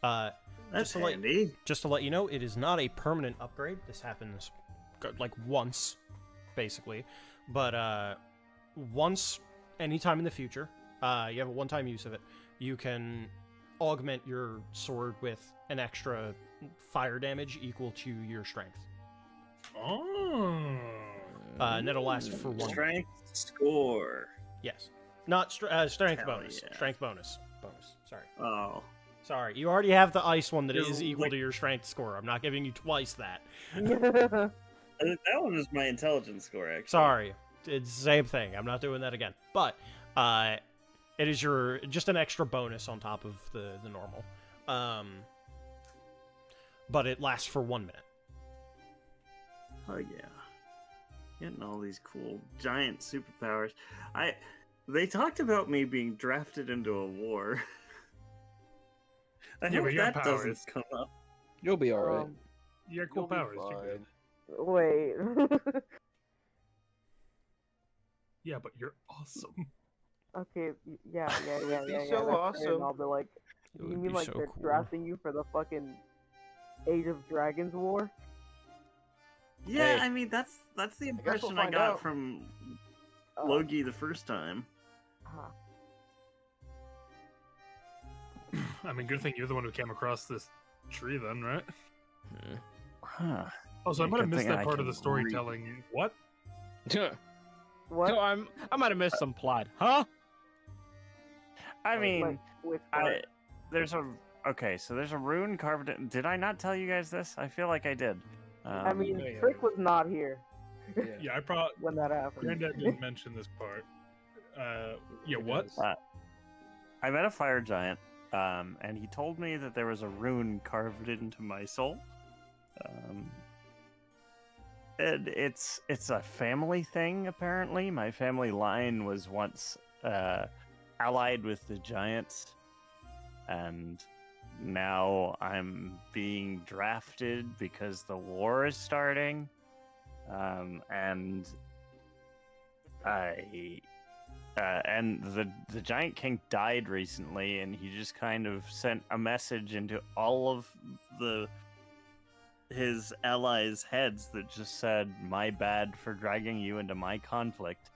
[SPEAKER 9] That's
[SPEAKER 2] Just to
[SPEAKER 9] handy.
[SPEAKER 2] Just to let you know, it is not a permanent upgrade. This happens like once, basically. But once, anytime in the future, you have a one-time use of it, you can augment your sword with an extra fire damage equal to your strength.
[SPEAKER 6] Oh.
[SPEAKER 2] And it'll last for 1 minute.
[SPEAKER 9] Strength score.
[SPEAKER 2] Yes. Not strength
[SPEAKER 9] Hell
[SPEAKER 2] bonus.
[SPEAKER 9] yeah.
[SPEAKER 2] Strength bonus. Sorry.
[SPEAKER 9] Oh.
[SPEAKER 2] Sorry. You already have the ice one that
[SPEAKER 9] Just
[SPEAKER 2] is equal
[SPEAKER 9] like-
[SPEAKER 2] to your strength score. I'm not giving you twice that.
[SPEAKER 9] I think that one was my intelligence score, actually.
[SPEAKER 2] Sorry. It's the same thing. I'm not doing that again. But it is just an extra bonus on top of the normal. But it lasts for 1 minute.
[SPEAKER 9] Oh yeah. Getting all these cool giant superpowers. They talked about me being drafted into a war. I
[SPEAKER 6] Yeah,
[SPEAKER 9] hope
[SPEAKER 6] but you have
[SPEAKER 9] that doesn't
[SPEAKER 6] powers.
[SPEAKER 9] come up.
[SPEAKER 11] You'll be alright.
[SPEAKER 6] You got cool
[SPEAKER 1] You'll be
[SPEAKER 6] powers. You're good.
[SPEAKER 3] wait.
[SPEAKER 6] Yeah, but you're awesome.
[SPEAKER 3] Okay, yeah.
[SPEAKER 1] He's
[SPEAKER 3] that's
[SPEAKER 1] so
[SPEAKER 3] fair,
[SPEAKER 1] awesome.
[SPEAKER 3] and I'll be like,
[SPEAKER 2] It
[SPEAKER 3] you
[SPEAKER 2] would
[SPEAKER 3] mean
[SPEAKER 2] be
[SPEAKER 3] like
[SPEAKER 2] so
[SPEAKER 3] they're
[SPEAKER 2] cool.
[SPEAKER 3] drafting you for the fucking Age of Dragons war?
[SPEAKER 9] Yeah,
[SPEAKER 11] Hey.
[SPEAKER 9] I mean that's the
[SPEAKER 1] guess we'll
[SPEAKER 9] impression I
[SPEAKER 1] find
[SPEAKER 9] got
[SPEAKER 1] out.
[SPEAKER 9] from
[SPEAKER 3] Uh,
[SPEAKER 9] Logi the first time.
[SPEAKER 3] huh.
[SPEAKER 6] I mean, good thing you're the one who came across this tree, then, right?
[SPEAKER 9] Huh.
[SPEAKER 6] Also, I
[SPEAKER 9] Yeah,
[SPEAKER 6] might have
[SPEAKER 9] good
[SPEAKER 6] missed
[SPEAKER 9] thing
[SPEAKER 6] that
[SPEAKER 9] I
[SPEAKER 6] part of
[SPEAKER 9] can
[SPEAKER 6] the storytelling. What?
[SPEAKER 3] What?
[SPEAKER 10] No, I might have missed some plot, huh?
[SPEAKER 9] I mean,
[SPEAKER 3] Like, which part?
[SPEAKER 9] there's a there's a rune carved in. Did I not tell you guys this? I feel like I did.
[SPEAKER 3] I mean,
[SPEAKER 6] yeah.
[SPEAKER 3] Trick was not here
[SPEAKER 6] Yeah, I probably.
[SPEAKER 3] when that happened.
[SPEAKER 6] Granddad didn't mention this part. Yeah, what?
[SPEAKER 9] I met a fire giant, and he told me that there was a rune carved into my soul. And it's a family thing, apparently. My family line was once allied with the giants, and now I'm being drafted because the war is starting. And the giant king died recently, and he just kind of sent a message into all of his allies' heads that just said, "My bad for dragging you into my conflict."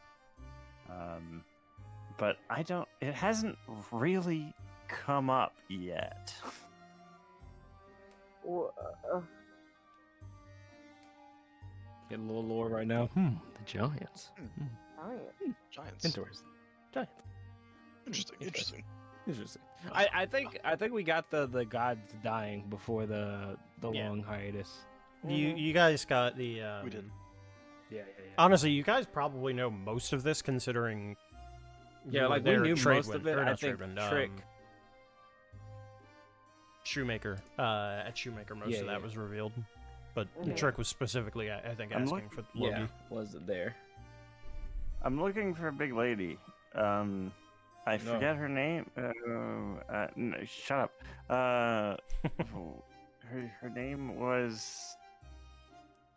[SPEAKER 9] But it hasn't really come up yet.
[SPEAKER 3] Well,
[SPEAKER 5] Getting a little lore right now. The Giants.
[SPEAKER 3] giant.
[SPEAKER 8] Giants.
[SPEAKER 5] Interesting. Giants.
[SPEAKER 8] Interesting.
[SPEAKER 5] Interesting. I think we got the gods dying before the
[SPEAKER 2] Yeah.
[SPEAKER 5] long hiatus.
[SPEAKER 2] You guys got the.
[SPEAKER 8] We did.
[SPEAKER 5] Yeah.
[SPEAKER 2] Honestly, you guys probably know most of this, considering.
[SPEAKER 5] Yeah,
[SPEAKER 2] you were
[SPEAKER 5] like we
[SPEAKER 2] there
[SPEAKER 5] knew
[SPEAKER 2] at
[SPEAKER 5] most
[SPEAKER 2] Tradewind-
[SPEAKER 5] of it.
[SPEAKER 2] or
[SPEAKER 5] I
[SPEAKER 2] not
[SPEAKER 5] think
[SPEAKER 2] Tradewind,
[SPEAKER 5] Trick.
[SPEAKER 2] Shoemaker. At Shoemaker, most
[SPEAKER 5] Yeah,
[SPEAKER 2] of that
[SPEAKER 5] yeah.
[SPEAKER 2] was revealed, but
[SPEAKER 3] Mhm.
[SPEAKER 2] Trick was specifically, I think,
[SPEAKER 9] I'm
[SPEAKER 2] asking for Loki.
[SPEAKER 5] Yeah, was it there?
[SPEAKER 9] I'm looking for a big lady. I forget her name. No, shut up. Her name was.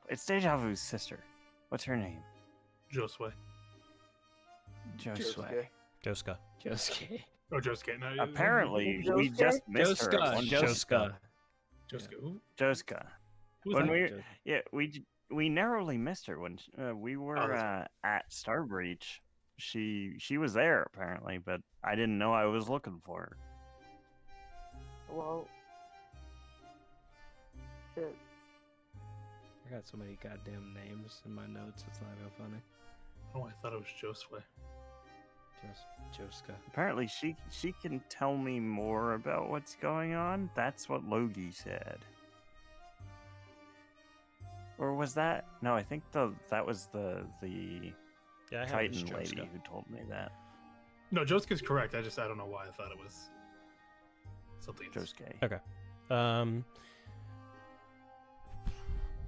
[SPEAKER 9] It's Deja Vu's sister. What's her name?
[SPEAKER 6] Josue.
[SPEAKER 9] Josue.
[SPEAKER 2] Josuke.
[SPEAKER 5] Josuke.
[SPEAKER 6] Oh, Josuke. No,
[SPEAKER 9] Apparently, we
[SPEAKER 3] Josuke?
[SPEAKER 9] just missed her. at one point.
[SPEAKER 5] Josuke.
[SPEAKER 6] Josuke. Who?
[SPEAKER 9] Josuke.
[SPEAKER 6] Who's
[SPEAKER 9] When
[SPEAKER 6] that?
[SPEAKER 9] we narrowly missed her when we were
[SPEAKER 6] that's
[SPEAKER 9] at Starbreach. She was there apparently, but I didn't know I was looking for her.
[SPEAKER 3] Well, shit.
[SPEAKER 5] I got so many goddamn names in my notes. It's not even funny.
[SPEAKER 6] Oh, I thought it was Josue.
[SPEAKER 5] Joska.
[SPEAKER 4] Apparently, she can tell me more about what's going on. That's what Logie said. Or was that? No, I think that was the
[SPEAKER 2] Yeah, I have it as
[SPEAKER 4] Triton lady
[SPEAKER 2] Joska.
[SPEAKER 4] who told me that.
[SPEAKER 6] No, Josuke's correct. I don't know why I thought it was something else.
[SPEAKER 4] Josuke.
[SPEAKER 2] Okay.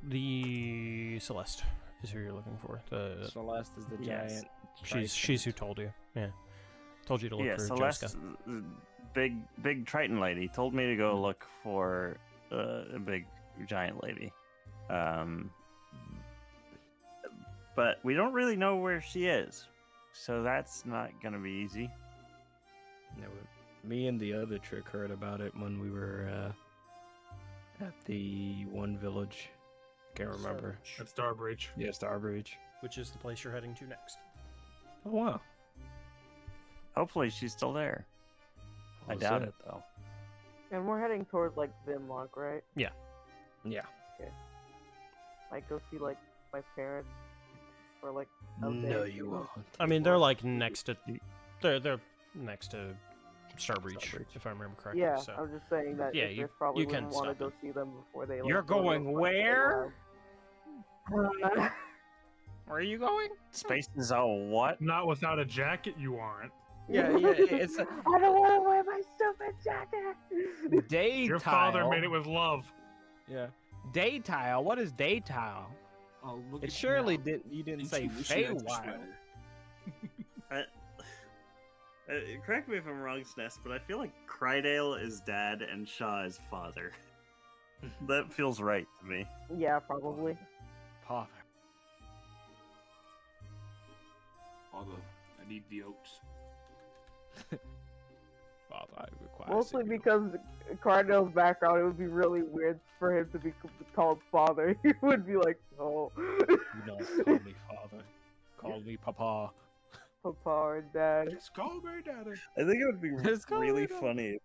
[SPEAKER 2] The Celeste is who you're looking for. The
[SPEAKER 5] Celeste is the
[SPEAKER 4] Yes.
[SPEAKER 5] giant.
[SPEAKER 2] she's who told you. Yeah, told you to look
[SPEAKER 4] Yeah,
[SPEAKER 2] for
[SPEAKER 4] Celeste,
[SPEAKER 2] Joska.
[SPEAKER 4] big Triton lady, told me to go look for a big giant lady. But we don't really know where she is, so that's not gonna be easy.
[SPEAKER 5] No, me and the other trick heard about it when we were at the one village. Can't remember.
[SPEAKER 6] At Starbreach.
[SPEAKER 5] Yeah, Starbreach.
[SPEAKER 2] Which is the place you're heading to next.
[SPEAKER 5] Oh wow.
[SPEAKER 4] Hopefully, she's still there. I
[SPEAKER 5] Well
[SPEAKER 4] doubt
[SPEAKER 5] said.
[SPEAKER 4] it though.
[SPEAKER 3] And we're heading towards like Vinlock, right?
[SPEAKER 5] Yeah.
[SPEAKER 3] Like go see like my parents for like a
[SPEAKER 5] No,
[SPEAKER 3] day.
[SPEAKER 5] you won't.
[SPEAKER 2] I mean, they're like next to. They're next to Starbreach, if I remember correctly.
[SPEAKER 3] Yeah,
[SPEAKER 2] So.
[SPEAKER 3] I'm just saying that
[SPEAKER 2] Yeah,
[SPEAKER 3] if
[SPEAKER 2] you-
[SPEAKER 3] they probably
[SPEAKER 2] you can
[SPEAKER 3] wouldn't want to
[SPEAKER 2] stop
[SPEAKER 3] go
[SPEAKER 2] it.
[SPEAKER 3] see them before they. Like,
[SPEAKER 5] You're
[SPEAKER 3] go to
[SPEAKER 5] going
[SPEAKER 3] the
[SPEAKER 5] where?
[SPEAKER 3] wild.
[SPEAKER 5] Where are you going?
[SPEAKER 4] Space is all what?
[SPEAKER 6] Not without a jacket, you aren't.
[SPEAKER 5] Yeah, it's a
[SPEAKER 3] I don't want to wear my stupid jacket.
[SPEAKER 5] day
[SPEAKER 6] Your
[SPEAKER 5] tile.
[SPEAKER 6] father made it with love.
[SPEAKER 5] Yeah. Day tile. What is day tile?
[SPEAKER 7] Oh, look
[SPEAKER 5] It
[SPEAKER 7] at
[SPEAKER 5] surely
[SPEAKER 7] now.
[SPEAKER 5] didn't. You didn't say
[SPEAKER 7] Intuition at the
[SPEAKER 5] Feywild.
[SPEAKER 7] shredder.
[SPEAKER 9] Correct me if I'm wrong, Sness, but I feel like Crydale is dad and Shaw is father.
[SPEAKER 4] That feels right to me.
[SPEAKER 3] Yeah, probably.
[SPEAKER 5] Father.
[SPEAKER 7] Father, I need the oats.
[SPEAKER 5] Father, I require.
[SPEAKER 3] Mostly
[SPEAKER 5] signal.
[SPEAKER 3] because Cardinal's background, it would be really weird for him to be called father. He would be like, no.
[SPEAKER 5] You don't call me father. Call me papa.
[SPEAKER 3] Papa or dad.
[SPEAKER 6] Just call me daddy.
[SPEAKER 9] I think it would be
[SPEAKER 5] It's going
[SPEAKER 9] really
[SPEAKER 5] on.
[SPEAKER 9] funny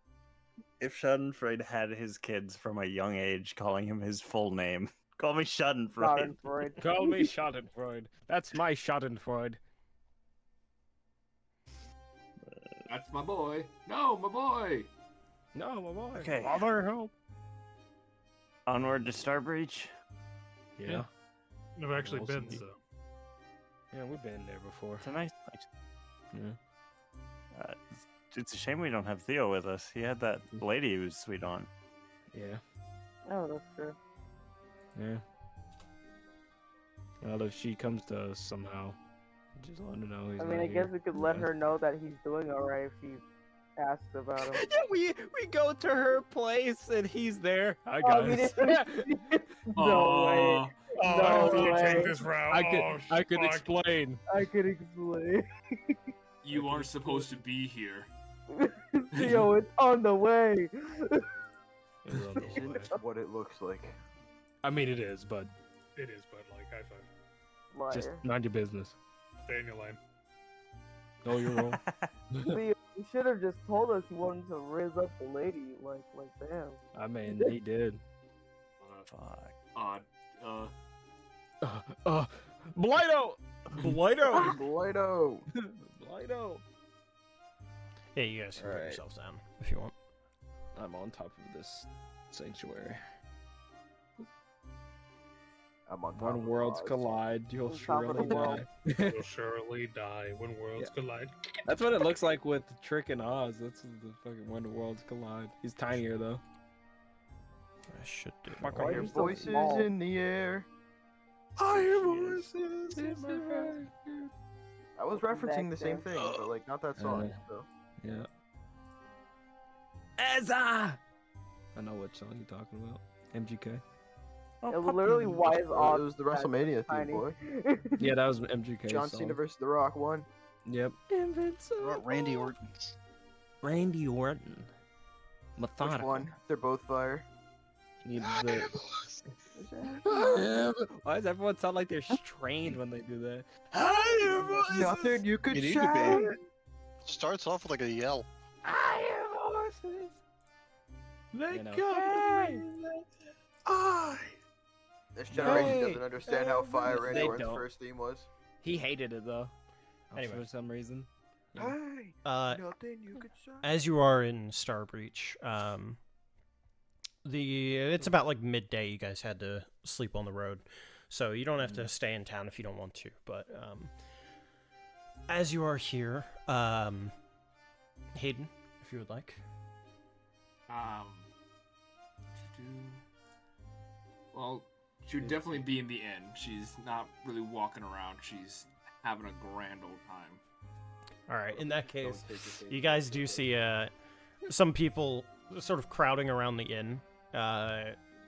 [SPEAKER 9] if Schadenfreude had his kids from a young age calling him his full name. Call me Schadenfreude.
[SPEAKER 3] Schadenfreude.
[SPEAKER 5] Call me Schadenfreude. That's my Schadenfreude.
[SPEAKER 7] That's my boy. No, my boy.
[SPEAKER 5] No, my boy.
[SPEAKER 4] Okay.
[SPEAKER 5] Father, help.
[SPEAKER 4] Onward to Starbreach.
[SPEAKER 5] Yeah.
[SPEAKER 6] I've actually
[SPEAKER 5] Also
[SPEAKER 6] been,
[SPEAKER 5] be-
[SPEAKER 6] so.
[SPEAKER 5] Yeah, we've been there before.
[SPEAKER 4] It's a nice place.
[SPEAKER 5] Yeah.
[SPEAKER 4] It's a shame we don't have Theo with us. He had that lady who was sweet on.
[SPEAKER 5] Yeah.
[SPEAKER 3] Oh, that's true.
[SPEAKER 5] Yeah. Well, if she comes to us somehow, just let her know he's
[SPEAKER 3] I mean,
[SPEAKER 5] not
[SPEAKER 3] I guess
[SPEAKER 5] here.
[SPEAKER 3] we could let
[SPEAKER 5] Yeah.
[SPEAKER 3] her know that he's doing alright if she asks about him.
[SPEAKER 5] Yeah, we go to her place and he's there. Hi
[SPEAKER 3] Oh, I mean,
[SPEAKER 5] guys.
[SPEAKER 3] no way.
[SPEAKER 6] Oh,
[SPEAKER 3] No
[SPEAKER 6] I have to
[SPEAKER 3] way.
[SPEAKER 6] take this route.
[SPEAKER 5] I could
[SPEAKER 6] fuck.
[SPEAKER 5] explain.
[SPEAKER 3] I could explain.
[SPEAKER 7] You aren't supposed to be here.
[SPEAKER 3] Yo, it's on the way.
[SPEAKER 1] Isn't what it looks like.
[SPEAKER 5] I mean, it is, but
[SPEAKER 6] It is, but like, high five.
[SPEAKER 3] Liar.
[SPEAKER 5] just mind your business.
[SPEAKER 6] Stay in your lane.
[SPEAKER 5] No, you're wrong.
[SPEAKER 3] Leo, you should have just told us you wanted to raise up the lady. Like damn.
[SPEAKER 5] I mean, he did.
[SPEAKER 4] Fuck.
[SPEAKER 5] Blighto!
[SPEAKER 2] Blighto!
[SPEAKER 1] Blighto!
[SPEAKER 5] Blighto!
[SPEAKER 2] Hey, you guys can put
[SPEAKER 11] Alright.
[SPEAKER 2] yourselves down if you want.
[SPEAKER 11] I'm on top of this sanctuary.
[SPEAKER 1] I'm on top
[SPEAKER 11] When
[SPEAKER 1] of
[SPEAKER 11] worlds
[SPEAKER 1] Oz.
[SPEAKER 11] collide, you'll
[SPEAKER 3] On top of
[SPEAKER 11] surely
[SPEAKER 3] the world.
[SPEAKER 11] die.
[SPEAKER 6] You'll surely die when worlds collide.
[SPEAKER 11] That's what it looks like with Trick and Oz. That's the fucking when the worlds collide. He's tinier though.
[SPEAKER 2] I should do.
[SPEAKER 3] Why
[SPEAKER 1] I hear
[SPEAKER 3] are you so
[SPEAKER 1] voices
[SPEAKER 3] small?
[SPEAKER 1] in the air.
[SPEAKER 6] I hear
[SPEAKER 1] voices in my head. I was referencing the same thing, but like not that song. So.
[SPEAKER 11] Yeah. Ezra! I know what song you're talking about. MGK.
[SPEAKER 3] It was literally why is
[SPEAKER 1] It
[SPEAKER 3] Oz
[SPEAKER 1] was the
[SPEAKER 3] that
[SPEAKER 1] WrestleMania
[SPEAKER 3] tiny?
[SPEAKER 1] theme, boy.
[SPEAKER 11] Yeah, that was MGK.
[SPEAKER 1] John
[SPEAKER 11] song.
[SPEAKER 1] Cena versus The Rock won.
[SPEAKER 11] Yep. Invincible.
[SPEAKER 8] Randy Orton's.
[SPEAKER 5] Randy Orton.
[SPEAKER 1] Which
[SPEAKER 5] Methodical.
[SPEAKER 1] one? They're both fire.
[SPEAKER 11] Need the... Why does everyone sound like they're strained when they do that?
[SPEAKER 1] Nothing you could
[SPEAKER 8] You need
[SPEAKER 1] say.
[SPEAKER 8] to be. Starts off with like a yell.
[SPEAKER 5] They
[SPEAKER 11] You know.
[SPEAKER 1] This generation
[SPEAKER 5] Hey,
[SPEAKER 1] doesn't understand how fire Randy
[SPEAKER 5] They
[SPEAKER 1] Orton's
[SPEAKER 5] don't.
[SPEAKER 1] first theme was.
[SPEAKER 5] He hated it though.
[SPEAKER 2] Anyway.
[SPEAKER 5] For some reason.
[SPEAKER 1] Hey,
[SPEAKER 2] Uh,
[SPEAKER 1] nothing you could say.
[SPEAKER 2] as you are in Starbreach, it's about like midday. You guys had to sleep on the road, so you don't have to stay in town if you don't want to. But as you are here, Hayden, if you would like.
[SPEAKER 7] Well, she would definitely be in the inn. She's not really walking around. She's having a grand old time.
[SPEAKER 2] All right. In that case,
[SPEAKER 1] Don't take your
[SPEAKER 2] you
[SPEAKER 1] face.
[SPEAKER 2] guys do see some people sort of crowding around the inn.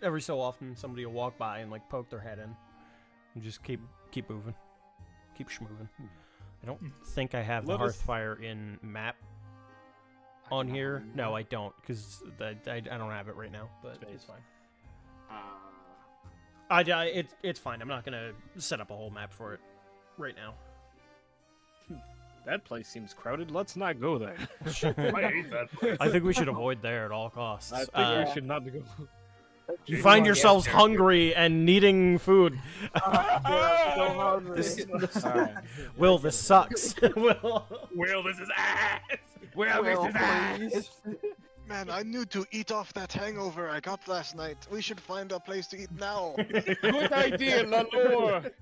[SPEAKER 2] Every so often, somebody will walk by and like poke their head in, and just keep moving, keep schmoving. I don't think I have the
[SPEAKER 11] Let us-
[SPEAKER 2] Hearthfire in map
[SPEAKER 7] I
[SPEAKER 2] on
[SPEAKER 7] can
[SPEAKER 2] here.
[SPEAKER 7] have one
[SPEAKER 2] No,
[SPEAKER 7] more.
[SPEAKER 2] I don't, because I don't have it right now. But it's fine. It's fine. I'm not gonna set up a whole map for it right now.
[SPEAKER 5] That place seems crowded. Let's not go there.
[SPEAKER 6] I hate that place.
[SPEAKER 2] I think we should avoid there at all costs.
[SPEAKER 5] I think we should not go.
[SPEAKER 2] You find yourselves hungry and needing food.
[SPEAKER 3] So hungry.
[SPEAKER 5] Alright.
[SPEAKER 2] Will, this sucks. Will.
[SPEAKER 6] Will, this is ass.
[SPEAKER 5] Well, this is
[SPEAKER 1] please.
[SPEAKER 8] Man, I need to eat off that hangover I got last night. We should find a place to eat now.
[SPEAKER 10] Good idea, Lalore.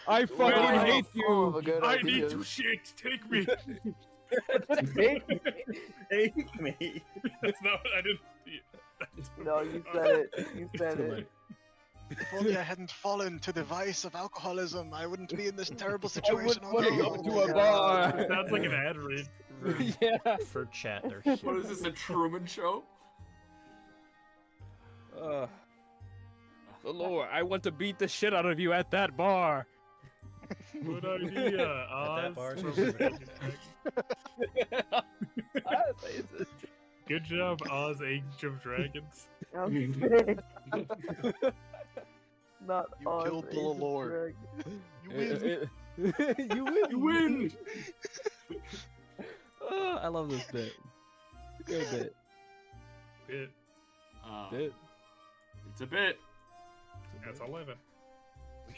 [SPEAKER 10] I fucking
[SPEAKER 1] Well,
[SPEAKER 10] hate
[SPEAKER 1] full of
[SPEAKER 10] you.
[SPEAKER 1] a good
[SPEAKER 6] I need
[SPEAKER 1] ideas.
[SPEAKER 6] to shit. Take me.
[SPEAKER 9] Take me.
[SPEAKER 6] That's not what I didn't.
[SPEAKER 3] No, you said it. You said it.
[SPEAKER 8] If only I hadn't fallen to the vice of alcoholism, I wouldn't be in this terrible
[SPEAKER 10] I would
[SPEAKER 8] situation.
[SPEAKER 10] want to go to a
[SPEAKER 8] now.
[SPEAKER 10] bar.
[SPEAKER 6] Sounds like an ad read.
[SPEAKER 10] Yeah.
[SPEAKER 2] For chat, they're
[SPEAKER 7] What is this, a Truman Show?
[SPEAKER 10] Lalore, I want to beat the shit out of you at that bar.
[SPEAKER 6] Good idea. Oz
[SPEAKER 2] bar,
[SPEAKER 6] from
[SPEAKER 2] so-
[SPEAKER 6] Renegades. Good job, Oz, Age of Dragons.
[SPEAKER 3] I'm sick. Not
[SPEAKER 8] You
[SPEAKER 3] all
[SPEAKER 8] killed the
[SPEAKER 3] Asian
[SPEAKER 8] Lord.
[SPEAKER 3] dragon.
[SPEAKER 8] You win.
[SPEAKER 10] You win.
[SPEAKER 6] You win.
[SPEAKER 11] Oh, I love this bit. Good bit.
[SPEAKER 6] Bit.
[SPEAKER 11] Bit.
[SPEAKER 7] It's a bit.
[SPEAKER 6] That's 11.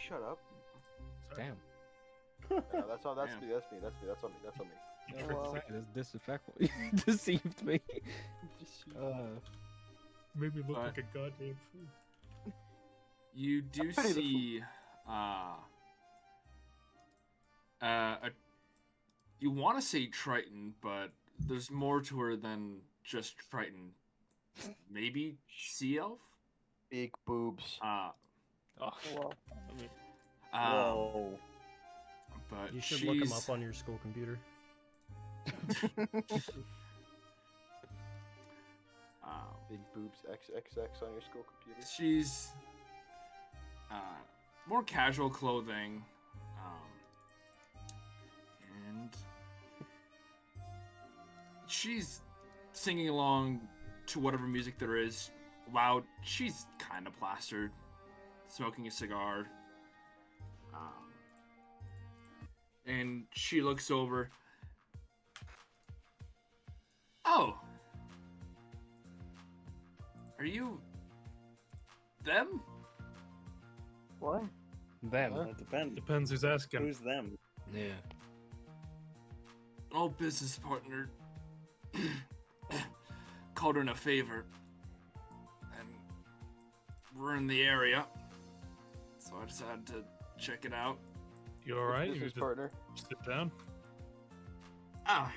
[SPEAKER 1] Shut up.
[SPEAKER 5] Damn.
[SPEAKER 1] No, that's all. That's
[SPEAKER 7] Damn.
[SPEAKER 1] me. That's me. That's on me. That's on me.
[SPEAKER 3] Oh, well.
[SPEAKER 11] That's disrespectful. You deceived me.
[SPEAKER 6] Made me look
[SPEAKER 7] Alright.
[SPEAKER 6] like a goddamn fool.
[SPEAKER 7] You do
[SPEAKER 1] Hey, the
[SPEAKER 7] see, you want to say Triton, but there's more to her than just Triton. Maybe Sea Elf?
[SPEAKER 1] Big boobs.
[SPEAKER 7] Uh,
[SPEAKER 5] Oh,
[SPEAKER 3] Well,
[SPEAKER 9] Whoa.
[SPEAKER 7] but
[SPEAKER 2] You should
[SPEAKER 7] she's,
[SPEAKER 2] look them up on your school computer.
[SPEAKER 1] Big boobs. XXX on your school computer.
[SPEAKER 7] She's more casual clothing, and she's singing along to whatever music there is, loud. She's kind of plastered, smoking a cigar, and she looks over. Oh, are you them?
[SPEAKER 3] what?
[SPEAKER 5] them.
[SPEAKER 9] Well, it depends.
[SPEAKER 6] Depends who's asking.
[SPEAKER 9] Who's them?
[SPEAKER 5] Yeah.
[SPEAKER 7] An old business partner called her in a favor, and we're in the area, so I decided to check it out.
[SPEAKER 6] You alright? You
[SPEAKER 1] Business
[SPEAKER 6] just
[SPEAKER 1] partner.
[SPEAKER 6] sit down.
[SPEAKER 7] Ah,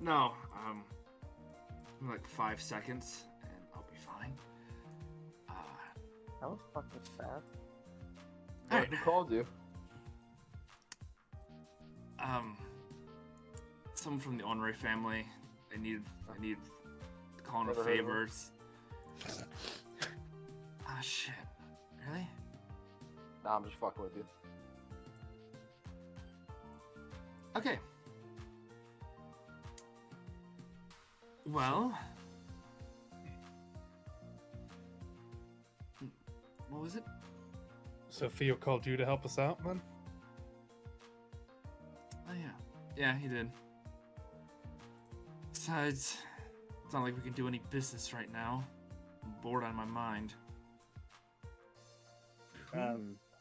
[SPEAKER 7] no, like 5 seconds, and I'll be fine.
[SPEAKER 3] That was fucking fast.
[SPEAKER 1] What, who called you?
[SPEAKER 7] Someone from the Honore family. I need to call in a
[SPEAKER 1] Never heard of
[SPEAKER 7] favor.
[SPEAKER 1] him.
[SPEAKER 7] Ah, shit. Really?
[SPEAKER 1] Nah, I'm just fucking with you.
[SPEAKER 7] Okay. Well, what was it?
[SPEAKER 6] So Theo called you to help us out, man?
[SPEAKER 7] Oh yeah, yeah, he did. Besides, it's not like we can do any business right now. I'm bored out of my mind.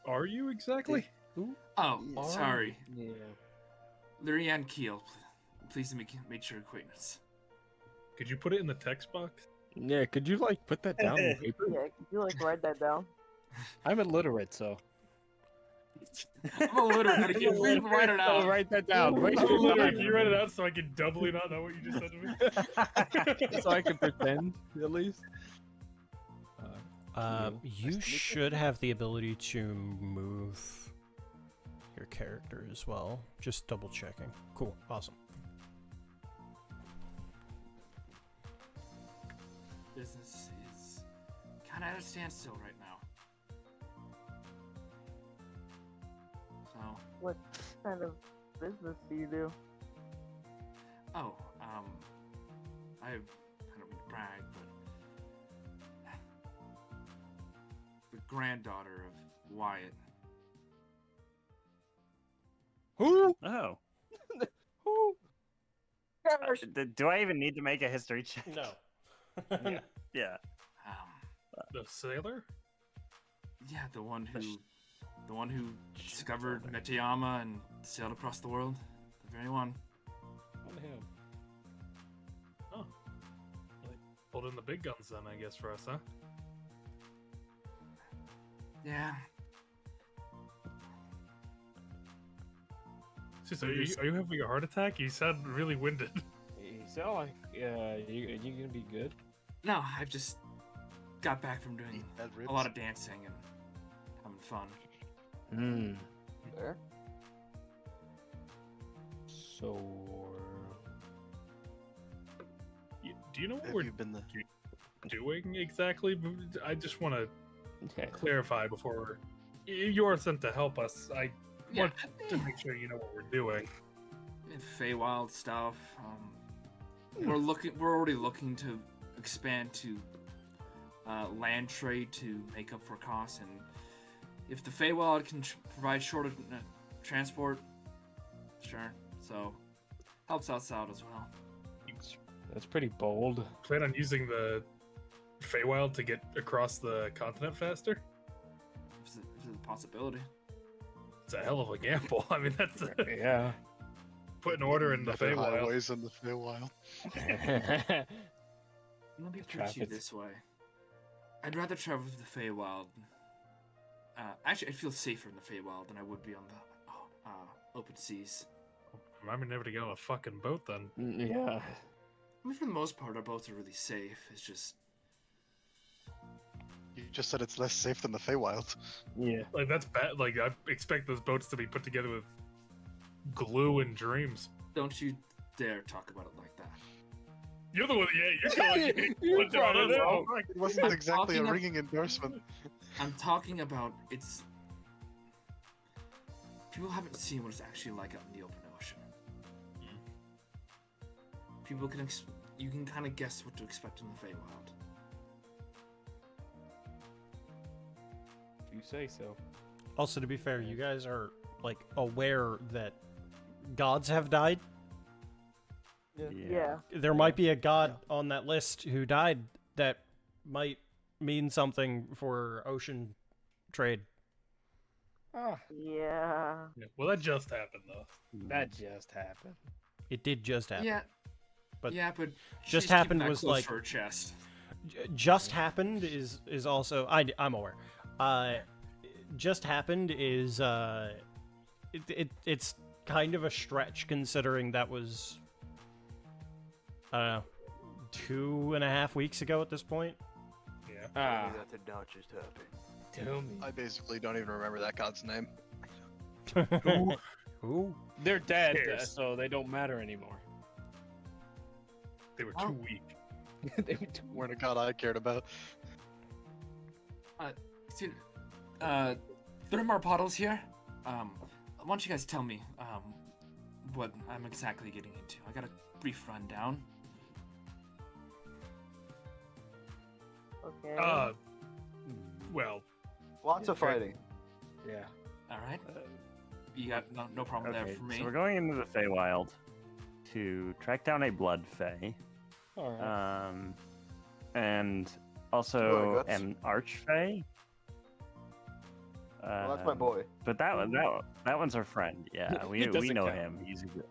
[SPEAKER 6] Are you exactly?
[SPEAKER 7] Oh,
[SPEAKER 9] Yeah.
[SPEAKER 7] sorry.
[SPEAKER 11] Yeah.
[SPEAKER 7] Lyrian Keel. Pleased to make your acquaintance.
[SPEAKER 6] Could you put it in the text box?
[SPEAKER 11] Yeah, could you like put that down on paper?
[SPEAKER 3] Yeah, could you like write that down?
[SPEAKER 11] I'm illiterate, so.
[SPEAKER 7] I'm illiterate, but can you please write it
[SPEAKER 11] So
[SPEAKER 7] out?
[SPEAKER 11] write that down.
[SPEAKER 6] I'm
[SPEAKER 11] Waste your
[SPEAKER 6] illiterate.
[SPEAKER 11] time.
[SPEAKER 6] Can you write it out so I can doubly not know what you just said to me?
[SPEAKER 11] So I can pretend, at least.
[SPEAKER 2] You should have the ability to move your character as well. Just double checking. Cool. Awesome.
[SPEAKER 7] Business is kind of at a standstill right now. So,
[SPEAKER 3] What kind of business do you do?
[SPEAKER 7] oh, I don't mean to brag, but the granddaughter of Wyatt.
[SPEAKER 11] Who?
[SPEAKER 4] Oh.
[SPEAKER 11] Who?
[SPEAKER 4] Do I even need to make a history check?
[SPEAKER 2] No.
[SPEAKER 4] Yeah.
[SPEAKER 6] The sailor?
[SPEAKER 7] Yeah, the one who discovered Metayama and sailed across the world. The very one.
[SPEAKER 11] On him.
[SPEAKER 6] Oh. Like, pulled in the big guns then, I guess, for us, huh?
[SPEAKER 7] Yeah.
[SPEAKER 6] Just, are you having a heart attack? You sound really winded.
[SPEAKER 11] You sound like you gonna be good.
[SPEAKER 7] No, I've just got back from doing
[SPEAKER 8] Eat that ribs.
[SPEAKER 7] a lot of dancing and having fun.
[SPEAKER 11] Hmm.
[SPEAKER 3] Fair.
[SPEAKER 11] So.
[SPEAKER 6] Do you know what
[SPEAKER 8] Have
[SPEAKER 6] we're
[SPEAKER 8] you been the...
[SPEAKER 6] doing exactly? I just want to
[SPEAKER 11] Okay.
[SPEAKER 6] clarify before you are sent to help us. I
[SPEAKER 7] Yeah,
[SPEAKER 6] want to make sure you know what we're doing.
[SPEAKER 7] Feywild stuff. We're already looking to expand to land trade to make up for costs, and if the Feywild can provide shorter transport, sure. So helps us out as well.
[SPEAKER 11] That's pretty bold.
[SPEAKER 6] Plan on using the Feywild to get across the continent faster?
[SPEAKER 7] If it's a possibility.
[SPEAKER 6] It's a hell of a gamble. I mean, that's
[SPEAKER 11] Yeah.
[SPEAKER 6] put an order in the
[SPEAKER 8] Better
[SPEAKER 6] Feywild.
[SPEAKER 8] highways in the Feywild.
[SPEAKER 7] Let me put
[SPEAKER 11] Traffic.
[SPEAKER 7] you this way. I'd rather travel with the Feywild. Actually, I'd feel safer in the Feywild than I would be on the open seas.
[SPEAKER 6] Remember never to get on a fucking boat then.
[SPEAKER 11] Yeah.
[SPEAKER 7] I mean, for the most part, our boats are really safe. It's just
[SPEAKER 8] You just said it's less safe than the Feywild.
[SPEAKER 11] Yeah.
[SPEAKER 6] Like, that's bad. Like, I expect those boats to be put together with glue and dreams.
[SPEAKER 7] don't you dare talk about it like that.
[SPEAKER 6] You're the one, you're going.
[SPEAKER 11] You brought it up.
[SPEAKER 8] It wasn't
[SPEAKER 7] I'm
[SPEAKER 8] exactly a
[SPEAKER 7] talking
[SPEAKER 8] ringing endorsement.
[SPEAKER 7] I'm talking about it's. People haven't seen what it's actually like out in the open ocean. People can you can kind of guess what to expect in the Feywild.
[SPEAKER 11] You say so.
[SPEAKER 2] Also, to be fair, you guys are like aware that gods have died.
[SPEAKER 3] Yeah.
[SPEAKER 2] There might be a god on that list who died that might mean something for ocean trade.
[SPEAKER 11] Ah,
[SPEAKER 3] Yeah.
[SPEAKER 6] Yeah. Well, that just happened though.
[SPEAKER 11] that just happened.
[SPEAKER 2] It did just happen.
[SPEAKER 7] Yeah.
[SPEAKER 2] But
[SPEAKER 7] but
[SPEAKER 2] just
[SPEAKER 7] she's
[SPEAKER 2] happened
[SPEAKER 7] keeping that
[SPEAKER 2] was
[SPEAKER 7] close
[SPEAKER 2] like-
[SPEAKER 7] to her chest.
[SPEAKER 2] Just happened is also I'm aware. Just happened is it's kind of a stretch considering that was 2.5 weeks ago at this point.
[SPEAKER 6] Yeah.
[SPEAKER 11] Ah,
[SPEAKER 1] That did not just happen.
[SPEAKER 11] tell me.
[SPEAKER 8] I basically don't even remember that god's name.
[SPEAKER 2] Who?
[SPEAKER 11] They're dead,
[SPEAKER 6] cares?
[SPEAKER 11] so they don't matter anymore.
[SPEAKER 6] They were
[SPEAKER 7] Oh.
[SPEAKER 6] too weak.
[SPEAKER 11] They were too-
[SPEAKER 8] Weren't a god I cared about.
[SPEAKER 7] See, Three more bottles here. Why don't you guys tell me what I'm exactly getting into? I got a brief rundown.
[SPEAKER 3] Okay.
[SPEAKER 6] Well,
[SPEAKER 1] Lots of fighting.
[SPEAKER 11] Yeah.
[SPEAKER 7] All right. You got no problem there
[SPEAKER 4] Okay,
[SPEAKER 7] for me.
[SPEAKER 4] so we're going into the Feywild to track down a blood Fey,
[SPEAKER 11] All right.
[SPEAKER 4] and
[SPEAKER 1] Oh,
[SPEAKER 4] also
[SPEAKER 1] that's-
[SPEAKER 4] an Archfey.
[SPEAKER 1] Well, that's my boy.
[SPEAKER 4] But that one's our friend. Yeah, we
[SPEAKER 10] doesn't
[SPEAKER 4] know
[SPEAKER 10] count.
[SPEAKER 4] him. He's a good.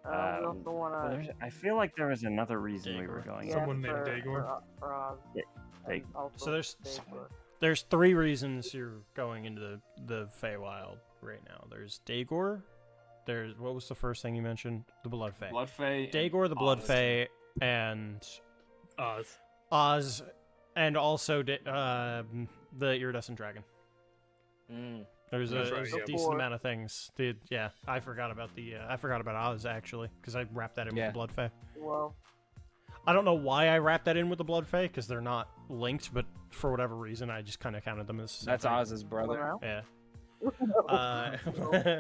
[SPEAKER 3] We also wanna.
[SPEAKER 4] I feel like there was another reason we were
[SPEAKER 2] Dagor.
[SPEAKER 4] going.
[SPEAKER 3] Yeah,
[SPEAKER 6] Someone named Dagor?
[SPEAKER 3] For Oz.
[SPEAKER 4] Yeah,
[SPEAKER 3] And
[SPEAKER 4] Dag-
[SPEAKER 3] also
[SPEAKER 2] So there's
[SPEAKER 3] Dagor.
[SPEAKER 2] There's 3 reasons you're going into the Feywild right now. There's Dagor. There's what was the first thing you mentioned? The Blood Fey.
[SPEAKER 12] Blood Fey.
[SPEAKER 2] Dagor, the Blood
[SPEAKER 12] Oz.
[SPEAKER 2] Fey, and
[SPEAKER 6] Oz.
[SPEAKER 2] Oz, and also the Iridescent Dragon. There's
[SPEAKER 6] That's
[SPEAKER 2] a
[SPEAKER 6] right, yeah.
[SPEAKER 2] decent amount of things. Yeah, I forgot about Oz actually, because I wrapped that in with the Blood Fey.
[SPEAKER 3] Well,
[SPEAKER 2] I don't know why I wrapped that in with the Blood Fey, because they're not linked, but for whatever reason, I just kind of counted them as.
[SPEAKER 11] That's
[SPEAKER 2] something.
[SPEAKER 11] Oz's brother.
[SPEAKER 3] well,
[SPEAKER 2] Yeah.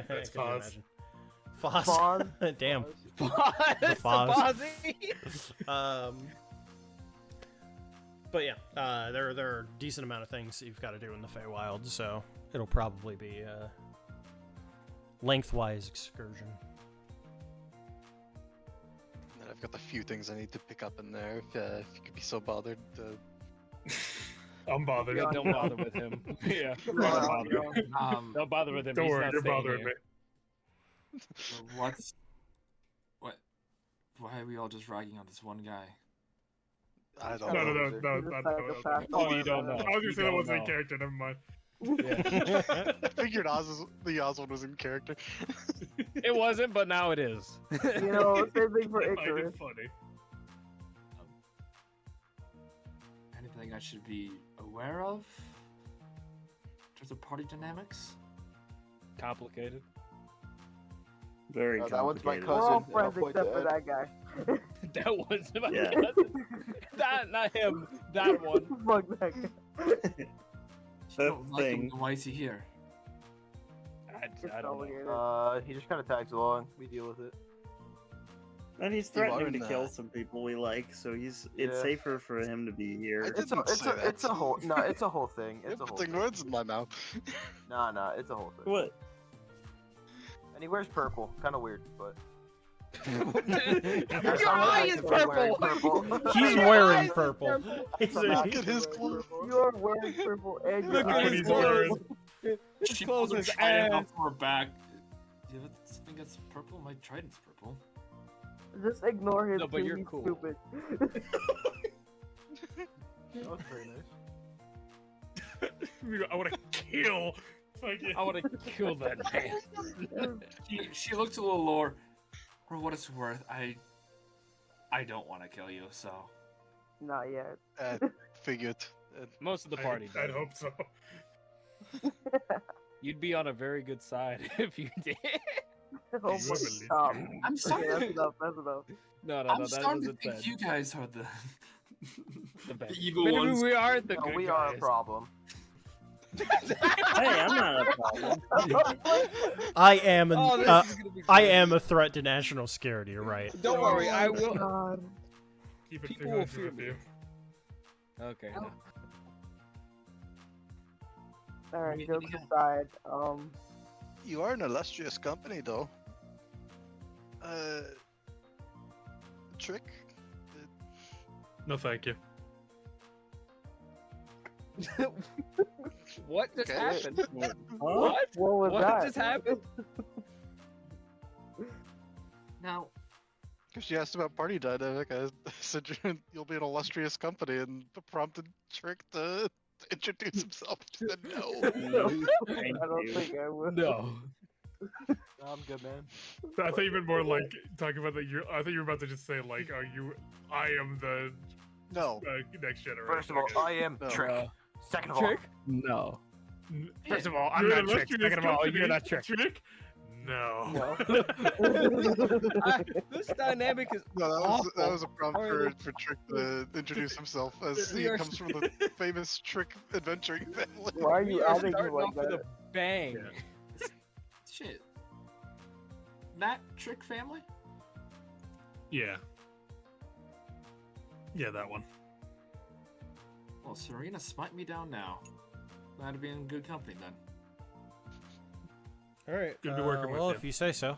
[SPEAKER 6] That's
[SPEAKER 2] can you
[SPEAKER 6] Foz.
[SPEAKER 2] imagine? Foz.
[SPEAKER 3] Foz.
[SPEAKER 2] Damn.
[SPEAKER 10] It's
[SPEAKER 2] Foz.
[SPEAKER 10] Fozzie.
[SPEAKER 2] But yeah, there are a decent amount of things that you've got to do in the Feywild, so it'll probably be a lengthwise excursion.
[SPEAKER 8] And then I've got a few things I need to pick up in there. If you could be so bothered.
[SPEAKER 6] I'm bothered.
[SPEAKER 10] Yeah, don't bother with him. Yeah. Don't bother with him.
[SPEAKER 6] Don't
[SPEAKER 10] He's
[SPEAKER 6] worry,
[SPEAKER 10] not
[SPEAKER 6] you're
[SPEAKER 10] staying
[SPEAKER 6] bothering
[SPEAKER 10] here.
[SPEAKER 6] me.
[SPEAKER 12] What's what? Why are we all just ragging on this one guy?
[SPEAKER 8] I
[SPEAKER 6] No,
[SPEAKER 8] don't
[SPEAKER 6] no,
[SPEAKER 8] know.
[SPEAKER 6] no, no, no, no.
[SPEAKER 10] Oh, you don't know.
[SPEAKER 6] I was gonna
[SPEAKER 10] You
[SPEAKER 6] say that
[SPEAKER 10] don't
[SPEAKER 6] wasn't
[SPEAKER 10] know.
[SPEAKER 6] a character. Never mind.
[SPEAKER 10] Yeah.
[SPEAKER 8] I figured the Oz one was in character.
[SPEAKER 10] It wasn't, but now it is.
[SPEAKER 3] You know, same thing for
[SPEAKER 6] I find
[SPEAKER 3] Icarus.
[SPEAKER 6] it funny.
[SPEAKER 12] Anything I should be aware of? In terms of party dynamics?
[SPEAKER 10] Complicated.
[SPEAKER 9] Very
[SPEAKER 1] that one's my
[SPEAKER 9] complicated.
[SPEAKER 3] We're all
[SPEAKER 1] cousin. and I'll
[SPEAKER 3] friends
[SPEAKER 1] point
[SPEAKER 3] except
[SPEAKER 1] to
[SPEAKER 3] for
[SPEAKER 1] Ed.
[SPEAKER 3] that guy.
[SPEAKER 10] That was my
[SPEAKER 9] Yeah.
[SPEAKER 10] cousin. Not him. That one.
[SPEAKER 3] Fuck that guy.
[SPEAKER 12] If you don't like him,
[SPEAKER 9] thing.
[SPEAKER 12] then why is he here?
[SPEAKER 10] I don't know.
[SPEAKER 3] Complicated.
[SPEAKER 1] He just kind of tags along. We deal with it.
[SPEAKER 9] And he's
[SPEAKER 8] You are
[SPEAKER 9] threatening to
[SPEAKER 8] in
[SPEAKER 9] kill
[SPEAKER 8] the-
[SPEAKER 9] some people we like, so it's
[SPEAKER 1] Yeah.
[SPEAKER 9] safer for him to be here.
[SPEAKER 8] It's a
[SPEAKER 1] whole no, it's a whole thing. It's a
[SPEAKER 8] You're
[SPEAKER 1] whole
[SPEAKER 8] putting
[SPEAKER 1] thing.
[SPEAKER 8] words in my mouth.
[SPEAKER 1] Nah, it's a whole thing.
[SPEAKER 9] What?
[SPEAKER 1] And he wears purple, kind of weird, but.
[SPEAKER 10] Your eye is purple.
[SPEAKER 2] He's
[SPEAKER 10] Your
[SPEAKER 2] wearing
[SPEAKER 10] eyes is
[SPEAKER 2] purple. He's
[SPEAKER 1] Look
[SPEAKER 2] a-
[SPEAKER 8] Look at his clothes.
[SPEAKER 3] You are wearing purple and your
[SPEAKER 10] Look at
[SPEAKER 3] eyes
[SPEAKER 10] his
[SPEAKER 3] are
[SPEAKER 10] clothes.
[SPEAKER 3] purple.
[SPEAKER 10] His
[SPEAKER 12] She
[SPEAKER 10] clothes
[SPEAKER 12] pulls
[SPEAKER 10] is
[SPEAKER 12] her trident
[SPEAKER 10] ass.
[SPEAKER 12] off her back. Do you have something that's purple? My trident's purple.
[SPEAKER 3] Just ignore him.
[SPEAKER 10] No, but
[SPEAKER 3] too,
[SPEAKER 10] you're
[SPEAKER 3] he's
[SPEAKER 10] cool.
[SPEAKER 3] Stupid.
[SPEAKER 1] That was very nice.
[SPEAKER 6] I want to kill. Fucking.
[SPEAKER 10] I want to kill that man.
[SPEAKER 12] She looks a little lower. For what it's worth, I don't want to kill you, so.
[SPEAKER 3] Not yet.
[SPEAKER 8] Figured.
[SPEAKER 10] Most of the party
[SPEAKER 6] I'd
[SPEAKER 10] does.
[SPEAKER 6] hope so.
[SPEAKER 10] You'd be on a very good side if you did.
[SPEAKER 3] Oh my
[SPEAKER 6] Probably.
[SPEAKER 3] god.
[SPEAKER 12] I'm
[SPEAKER 3] Okay,
[SPEAKER 12] starting.
[SPEAKER 3] that's enough. That's enough.
[SPEAKER 10] No,
[SPEAKER 12] I'm
[SPEAKER 10] that
[SPEAKER 12] starting to
[SPEAKER 10] wasn't
[SPEAKER 12] think
[SPEAKER 10] said.
[SPEAKER 12] you guys are the
[SPEAKER 10] The bad.
[SPEAKER 12] the evil
[SPEAKER 10] Maybe
[SPEAKER 12] ones.
[SPEAKER 10] we are the
[SPEAKER 1] No,
[SPEAKER 10] good
[SPEAKER 1] we
[SPEAKER 10] guys.
[SPEAKER 1] are a problem.
[SPEAKER 9] Hey, I'm not a problem.
[SPEAKER 2] I am an,
[SPEAKER 10] Oh, this is gonna be
[SPEAKER 2] I
[SPEAKER 10] good.
[SPEAKER 2] am a threat to national security. You're right.
[SPEAKER 10] Don't worry, I
[SPEAKER 3] Oh my
[SPEAKER 10] will.
[SPEAKER 3] God.
[SPEAKER 6] Keep it
[SPEAKER 10] People will
[SPEAKER 6] 300
[SPEAKER 10] fear
[SPEAKER 6] with
[SPEAKER 10] me.
[SPEAKER 6] you.
[SPEAKER 10] Okay. no.
[SPEAKER 3] Alright,
[SPEAKER 12] Maybe
[SPEAKER 3] jokes
[SPEAKER 12] we can-
[SPEAKER 3] aside,
[SPEAKER 8] You are an illustrious company, though. Trick?
[SPEAKER 6] No, thank you.
[SPEAKER 10] What just
[SPEAKER 8] Okay.
[SPEAKER 10] happened?
[SPEAKER 9] Huh?
[SPEAKER 10] What?
[SPEAKER 3] what was
[SPEAKER 10] What
[SPEAKER 3] that?
[SPEAKER 10] just happened?
[SPEAKER 12] Now,
[SPEAKER 8] Because you asked about party dynamic, I said you'll be an illustrious company, and prompted Trick to introduce himself. She said no.
[SPEAKER 9] Thank
[SPEAKER 3] I don't
[SPEAKER 9] you.
[SPEAKER 3] think I would.
[SPEAKER 10] No.
[SPEAKER 1] I'm good, man.
[SPEAKER 6] I thought you meant more like talking about that. I thought you were about to just say like, "Are you? I am the
[SPEAKER 8] No.
[SPEAKER 6] next generation."
[SPEAKER 1] First of all, I am
[SPEAKER 8] No.
[SPEAKER 1] Trick. Second of all,
[SPEAKER 10] Trick? No.
[SPEAKER 6] First
[SPEAKER 10] of all, I'm
[SPEAKER 6] you're
[SPEAKER 10] not
[SPEAKER 6] an
[SPEAKER 10] Trick.
[SPEAKER 6] illustrious
[SPEAKER 10] Second of all,
[SPEAKER 6] company.
[SPEAKER 10] you're not Trick.
[SPEAKER 6] Trick? No.
[SPEAKER 10] This dynamic is
[SPEAKER 8] No, that
[SPEAKER 10] awful.
[SPEAKER 8] was a prompt
[SPEAKER 10] How are
[SPEAKER 8] for Trick to introduce himself, as
[SPEAKER 10] We
[SPEAKER 8] he
[SPEAKER 10] are
[SPEAKER 8] comes from the famous Trick adventuring family.
[SPEAKER 3] Why are
[SPEAKER 10] We
[SPEAKER 3] you
[SPEAKER 10] are
[SPEAKER 3] adding him
[SPEAKER 10] starting
[SPEAKER 3] like
[SPEAKER 10] off with
[SPEAKER 3] that?
[SPEAKER 10] a bang.
[SPEAKER 6] Yeah.
[SPEAKER 12] shit. That Trick family?
[SPEAKER 6] Yeah. Yeah, that one.
[SPEAKER 12] Well, Serena smite me down now. That'd be in good company then.
[SPEAKER 2] All right.
[SPEAKER 6] Good to be working with
[SPEAKER 2] well,
[SPEAKER 6] you.
[SPEAKER 2] if you say so.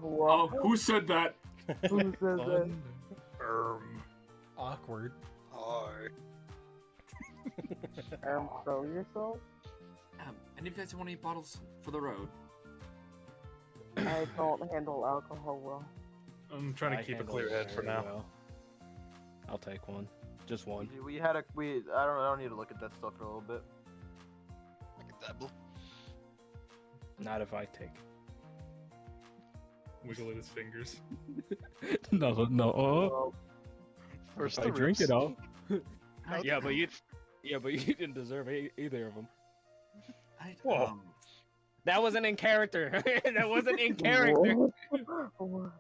[SPEAKER 3] Wow.
[SPEAKER 12] Who said that?
[SPEAKER 3] Who said that?
[SPEAKER 2] Awkward.
[SPEAKER 8] Hi.
[SPEAKER 3] Throw yourself?
[SPEAKER 12] Any of you guys want any bottles for the road?
[SPEAKER 3] I don't handle alcohol well.
[SPEAKER 6] I'm trying to
[SPEAKER 5] I
[SPEAKER 6] keep a
[SPEAKER 5] handle
[SPEAKER 6] clear
[SPEAKER 5] it
[SPEAKER 6] head for
[SPEAKER 5] very
[SPEAKER 6] now.
[SPEAKER 5] well. I'll take one. Just one.
[SPEAKER 1] I don't need to look at that stuff for a little bit.
[SPEAKER 8] I can dabble.
[SPEAKER 5] Not if I take.
[SPEAKER 6] Wiggle at his fingers.
[SPEAKER 5] No.
[SPEAKER 3] Well,
[SPEAKER 8] First
[SPEAKER 5] If
[SPEAKER 8] the
[SPEAKER 5] I drink
[SPEAKER 8] ribs.
[SPEAKER 5] it all.
[SPEAKER 8] Now
[SPEAKER 5] Yeah,
[SPEAKER 8] the
[SPEAKER 5] but you.
[SPEAKER 8] roof.
[SPEAKER 5] Yeah, but you didn't deserve either of them.
[SPEAKER 6] Whoa.
[SPEAKER 10] That wasn't in character. That wasn't in character.
[SPEAKER 3] what?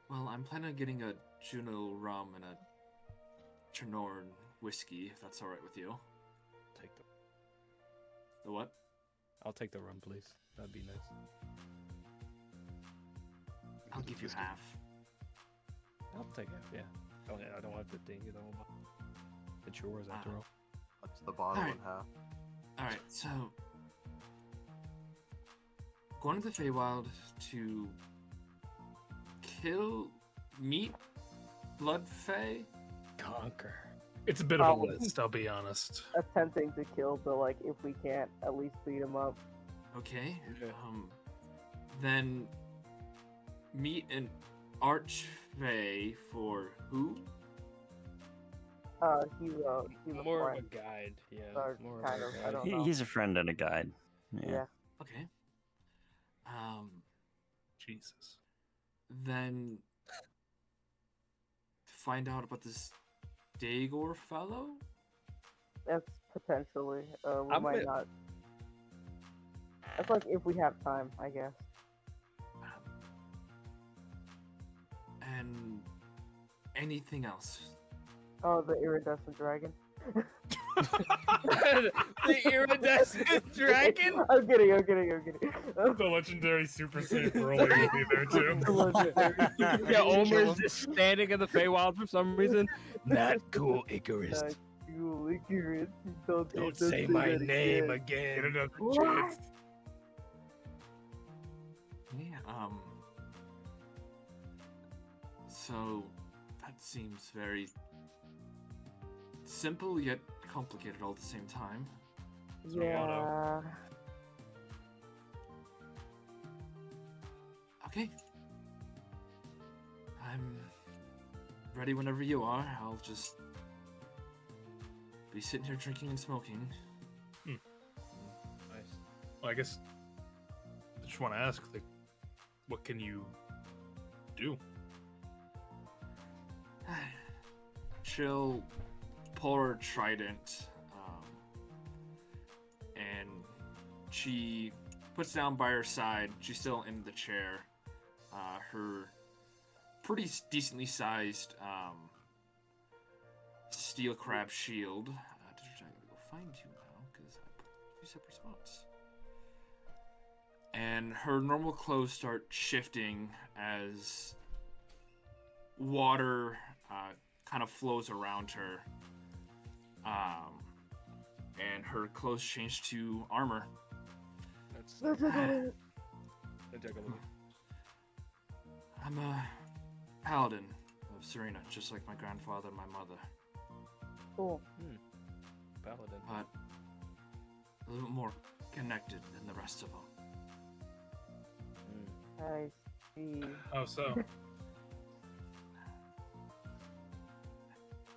[SPEAKER 12] Well, I'm planning on getting a Juno rum and a Chernorn whiskey, if that's all right with you.
[SPEAKER 5] Take the.
[SPEAKER 12] The what?
[SPEAKER 5] I'll take the rum, please. That'd be nice.
[SPEAKER 12] I'll give you half.
[SPEAKER 5] I'll take it. Yeah. I don't have to think it all. It's yours after all.
[SPEAKER 1] That's the bottle
[SPEAKER 12] Alright.
[SPEAKER 1] in half.
[SPEAKER 12] Alright, so going to the Feywild to meet Blood Fey?
[SPEAKER 5] Conquer.
[SPEAKER 6] It's a bit of a
[SPEAKER 3] Probably.
[SPEAKER 6] list, I'll be honest.
[SPEAKER 3] Attempting to kill, but like if we can't, at least beat him up.
[SPEAKER 12] Okay.
[SPEAKER 5] Yeah.
[SPEAKER 12] Then meet an Archfey for who?
[SPEAKER 3] He's a
[SPEAKER 5] More of
[SPEAKER 3] friend.
[SPEAKER 5] a guide. Yeah.
[SPEAKER 3] Or
[SPEAKER 5] More
[SPEAKER 3] kind
[SPEAKER 5] of
[SPEAKER 3] of,
[SPEAKER 5] a
[SPEAKER 3] I
[SPEAKER 5] guide.
[SPEAKER 3] don't know.
[SPEAKER 4] He's a friend and a guide. Yeah.
[SPEAKER 3] Yeah.
[SPEAKER 12] Okay.
[SPEAKER 6] Jesus.
[SPEAKER 12] Then find out about this Daegor fellow?
[SPEAKER 3] That's potentially. We
[SPEAKER 10] I'm
[SPEAKER 3] might
[SPEAKER 10] with-
[SPEAKER 3] not. That's like if we have time, I guess.
[SPEAKER 12] And anything else?
[SPEAKER 3] Oh, the iridescent dragon.
[SPEAKER 10] The iridescent dragon.
[SPEAKER 3] I'm kidding.
[SPEAKER 6] The legendary Super Saiyan Broly will be there too.
[SPEAKER 10] Yeah, Omer is just standing in the Feywild for some reason.
[SPEAKER 5] Not cool, Icarus.
[SPEAKER 3] You Icarus,
[SPEAKER 5] Don't say my
[SPEAKER 3] that
[SPEAKER 5] name
[SPEAKER 6] Get
[SPEAKER 5] again.
[SPEAKER 6] another
[SPEAKER 3] What?
[SPEAKER 6] chance.
[SPEAKER 12] Yeah, so that seems very simple yet complicated all at the same time.
[SPEAKER 3] Yeah.
[SPEAKER 12] Okay. I'm ready whenever you are. I'll just be sitting here drinking and smoking.
[SPEAKER 6] Nice. Well, I guess I just want to ask, like, what can you do?
[SPEAKER 12] She'll pull her trident, and she puts down by her side. She's still in the chair. Her pretty decently sized steel crab shield. I'm gonna go find you now because I put 2 separate spots. And her normal clothes start shifting as water kind of flows around her. And her clothes change to armor.
[SPEAKER 5] That's
[SPEAKER 12] I'm a paladin of Serena, just like my grandfather and my mother,
[SPEAKER 3] Cool.
[SPEAKER 5] Paladin.
[SPEAKER 12] but a little bit more connected than the rest of them.
[SPEAKER 3] I see.
[SPEAKER 6] Oh, so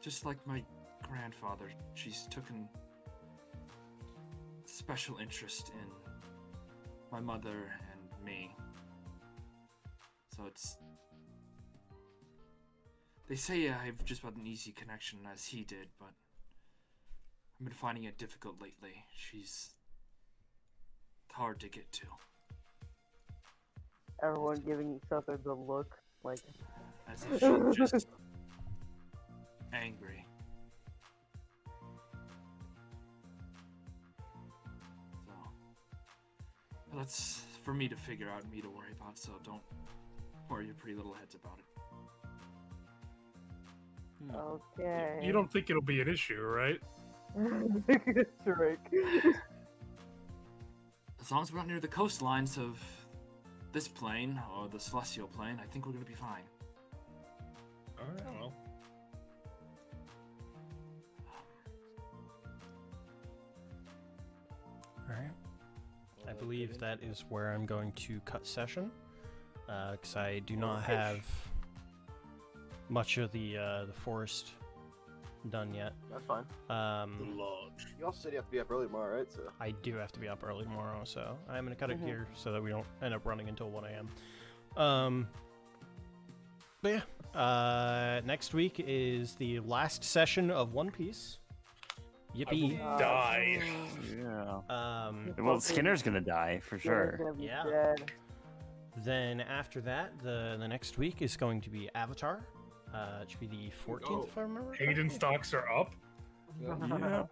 [SPEAKER 12] Just like my grandfather, she's taken special interest in my mother and me. So it's... They say I've just about an easy connection as he did, but I've been finding it difficult lately. She's hard to get to.
[SPEAKER 3] Everyone giving each other the look, like.
[SPEAKER 12] As if she's just angry. So, but that's for me to figure out and me to worry about, so don't worry your pretty little heads about it.
[SPEAKER 3] Okay.
[SPEAKER 6] you don't think it'll be an issue, right?
[SPEAKER 3] Drake.
[SPEAKER 12] As long as we're not near the coastlines of this plane, or the celestial plane, I think we're gonna be fine.
[SPEAKER 6] All right. Well,
[SPEAKER 2] believe that is where I'm going to cut session, because I do not have much of the forest done yet.
[SPEAKER 1] That's fine. You also said you have to be up early tomorrow, right? So
[SPEAKER 2] I do have to be up early tomorrow, so I'm gonna cut it here so that we don't end up running until 1 a.m. But yeah, next week is the last session of One Piece. Yippee!
[SPEAKER 6] Die.
[SPEAKER 4] Yeah. Well, Skinner's gonna die for sure.
[SPEAKER 2] Yeah.
[SPEAKER 3] Dead.
[SPEAKER 2] Then after that, the next week is going to be Avatar. It should be the 14th, if I remember.
[SPEAKER 6] Hayden stocks are up.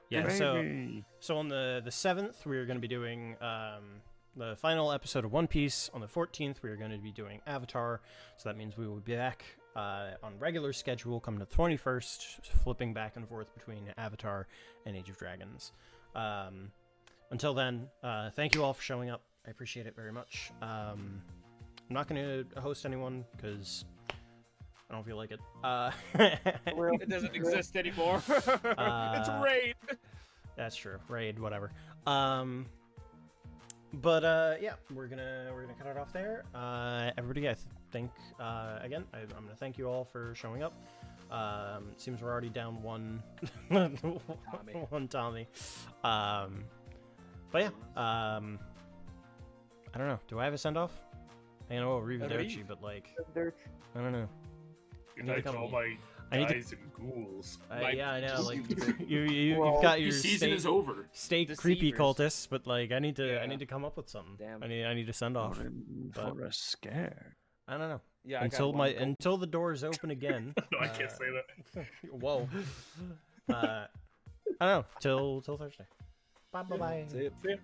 [SPEAKER 2] Yeah. So on the 7th, we are going to be doing the final episode of One Piece. On the 14th, we are going to be doing Avatar. So that means we will be back on regular schedule coming to the 21st, flipping back and forth between Avatar and Age of Dragons. Until then, thank you all for showing up. I appreciate it very much. I'm not going to host anyone because I don't feel like it.
[SPEAKER 10] It doesn't exist anymore. It's Raid.
[SPEAKER 2] That's true. Raid, whatever. But yeah, we're gonna cut it off there. Everybody, I think again, I'm gonna thank you all for showing up. It seems we're already down one Tommy. But yeah, I don't know. Do I have a send off? I know Arrivederci, but like, I don't know.
[SPEAKER 6] Good night to all my guys and ghouls.
[SPEAKER 2] Yeah, I know. Like you've got your
[SPEAKER 12] season is over.
[SPEAKER 2] State creepy cultists, but like I need to come up with something.
[SPEAKER 11] Damn.
[SPEAKER 2] I need to send off. But
[SPEAKER 4] For a scare.
[SPEAKER 2] I don't know.
[SPEAKER 11] Yeah.
[SPEAKER 2] Until the doors open again.
[SPEAKER 6] No, I can't say that.
[SPEAKER 2] Whoa. I don't know. Till Thursday. Bye.
[SPEAKER 11] See ya.